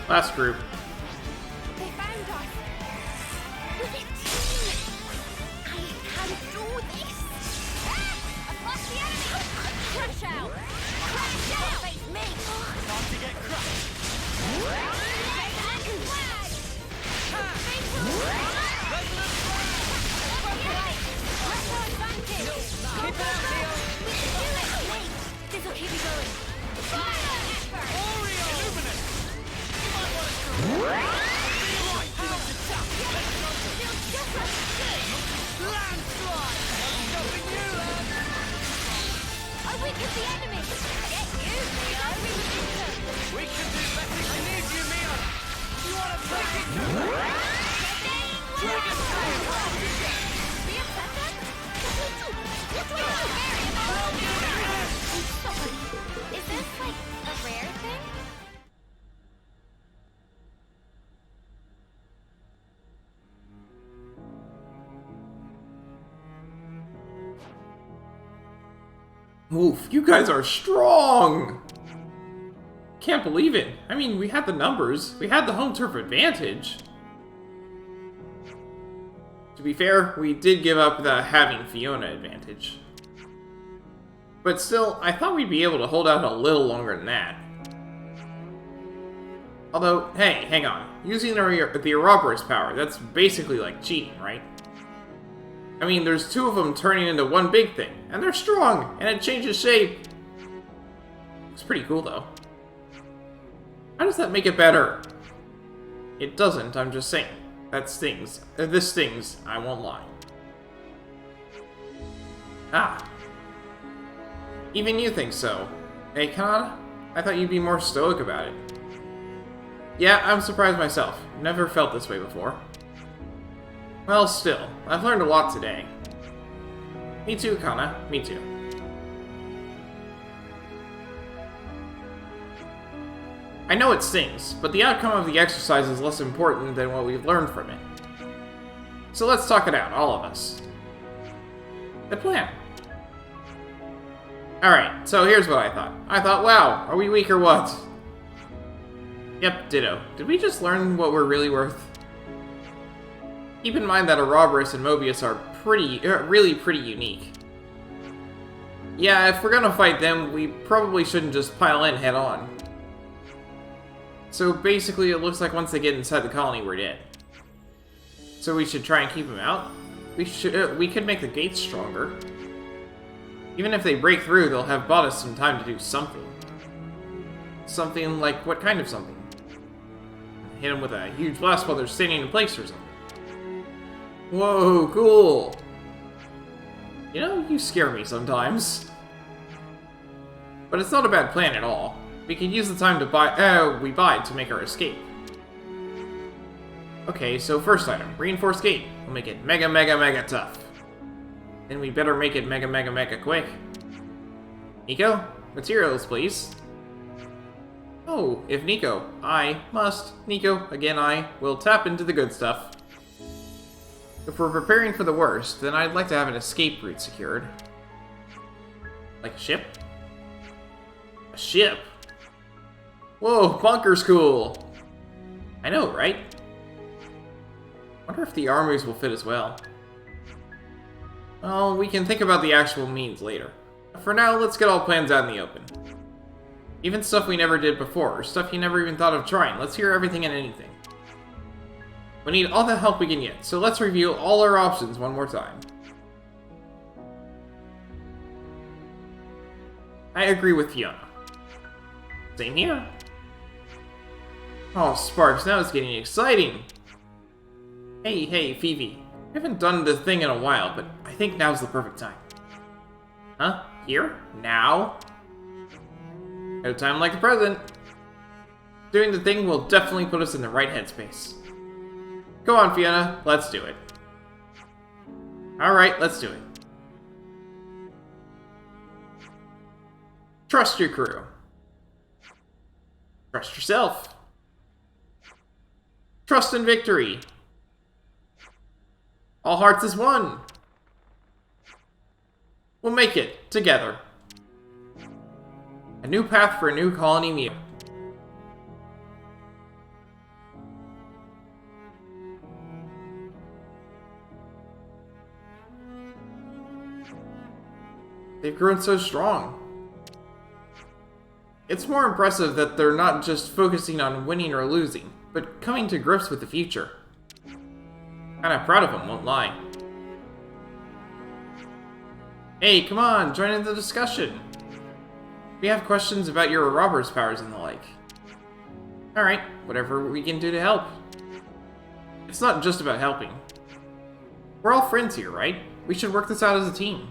Last group. They found us. We're a team. I can do this. Ah! I've lost the enemy. Crash out. Crash out. Face me. Time to get crushed. This'll keep you going. Fire! Oreo! Illuminate! You might want to landslide! Stopping you, lad! I weakened the enemy! Get you, Mio! We can do better. I need you, Mio. You want to break it? Dragon Slayer! Be upset then? What do I do? Is this like a rare thing? Oof, you guys are strong! Can't believe it. I mean, we had the numbers. We had the home turf advantage. To be fair, we did give up the having Fiona advantage. But still, I thought we'd be able to hold out a little longer than that. Although, hey, hang on. Using the Ouroboros power, that's basically like cheating, right? I mean, there's two of them turning into one big thing, and they're strong, and it changes shape. It's pretty cool, though. How does that make it better? It doesn't, I'm just saying. That stings. This stings, I won't lie. Ah. Even you think so. Hey, Kanata? I thought you'd be more stoic about it. Yeah, I'm surprised myself. Never felt this way before. Well, still, I've learned a lot today. Me too, Kana. Me too. I know it stings, but the outcome of the exercise is less important than what we've learned from it. So let's talk it out, all of us. The plan. Alright, so here's what I thought. I thought, wow, are we weak or what? Yep, ditto. Did we just learn what we're really worth? Keep in mind that Ouroboros and Mobius are really pretty unique. Yeah, if we're gonna fight them, we probably shouldn't just pile in head on. So basically, it looks like once they get inside the colony, we're dead. So we should try and keep them out? We could make the gates stronger. Even if they break through, they'll have bought us some time to do something. Something like, what kind of something? Hit them with a huge blast while they're standing in place or something. Whoa, cool! You know, you scare me sometimes. But it's not a bad plan at all. We could use the time to we buy to make our escape. Okay, so first item, reinforced gate. We'll make it mega tough. Then we better make it mega quick. Nico, materials, please. Oh, if Nico, I must. Nico, again I, will tap into the good stuff. If we're preparing for the worst, then I'd like to have an escape route secured. Like a ship? A ship? Whoa, bunker's cool! I know, right? Wonder if the armies will fit as well. Well, we can think about the actual means later. For now, let's get all plans out in the open. Even stuff we never did before, or stuff you never even thought of trying. Let's hear everything and anything. We need all the help we can get, so let's review all our options one more time. I agree with Fiona. Same here. Oh, Sparks, now it's getting exciting. Hey, Phoebe. We haven't done the thing in a while, but I think now's the perfect time. Huh? Here? Now? No time like the present. Doing the thing will definitely put us in the right headspace. Go on, Fiona. Let's do it. Alright, let's do it. Trust your crew. Trust yourself. Trust in victory. All hearts as one. We'll make it, together. A new path for a new colony Mio. They've grown so strong. It's more impressive that they're not just focusing on winning or losing, but coming to grips with the future. Kinda proud of them, won't lie. Hey, come on, join in the discussion. We have questions about your robber's powers and the like. Alright, whatever we can do to help. It's not just about helping. We're all friends here, right? We should work this out as a team.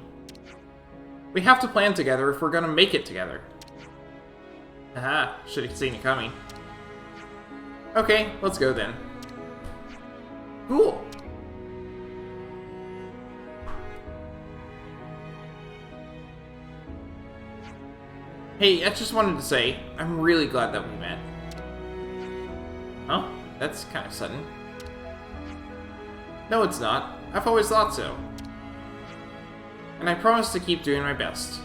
We have to plan together if we're gonna make it together. Haha, should have seen it coming. Okay, let's go then. Cool. Hey, I just wanted to say, I'm really glad that we met. Huh? That's kind of sudden. No, it's not. I've always thought so. And I promise to keep doing my best.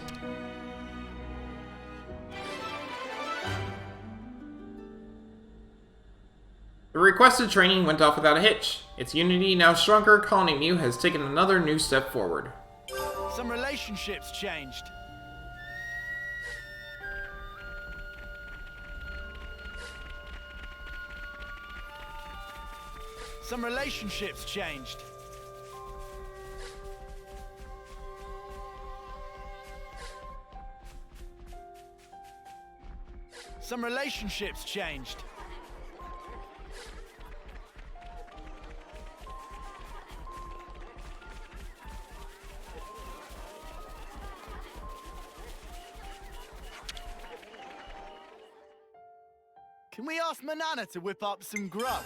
The requested training went off without a hitch. Its unity now stronger, Colony Mio has taken another new step forward. Some relationships changed. Some relationships changed. Some relationships changed. Can we ask Manana to whip up some grub?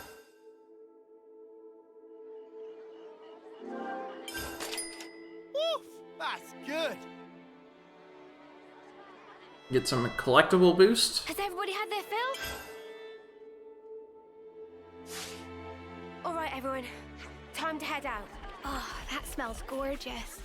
Woof! That's good. Get some collectible boost. Has everybody had their fill? All right, everyone. Time to head out. Oh, that smells gorgeous.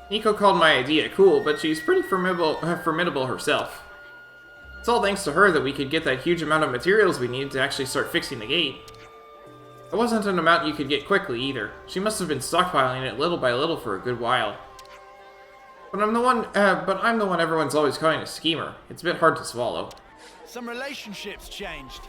Nico called my idea cool, but she's pretty formidable herself. It's all thanks to her that we could get that huge amount of materials we needed to actually start fixing the gate. It wasn't an amount you could get quickly either. She must have been stockpiling it little by little for a good while. But I'm the one everyone's always calling a schemer. It's a bit hard to swallow. Some relationships changed.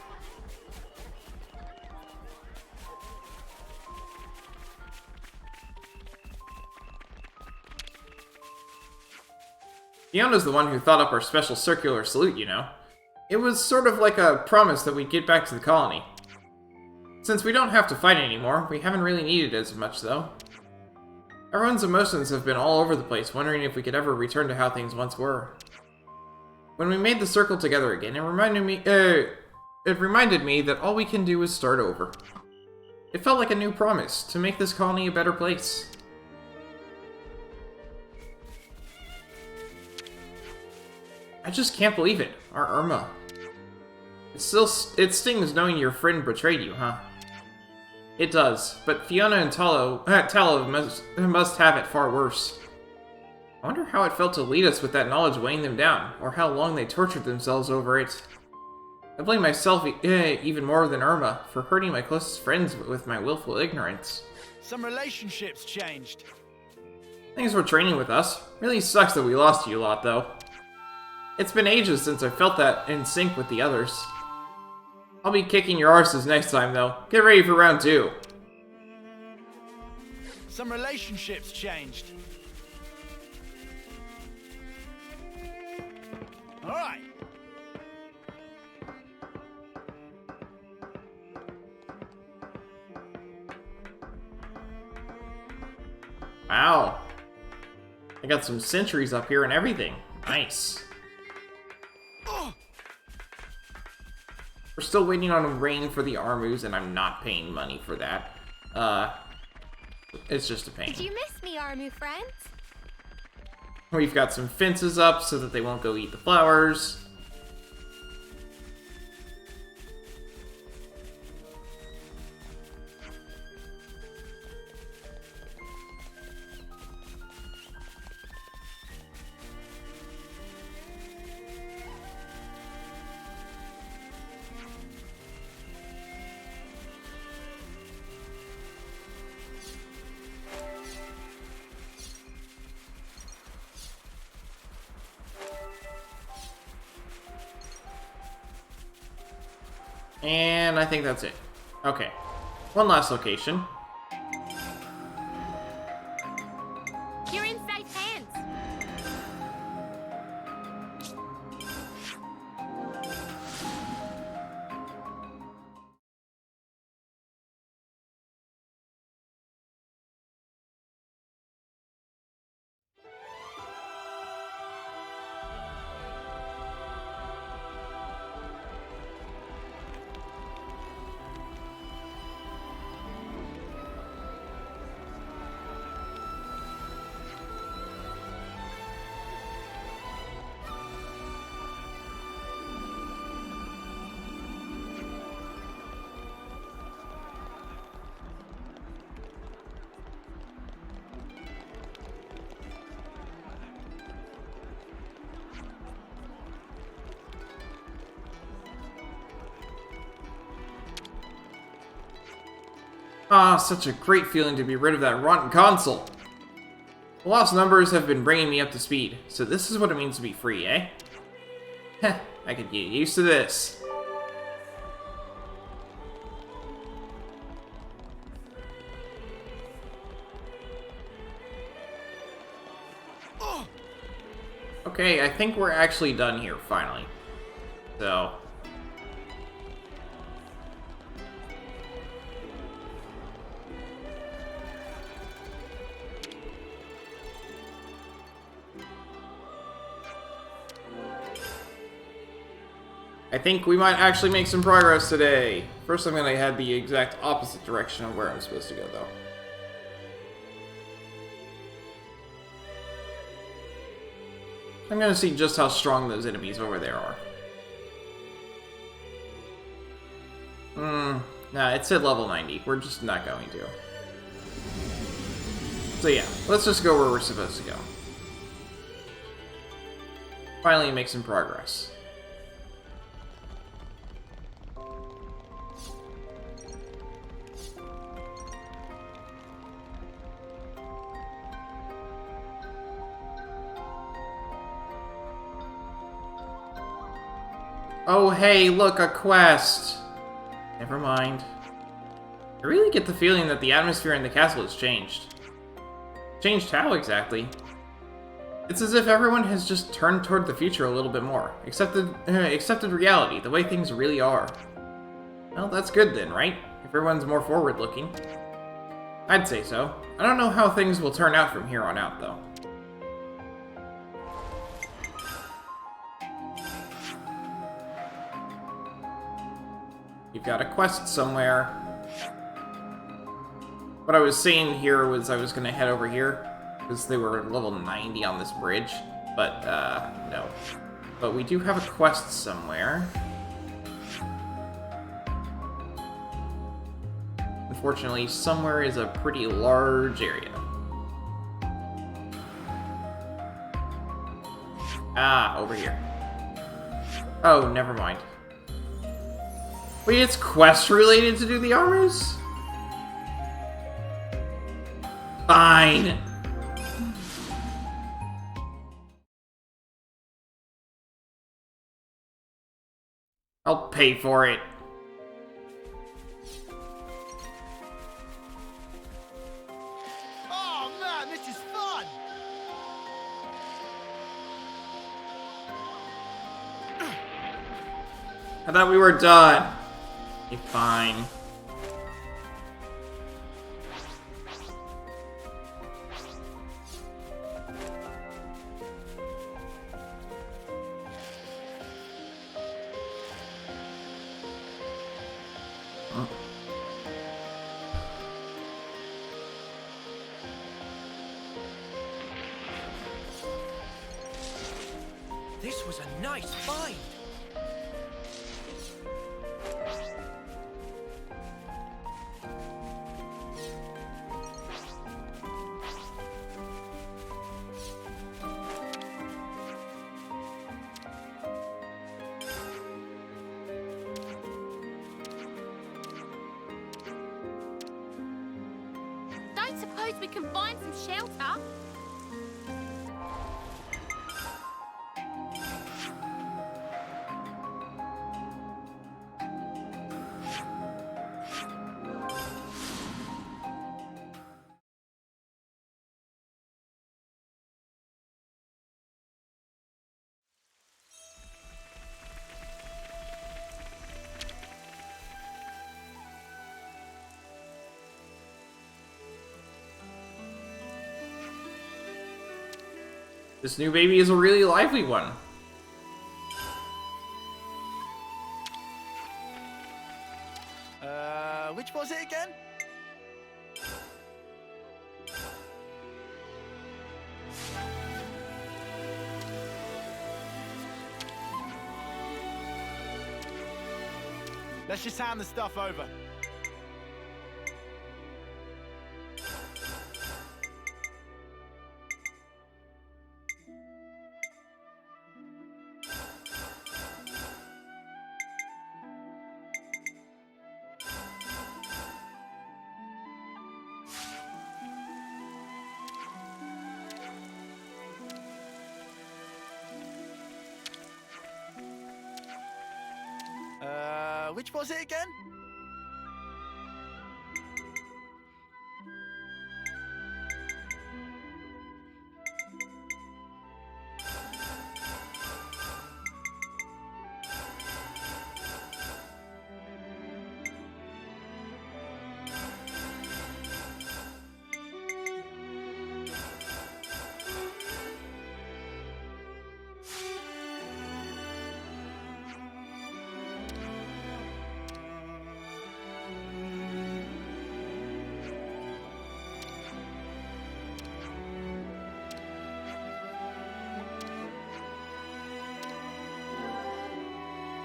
Fiona's the one who thought up our special circular salute, you know. It was sort of like a promise that we'd get back to the colony. Since we don't have to fight anymore, we haven't really needed it as much, though. Everyone's emotions have been all over the place, wondering if we could ever return to how things once were. When we made the circle together again, it reminded me that all we can do is start over. It felt like a new promise, to make this colony a better place. I just can't believe it. Our Irma. It stings knowing your friend betrayed you, huh? It does, but Fiona and Tallow must have it far worse. I wonder how it felt to lead us with that knowledge weighing them down, or how long they tortured themselves over it. I blame myself even more than Irma for hurting my closest friends with my willful ignorance. Some relationships changed. Thanks for training with us. Really sucks that we lost you a lot, though. It's been ages since I felt that in sync with the others. I'll be kicking your arses next time, though. Get ready for round 2. Some relationships changed. All right. Wow. I got some sentries up here and everything. Nice. We're still waiting on rain for the Armus, and I'm not paying money for that. It's just a pain. Did you miss me, Armu friends? We've got some fences up so that they won't go eat the flowers. And I think that's it. Okay. One last location. You're in safe hands. Ah, such a great feeling to be rid of that rotten console. The lost numbers have been bringing me up to speed, so this is what it means to be free, eh? Heh, I could get used to this. Okay, I think we're actually done here, finally. So... I think we might actually make some progress today. First, I'm gonna head the exact opposite direction of where I'm supposed to go, though. I'm gonna see just how strong those enemies over there are. Nah, it said level 90. We're just not going to. So yeah, let's just go where we're supposed to go. Finally make some progress. Oh hey, look, a quest! Never mind. I really get the feeling that the atmosphere in the castle has changed. Changed how, exactly? It's as if everyone has just turned toward the future a little bit more. Accepted reality, the way things really are. Well, that's good then, right? If everyone's more forward-looking. I'd say so. I don't know how things will turn out from here on out, though. You've got a quest somewhere. What I was saying here was I was going to head over here, because they were level 90 on this bridge, but, no. But we do have a quest somewhere. Unfortunately, somewhere is a pretty large area. Ah, over here. Oh, never mind. Wait, it's quest related to do the armors? Fine. I'll pay for it. Oh man, this is fun! I thought we were done. Okay, fine. This was a nice find. Don't suppose we can find some shelter? This new baby is a really lively one. Which was it again? Let's just hand the stuff over. Which was it again?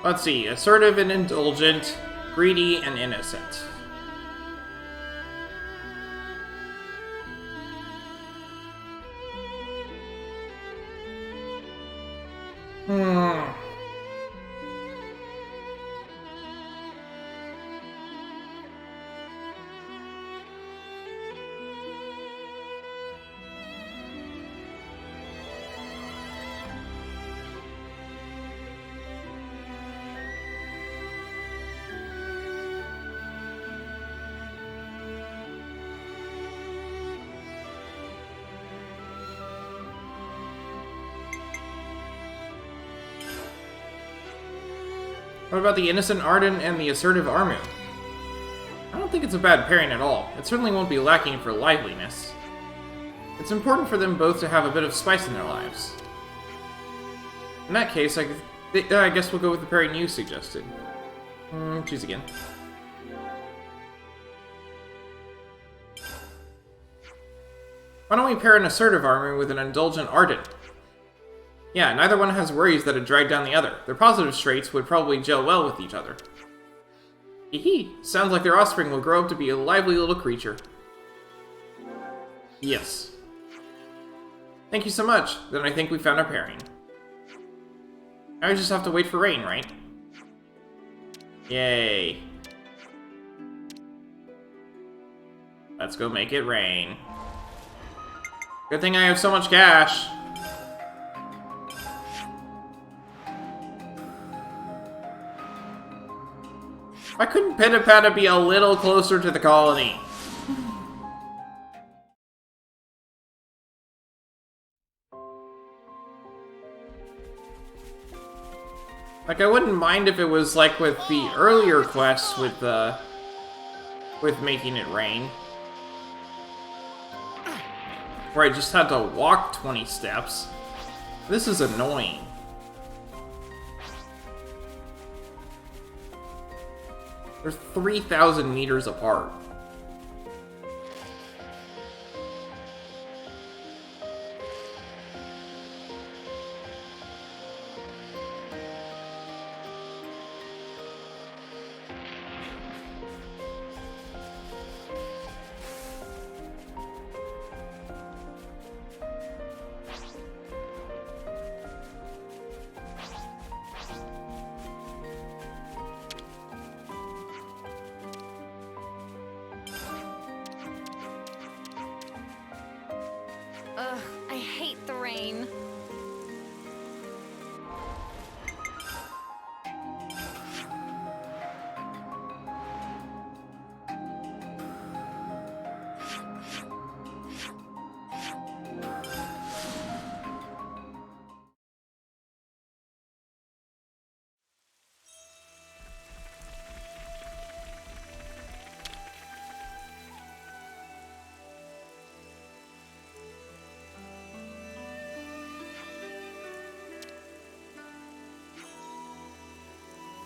Let's see. Assertive and indulgent, greedy and innocent. What about the innocent Arden and the assertive Armu? I don't think it's a bad pairing at all. It certainly won't be lacking for liveliness. It's important for them both to have a bit of spice in their lives. In that case, I guess we'll go with the pairing you suggested. Choose again. Why don't we pair an assertive Armu with an indulgent Arden? Yeah, neither one has worries that would drag down the other. Their positive traits would probably gel well with each other. Hee. Sounds like their offspring will grow up to be a lively little creature. Yes. Thank you so much. Then I think we found our pairing. Now we just have to wait for rain, right? Yay. Let's go make it rain. Good thing I have so much cash. Why couldn't Pitapata be a little closer to the colony? Like, I wouldn't mind if it was like with the earlier quests with making it rain. Where I just had to walk 20 steps. This is annoying. They're 3,000 meters apart.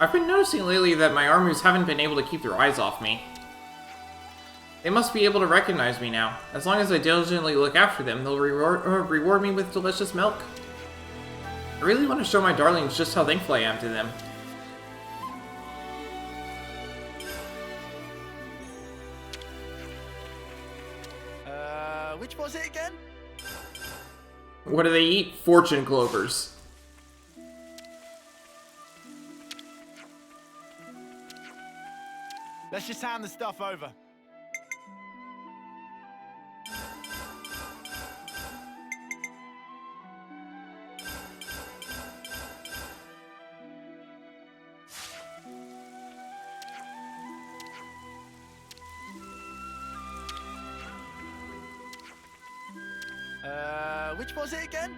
I've been noticing lately that my armies haven't been able to keep their eyes off me. They must be able to recognize me now. As long as I diligently look after them, they'll reward me with delicious milk. I really want to show my darlings just how thankful I am to them. Which was it again? What do they eat? Fortune clovers. Let's just hand the stuff over. Which was it again?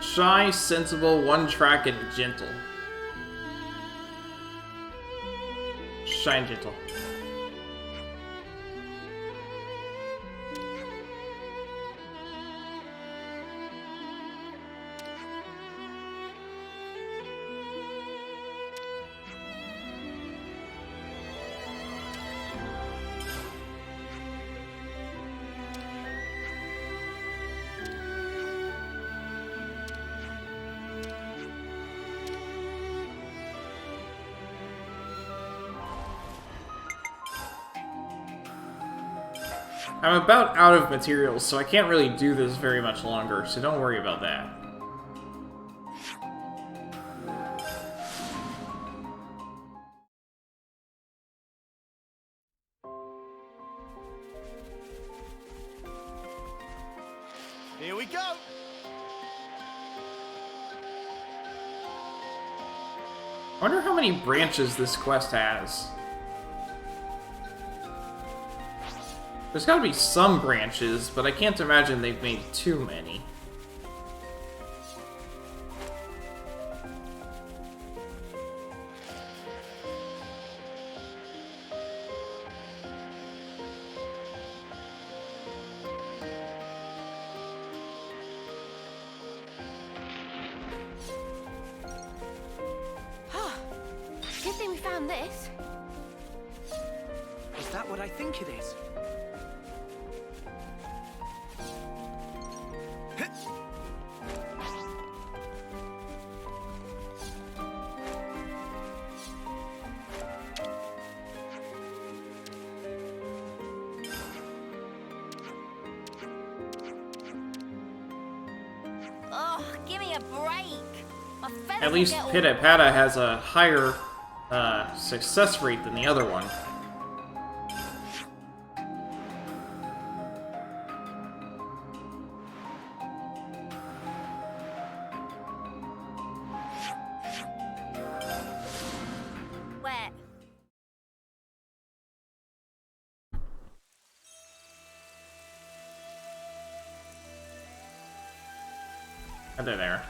Shy, sensible, one-track, and gentle. Shy and gentle. I'm about out of materials, so I can't really do this very much longer, so don't worry about that. Here we go! I wonder how many branches this quest has. There's gotta be some branches, but I can't imagine they've made too many. Good thing we found this. Is that what I think it is? Oh, give me a break. My feathers At will least get all- Pitta Pata has a higher success rate than the other one. Where? And they're there.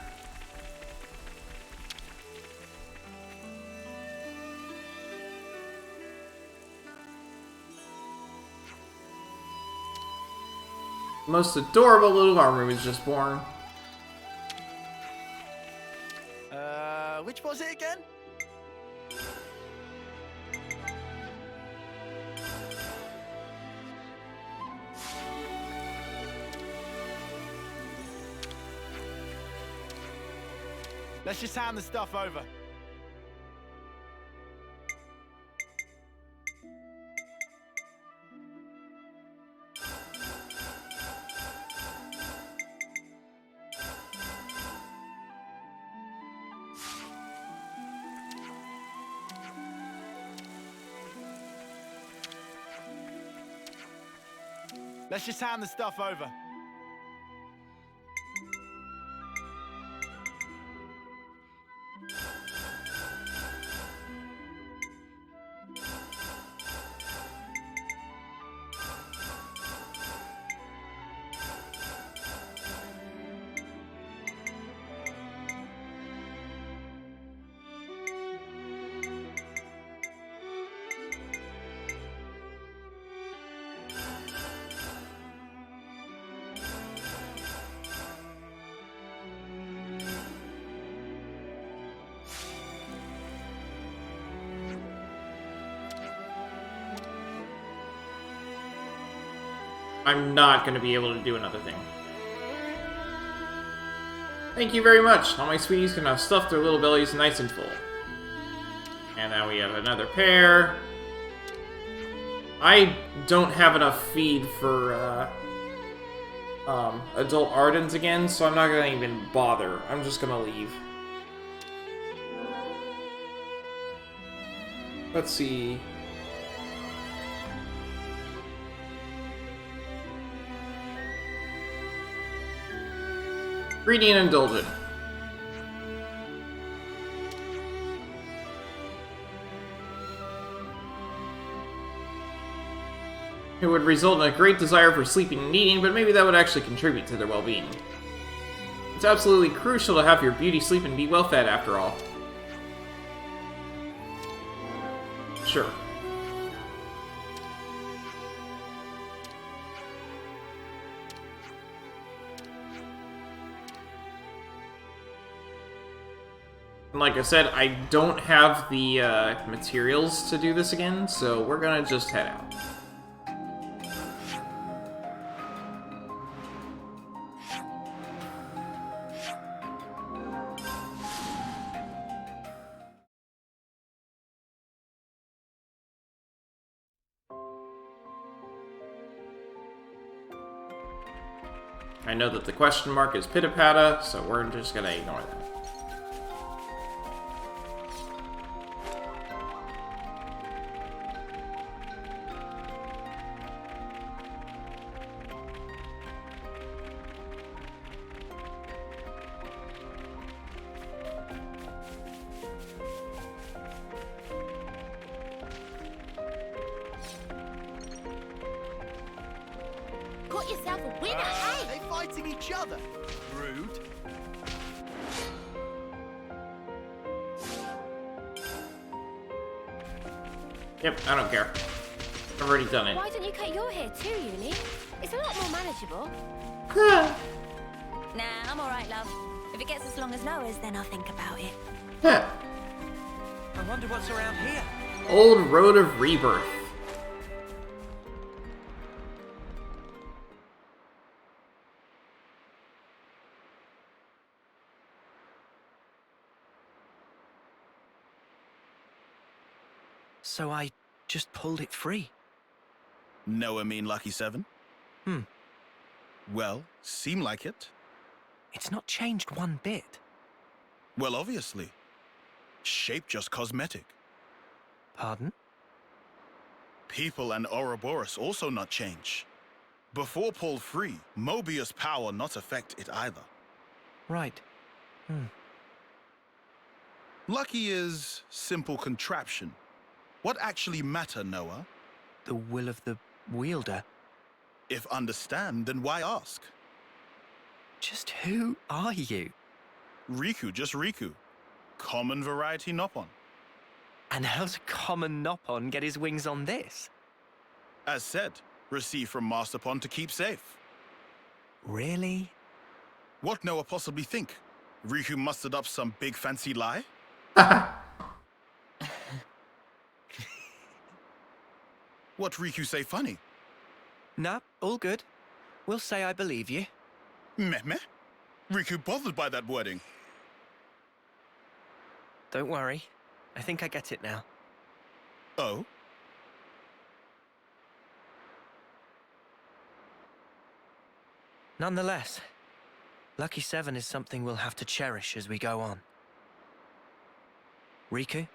The most adorable little armor was just born. Which was it again? Let's just hand the stuff over. Let's just hand the stuff over. I'm not going to be able to do another thing. Thank you very much. All my sweeties can now stuff their little bellies nice and full. And now we have another pair. I don't have enough feed for adult Ardens again, so I'm not going to even bother. I'm just going to leave. Let's see. Greedy and indulgent. It would result in a great desire for sleeping and eating, but maybe that would actually contribute to their well-being. It's absolutely crucial to have your beauty sleep and be well-fed after all. Sure. Like I said, I don't have the materials to do this again, so we're gonna just head out. I know that the question mark is pitter-patter, so we're just gonna ignore that. Got yourself a winner, hey? They fighting each other. Rude. Yep, I don't care. I've already done it. Why don't you cut your hair too, Uni? It's a lot more manageable. Nah, I'm alright, love. If it gets as long as Noah's, then I'll think about it. I wonder what's around here. Old Road of Rebirth. So I just pulled it free. Noah mean Lucky 7? Hmm. Well, seem like it. It's not changed one bit. Well, obviously. Shape just cosmetic. Pardon? People and Ouroboros also not change. Before pulled free, Mobius power not affect it either. Right. Lucky is simple contraption. What actually matter, Noah? The will of the wielder. If understand, then why ask? Just who are you? Riku, just Riku. Common variety Noppon. And how's a common Noppon get his wings on this? As said, received from Masterpon to keep safe. Really? What Noah possibly think? Riku mustered up some big fancy lie? What Riku say funny? Nah, all good. We'll say I believe you. Meh meh? Riku bothered by that wording. Don't worry. I think I get it now. Oh? Nonetheless, Lucky 7 is something we'll have to cherish as we go on. Riku,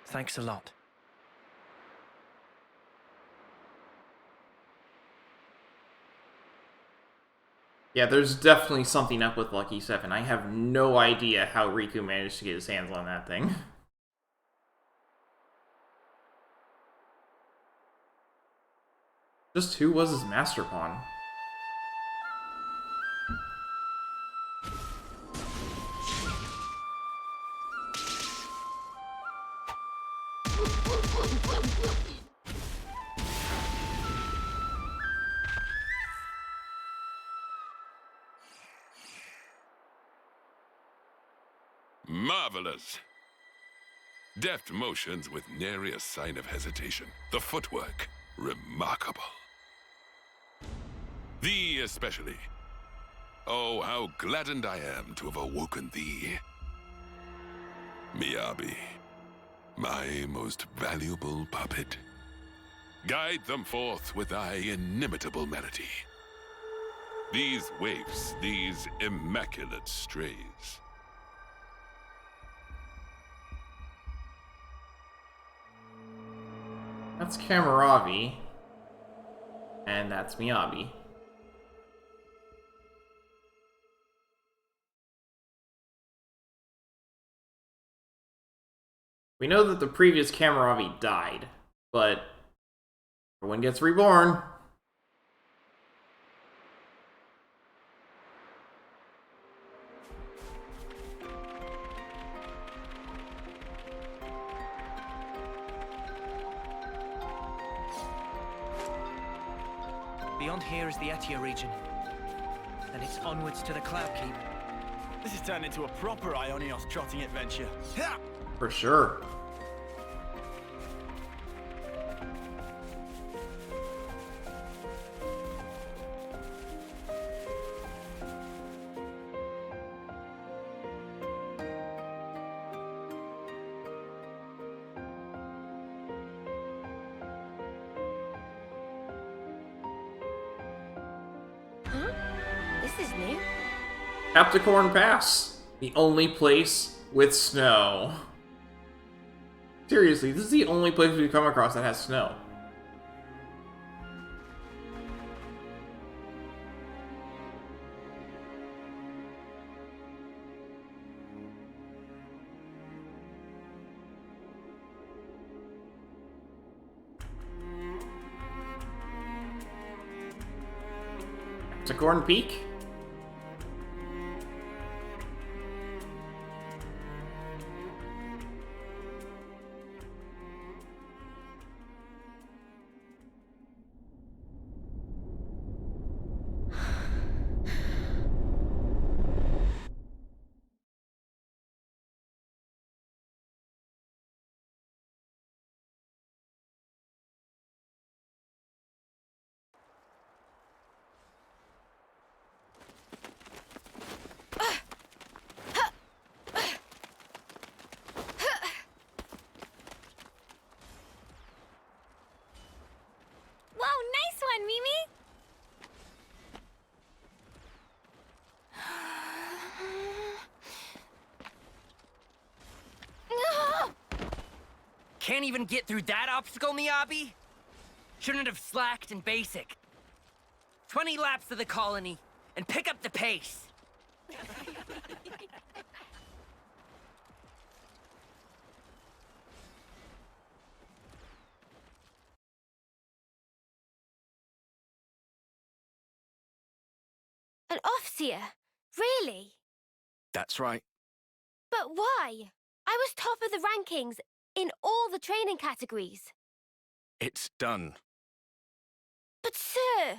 thanks a lot. Yeah, there's definitely something up with Lucky 7. I have no idea how Riku managed to get his hands on that thing. Just who was his master pawn? Marvelous. Deft motions with nary a sign of hesitation. The footwork, remarkable. Thee especially. Oh, how gladdened I am to have awoken thee. Miyabi, my most valuable puppet. Guide them forth with thy inimitable melody. These waifs, these immaculate strays. That's Kamaravi. And that's Miyabi. We know that the previous Kamaravi died, but everyone gets reborn. Beyond here is the Etia region. And it's onwards to the Cloud Keep. This has turned into a proper Ionios trotting adventure. Ha! For sure. Huh? This is new. Capricorn Pass, the only place with snow. Seriously, this is the only place we've come across that has snow. Capricorn Peak? Whoa, nice one, Mimi! Can't even get through that obstacle, Miyabi? Shouldn't have slacked in basic. 20 laps of the colony, and pick up the pace. An Offseer? Really? That's right. But why? I was top of the rankings in all the training categories. It's done. But sir...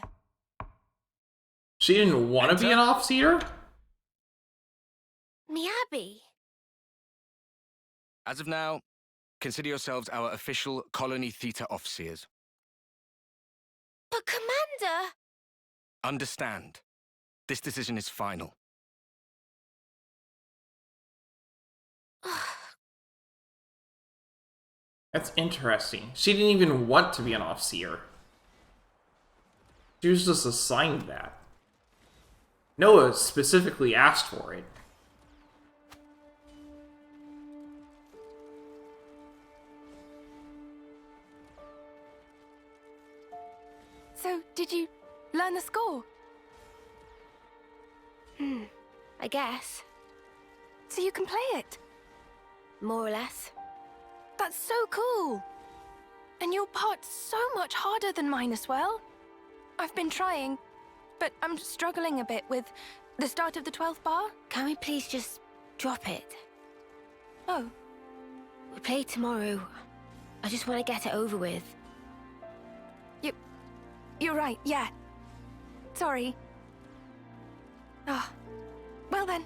She didn't want to be an Offseer? Miyabi. As of now, consider yourselves our official Colony Theta Offseers. But Commander... Understand. This decision is final. That's interesting. She didn't even want to be an Offseer. She was just assigned that. Noah specifically asked for it. So, did you learn the score? I guess. So you can play it? More or less. That's so cool! And your part's so much harder than mine as well. I've been trying, but I'm struggling a bit with the start of the 12th bar. Can we please just drop it? Oh. We play tomorrow. I just want to get it over with. You're right, yeah. Sorry. Oh. Well then.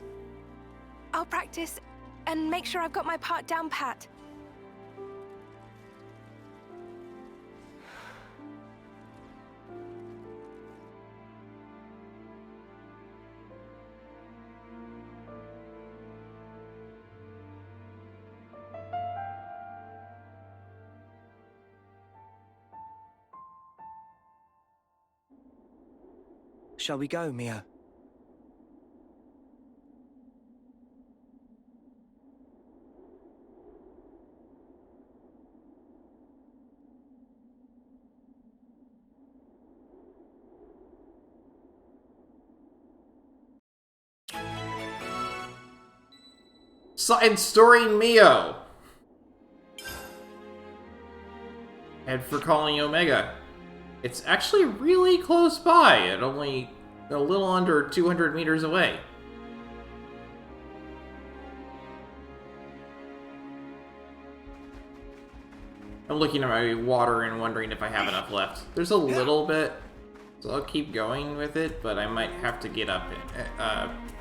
I'll practice and make sure I've got my part down pat. Shall we go, Mio? Side story Mio. Head for Colony Omega. It's actually really close by, at only a little under 200 meters away. I'm looking at my water and wondering if I have enough left. There's a little bit, so I'll keep going with it, but I might have to get up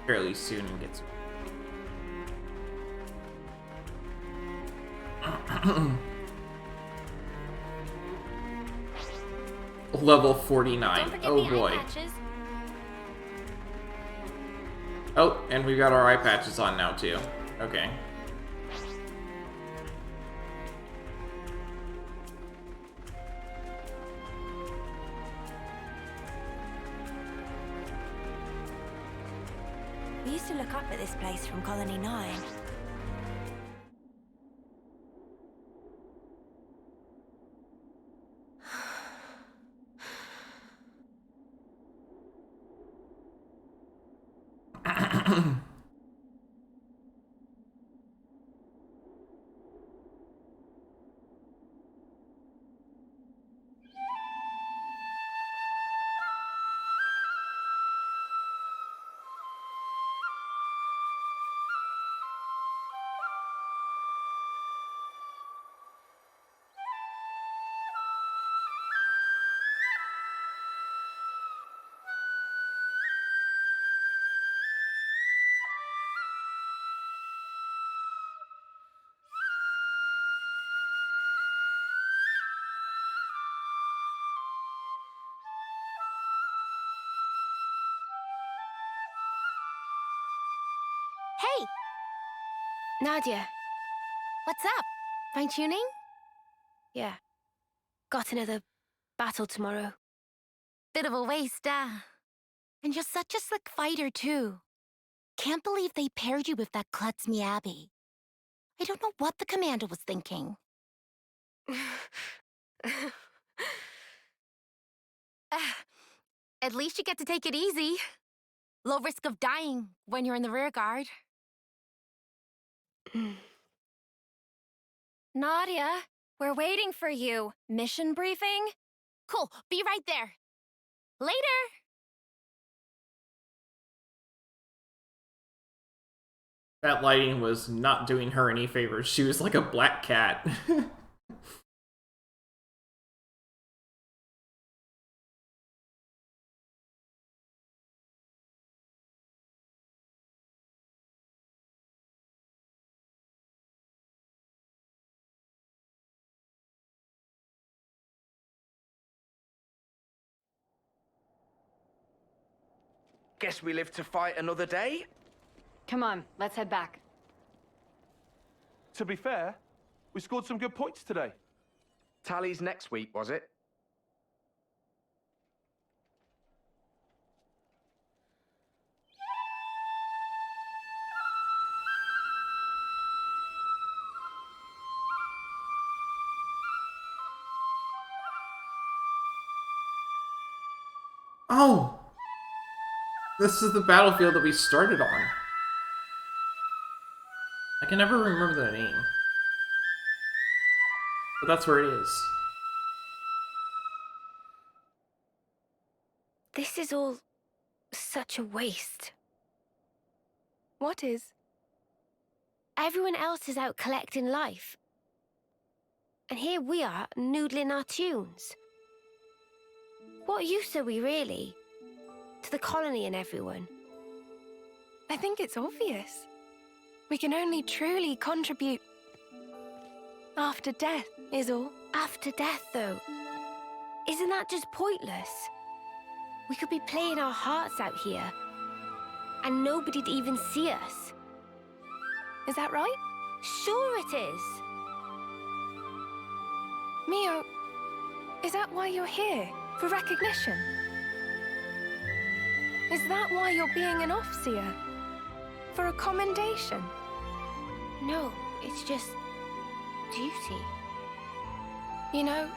fairly soon and get some. Level 49. Oh boy. Oh, and we've got our eye patches on now too. Okay. We used to look up at this place from Colony 9. Hey! Nadia. What's up? Fine-tuning? Yeah. Got another battle tomorrow. Bit of a waste, And you're such a slick fighter, too. Can't believe they paired you with that klutz Miyabi. I don't know what the commander was thinking. At least you get to take it easy. Low risk of dying when you're in the rear guard. Nadia, we're waiting for you. Mission briefing? Cool, be right there. Later! That lighting was not doing her any favors. She was like a black cat. Guess we live to fight another day? Come on, let's head back. To be fair, we scored some good points today. Tallies next week, was it? Oh! This is the battlefield that we started on. I can never remember the name. But that's where it is. This is all such a waste. What is? Everyone else is out collecting life. And here we are, noodling our tunes. What use are we, really? To the colony and everyone? I think it's obvious. We can only truly contribute after death, is all. After death, though? Isn't that just pointless? We could be playing our hearts out here, and nobody'd even see us. Is that right? Sure it is. Mio, is that why you're here? For recognition? Is that why you're being an Offseer? For a commendation? No, it's just duty. You know,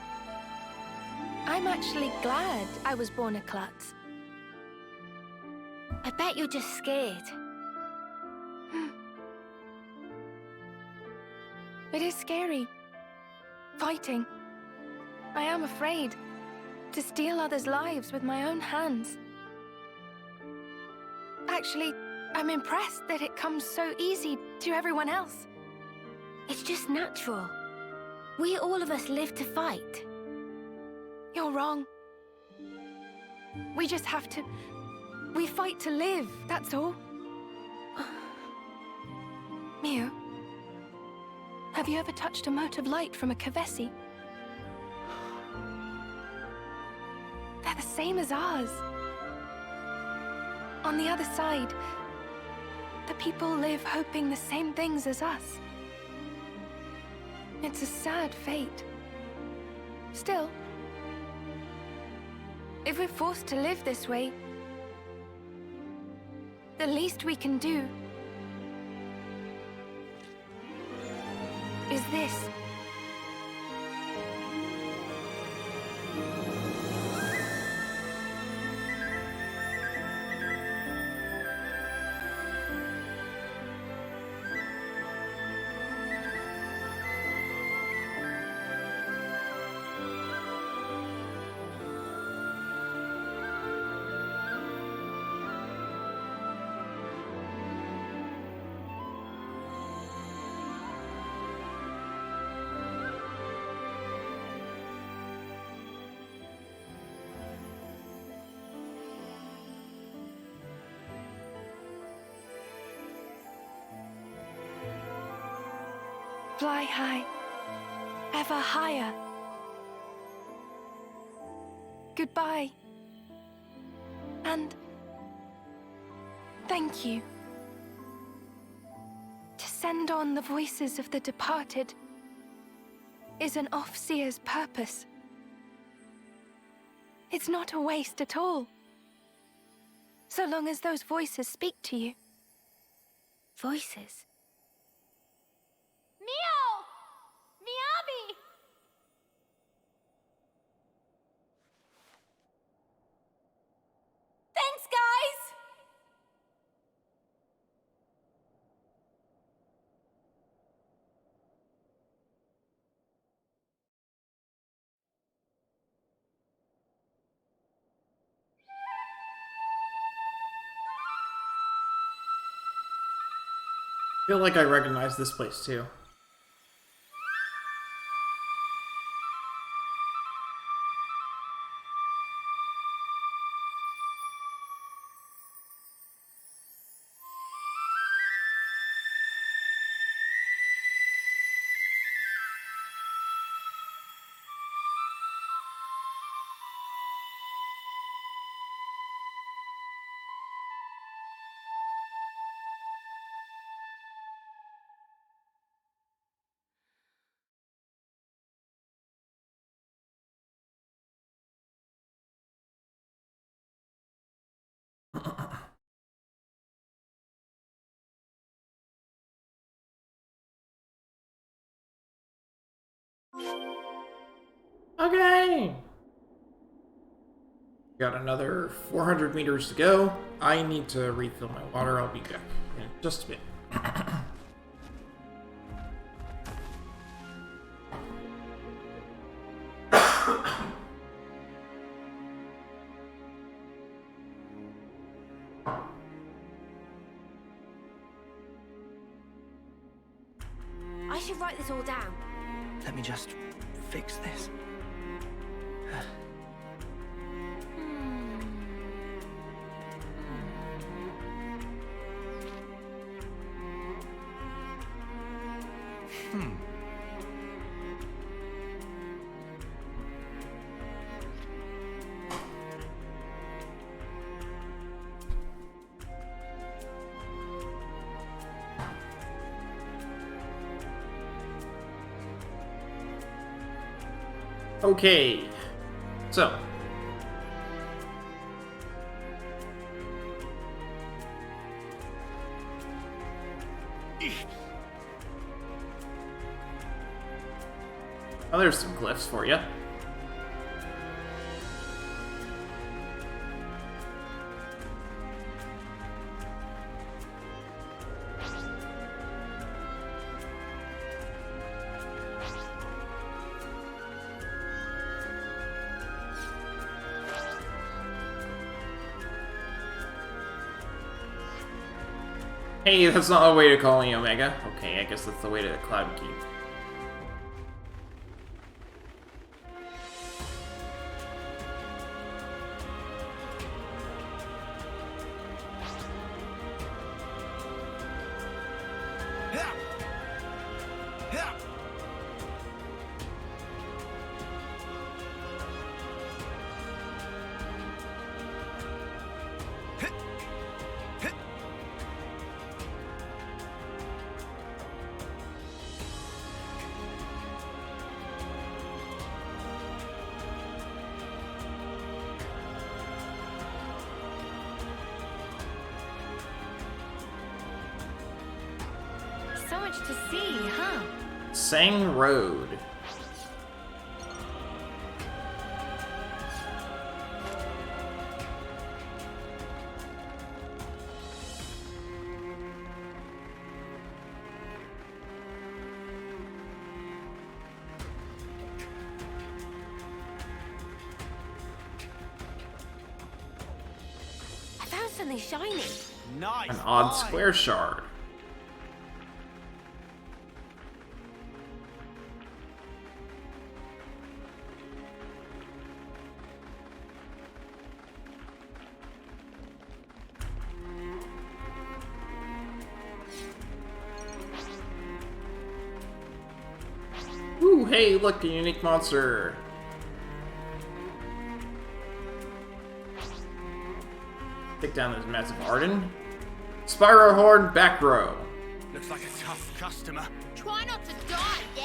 I'm actually glad I was born a klutz. I bet you're just scared. It is scary. Fighting. I am afraid to steal others' lives with my own hands. Actually, I'm impressed that it comes so easy to everyone else. It's just natural. We all of us live to fight. You're wrong. We just have to... We fight to live, that's all. Mio, have you ever touched a mote of light from a Kavesi? They're the same as ours. On the other side, the people live hoping the same things as us. It's a sad fate. Still, if we're forced to live this way, the least we can do is this. Fly high, ever higher. Goodbye. And thank you. To send on the voices of the departed is an Offseer's purpose. It's not a waste at all, so long as those voices speak to you. Voices? Mio! Miyabi! Thanks, guys! I feel like I recognize this place too. Okay. Got another 400 meters to go. I need to refill my water. I'll be back in just a bit. I should write this all down. Let me just fix this. Okay, so oh, there's some glyphs for you. Hey, that's not a way to call me Omega. Okay, I guess that's the way to the Cloud Keep. So much to see, huh? Sang Road. I found something shiny. Nice. An odd square shard. Ooh, hey, look, a unique monster. Take down this massive Arden. Spyro Horn, back row. Looks like a tough customer. Try not to die, yeah?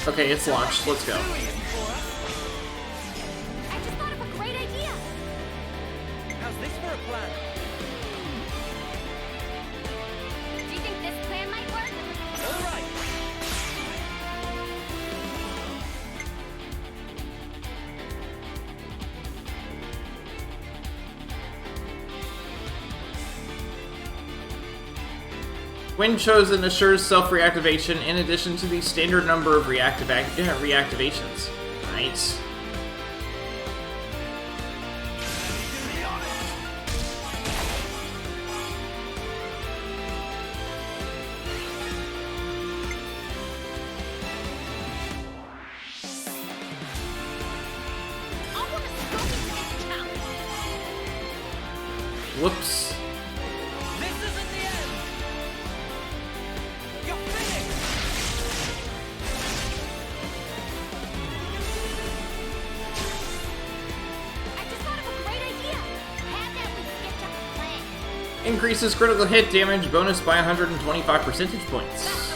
Okay, it's launched. Let's go. When chosen, assures self-reactivation in addition to the standard number of reactivations. Nice. Whoops. This isn't the end! You're finished! I just thought of a great idea. How about we sketch up a plan? Increases critical hit damage bonus by 125 percentage points.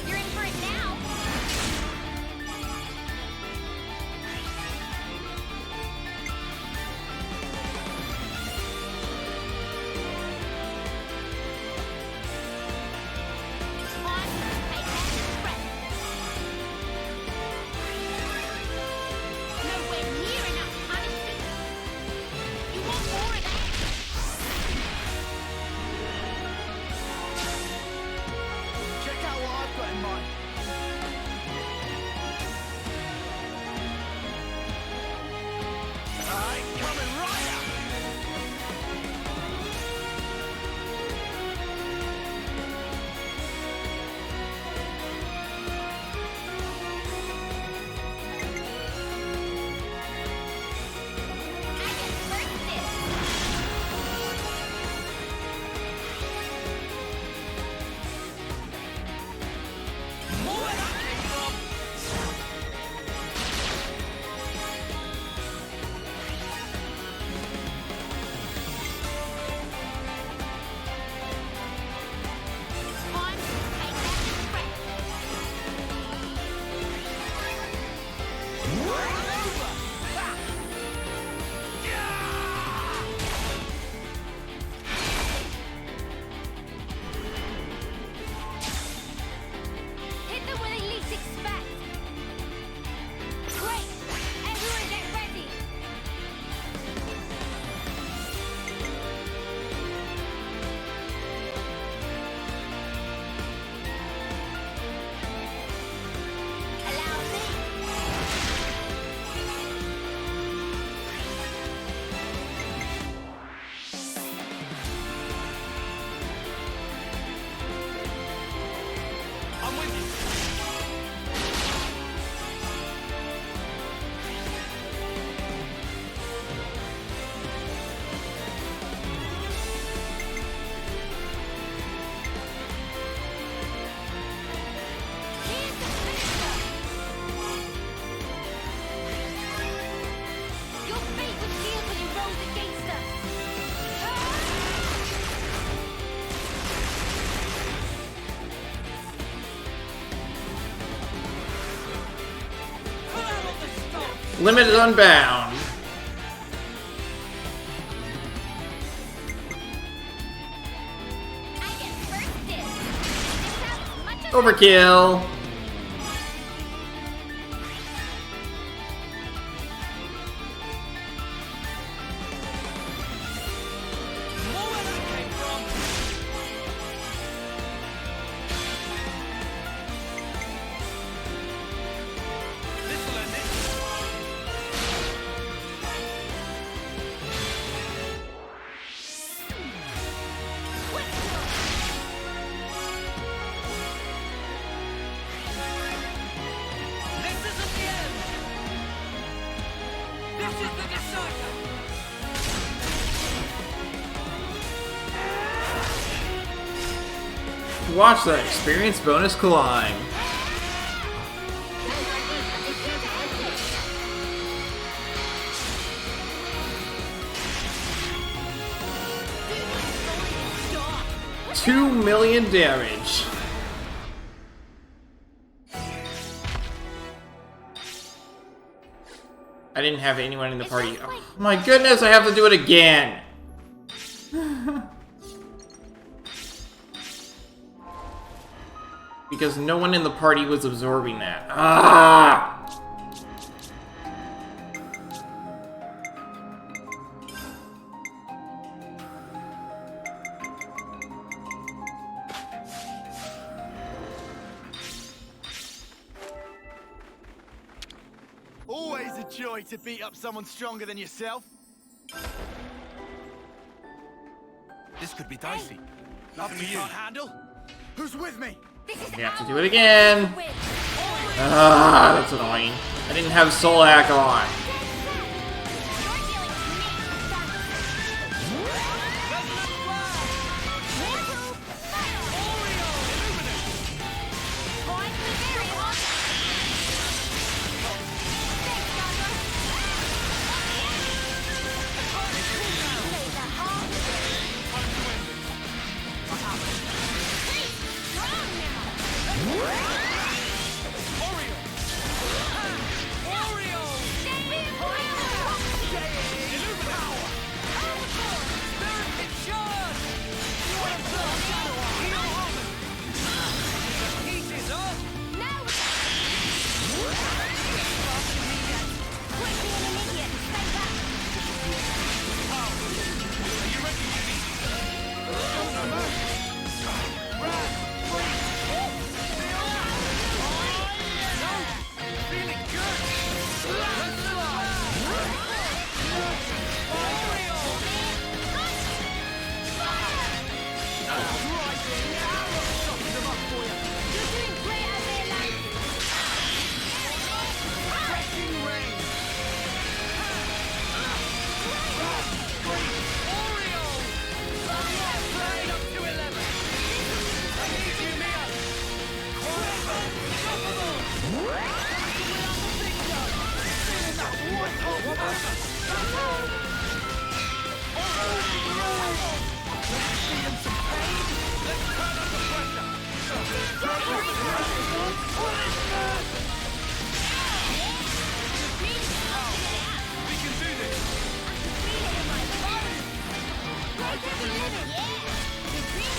You're in for it now. Nowhere near enough punishment. You want more of that? Check out what I've got in mind. I'm coming right up. Hit them when they least expect. Great! Everyone get ready! Allow me! I'm with you. Here's the finisher! Your fate was sealed when you rose against us! Limited Unbound. I get first dibs! This out as much as Overkill. This isn't the end! This is the decider! Watch that experience bonus climb. stop! 2 million damage. I didn't have anyone in the party. Oh, my goodness, I have to do it again. Because no one in the party was absorbing that. Ah! Always a joy to beat up someone stronger than yourself. This could be dicey. Nothing you can't handle? Who's with me? We have to do it again. Ah, that's annoying. I didn't have Soul Hack on.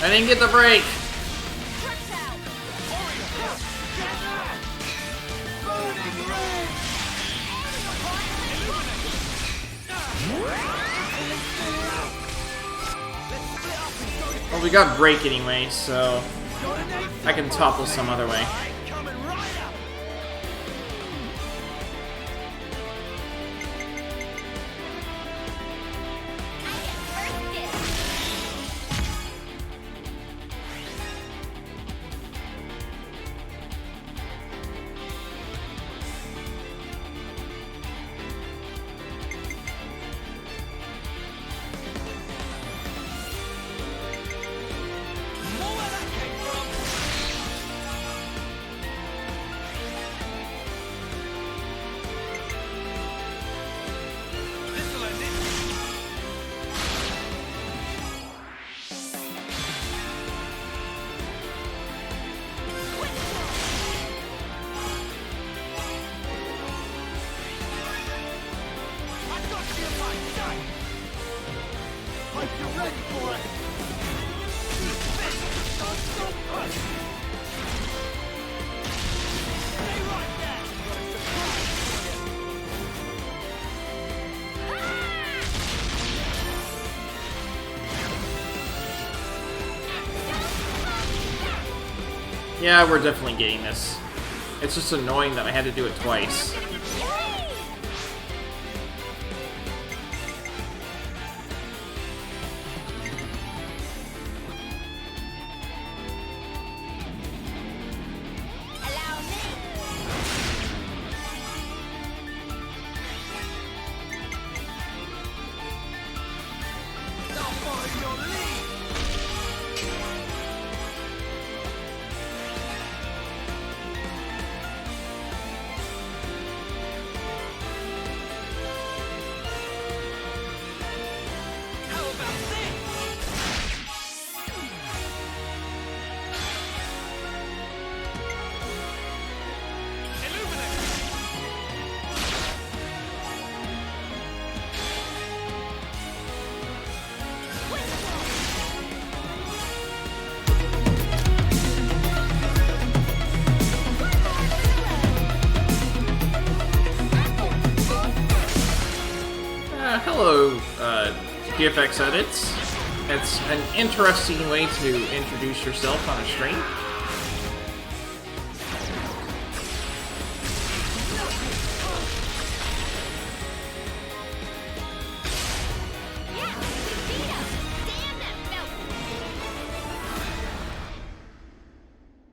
I didn't get the break. Well, we got break anyway, so I can topple some other way. Yeah, we're definitely getting this. It's just annoying that I had to do it twice. VFX edits. It's an interesting way to introduce yourself on a stream.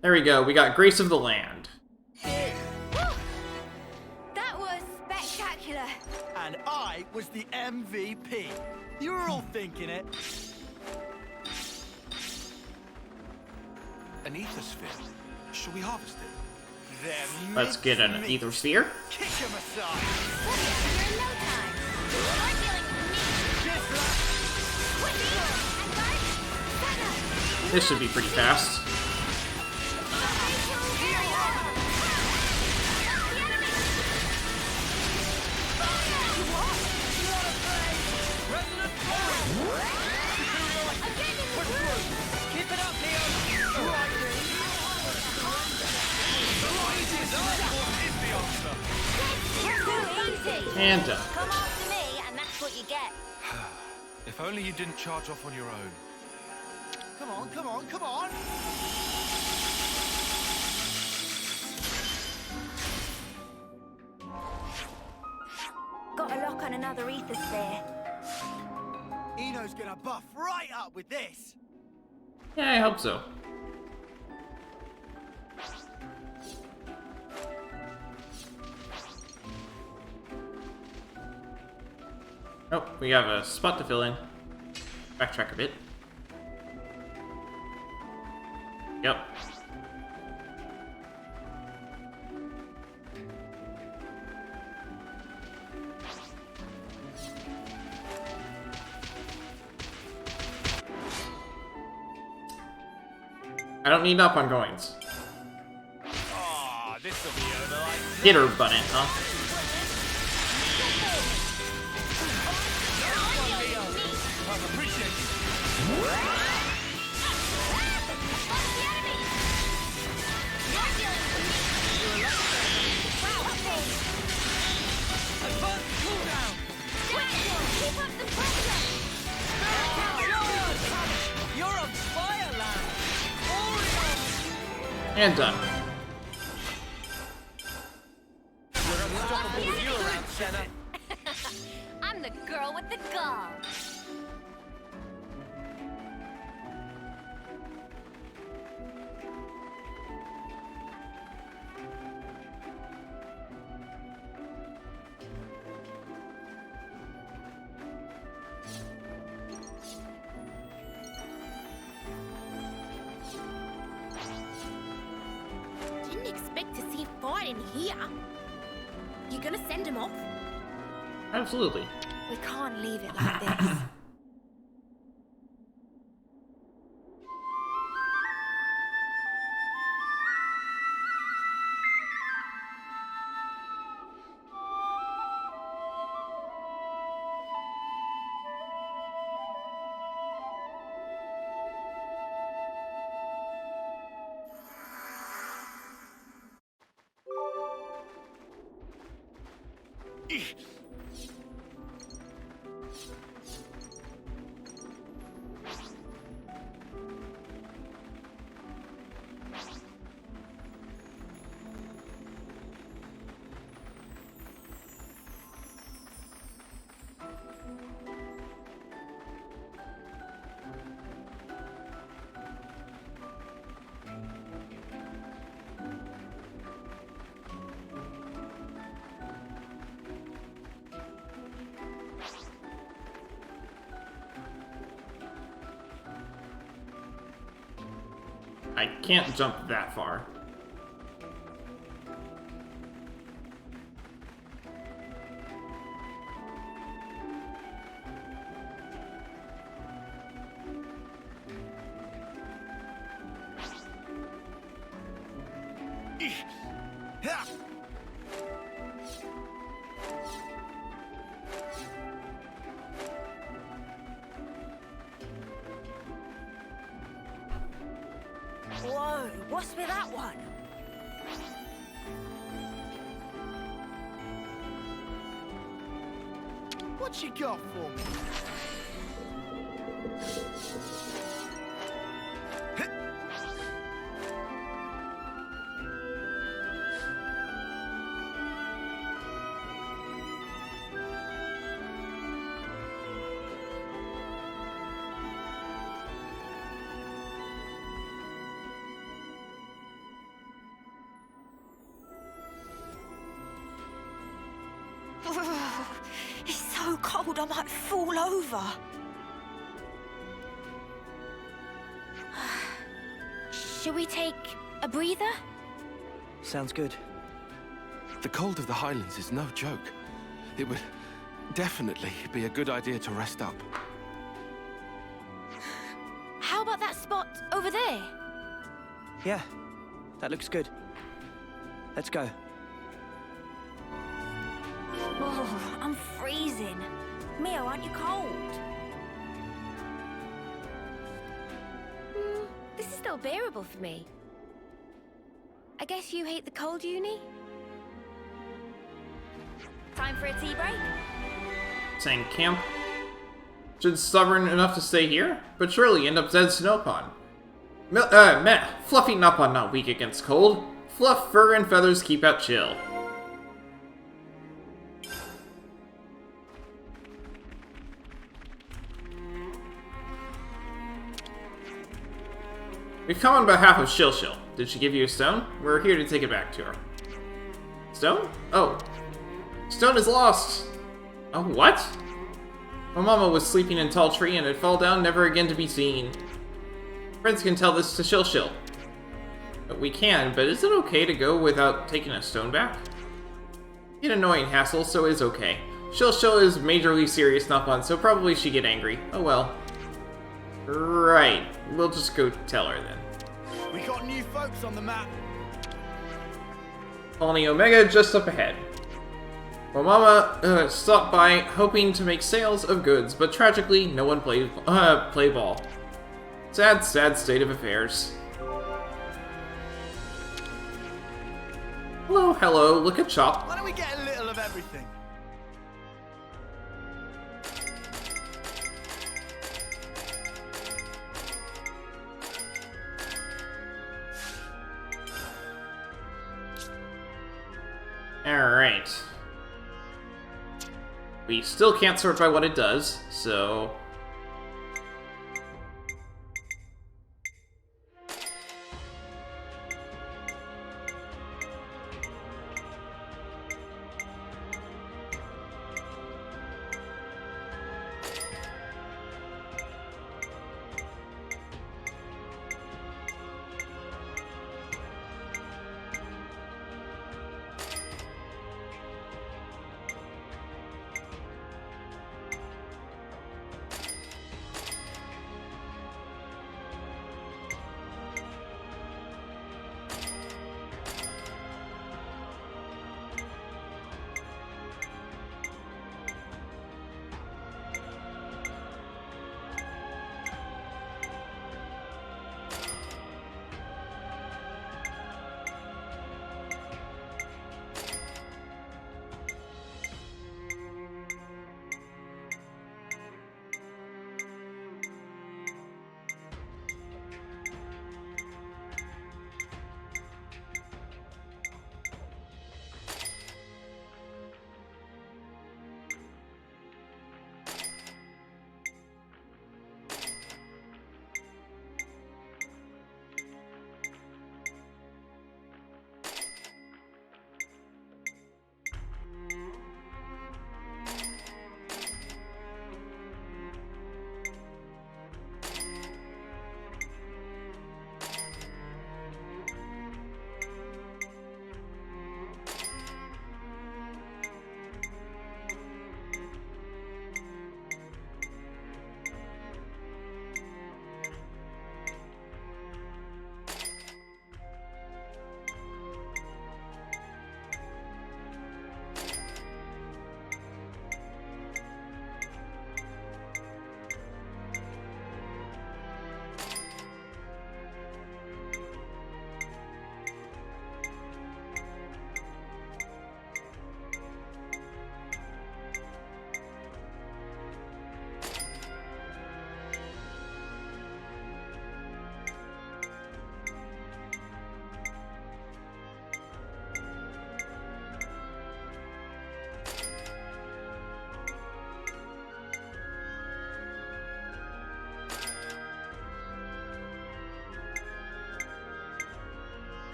There we go, we got Grace of the Land. That was spectacular. And I was the MVP. You were all thinking it. An ether sphere. Shall we harvest it? Then Let's get an ether sphere. kick him aside. This should be pretty fast. Keep it up, Mio! And done. Come after me, and that's what you get. If only you didn't charge off on your own. Come on, come on, come on. Got a lock on another ether sphere. Eno's gonna buff right up with this. Yeah, I hope so. Oh, we have a spot to fill in. Backtrack a bit. Yep. I don't need up on coins. Oh, this'll be over like... Hit her button, huh? And done. I'm the girl with the gall. Didn't expect to see a fight in here. You gonna send him off? Absolutely. We can't leave it like this. I can't jump that far. Whoa, what's with that one? What you got for me? cold, I might fall over. Should we take a breather? Sounds good. The cold of the Highlands is no joke. It would definitely be a good idea to rest up. How about that spot over there? Yeah, that looks good. Let's go. Oh, I'm freezing. Mio, aren't you cold? This is still bearable for me. I guess you hate the cold, Uni? Time for a tea break? Saying camp. Should stubborn enough to stay here, but surely end up dead snow pond. Meh. Fluffy Nopon not weak against cold. Fluff, fur, and feathers keep out chill. We've come on behalf of Shil Shil. Did she give you a stone? We're here to take it back to her. Stone? Oh. Stone is lost! Oh, what? My mama was sleeping in a tall tree and it fell down, never again to be seen. Friends can tell this to Shil Shil. We can, but is it okay to go without taking a stone back? An annoying hassle, so is okay. Shil Shil is majorly serious, not fun, so probably she'd get angry. Oh well. Right. We'll just go tell her then. We got new folks on the map. Colony Omega just up ahead. Well, Mama stopped by hoping to make sales of goods, but tragically, no one played ball. Sad, sad state of affairs. Hello, hello, look at Chop. Why don't we get a little of everything? Alright. We still can't sort by what it does, so...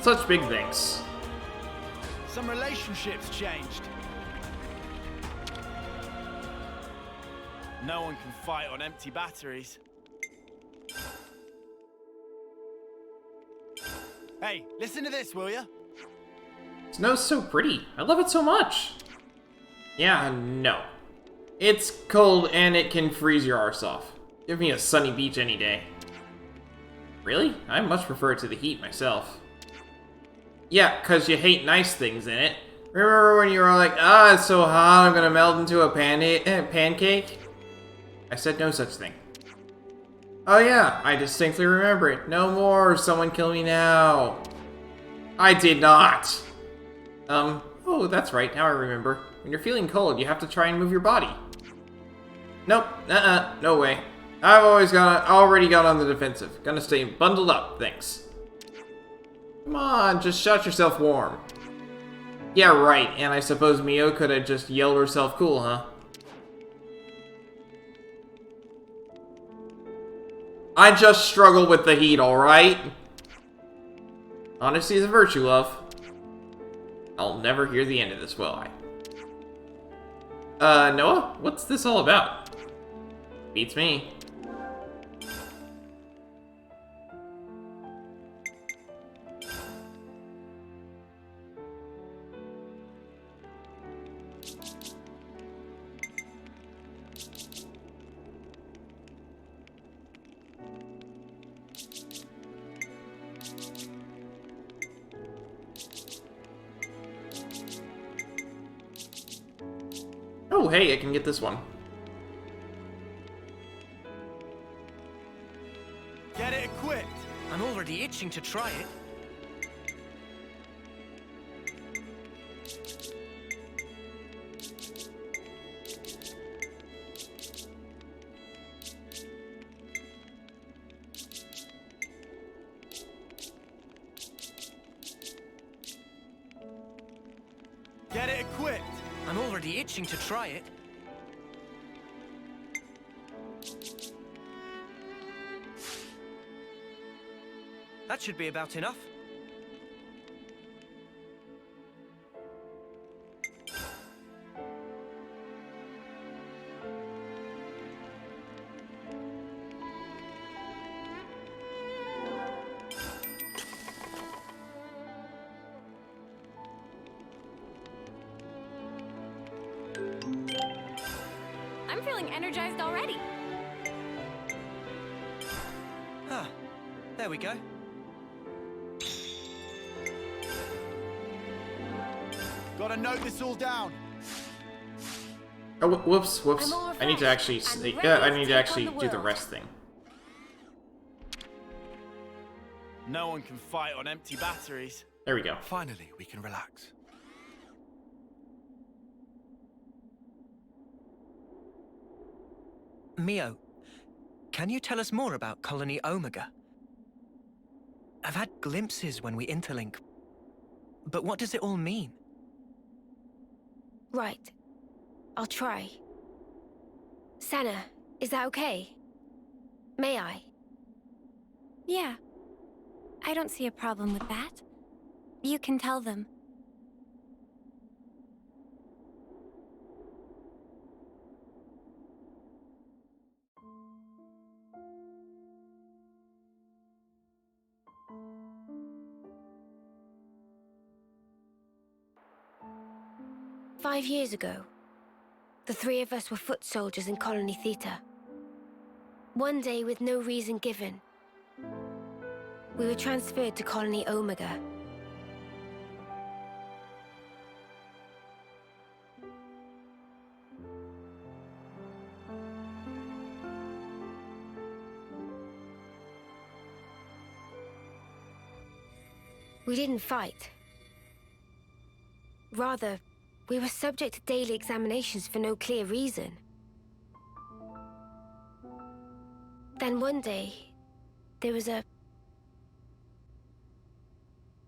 Such big things. Some relationships changed. No one can fight on empty batteries. Hey, listen to this, will ya? Snow's so pretty. I love it so much. Yeah, no. It's cold and it can freeze your arse off. Give me a sunny beach any day. Really? I much prefer it to the heat myself. Yeah, 'cause you hate nice things in it. Remember when you were like, ah, it's so hot, I'm gonna melt into a pancake? I said no such thing. Oh yeah, I distinctly remember it. No more, someone kill me now. I did not. Oh, that's right, now I remember. When you're feeling cold, you have to try and move your body. Nope, no way. I've already gone on the defensive. Gonna stay bundled up, thanks. Come on, just shut yourself warm. Yeah, right, and I suppose Mio could have just yelled herself cool, huh? I just struggle with the heat, alright? Honesty is a virtue, love. I'll never hear the end of this, will I? Noah? What's this all about? Beats me. Oh, hey, I can get this one. Get it equipped. I'm already itching to try it. Get it equipped. I'm already itching to try it. That should be about enough. I'm feeling energized already. Ah, there we go. Gotta note this all down. Oh, whoops. I'm all I need to actually refreshed and I ready need to to take actually on the do the world. rest thing. No one can fight on empty batteries. There we go. Finally, we can relax. Mio, can you tell us more about Colony Omega? I've had glimpses when we interlink, but what does it all mean? Right. I'll try. Sana, is that okay? May I? Yeah. I don't see a problem with that. You can tell them. "5 years ago, the three of us were foot soldiers in Colony Theta. One day, with no reason given, we were transferred to Colony Omega. We didn't fight. Rather, we were subject to daily examinations for no clear reason. Then one day, there was an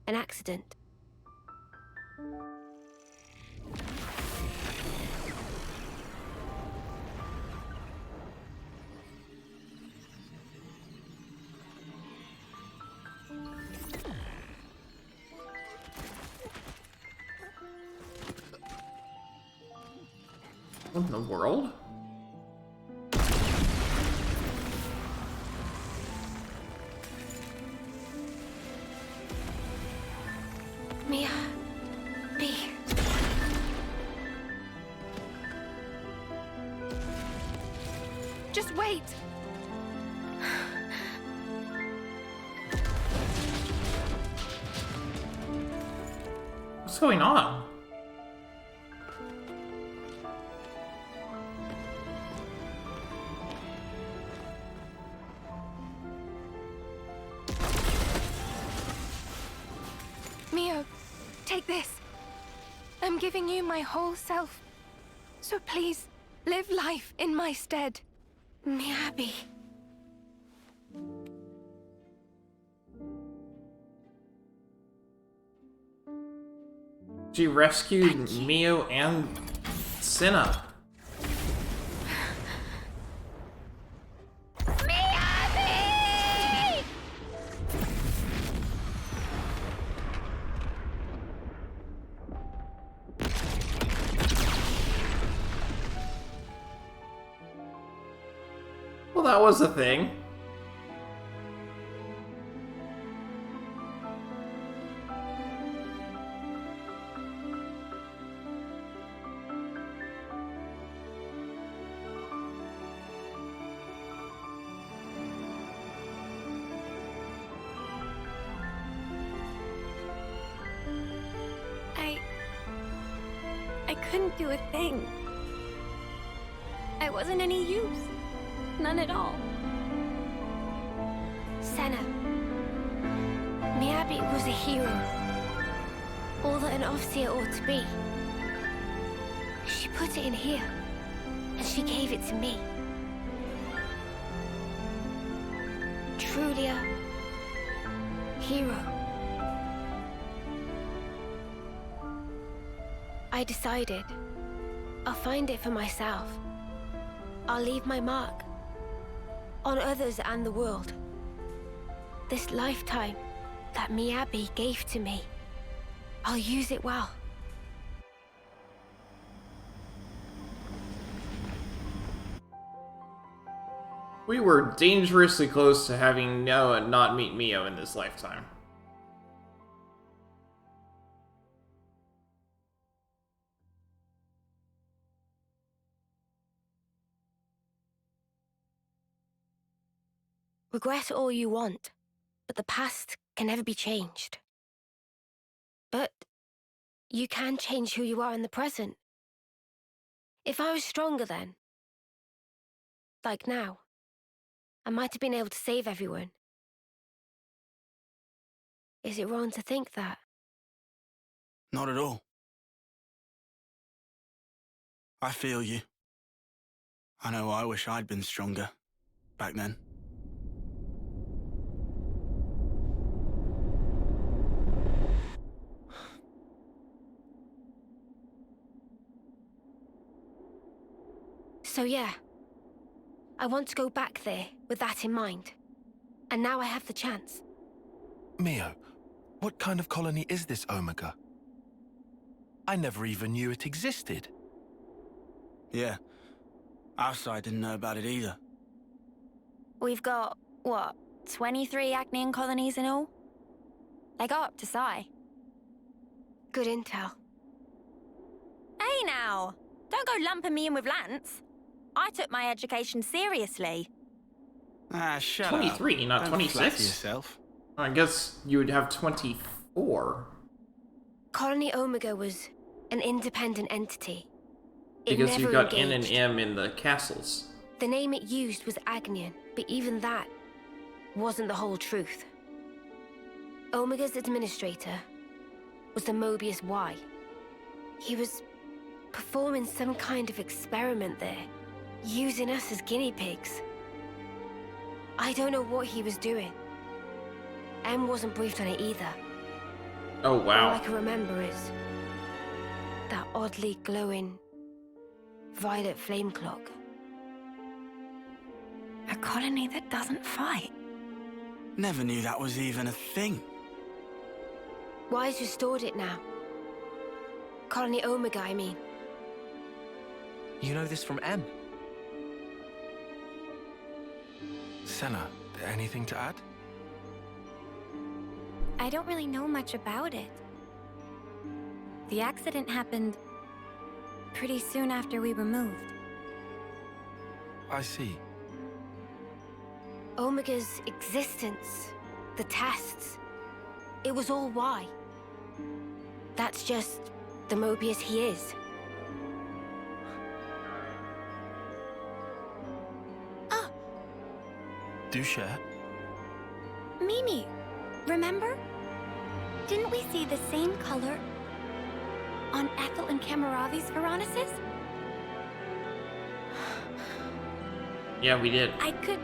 accident. What in the world? Miyabi. Just wait. What's going on? Mio, take this. I'm giving you my whole self. So please, live life in my stead. Miyabi. She rescued Mio and Senna. Miyabi! Well, that was a thing. I couldn't do a thing. I wasn't any use. None at all. Senna. Miyabi was a hero. All that an officer ought to be. She put it in here, and she gave it to me. Truly a hero. I decided I'll find it for myself. I'll leave my mark on others and the world. This lifetime that Miyabi gave to me, I'll use it well. We were dangerously close to having Noah not meet Mio in this lifetime. Regret all you want, but the past can never be changed. But you can change who you are in the present. If I was stronger then, like now, I might have been able to save everyone. Is it wrong to think that? Not at all. I feel you. I know I wish I'd been stronger back then. So yeah, I want to go back there with that in mind. And now I have the chance. Mio, what kind of colony is this Omega? I never even knew it existed. Yeah. Our side didn't know about it either. We've got, what, 23 Acnean colonies in all? They go up to Psy. Good intel. Hey now! Don't go lumping me in with Lance. I took my education seriously. Ah, shut 23, up. not Don't 26. flatter yourself. I guess you would have 24. Colony Omega was an independent entity. It Because never you've got N and engaged. M in the castles. The name it used was Agnian, but even that wasn't the whole truth. Omega's administrator was the Mobius Y. He was performing some kind of experiment there, using us as guinea pigs. I don't know what he was doing. M wasn't briefed on it either. Oh, All wow. I can remember is that oddly glowing violet flame clock. A colony that doesn't fight. Never knew that was even a thing. Wise restored it now. Colony Omega, I mean. You know this from M? Senna, anything to add? I don't really know much about it. The accident happened pretty soon after we were moved. I see. Omega's existence, the tests, it was all why. That's just the Mobius he is. Do share. Mimi, remember? Didn't we see the same color on Ethel and Kamaravi's Veronicus? Yeah, we did. I could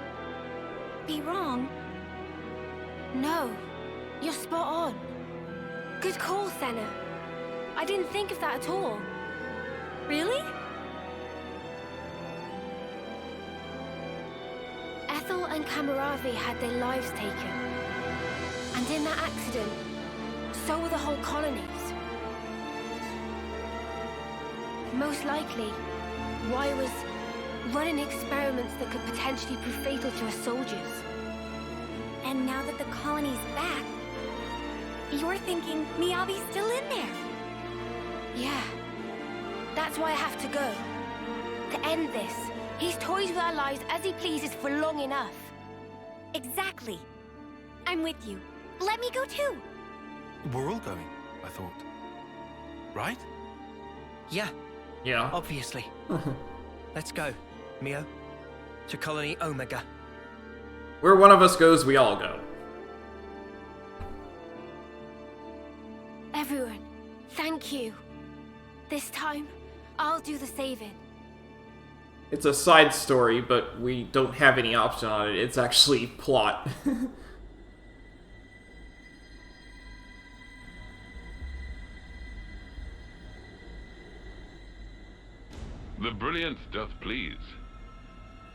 be wrong. No, you're spot on. Good call, Senna. I didn't think of that at all. Really? Ethel and Kamaravi had their lives taken. And in that accident, so were the whole colonies. Most likely, Y was running experiments that could potentially prove fatal to us soldiers. And now that the colony's back, you're thinking Miyabi's still in there? Yeah. That's why I have to go. To end this. He's toyed with our lives as he pleases for long enough. Exactly. I'm with you. Let me go too. We're all going, I thought. Right? Yeah. Yeah. Obviously. Let's go, Mio. To Colony Omega. Where one of us goes, we all go. Everyone, thank you. This time, I'll do the saving. It's a side story, but we don't have any option on it. It's actually plot. The brilliance doth please.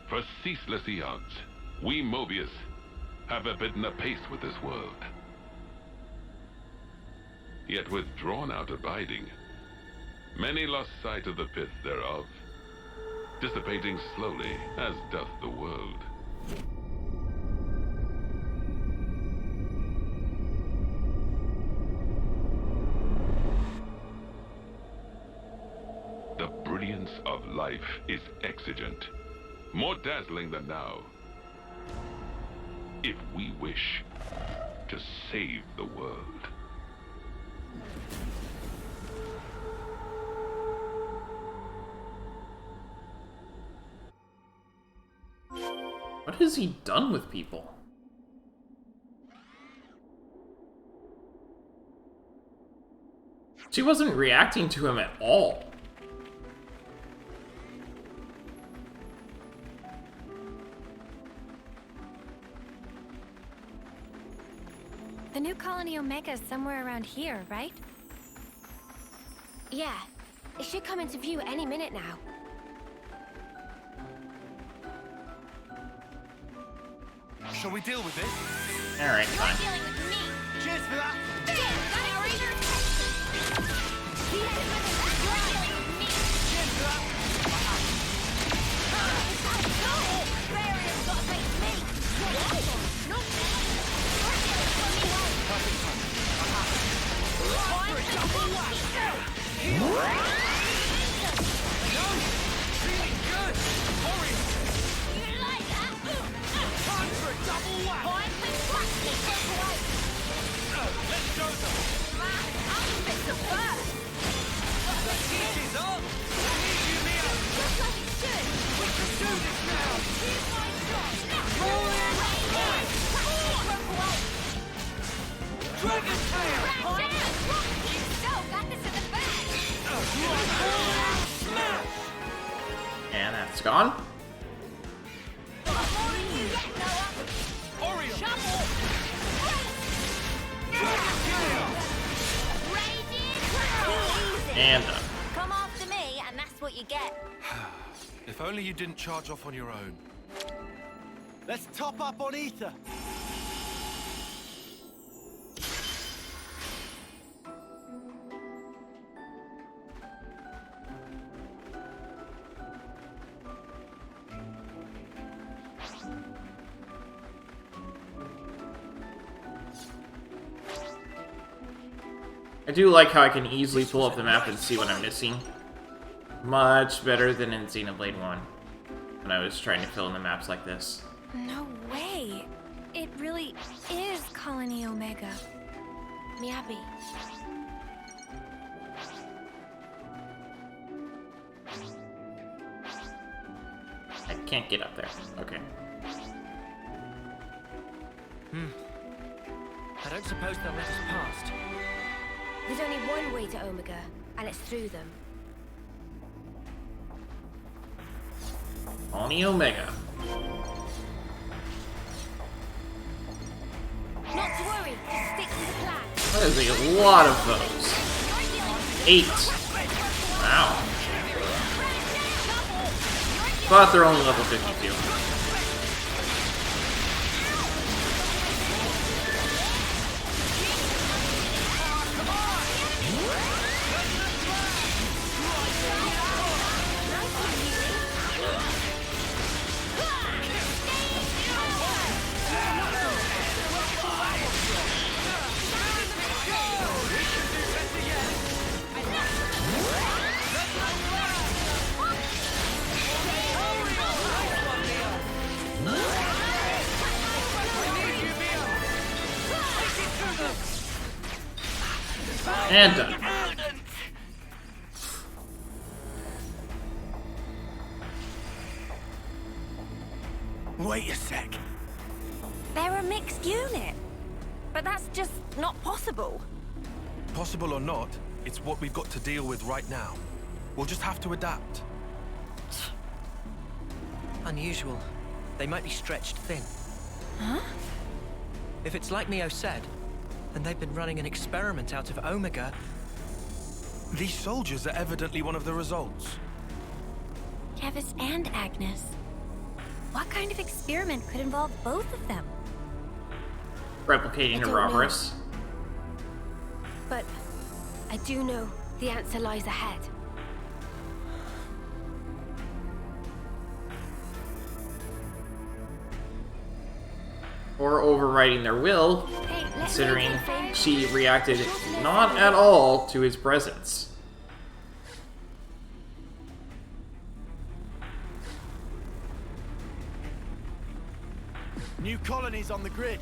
For ceaseless eons, we Mobius have abidden apace with this world. Yet with drawn-out abiding, many lost sight of the pith thereof, dissipating slowly, as doth the world. The brilliance of life is exigent, more dazzling than now. If we wish to save the world. What has he done with people? She wasn't reacting to him at all. The new colony Omega is somewhere around here, right? Yeah, it should come into view any minute now. Shall we deal with this? Alright, fine. You're dealing with me. Cheers for that. Damn, got it, Razor. You're dealing with me. Cheers for that. Barrier's gotta face me. Not me. You're dealing with me. Perfect timing. Time to double whack. No! Feeling good! Warrior! You like that? Time for a double whack! Time with practice. Take away. Let's go them! I'm Mr. First. The heat is on! We need you, Mio! Just like it should. We can do this now! Here's my shot. Roll in! Broke away. Dragon tail! You still got this in the bag. Smash! And that's gone. More than you get, Noah. Oriole! Shuffle. Dragon tail! Raging. And done. Come after me, and that's what you get. If only you didn't charge off on your own. Let's top up on ether! I do like how I can easily pull up the map and see what I'm missing. Much better than in Xenoblade 1, when I was trying to fill in the maps like this. No way. It really is Colony Omega. Miyabi. I can't get up there. Okay. I don't suppose they'll let us past. There's only one way to Omega, and it's through them. Colony Omega. Not to worry, just stick to the plan. That is a lot of foes. 8. Wow. Thought they're only level 52. And done. Wait a sec. They're a mixed unit. But that's just not possible. Possible or not, it's what we've got to deal with right now. We'll just have to adapt. Unusual. They might be stretched thin. Huh? If it's like Mio said, then they've been running an experiment out of Omega. These soldiers are evidently one of the results. Kevis and Agnes. What kind of experiment could involve both of them? Replicating I don't Ouroboros. But I do know the answer lies ahead. Or overriding their will, Hey, let's considering make it fair. she reacted not at all to his presence. New colonies on the grid.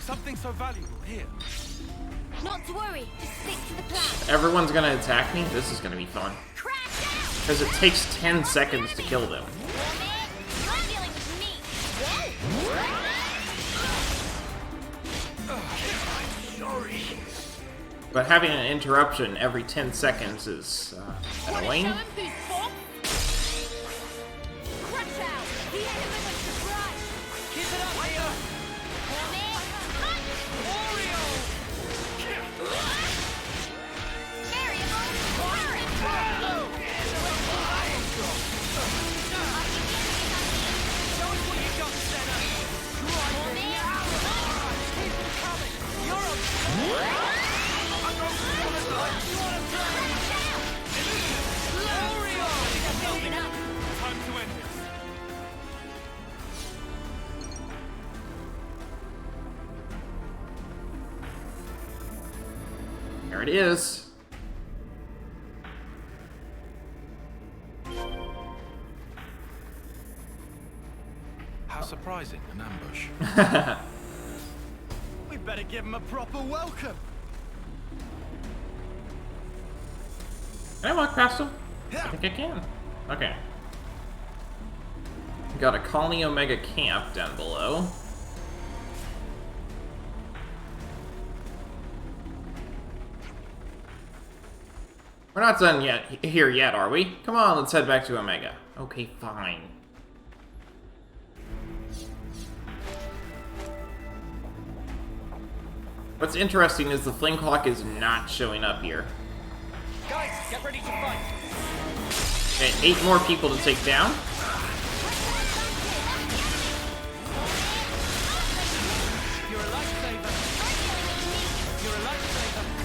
Something so valuable here. Not to worry, just stick to the plan. Everyone's gonna attack me? This is gonna be fun. Because it takes 10 seconds to kill them. But having an interruption every 10 seconds is annoying. There it is. How surprising, an ambush. We better give him a proper welcome. Can I walk past him? I think I can. Okay. Got a Colony Omega camp down below. We're not done yet here yet, are we? Come on, let's head back to Omega. Okay, fine. What's interesting is the flame clock is not showing up here. Guys, get ready to fight. Okay, 8 more people to take down. You're a lifesaver. You're a lifesaver.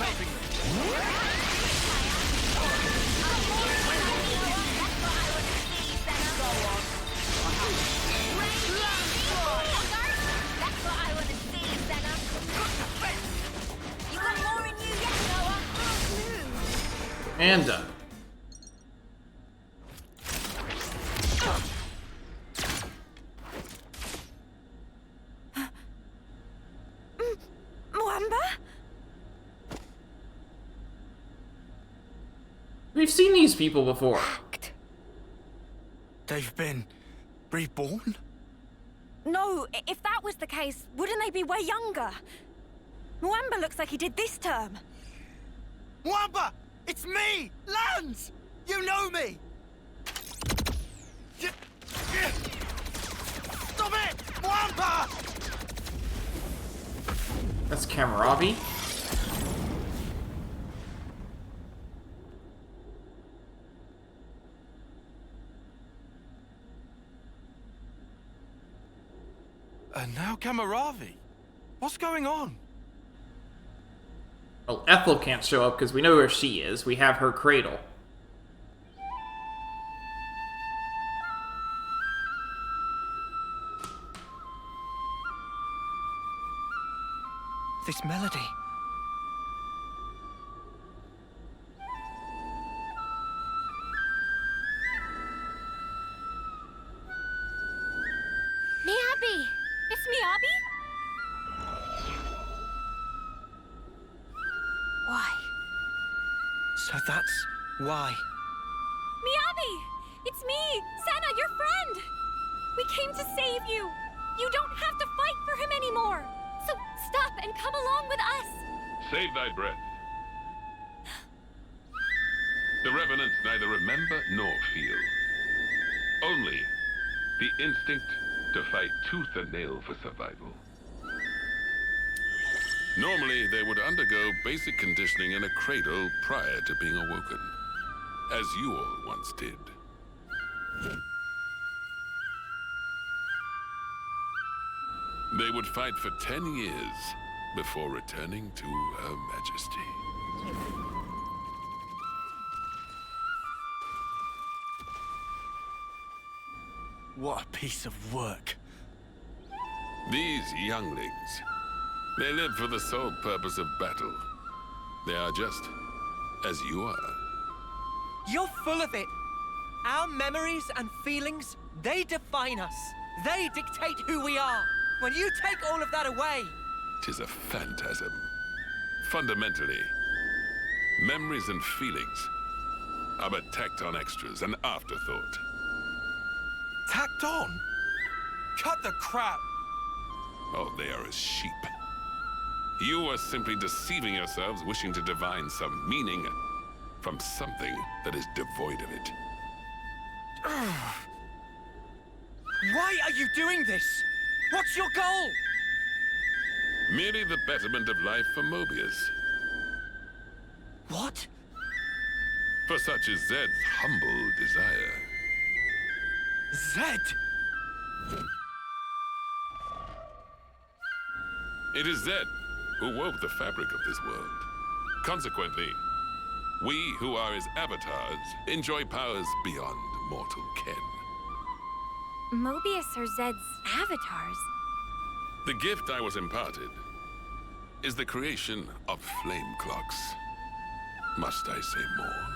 saving them. That's what I want to see, Senna. You got more in you yet, Noah. And done. Mwamba? We've seen these people before. They've been reborn? No, if that was the case, wouldn't they be way younger? Mwamba looks like he did this term. Mwamba! It's me! Lance! You know me! Stop it! Mwamba! That's Kamaravi. And now Kamaravi. What's going on? Well, Ethel can't show up because we know where she is. We have her cradle. This melody. Miyabi! It's Miyabi? Why? So that's why. Miyabi! It's me, Senna, your friend! We came to save you! You don't have to fight for him anymore! So stop and come along with us! Save thy breath. The Revenants neither remember nor feel. Only the instinct to fight tooth and nail for survival. Normally, they would undergo basic conditioning in a cradle prior to being awoken, as you all once did. They would fight for 10 years before returning to Her Majesty. What a piece of work. These younglings, they live for the sole purpose of battle. They are just as you are. You're full of it. Our memories and feelings, they define us. They dictate who we are. When you take all of that away... 'Tis a phantasm. Fundamentally, memories and feelings are but tacked-on extras, an afterthought. Tacked on? Cut the crap! Oh, they are as sheep. You are simply deceiving yourselves, wishing to divine some meaning from something that is devoid of it. Why are you doing this? What's your goal? Merely the betterment of life for Mobius. What? For such is Zed's humble desire. Zed? It is Zed who wove the fabric of this world. Consequently, we who are his avatars enjoy powers beyond mortal ken. Mobius are Zed's avatars. The gift I was imparted is the creation of flame clocks. Must I say more?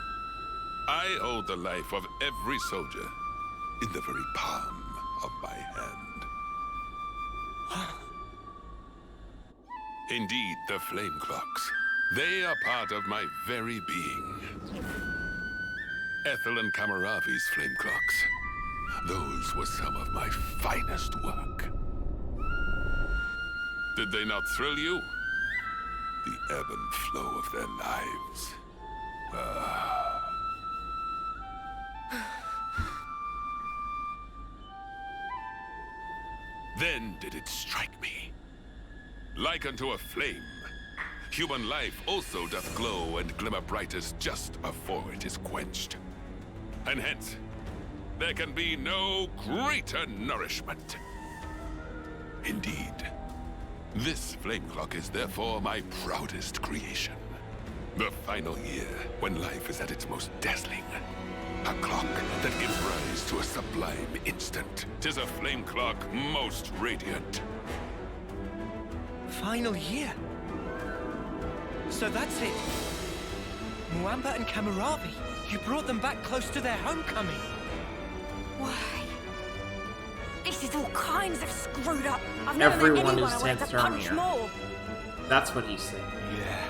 I hold the life of every soldier in the very palm of my hand. Indeed, the flame clocks. They are part of my very being. Ethel and Kamaravi's flame clocks. Those were some of my finest work. Did they not thrill you? The ebb and flow of their lives. Then did it strike me. Like unto a flame, human life also doth glow and glimmer brightest just before it is quenched. And hence, there can be no greater nourishment. Indeed, this flame clock is therefore my proudest creation. The final year, when life is at its most dazzling. A clock that gives rise to a sublime instant. 'Tis a flame clock most radiant. Final year? So that's it. Muamba and Kamaravi, you brought them back close to their homecoming. Why? This is all kinds of screwed up. I've never met Everyone anyone is I wanted to punch Tanzania. more. That's what he's saying. Yeah.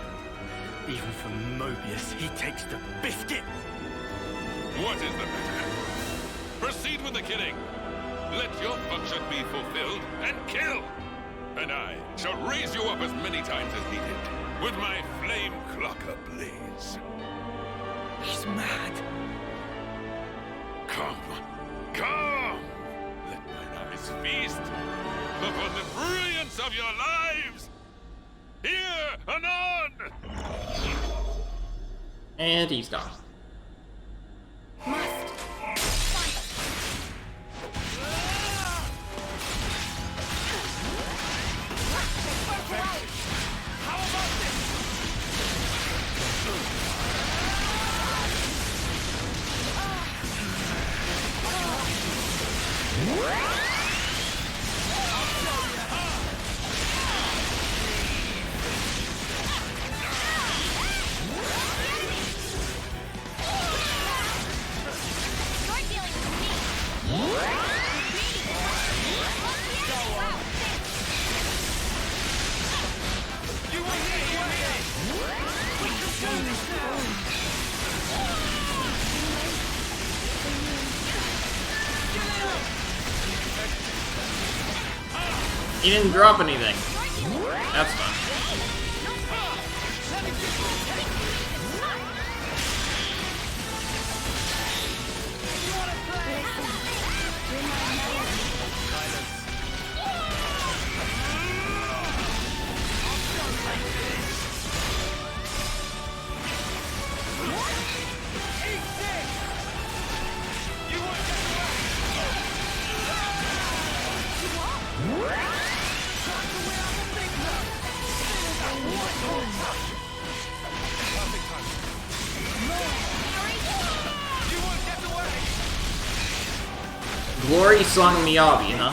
Even for Mobius, he takes the biscuit. What is the matter? Proceed with the killing. Let your function be fulfilled and kill. And I shall raise you up as many times as needed, with my flame clock ablaze. He's mad. Come, come! Let mine eyes feast upon the brilliance of your lives! Here, anon! And he's gone. He didn't drop anything. That's fun. Glory song Miyabi, huh?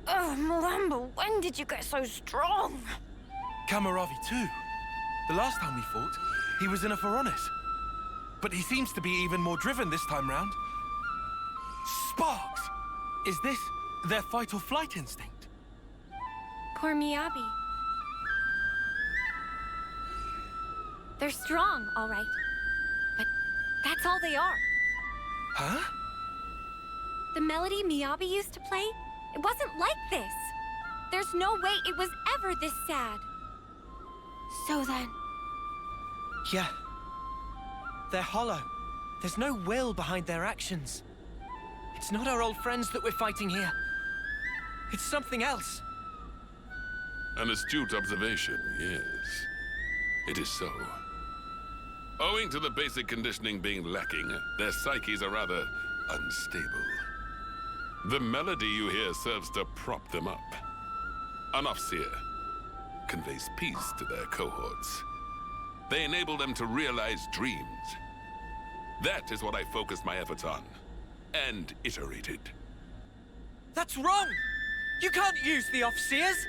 Oh, Muamba, when did you get so strong? Kamaravi too. The last time we fought, he was in a Pharaonis. But he seems to be even more driven this time round. Sparks! Is this their fight or flight instinct? Poor Miyabi. They're strong, all right. But that's all they are. Huh? The melody Miyabi used to play, it wasn't like this. There's no way it was ever this sad. So then... Yeah. They're hollow. There's no will behind their actions. It's not our old friends that we're fighting here. It's something else. An astute observation, yes. It is so. Owing to the basic conditioning being lacking, their psyches are rather unstable. The melody you hear serves to prop them up. An Ofseer conveys peace to their cohorts. They enable them to realize dreams. That is what I focused my efforts on, and iterated. That's wrong! You can't use the Ofseers!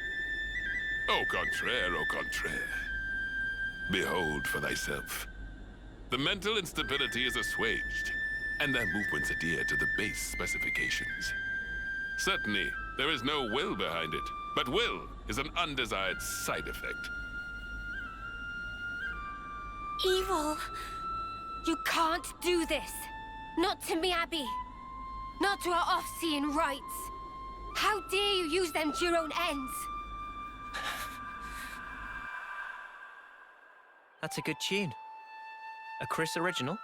Au contraire, au contraire. Behold for thyself. The mental instability is assuaged, and their movements adhere to the base specifications. Certainly, there is no will behind it, but will is an undesired side effect. Evil. You can't do this. Not to Miyabi. Not to our Off-Seeing rights. How dare you use them to your own ends? That's a good tune. A Chris original?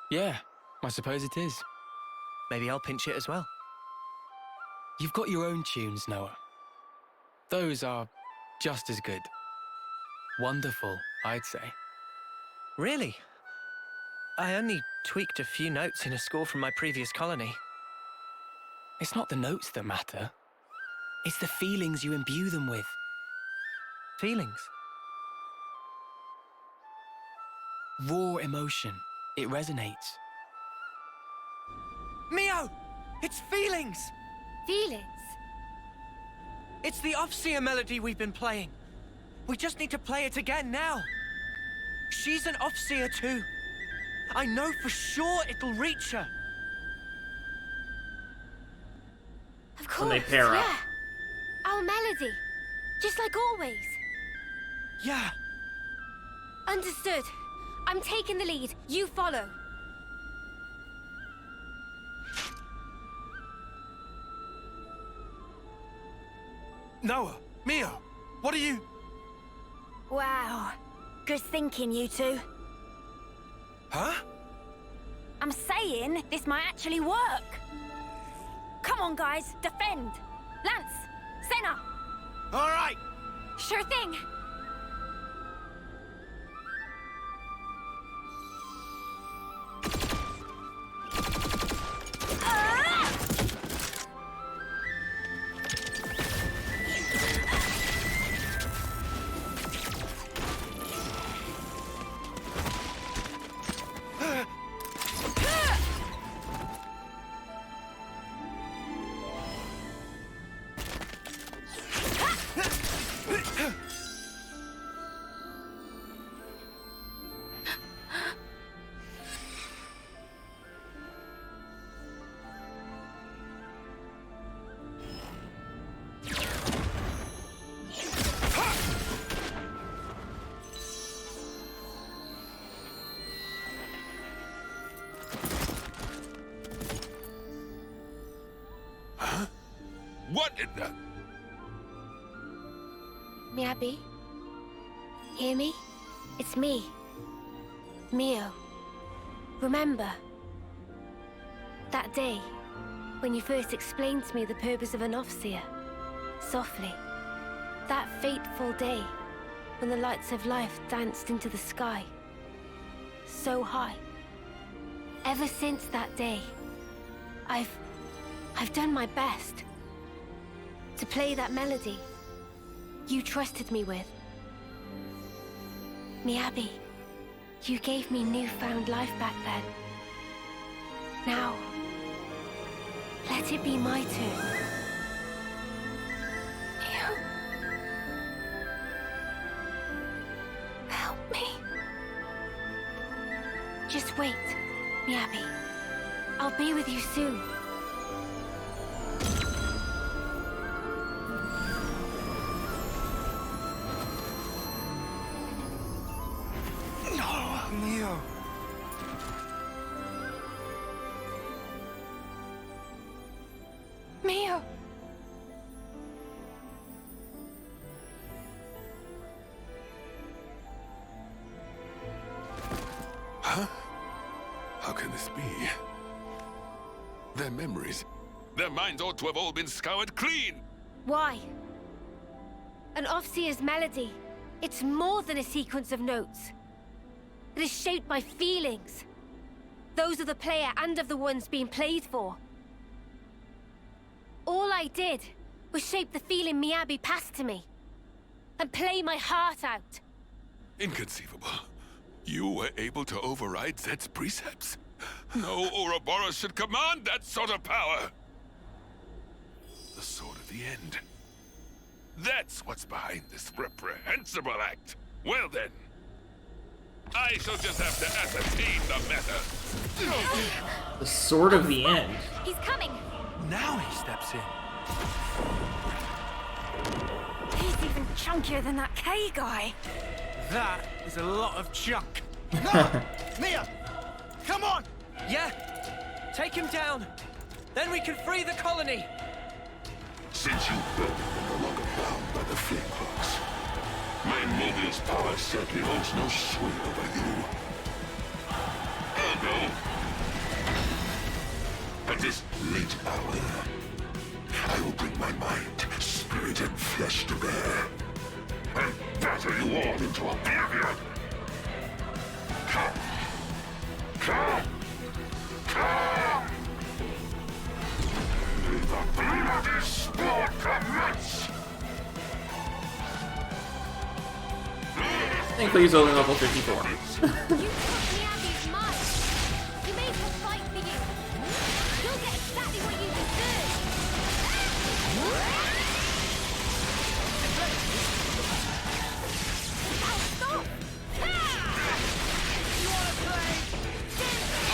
Yeah, I suppose it is. Maybe I'll pinch it as well. You've got your own tunes, Noah. Those are just as good. Wonderful, I'd say. Really? I only tweaked a few notes in a score from my previous colony. It's not the notes that matter. It's the feelings you imbue them with. Feelings? Raw emotion. It resonates. Mio! It's feelings! Feelings? It's the Offseer melody we've been playing. We just need to play it again now. She's an Offseer too. I know for sure it'll reach her. Of course, When they pair up. yeah. Our melody. Just like always. Yeah. Understood. I'm taking the lead. You follow. Noah, Mio, what are you... Wow. Good thinking, you two. Huh? I'm saying this might actually work. Come on, guys. Defend. Lance. Senna. All right. Sure thing. What in the... Miyabi? Hear me? It's me. Mio. Remember? That day, when you first explained to me the purpose of an Offseer. Softly. That fateful day, when the lights of life danced into the sky. So high. Ever since that day, I've done my best. To play that melody you trusted me with. Miyabi, you gave me newfound life back then. Now, let it be my turn. Help me. Just wait, Miyabi. I'll be with you soon. Mio. Mio. Huh? How can this be? Their memories, their minds ought to have all been scoured clean! Why? An Offseer's melody. It's more than a sequence of notes. It is shaped by feelings. Those of the player and of the ones being played for. All I did was shape the feeling Miyabi passed to me. And play my heart out. Inconceivable. You were able to override Zed's precepts? No Ouroboros should command that sort of power! The Sword of the End. That's what's behind this reprehensible act. Well then, I shall just have to ascertain the matter. The Sword of the End. He's coming! Now he steps in. He's even chunkier than that K guy. That is a lot of junk. No! Mia! Come on! Yeah! Take him down! Then we can free the colony! Since you both are no longer bound by the flame hooks, my Mobius power certainly holds no sway over you. Ergo, at this late hour, I will bring my mind, spirit, and flesh to bear, and batter you all into oblivion. Come. Come. Come. May the bloody sport commence. Thankfully, he's only level 54. You took Miyabi's mind. You made her fight for you. You'll get exactly what you deserve. Now stop! You wanna play?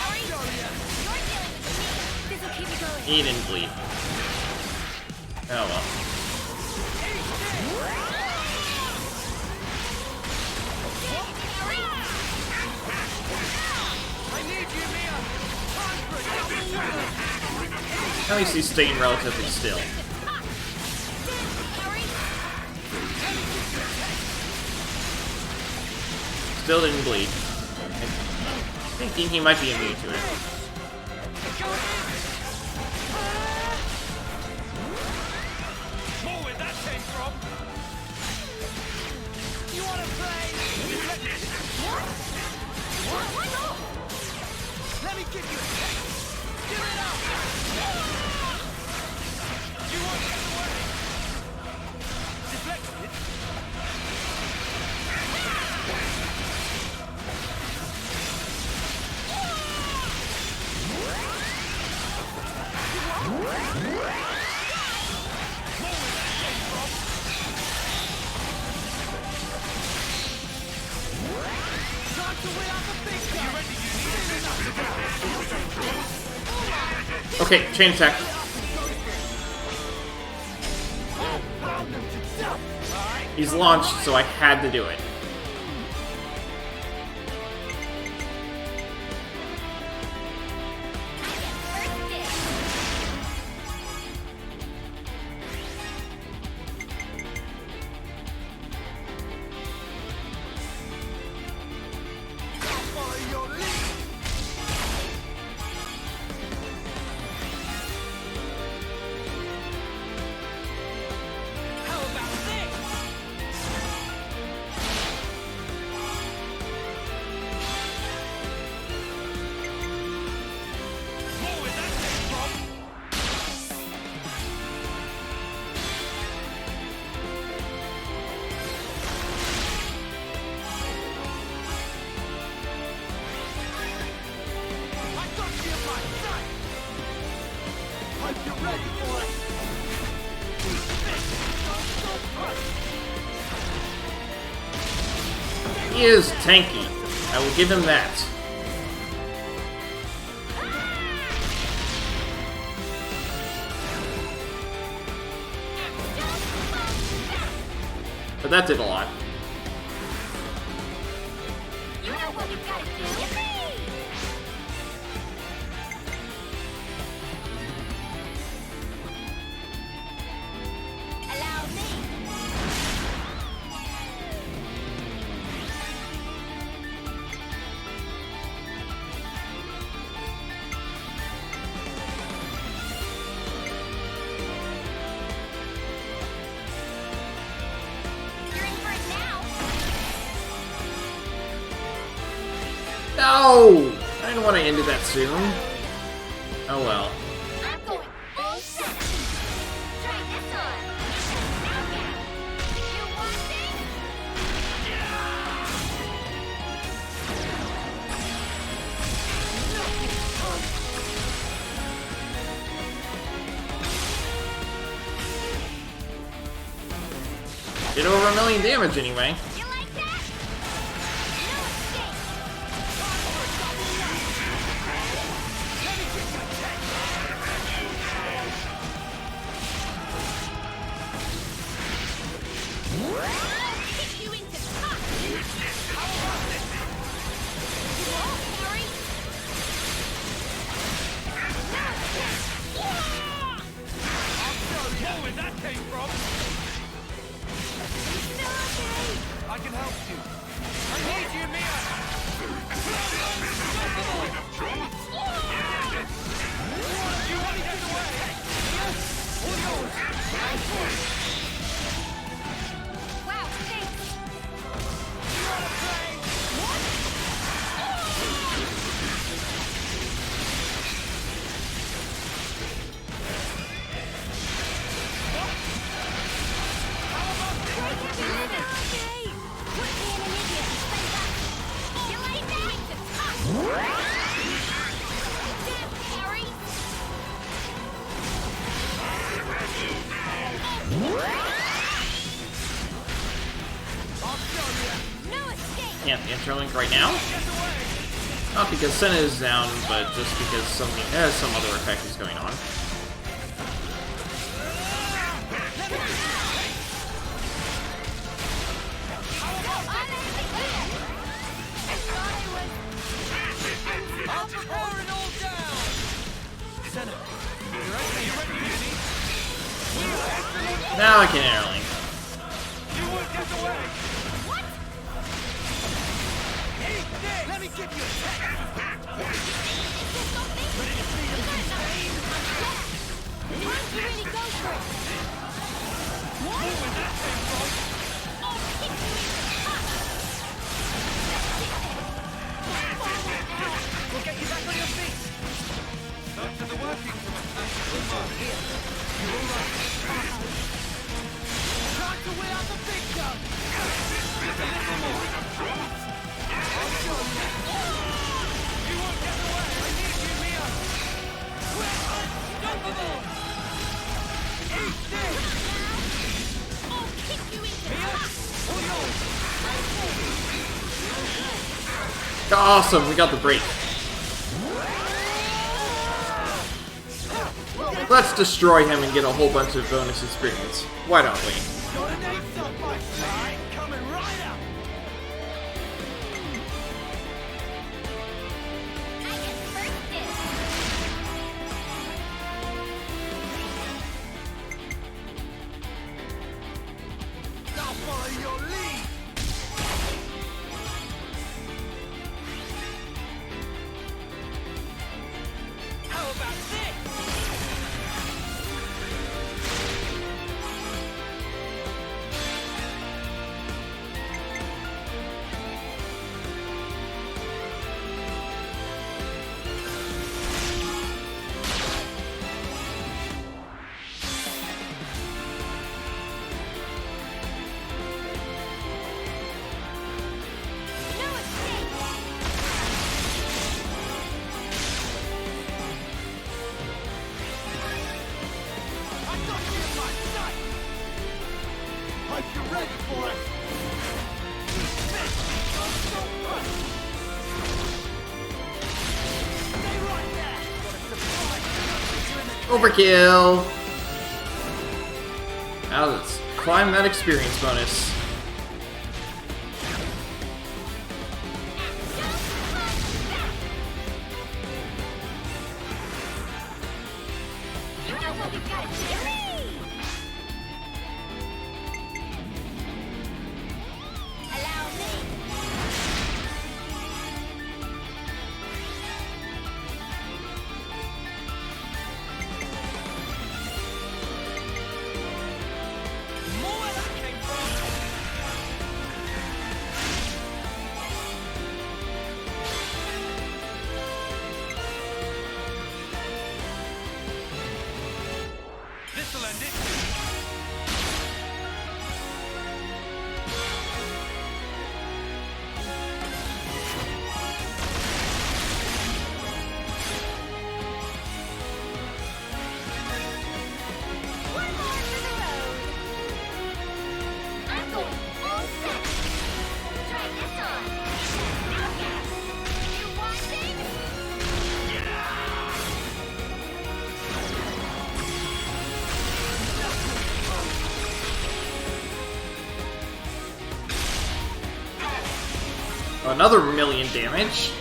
Hurry! You're dealing with me. This'll keep you going. He didn't bleed. Oh well. At least he's staying relatively still. Still didn't bleed. I'm thinking he might be immune to it. More where that came from. You wanna play? Let me give you a taste. Give it up. You won't get away. Deflected. Okay, chain attack. He's launched, so I had to do it. He is tanky. I will give him that. But that did a lot. You know what we've got to do. Allow me. No! I didn't want to end it that soon. Oh well. I'm going full sexy. Try this on. You want this? Did over 1 million damage anyway. You like that? Where that came from? I can helps you. I need you, Mio! You want to get away? Mio? All yours! Wow, thanks. You want to play? What? Can't interlink right now? Not because Senna is down, but just because some other effect is going on. Now I can interlink. You won't get away! What? Eat this! Let me give you a taste! Ready to see them sustain? Time to really go for it! What? Where that came from? Oh, kick you in the butt! We'll get you back on your feet! Back to the workings of a flash. Here. You're all right. Time to win out the big gun! Just a little more. I'll show you. You won't get away! I need you, Mio! We're unstoppable! Eat this! I'll kick you in the Mio, all yours! Awesome, we got the break. Let's destroy him and get a whole bunch of bonus experience. Why don't we? Got an ace up my side, coming right up! I get first dibs. I'll follow your lead! How about this? Overkill! Now let's climb that experience bonus. You know what we've got to do? Allow me. More where that came from! This'll end it! One more for the road. I'm going full set. Try this on. Okay. You watching? Another 1,000,000 damage.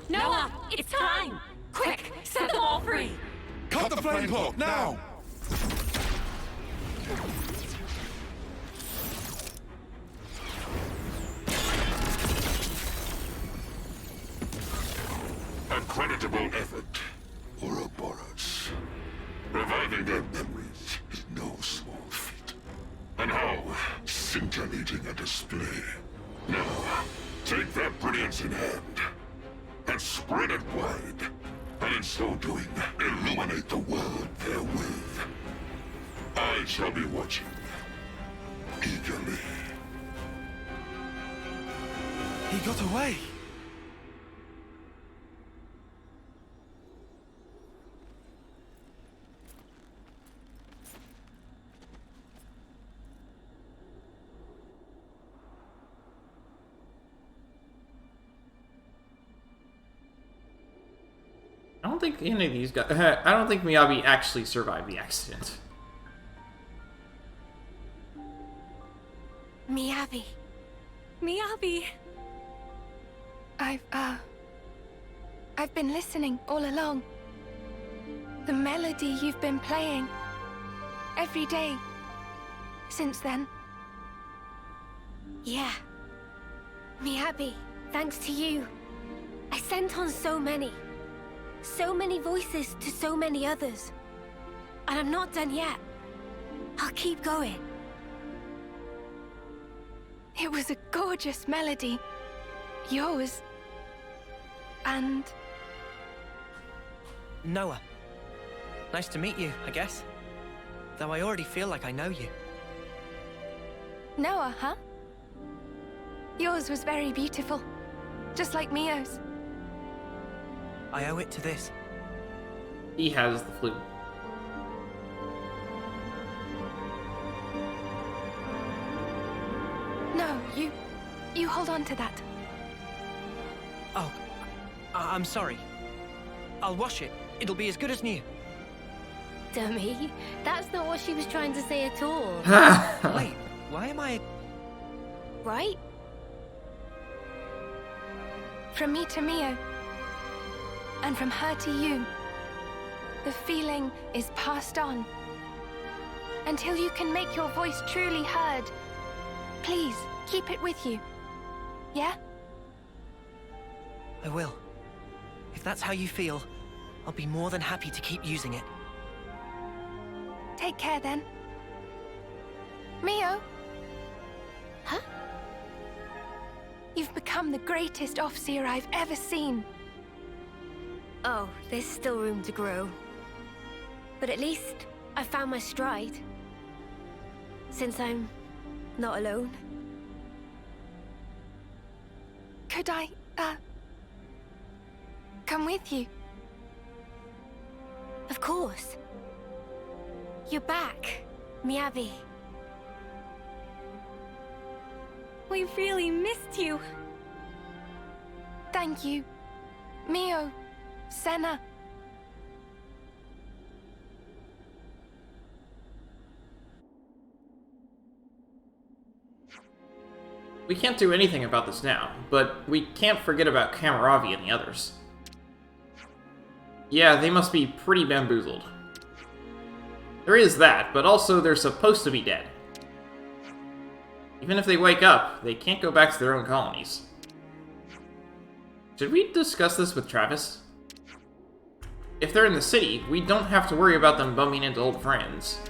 Noah, it's time. Quick, Quick! Set them all free! Cut the flame cloak, now! A creditable effort, Ouroboros. Reviving their memories is no small feat. And how scintillating a display. Now, take that brilliance in hand, and spread it wide, and in so doing, illuminate the world therewith. I shall be watching, eagerly. He got away. I don't think any of these guys... I don't think Miyabi actually survived the accident. Miyabi. Miyabi. I've been listening all along. The melody you've been playing every day since then. Yeah. Miyabi, thanks to you. I sent on so many voices to so many others. And I'm not done yet. I'll keep going. It was a gorgeous melody. Yours. And... Noah. Nice to meet you, I guess. Though I already feel like I know you. Noah, huh? Yours was very beautiful. Just like Mio's. I owe it to this. He has the flute. No, you hold on to that. Oh, I'm sorry. I'll wash it. It'll be as good as new. Dummy, that's not what she was trying to say at all. Wait, why am I... Right? From me to Mio. And from her to you. The feeling is passed on. Until you can make your voice truly heard. Please, keep it with you. Yeah? I will. If that's how you feel, I'll be more than happy to keep using it. Take care then. Mio? Huh? You've become the greatest Offseer I've ever seen. Oh, there's still room to grow. But at least I found my stride. Since I'm not alone. Could I, come with you? Of course. You're back, Miyabi. We really missed you. Thank you, Mio, Senna. We can't do anything about this now, but we can't forget about Kamaravi and the others. Yeah, they must be pretty bamboozled. There is that, but also they're supposed to be dead. Even if they wake up, they can't go back to their own colonies. Should we discuss this with Travis? If they're in the city, we don't have to worry about them bumping into old friends.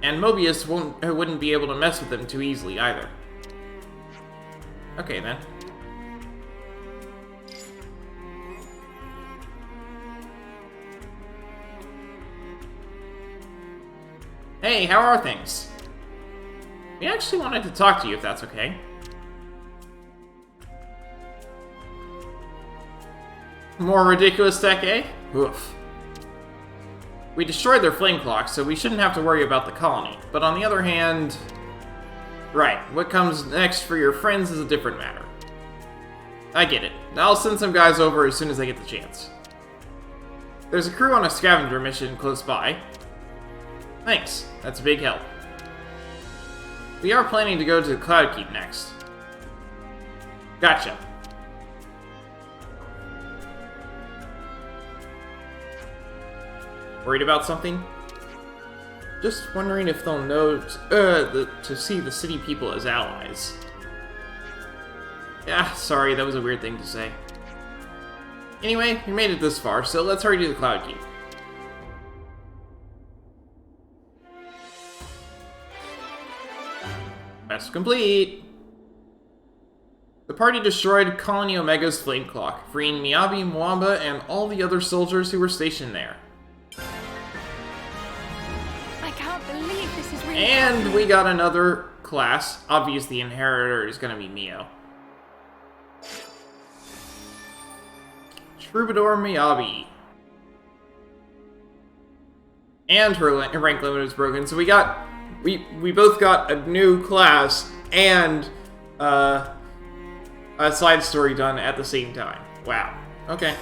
And Mobius wouldn't be able to mess with them too easily either. Okay, then. Hey, how are things? We actually wanted to talk to you, if that's okay. More ridiculous tech, eh? Oof. We destroyed their flame clock, so we shouldn't have to worry about the colony. But on the other hand... Right, what comes next for your friends is a different matter. I get it. I'll send some guys over as soon as I get the chance. There's a crew on a scavenger mission close by. Thanks, that's a big help. We are planning to go to the Cloud Keep next. Gotcha. Worried about something? Just wondering if they'll know to see the city people as allies. Yeah, sorry, that was a weird thing to say. Anyway, we made it this far, so let's hurry to the Cloud Keep. Quest complete! The party destroyed Colony Omega's flame clock, freeing Miyabi, Mwamba, and all the other soldiers who were stationed there. I can't believe this is really And happening. we got another class. Obviously, the inheritor is gonna be Mio. Troubadour Miyabi. And her rank limit is broken, so we both got a new class and a side story done at the same time. Wow. Okay.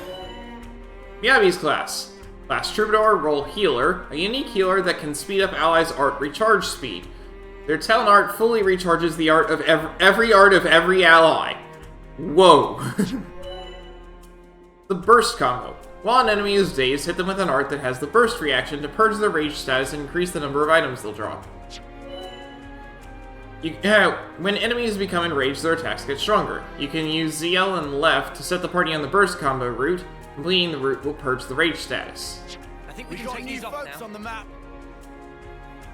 Miyabi's class. Class Troubadour, role Healer, a unique healer that can speed up allies' art recharge speed. Their talent art fully recharges the art of every art of every ally. Whoa. The Burst combo. While an enemy is dazed, hit them with an art that has the Burst reaction to purge their rage status and increase the number of items they'll drop. When enemies become enraged, their attacks get stronger. You can use ZL and left to set the party on the Burst combo route. Completing the route will purge the rage status. I think we can take these off now. On the map.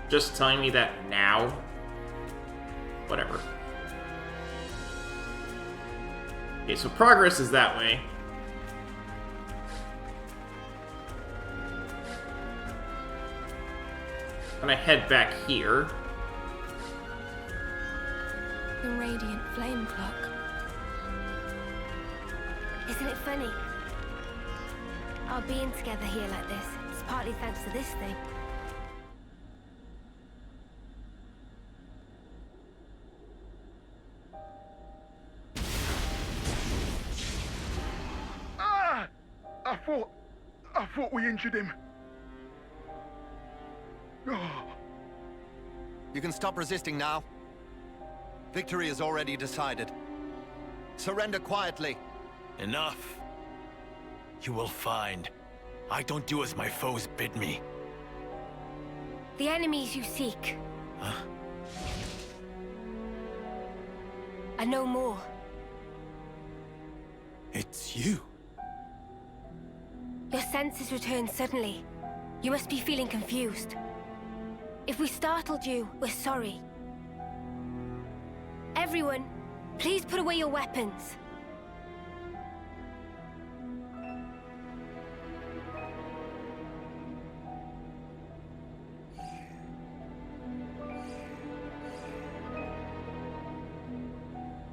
Just telling me that now? Whatever. Okay, so progress is that way. I'm gonna head back here. The radiant flame clock. Isn't it funny? Our being together here like this, it's partly thanks to this thing. Ah! I thought we injured him. Oh. You can stop resisting now. Victory is already decided. Surrender quietly. Enough. You will find I don't do as my foes bid me. The enemies you seek. Huh? Are no more. It's you. Your senses return suddenly. You must be feeling confused. If we startled you, we're sorry. Everyone, please put away your weapons.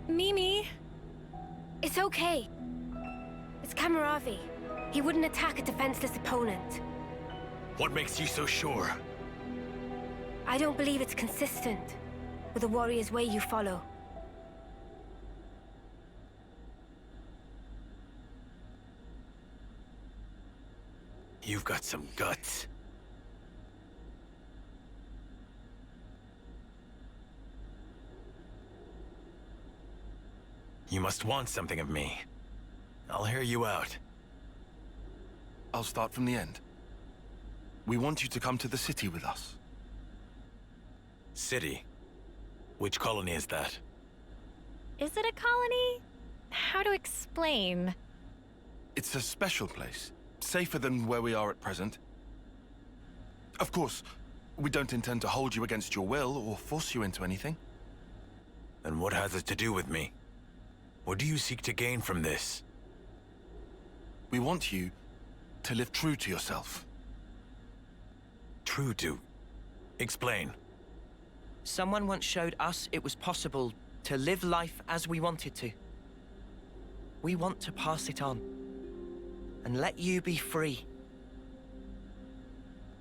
Mimi. It's okay. It's Kamaravi. He wouldn't attack a defenseless opponent. What makes you so sure? I don't believe it's consistent with the warrior's way you follow. You've got some guts. You must want something of me. I'll hear you out. I'll start from the end. We want you to come to the city with us. City? Which colony is that? Is it a colony? How to explain? It's a special place. Safer than where we are at present. Of course, we don't intend to hold you against your will or force you into anything. And what has it to do with me? What do you seek to gain from this? We want you to live true to yourself. True to? Explain. Someone once showed us it was possible to live life as we wanted to. We want to pass it on and let you be free.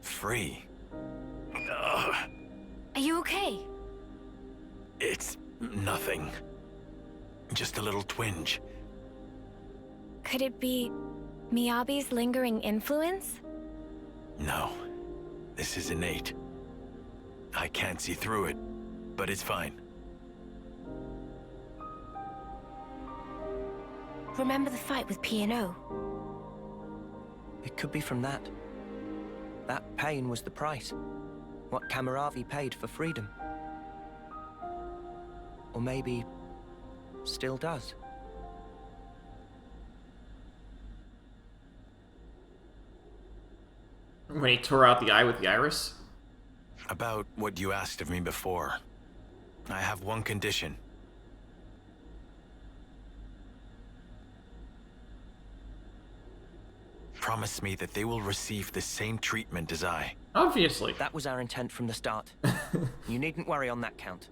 Free? Are you okay? It's nothing. Just a little twinge. Could it be Miyabi's lingering influence? No. This is innate. I can't see through it, but it's fine. Remember the fight with P&O? It could be from that. That pain was the price. What Kamaravi paid for freedom. Or maybe still does. When he tore out the eye with the iris? About what you asked of me before. I have one condition. Promise me that they will receive the same treatment as I. Obviously. That was our intent from the start. You needn't worry on that count.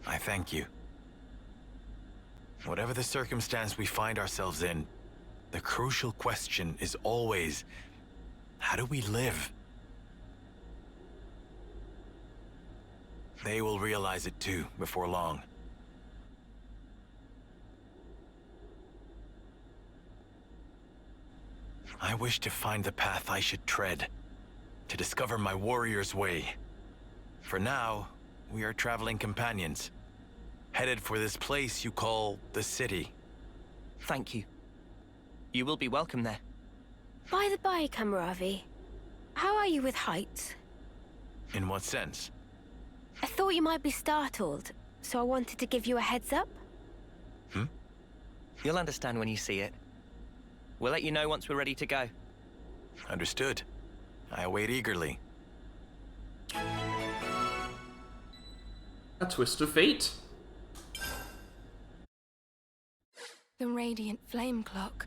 I thank you. Whatever the circumstance we find ourselves in, the crucial question is always, how do we live? They will realize it too, before long. I wish to find the path I should tread, to discover my warrior's way. For now, we are traveling companions, headed for this place you call the city. Thank you. You will be welcome there. By the by, Kamaravi, how are you with heights? In what sense? I thought you might be startled, so I wanted to give you a heads up. You'll understand when you see it. We'll let you know once we're ready to go. Understood. I await eagerly. A twist of fate. The radiant flame clock.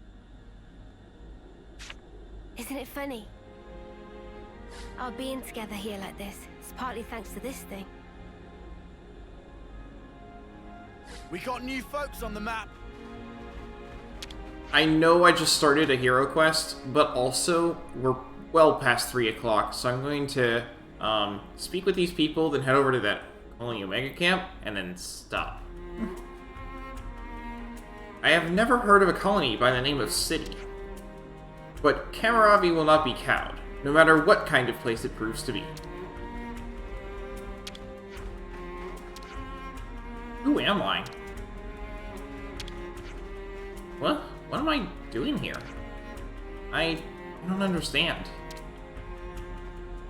Isn't it funny? Our being together here like this is partly thanks to this thing. We got new folks on the map. I know I just started a hero quest, but also we're well past 3 o'clock, so I'm going to speak with these people, then head over to that Colony Omega camp, and then stop. I have never heard of a colony by the name of City, but Kamaravi will not be cowed, no matter what kind of place it proves to be. Who am I? What? What am I doing here? I don't understand.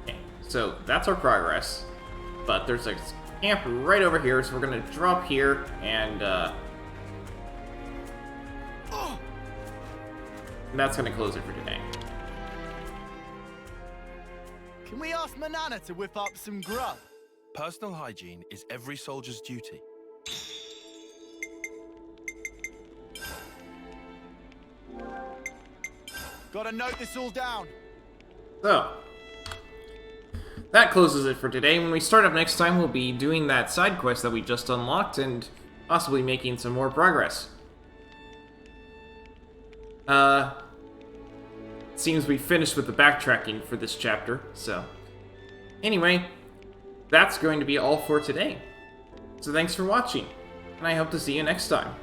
Okay, so that's our progress. But there's a camp right over here, so we're gonna drop here and that's gonna close it for today. Can we ask Manana to whip up some grub? Personal hygiene is every soldier's duty. Gotta note this all down. So, that closes it for today. When we start up next time, we'll be doing that side quest that we just unlocked and possibly making some more progress. Seems we finished with the backtracking for this chapter, so. Anyway, that's going to be all for today. So thanks for watching, and I hope to see you next time.